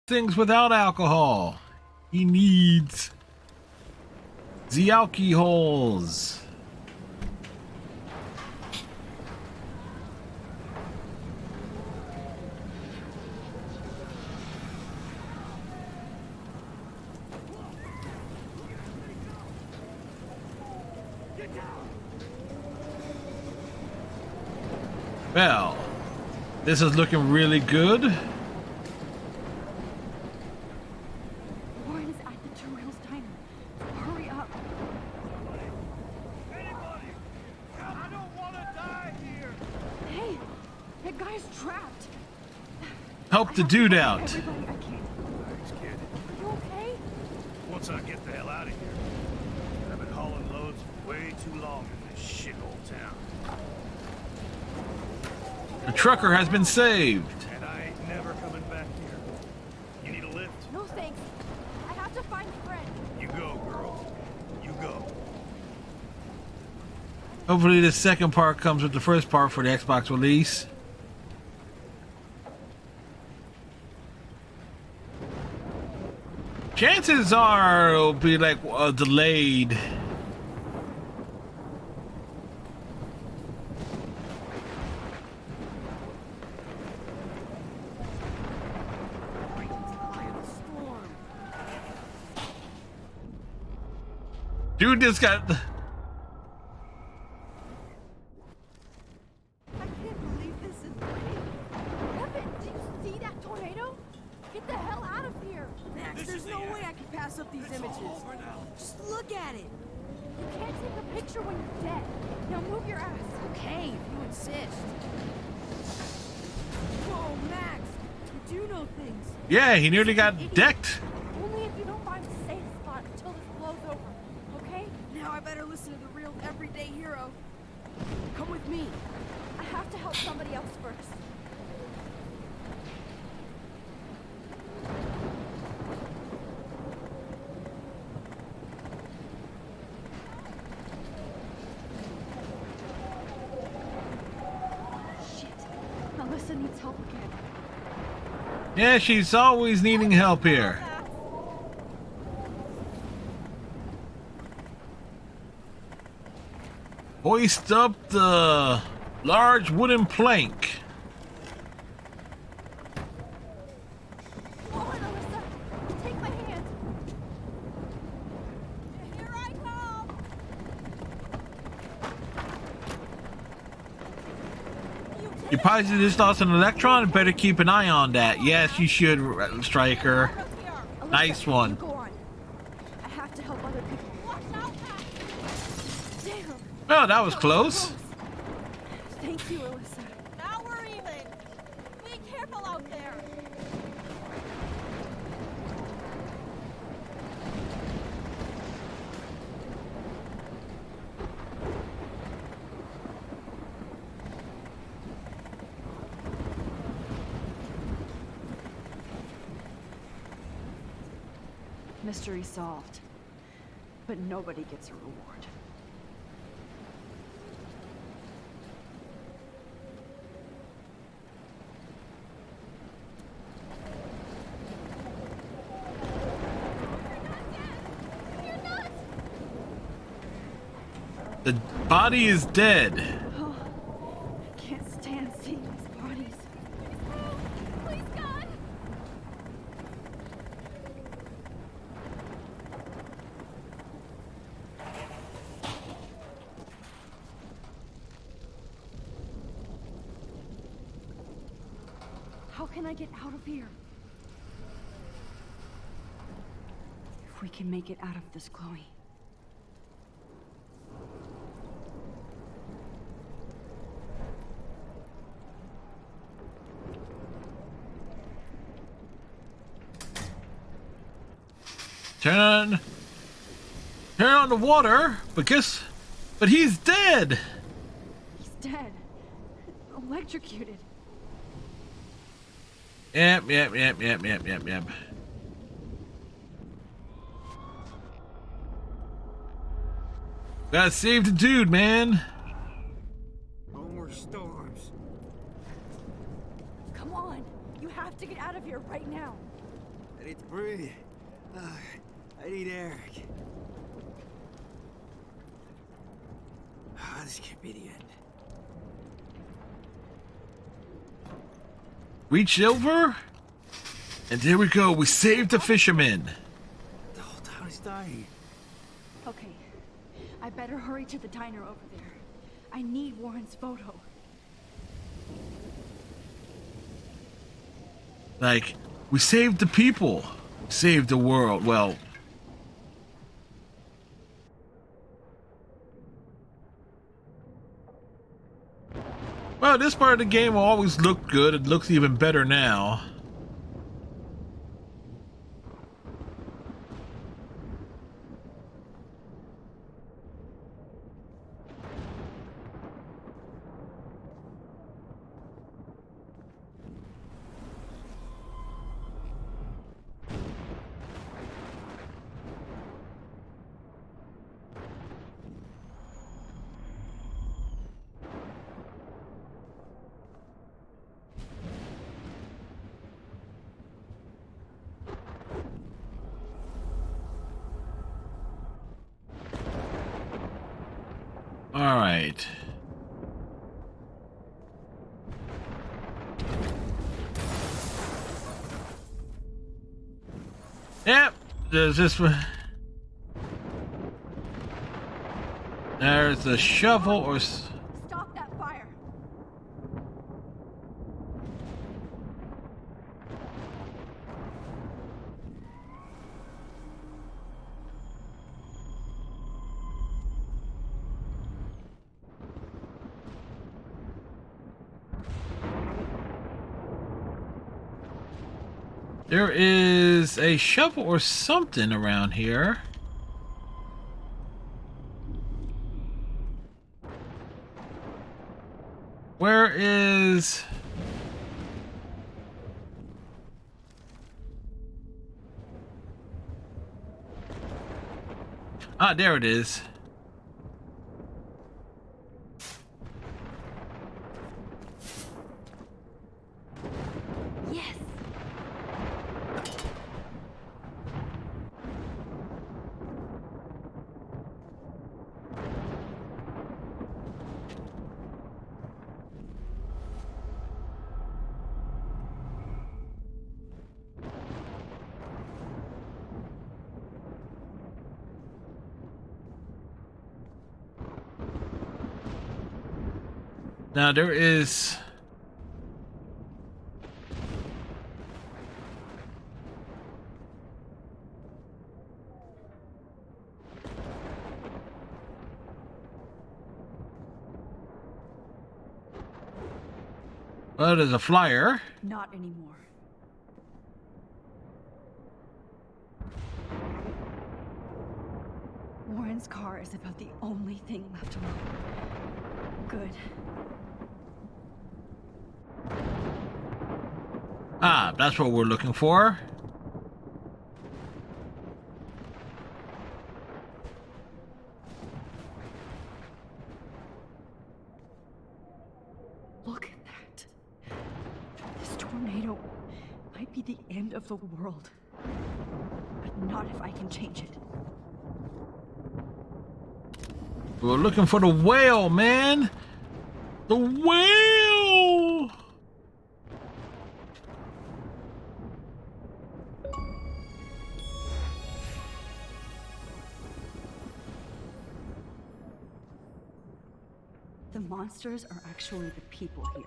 Things without alcohol. He needs the alcohols. Well, this is looking really good. Warren is at the Two Rails Diner. Hurry up. Anybody? I don't want to die here. Hey, that guy's trapped. Help the dude out. Everybody I can. Thanks, kid. Are you okay? Once I get the hell out of here. I've been hauling loads way too long in this shithole town. The trucker has been saved. And I ain't never coming back here. You need a lift? No thanks. I have to find a friend. You go, girl. You go. Hopefully the second part comes with the first part for the Xbox release. Chances are it'll be like delayed. Dude just got. I can't believe this is real. Evan, do you see that tornado? Get the hell out of here. Max, there's no way I can pass up these images. Just look at it. You can't take a picture when you're dead. Now move your ass. Okay, if you insist. Whoa, Max, you do know things. Yeah, he nearly got decked. Only if you don't find a safe spot until this blows over. Okay? Now I better listen to the real everyday hero. Come with me. I have to help somebody else first. Shit. Alyssa needs help again. Yeah, she's always needing help here. Hoist up the large wooden plank. Come on, Alyssa. Take my hand. Here I come. You probably just lost an electron. Better keep an eye on that. Yes, you should, Striker. Alyssa, Nice one. Go on. I have to help other people. Watch out, Max. Damn. Oh, that was close. Thank you, Alyssa. Now we're even. Be careful out there. Mystery solved. But nobody gets a reward. The body is dead. Oh, I can't stand seeing these bodies. Please, God. How can I get out of here? If we can make it out of this, Chloe. Turn on the water, but he's dead. He's dead. Electrocuted. Yep. Gotta save the dude, man. No more storms. Come on. You have to get out of here right now. I need to breathe. I need air. This can't be the end. Reach over, and there we go. We saved the fisherman. The whole town is dying. Okay. I better hurry to the diner over there. I need Warren's photo. Like, we saved the people. Saved the world. Well... Well, this part of the game always looked good. It looks even better now. All right. Yep. There's this one. There's a shovel or... Stop that fire! There is a shovel or something around here. Where is... Ah, there it is. Yes. Now there is... Well, there's a flyer. Not anymore. Warren's car is about the only thing left alone. Good. Ah, that's what we're looking for. Look at that. This tornado might be the end of the world. But not if I can change it. We're looking for the whale, man. The whale. The monsters are actually the people here.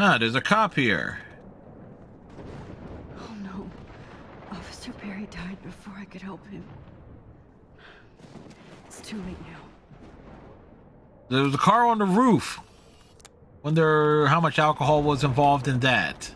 Ah, there's a cop here. Oh no. Officer Perry died before I could help him. It's too late now. There was a car on the roof. Wonder how much alcohol was involved in that.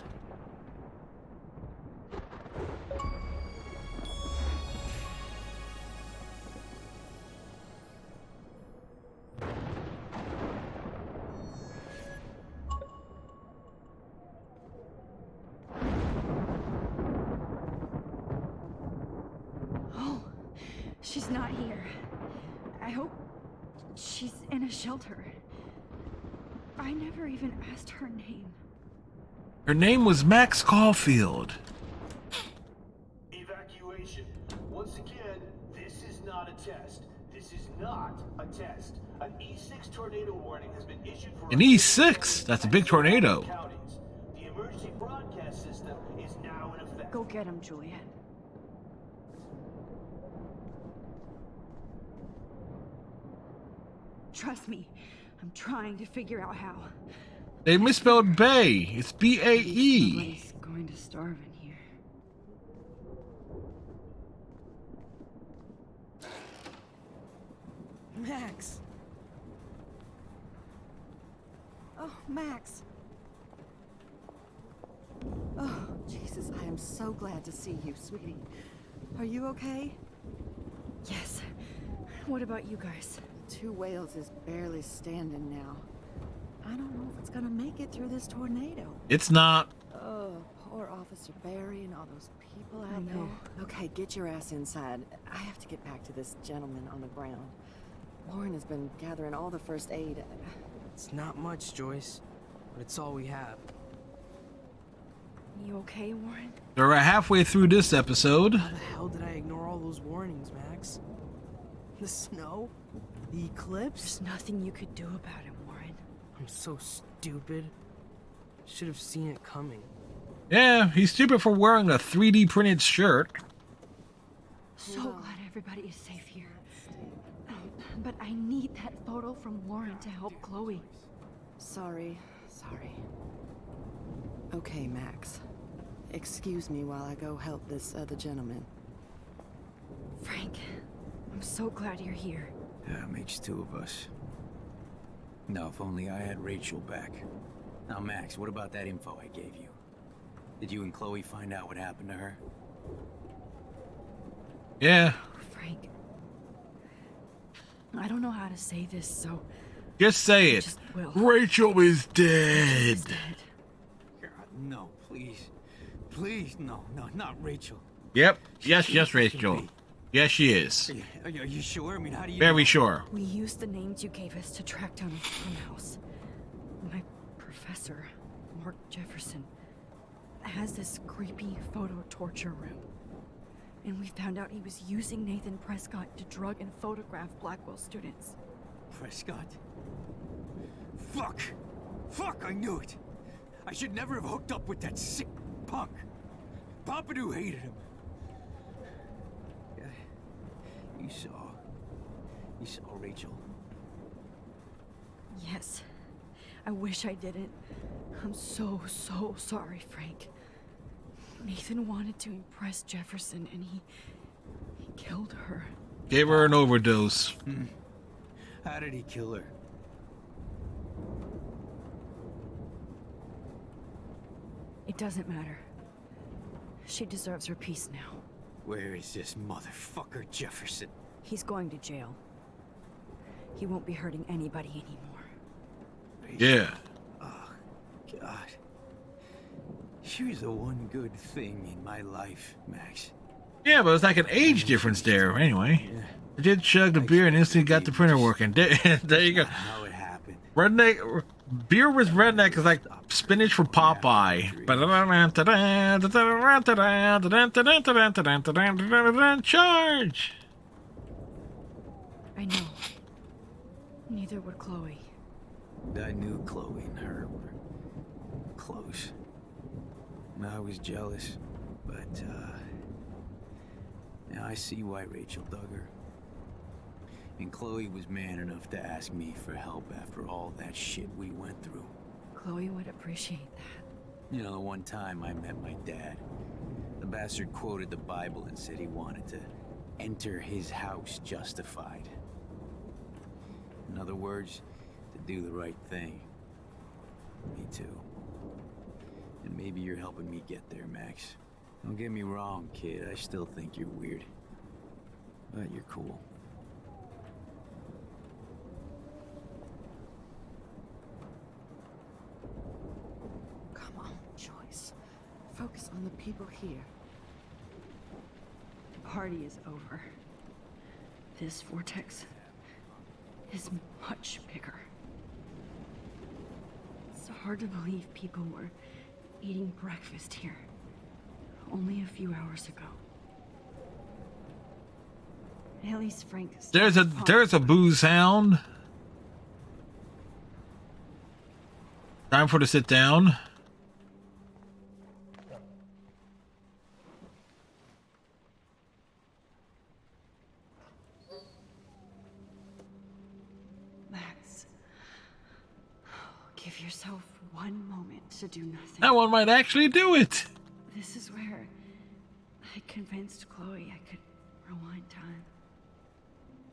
Oh, she's not here. I hope she's in a shelter. I never even asked her name. Her name was Max Caulfield. Evacuation situation. Once again, this is not a test. This is not a test. An E6 tornado warning has been issued for An E6? That's a big tornado. counties. The emergency broadcast system is now in effect. Go get him, Juliet. Trust me, I'm trying to figure out how. They misspelled Bay. It's B-A-E. Nobody's going to starve in here. Max. Oh, Max. Oh, Jesus, I am so glad to see you, sweetie. Are you okay? Yes. What about you guys? Two Whales is barely standing now. I don't know if it's gonna make it through this tornado. It's not. Oh, poor Officer Barry and all those people out I know. there. Okay, get your ass inside. I have to get back to this gentleman on the ground. Lauren has been gathering all the first aid. It's not much, Joyce, but it's all we have. You okay, Warren? They're halfway through this episode. How the hell did I ignore all those warnings, Max? The snow? The eclipse? There's nothing you could do about it, Warren. I'm so stupid. Should have seen it coming. Yeah, he's stupid for wearing a 3D printed shirt. So glad everybody is safe here. But I need that photo from Warren to help Chloe. Sorry. Okay, Max. Excuse me while I go help this other gentleman. Frank, I'm so glad you're here. Yeah, it makes two of us. Now, if only I had Rachel back. Now, Max, what about that info I gave you? Did you and Chloe find out what happened to her? Yeah. Frank, I don't know how to say this, so... Just say it. Just will. Rachel is dead. God, no, please. Please, no, not Rachel. Yep. Yes, Rachel. Yes, she is. Are you sure? I mean, how do you Very know? sure. We used the names you gave us to track down a house. My professor, Mark Jefferson, has this creepy photo torture room. And we found out he was using Nathan Prescott to drug and photograph Blackwell students. Prescott? Fuck, I knew it. I should never have hooked up with that sick punk. Pompidou hated him. You saw Rachel? Yes. I wish I didn't. I'm so sorry, Frank. Nathan wanted to impress Jefferson and he killed her. Gave her an overdose. How did he kill her? It doesn't matter. She deserves her peace now. Where is this motherfucker Jefferson? He's going to jail. He won't be hurting anybody anymore. Yeah. Oh, God. She was the one good thing in my life, Max. Yeah, but it's like an age difference there. Anyway, I did chug the beer and instantly got the printer working. There you go. How it happened. Redneck beer with redneck is like spinach for Popeye. Charge. I know. Neither would Chloe. I knew Chloe and her were close. And I was jealous, but now I see why Rachel dug her. And Chloe was man enough to ask me for help after all that shit we went through. Chloe would appreciate that. You know, the one time I met my dad, the bastard quoted the Bible and said he wanted to enter his house justified. In other words, to do the right thing. Me too. And maybe you're helping me get there, Max. Don't get me wrong, kid. I still think you're weird. But you're cool. Come on, Joyce. Focus on the people here. The party is over. This vortex is much bigger. It's hard to believe people were eating breakfast here only a few hours ago. At least Frank. There's a boo sound. Time for to sit down. Max, give yourself one moment to do nothing. That one might actually do it. This is where I convinced Chloe I could rewind time.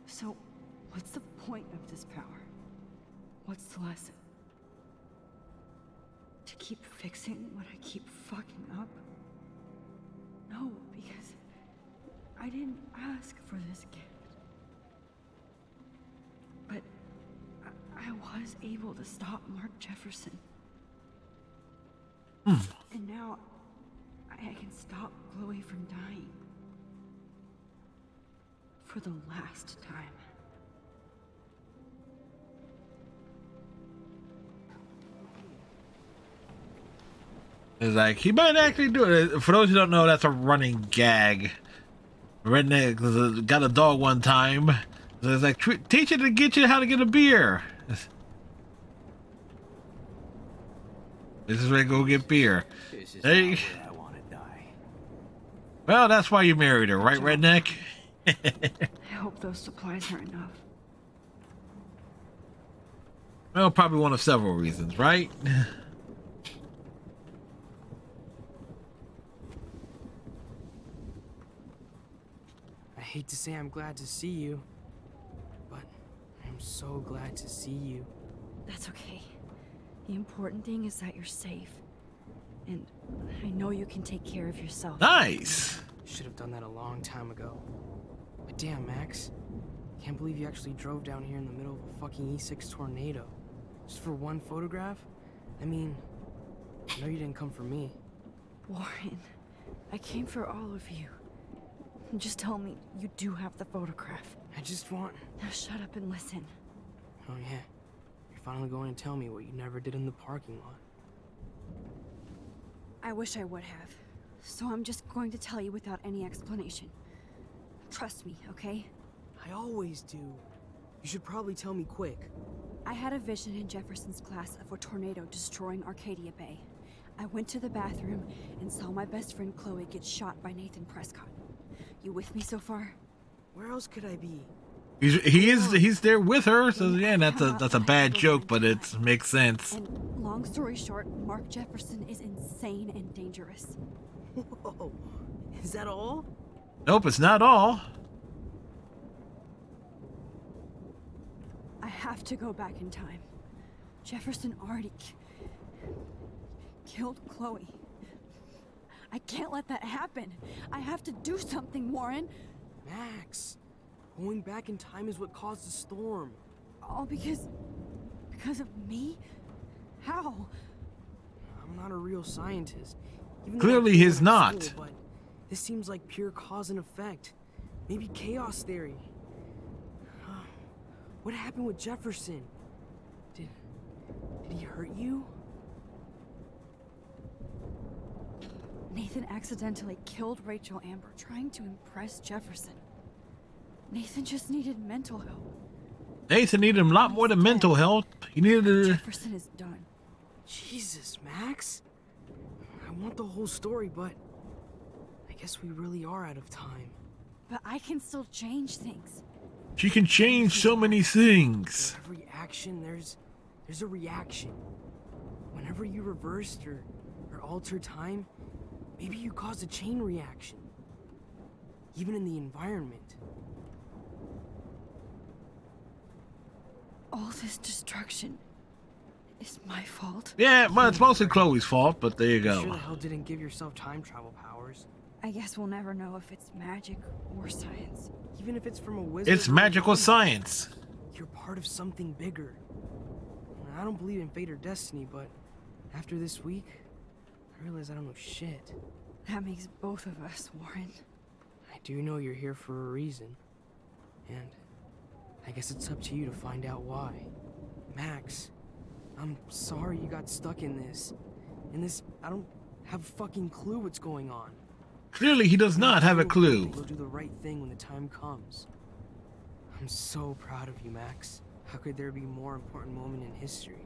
So, what's the point of this power? What's the lesson? To keep fixing what I keep fucking up? No, because I didn't ask for this gift. But I was able to stop Mark Jefferson. And now I can stop Chloe from dying. For the last time. It's like, he might actually do it. For those who don't know, that's a running gag. Redneck got a dog one time. So it's like, teach it to get you how to get a beer. This is where I go get beer. This is Hey. not where I want to die. Well, that's why you married her, right, Redneck? I hope those supplies are enough. Well, probably one of several reasons, right? I hate to say I'm glad to see you, but I'm so glad to see you. That's okay. The important thing is that you're safe. And I know you can take care of yourself. Nice! Should have done that a long time ago. But damn, Max. Can't believe you actually drove down here in the middle of a fucking E6 tornado. Just for one photograph? I mean, I know you didn't come for me. Warren, I came for all of you. Just tell me you do have the photograph. I just want... Now shut up and listen. Oh yeah. You're finally going to tell me what you never did in the parking lot. I wish I would have. So I'm just going to tell you without any explanation. Trust me, okay? I always do. You should probably tell me quick. I had a vision in Jefferson's class of a tornado destroying Arcadia Bay. I went to the bathroom and saw my best friend Chloe get shot by Nathan Prescott. You with me so far? Where else could I be? He's there with her, so yeah, that's a bad joke, but it makes sense. And long story short, Mark Jefferson is insane and dangerous. Whoa, is that all? Nope, it's not all. I have to go back in time. Jefferson already killed Chloe. I can't let that happen. I have to do something, Warren. Max, going back in time is what caused the storm. All because of me? How? I'm not a real scientist. Even Clearly he's not. School, but this seems like pure cause and effect. Maybe chaos theory. What happened with Jefferson? Did he hurt you? Nathan accidentally killed Rachel Amber trying to impress Jefferson. Nathan just needed mental help. Nathan needed a lot more than mental health. He needed to... Jefferson is done. Jesus, Max. I want the whole story, but I guess we really are out of time. But I can still change things. She can change so many things. For every action, there's a reaction. Whenever you reversed or alter time, maybe you caused a chain reaction. Even in the environment. All this destruction is my fault. Yeah, well, it's mostly Chloe's fault, but there you You sure go. the hell didn't give yourself time travel powers. I guess we'll never know if it's magic or science. Even if it's from a wizard. It's magical science. You're part of something bigger. I don't believe in fate or destiny, but after this week, I realize I don't know shit. That makes both of us, Warren. I do know you're here for a reason. And I guess it's up to you to find out why. Max, I'm sorry you got stuck in this. I don't have a fucking clue what's going on. Clearly he does not have a clue. You'll do the right thing when the time comes. I'm so proud of you, Max. How could there be a more important moment in history?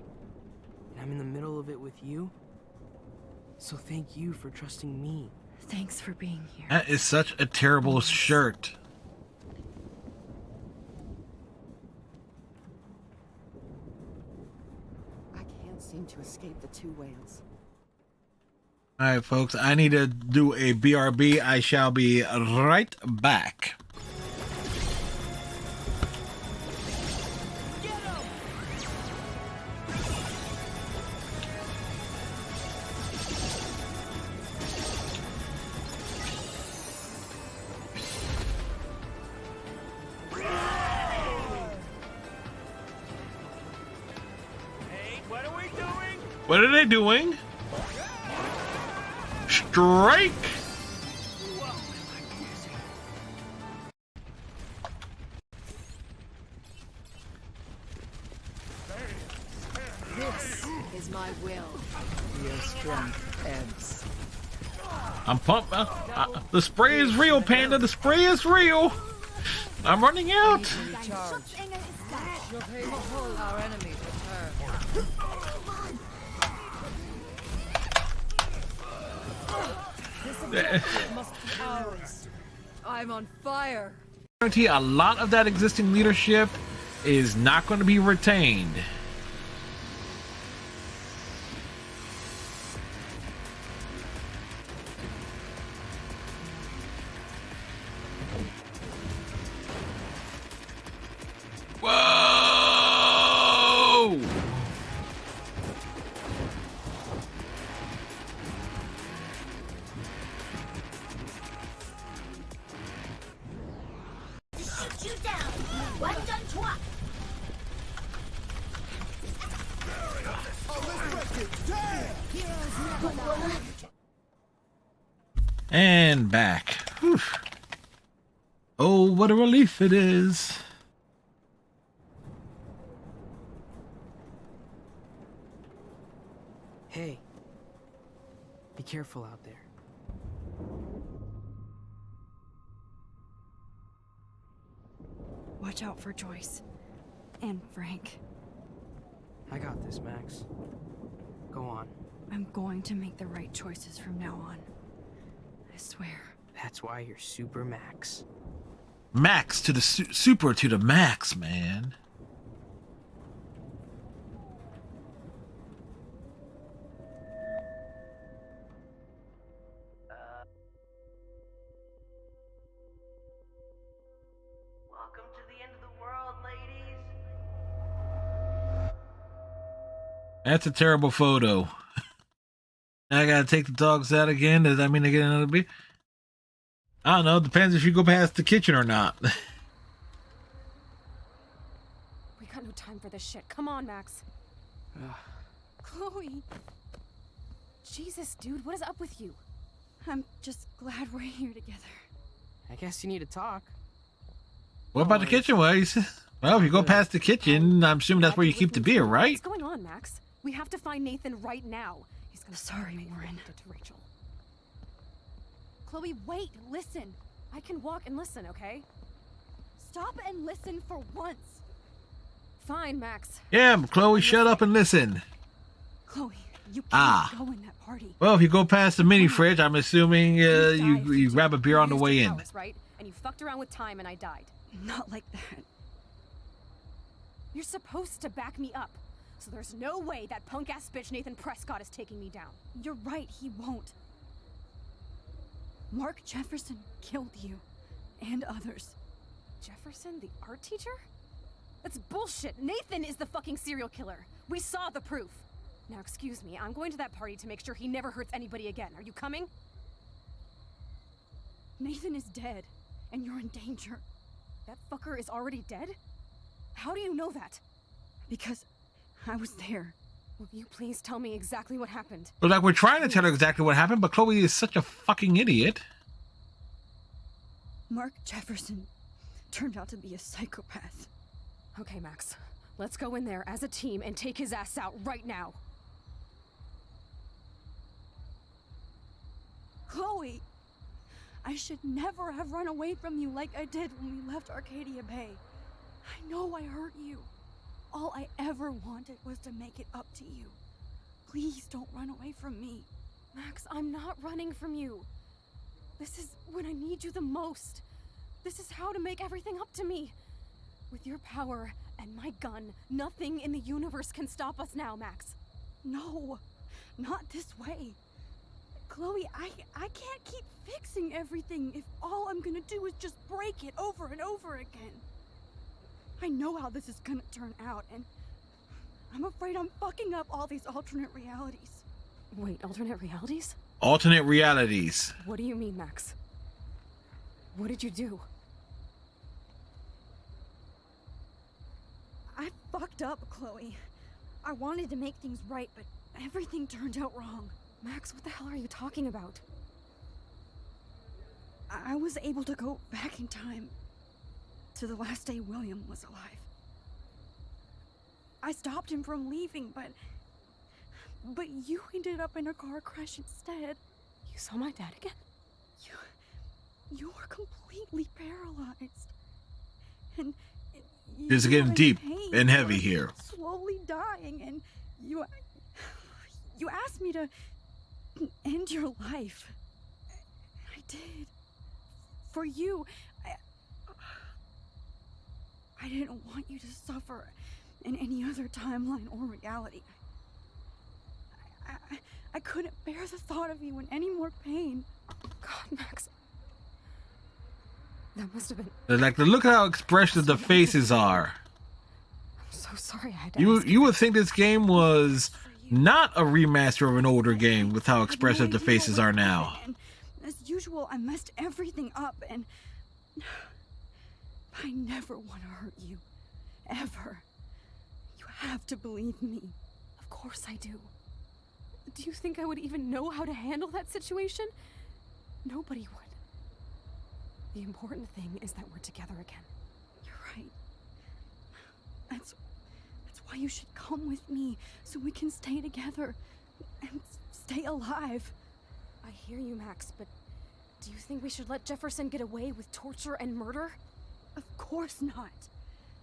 And I'm in the middle of it with you. So thank you for trusting me. Thanks for being here. That is such a terrible shirt. I can't seem to escape the two whales. All right, folks, I need to do a BRB. I shall be right back. What are they doing? Strike! This is my will. Your strength ebbs. I'm pumped. The spray is real, Panda. The spray is real. I'm running out. Our enemies return. This must be ours. I'm on fire. Guarantee a lot of that existing leadership is not going to be retained. Whoa! Shoot you down. One done twat. And back. Whew. Oh, what a relief it is. Hey, be careful out there. Watch out for Joyce. And Frank. I got this, Max. Go on. I'm going to make the right choices from now on. I swear. That's why you're Super Max. Max to the super to the max, man. Welcome to the end of the world, ladies. That's a terrible photo. I gotta take the dogs out again. Does that mean I get another beer? I don't know. Depends if you go past the kitchen or not. We got no time for this shit. Come on, Max. Chloe. Jesus, dude, what is up with you? I'm just glad we're here together. I guess you need to talk. What about the kitchen? Well, if you go past the kitchen, I'm assuming that's where you keep the beer, right? What's going on, Max? We have to find Nathan right now. He's gonna Sorry, Warren. To Rachel. Chloe, wait, listen. I can walk and listen, okay? Stop and listen for once. Fine, Max. Yeah, Chloe, shut up and listen. Chloe, you can't go in that party. Well, if you go past the mini fridge, I'm assuming you grab a beer on the way in. Powers, right? And you fucked around with time and I died. Not like that. You're supposed to back me up. So there's no way that punk-ass bitch Nathan Prescott is taking me down. You're right, he won't. Mark Jefferson killed you. And others. Jefferson, the art teacher? That's bullshit. Nathan is the fucking serial killer. We saw the proof. Now, excuse me, I'm going to that party to make sure he never hurts anybody again. Are you coming? Nathan is dead, and you're in danger. That fucker is already dead? How do you know that? Because I was there. Will you please tell me exactly what happened? Well, like, we're trying to tell her exactly what happened, but Chloe is such a fucking idiot. Mark Jefferson turned out to be a psychopath. Okay, Max. Let's go in there as a team and take his ass out right now. Chloe! I should never have run away from you like I did when we left Arcadia Bay. I know I hurt you. All I ever wanted was to make it up to you. Please don't run away from me. Max, I'm not running from you. This is when I need you the most. This is how to make everything up to me. With your power and my gun, nothing in the universe can stop us now, Max. No, not this way. Chloe, I can't keep fixing everything if all I'm gonna do is just break it over and over again. I know how this is gonna turn out, and I'm afraid I'm fucking up all these alternate realities. Wait, alternate realities? Alternate realities. What do you mean, Max? What did you do? I fucked up, Chloe. I wanted to make things right, but everything turned out wrong. Max, what the hell are you talking about? I was able to go back in time to the last day William was alive. I stopped him from leaving, but you ended up in a car crash instead. You saw my dad again? You were completely paralyzed. And This is getting deep and heavy here. Slowly dying, and you asked me to end your life. I did. For you. I didn't want you to suffer in any other timeline or reality. I couldn't bear the thought of you in any more pain. God, Max. That must have been... Like, look at how expressive the faces are. I'm so sorry I had to You would think this game was not a remaster of an older game with how expressive the faces are now. And as usual, I messed everything up, and I never want to hurt you. Ever. You have to believe me. Of course I do. Do you think I would even know how to handle that situation? Nobody would. The important thing is that we're together again. You're right. That's why you should come with me, so we can stay together and stay alive. I hear you, Max, but do you think we should let Jefferson get away with torture and murder? Of course not.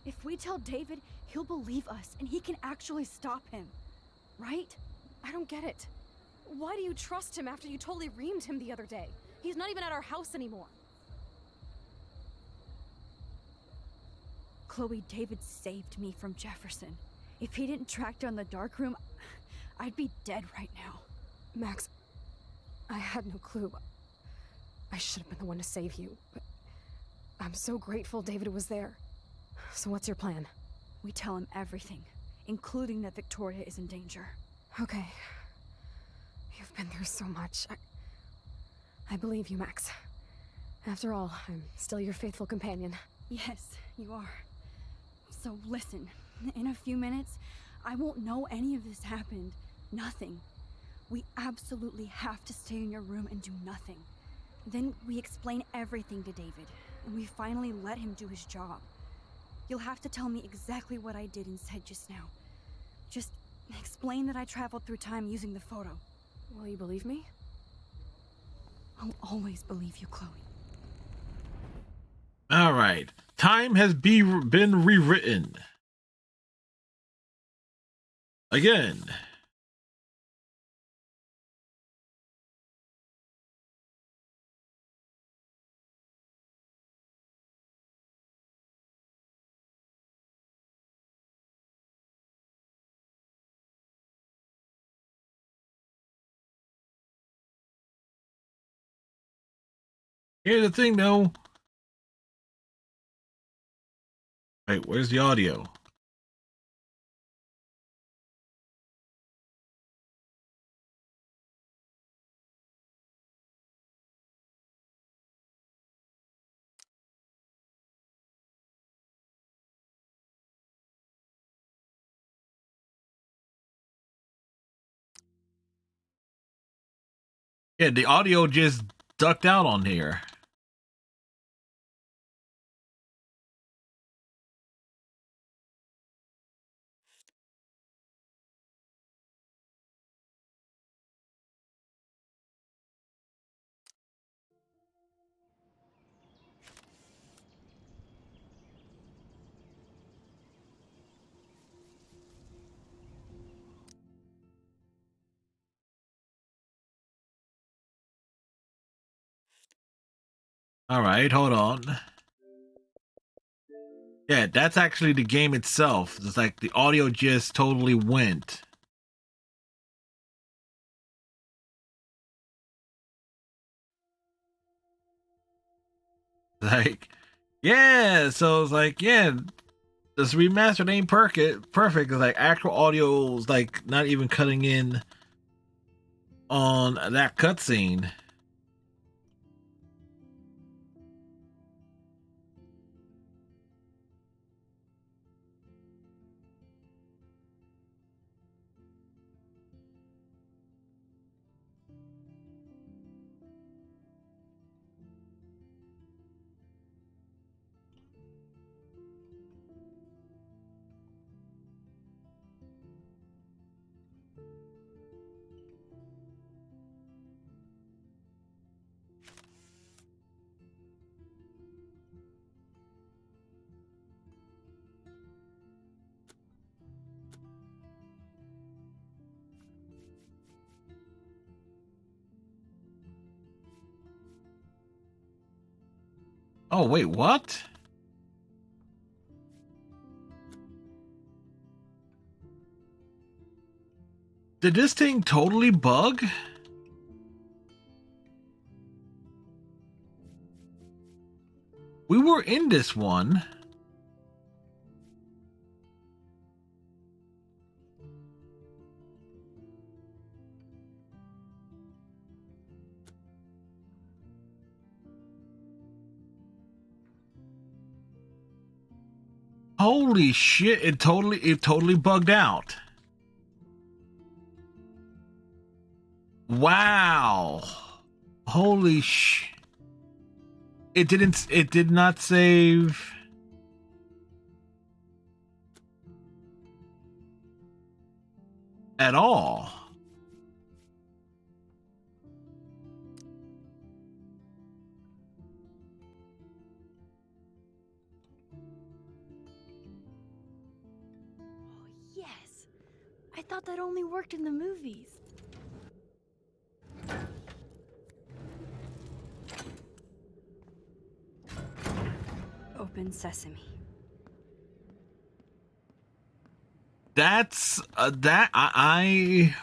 If we tell David, he'll believe us, and he can actually stop him. Right? I don't get it. Why do you trust him after you totally reamed him the other day? He's not even at our house anymore. Chloe, David saved me from Jefferson. If he didn't track down the dark room, I'd be dead right now. Max, I had no clue. I should have been the one to save you, but I'm so grateful David was there. So what's your plan? We tell him everything, including that Victoria is in danger. Okay. You've been through so much. I believe you, Max. After all, I'm still your faithful companion. Yes, you are. So listen, in a few minutes, I won't know any of this happened. Nothing. We absolutely have to stay in your room and do nothing. Then we explain everything to David, and we finally let him do his job. You'll have to tell me exactly what I did and said just now. Just explain that I traveled through time using the photo. Will you believe me? I'll always believe you, Chloe. All right. Time has been rewritten. Again. Here's the thing, though. Wait, where's the audio? Yeah, the audio just ducked out on here. All right, hold on. Yeah, that's actually the game itself. It's like the audio just totally went. Like, yeah, so it's like, yeah, this remastered ain't perfect. It's like actual audio is like not even cutting in on that cutscene. Oh, wait, what? Did this thing totally bug? We were in this one. Holy shit, it totally bugged out. Wow. Holy sh. It did not save at all. Yes. I thought that only worked in the movies. Open sesame. That's that I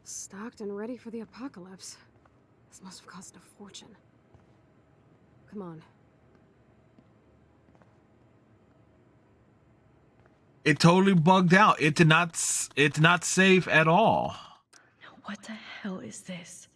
Stocked and ready for the apocalypse. This must have cost a fortune. Come on. it totally bugged out. It did not save at all. What the hell is this?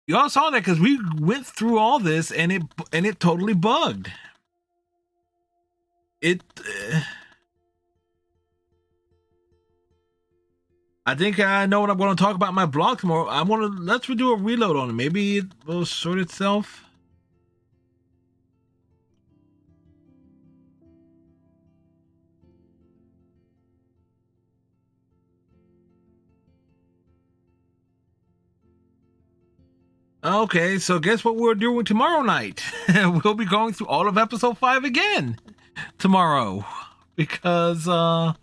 Y'all saw that because we went through all this and it totally bugged. I think I know what I'm going to talk about in my blog tomorrow. Let's do a reload on it. Maybe it will sort itself. Okay, so guess what we're doing tomorrow night? We'll be going through all of episode 5 again tomorrow because I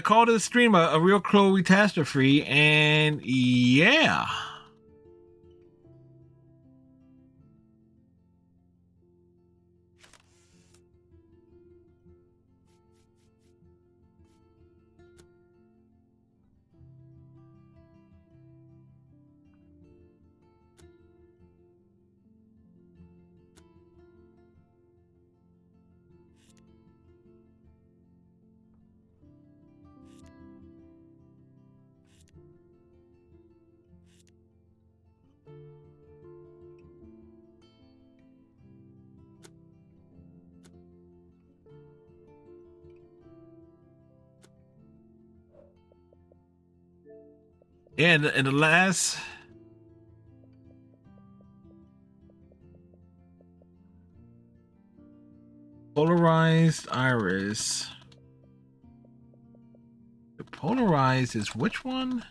called this stream a real Chloe catastrophe, and yeah. And the last polarized iris. The polarized is which one?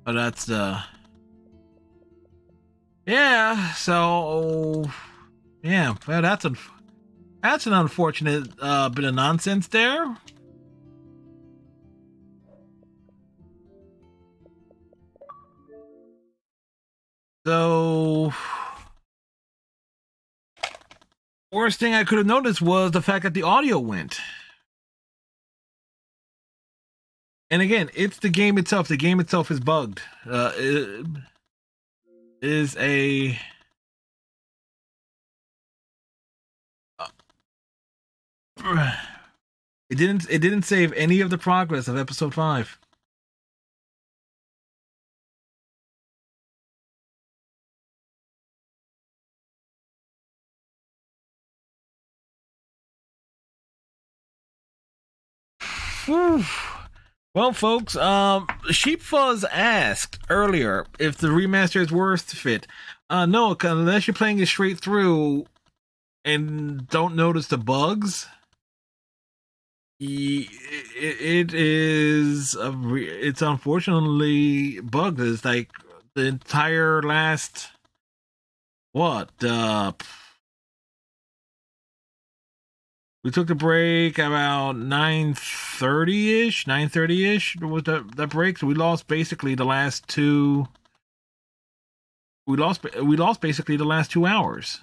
But that's yeah. So yeah, well, that's an unfortunate bit of nonsense there. So worst thing I could have noticed was the fact that the audio went. And again, it's the game itself. The game itself is bugged. It is a it didn't save any of the progress of episode 5. Well, folks, Sheep Fuzz asked earlier if the remaster is worth fit. No, unless you're playing it straight through and don't notice the bugs, it is it's unfortunately bugged. It's like the entire last we took the break about 9:30ish. 9:30ish was that break. So we lost basically the last two. We lost basically the last 2 hours.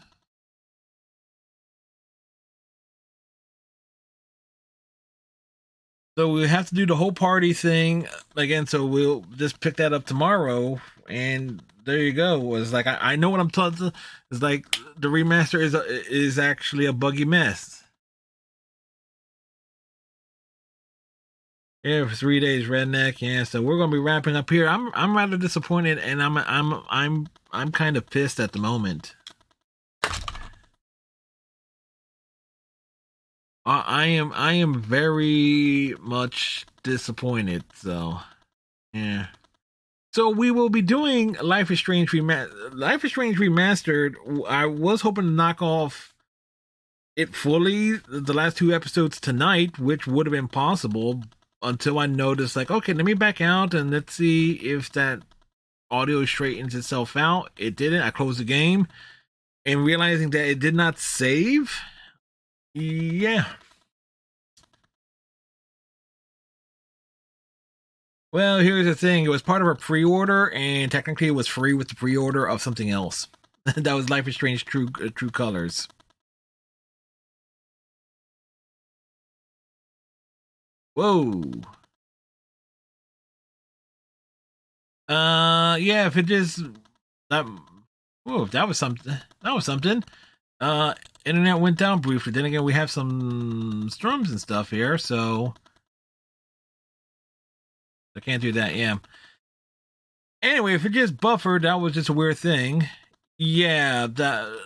So we have to do the whole party thing again. So we'll just pick that up tomorrow, and there you go. It's like I know what I'm talking. It's like the remaster is actually a buggy mess. Yeah, for 3 days, redneck. Yeah, so we're gonna be wrapping up here. I'm rather disappointed, and I'm kind of pissed at the moment. I am very much disappointed. So yeah. So we will be doing Life is Strange Remastered. I was hoping to knock off it fully, the last 2 episodes tonight, which would have been possible until I noticed, like, okay, let me back out and let's see if that audio straightens itself out. It didn't. I closed the game and realizing that it did not save. Yeah. Well, here's the thing. It was part of a pre-order, and technically it was free with the pre-order of something else. That was Life is Strange True Colors. Whoa. Yeah, if it just that whoa, that was something. That was something. Internet went down briefly. Then again, we have some storms and stuff here, so I can't do that. Yeah. Anyway, if it just buffered, that was just a weird thing. Yeah, that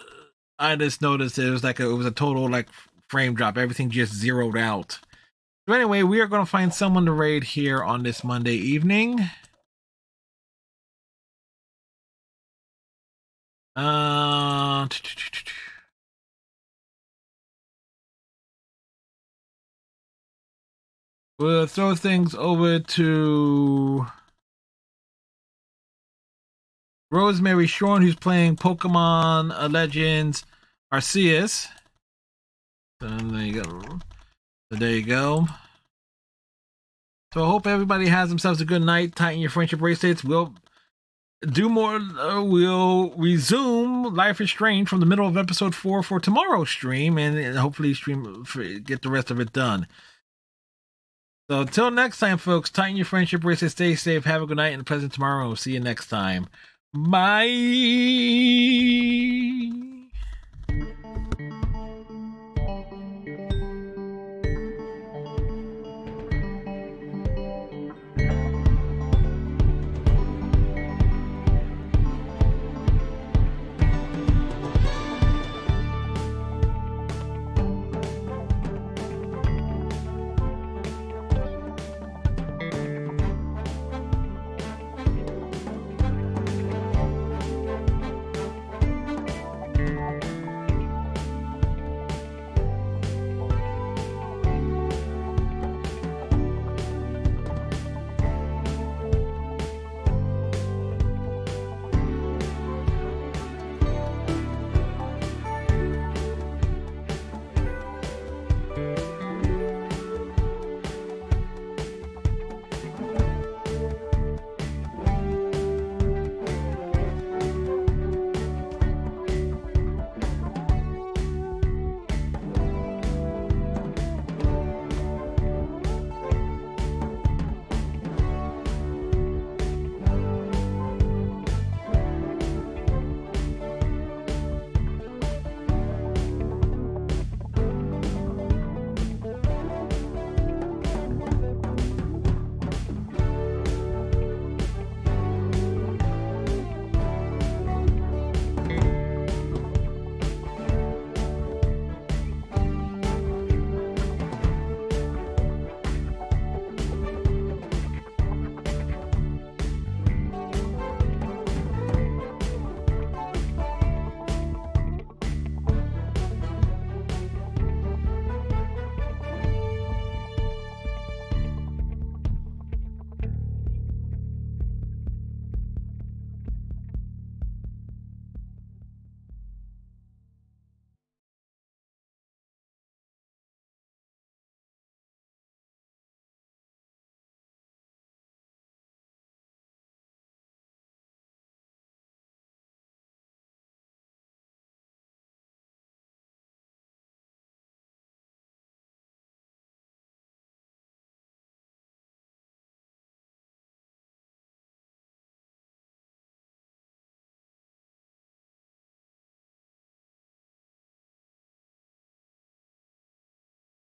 I just noticed it was like it was a total like frame drop. Everything just zeroed out. So anyway, we are going to find someone to raid here on this Monday evening. We'll throw things over to Rosemary Shorn, who's playing Pokemon Legends Arceus. So there you go. So there you go. So I hope everybody has themselves a good night. Tighten your friendship bracelets. We'll do more. We'll resume Life is Strange from the middle of episode 4 for tomorrow's stream, and hopefully get the rest of it done. So until next time, folks, tighten your friendship bracelets, stay safe, have a good night, and a pleasant tomorrow. We'll see you next time. Bye.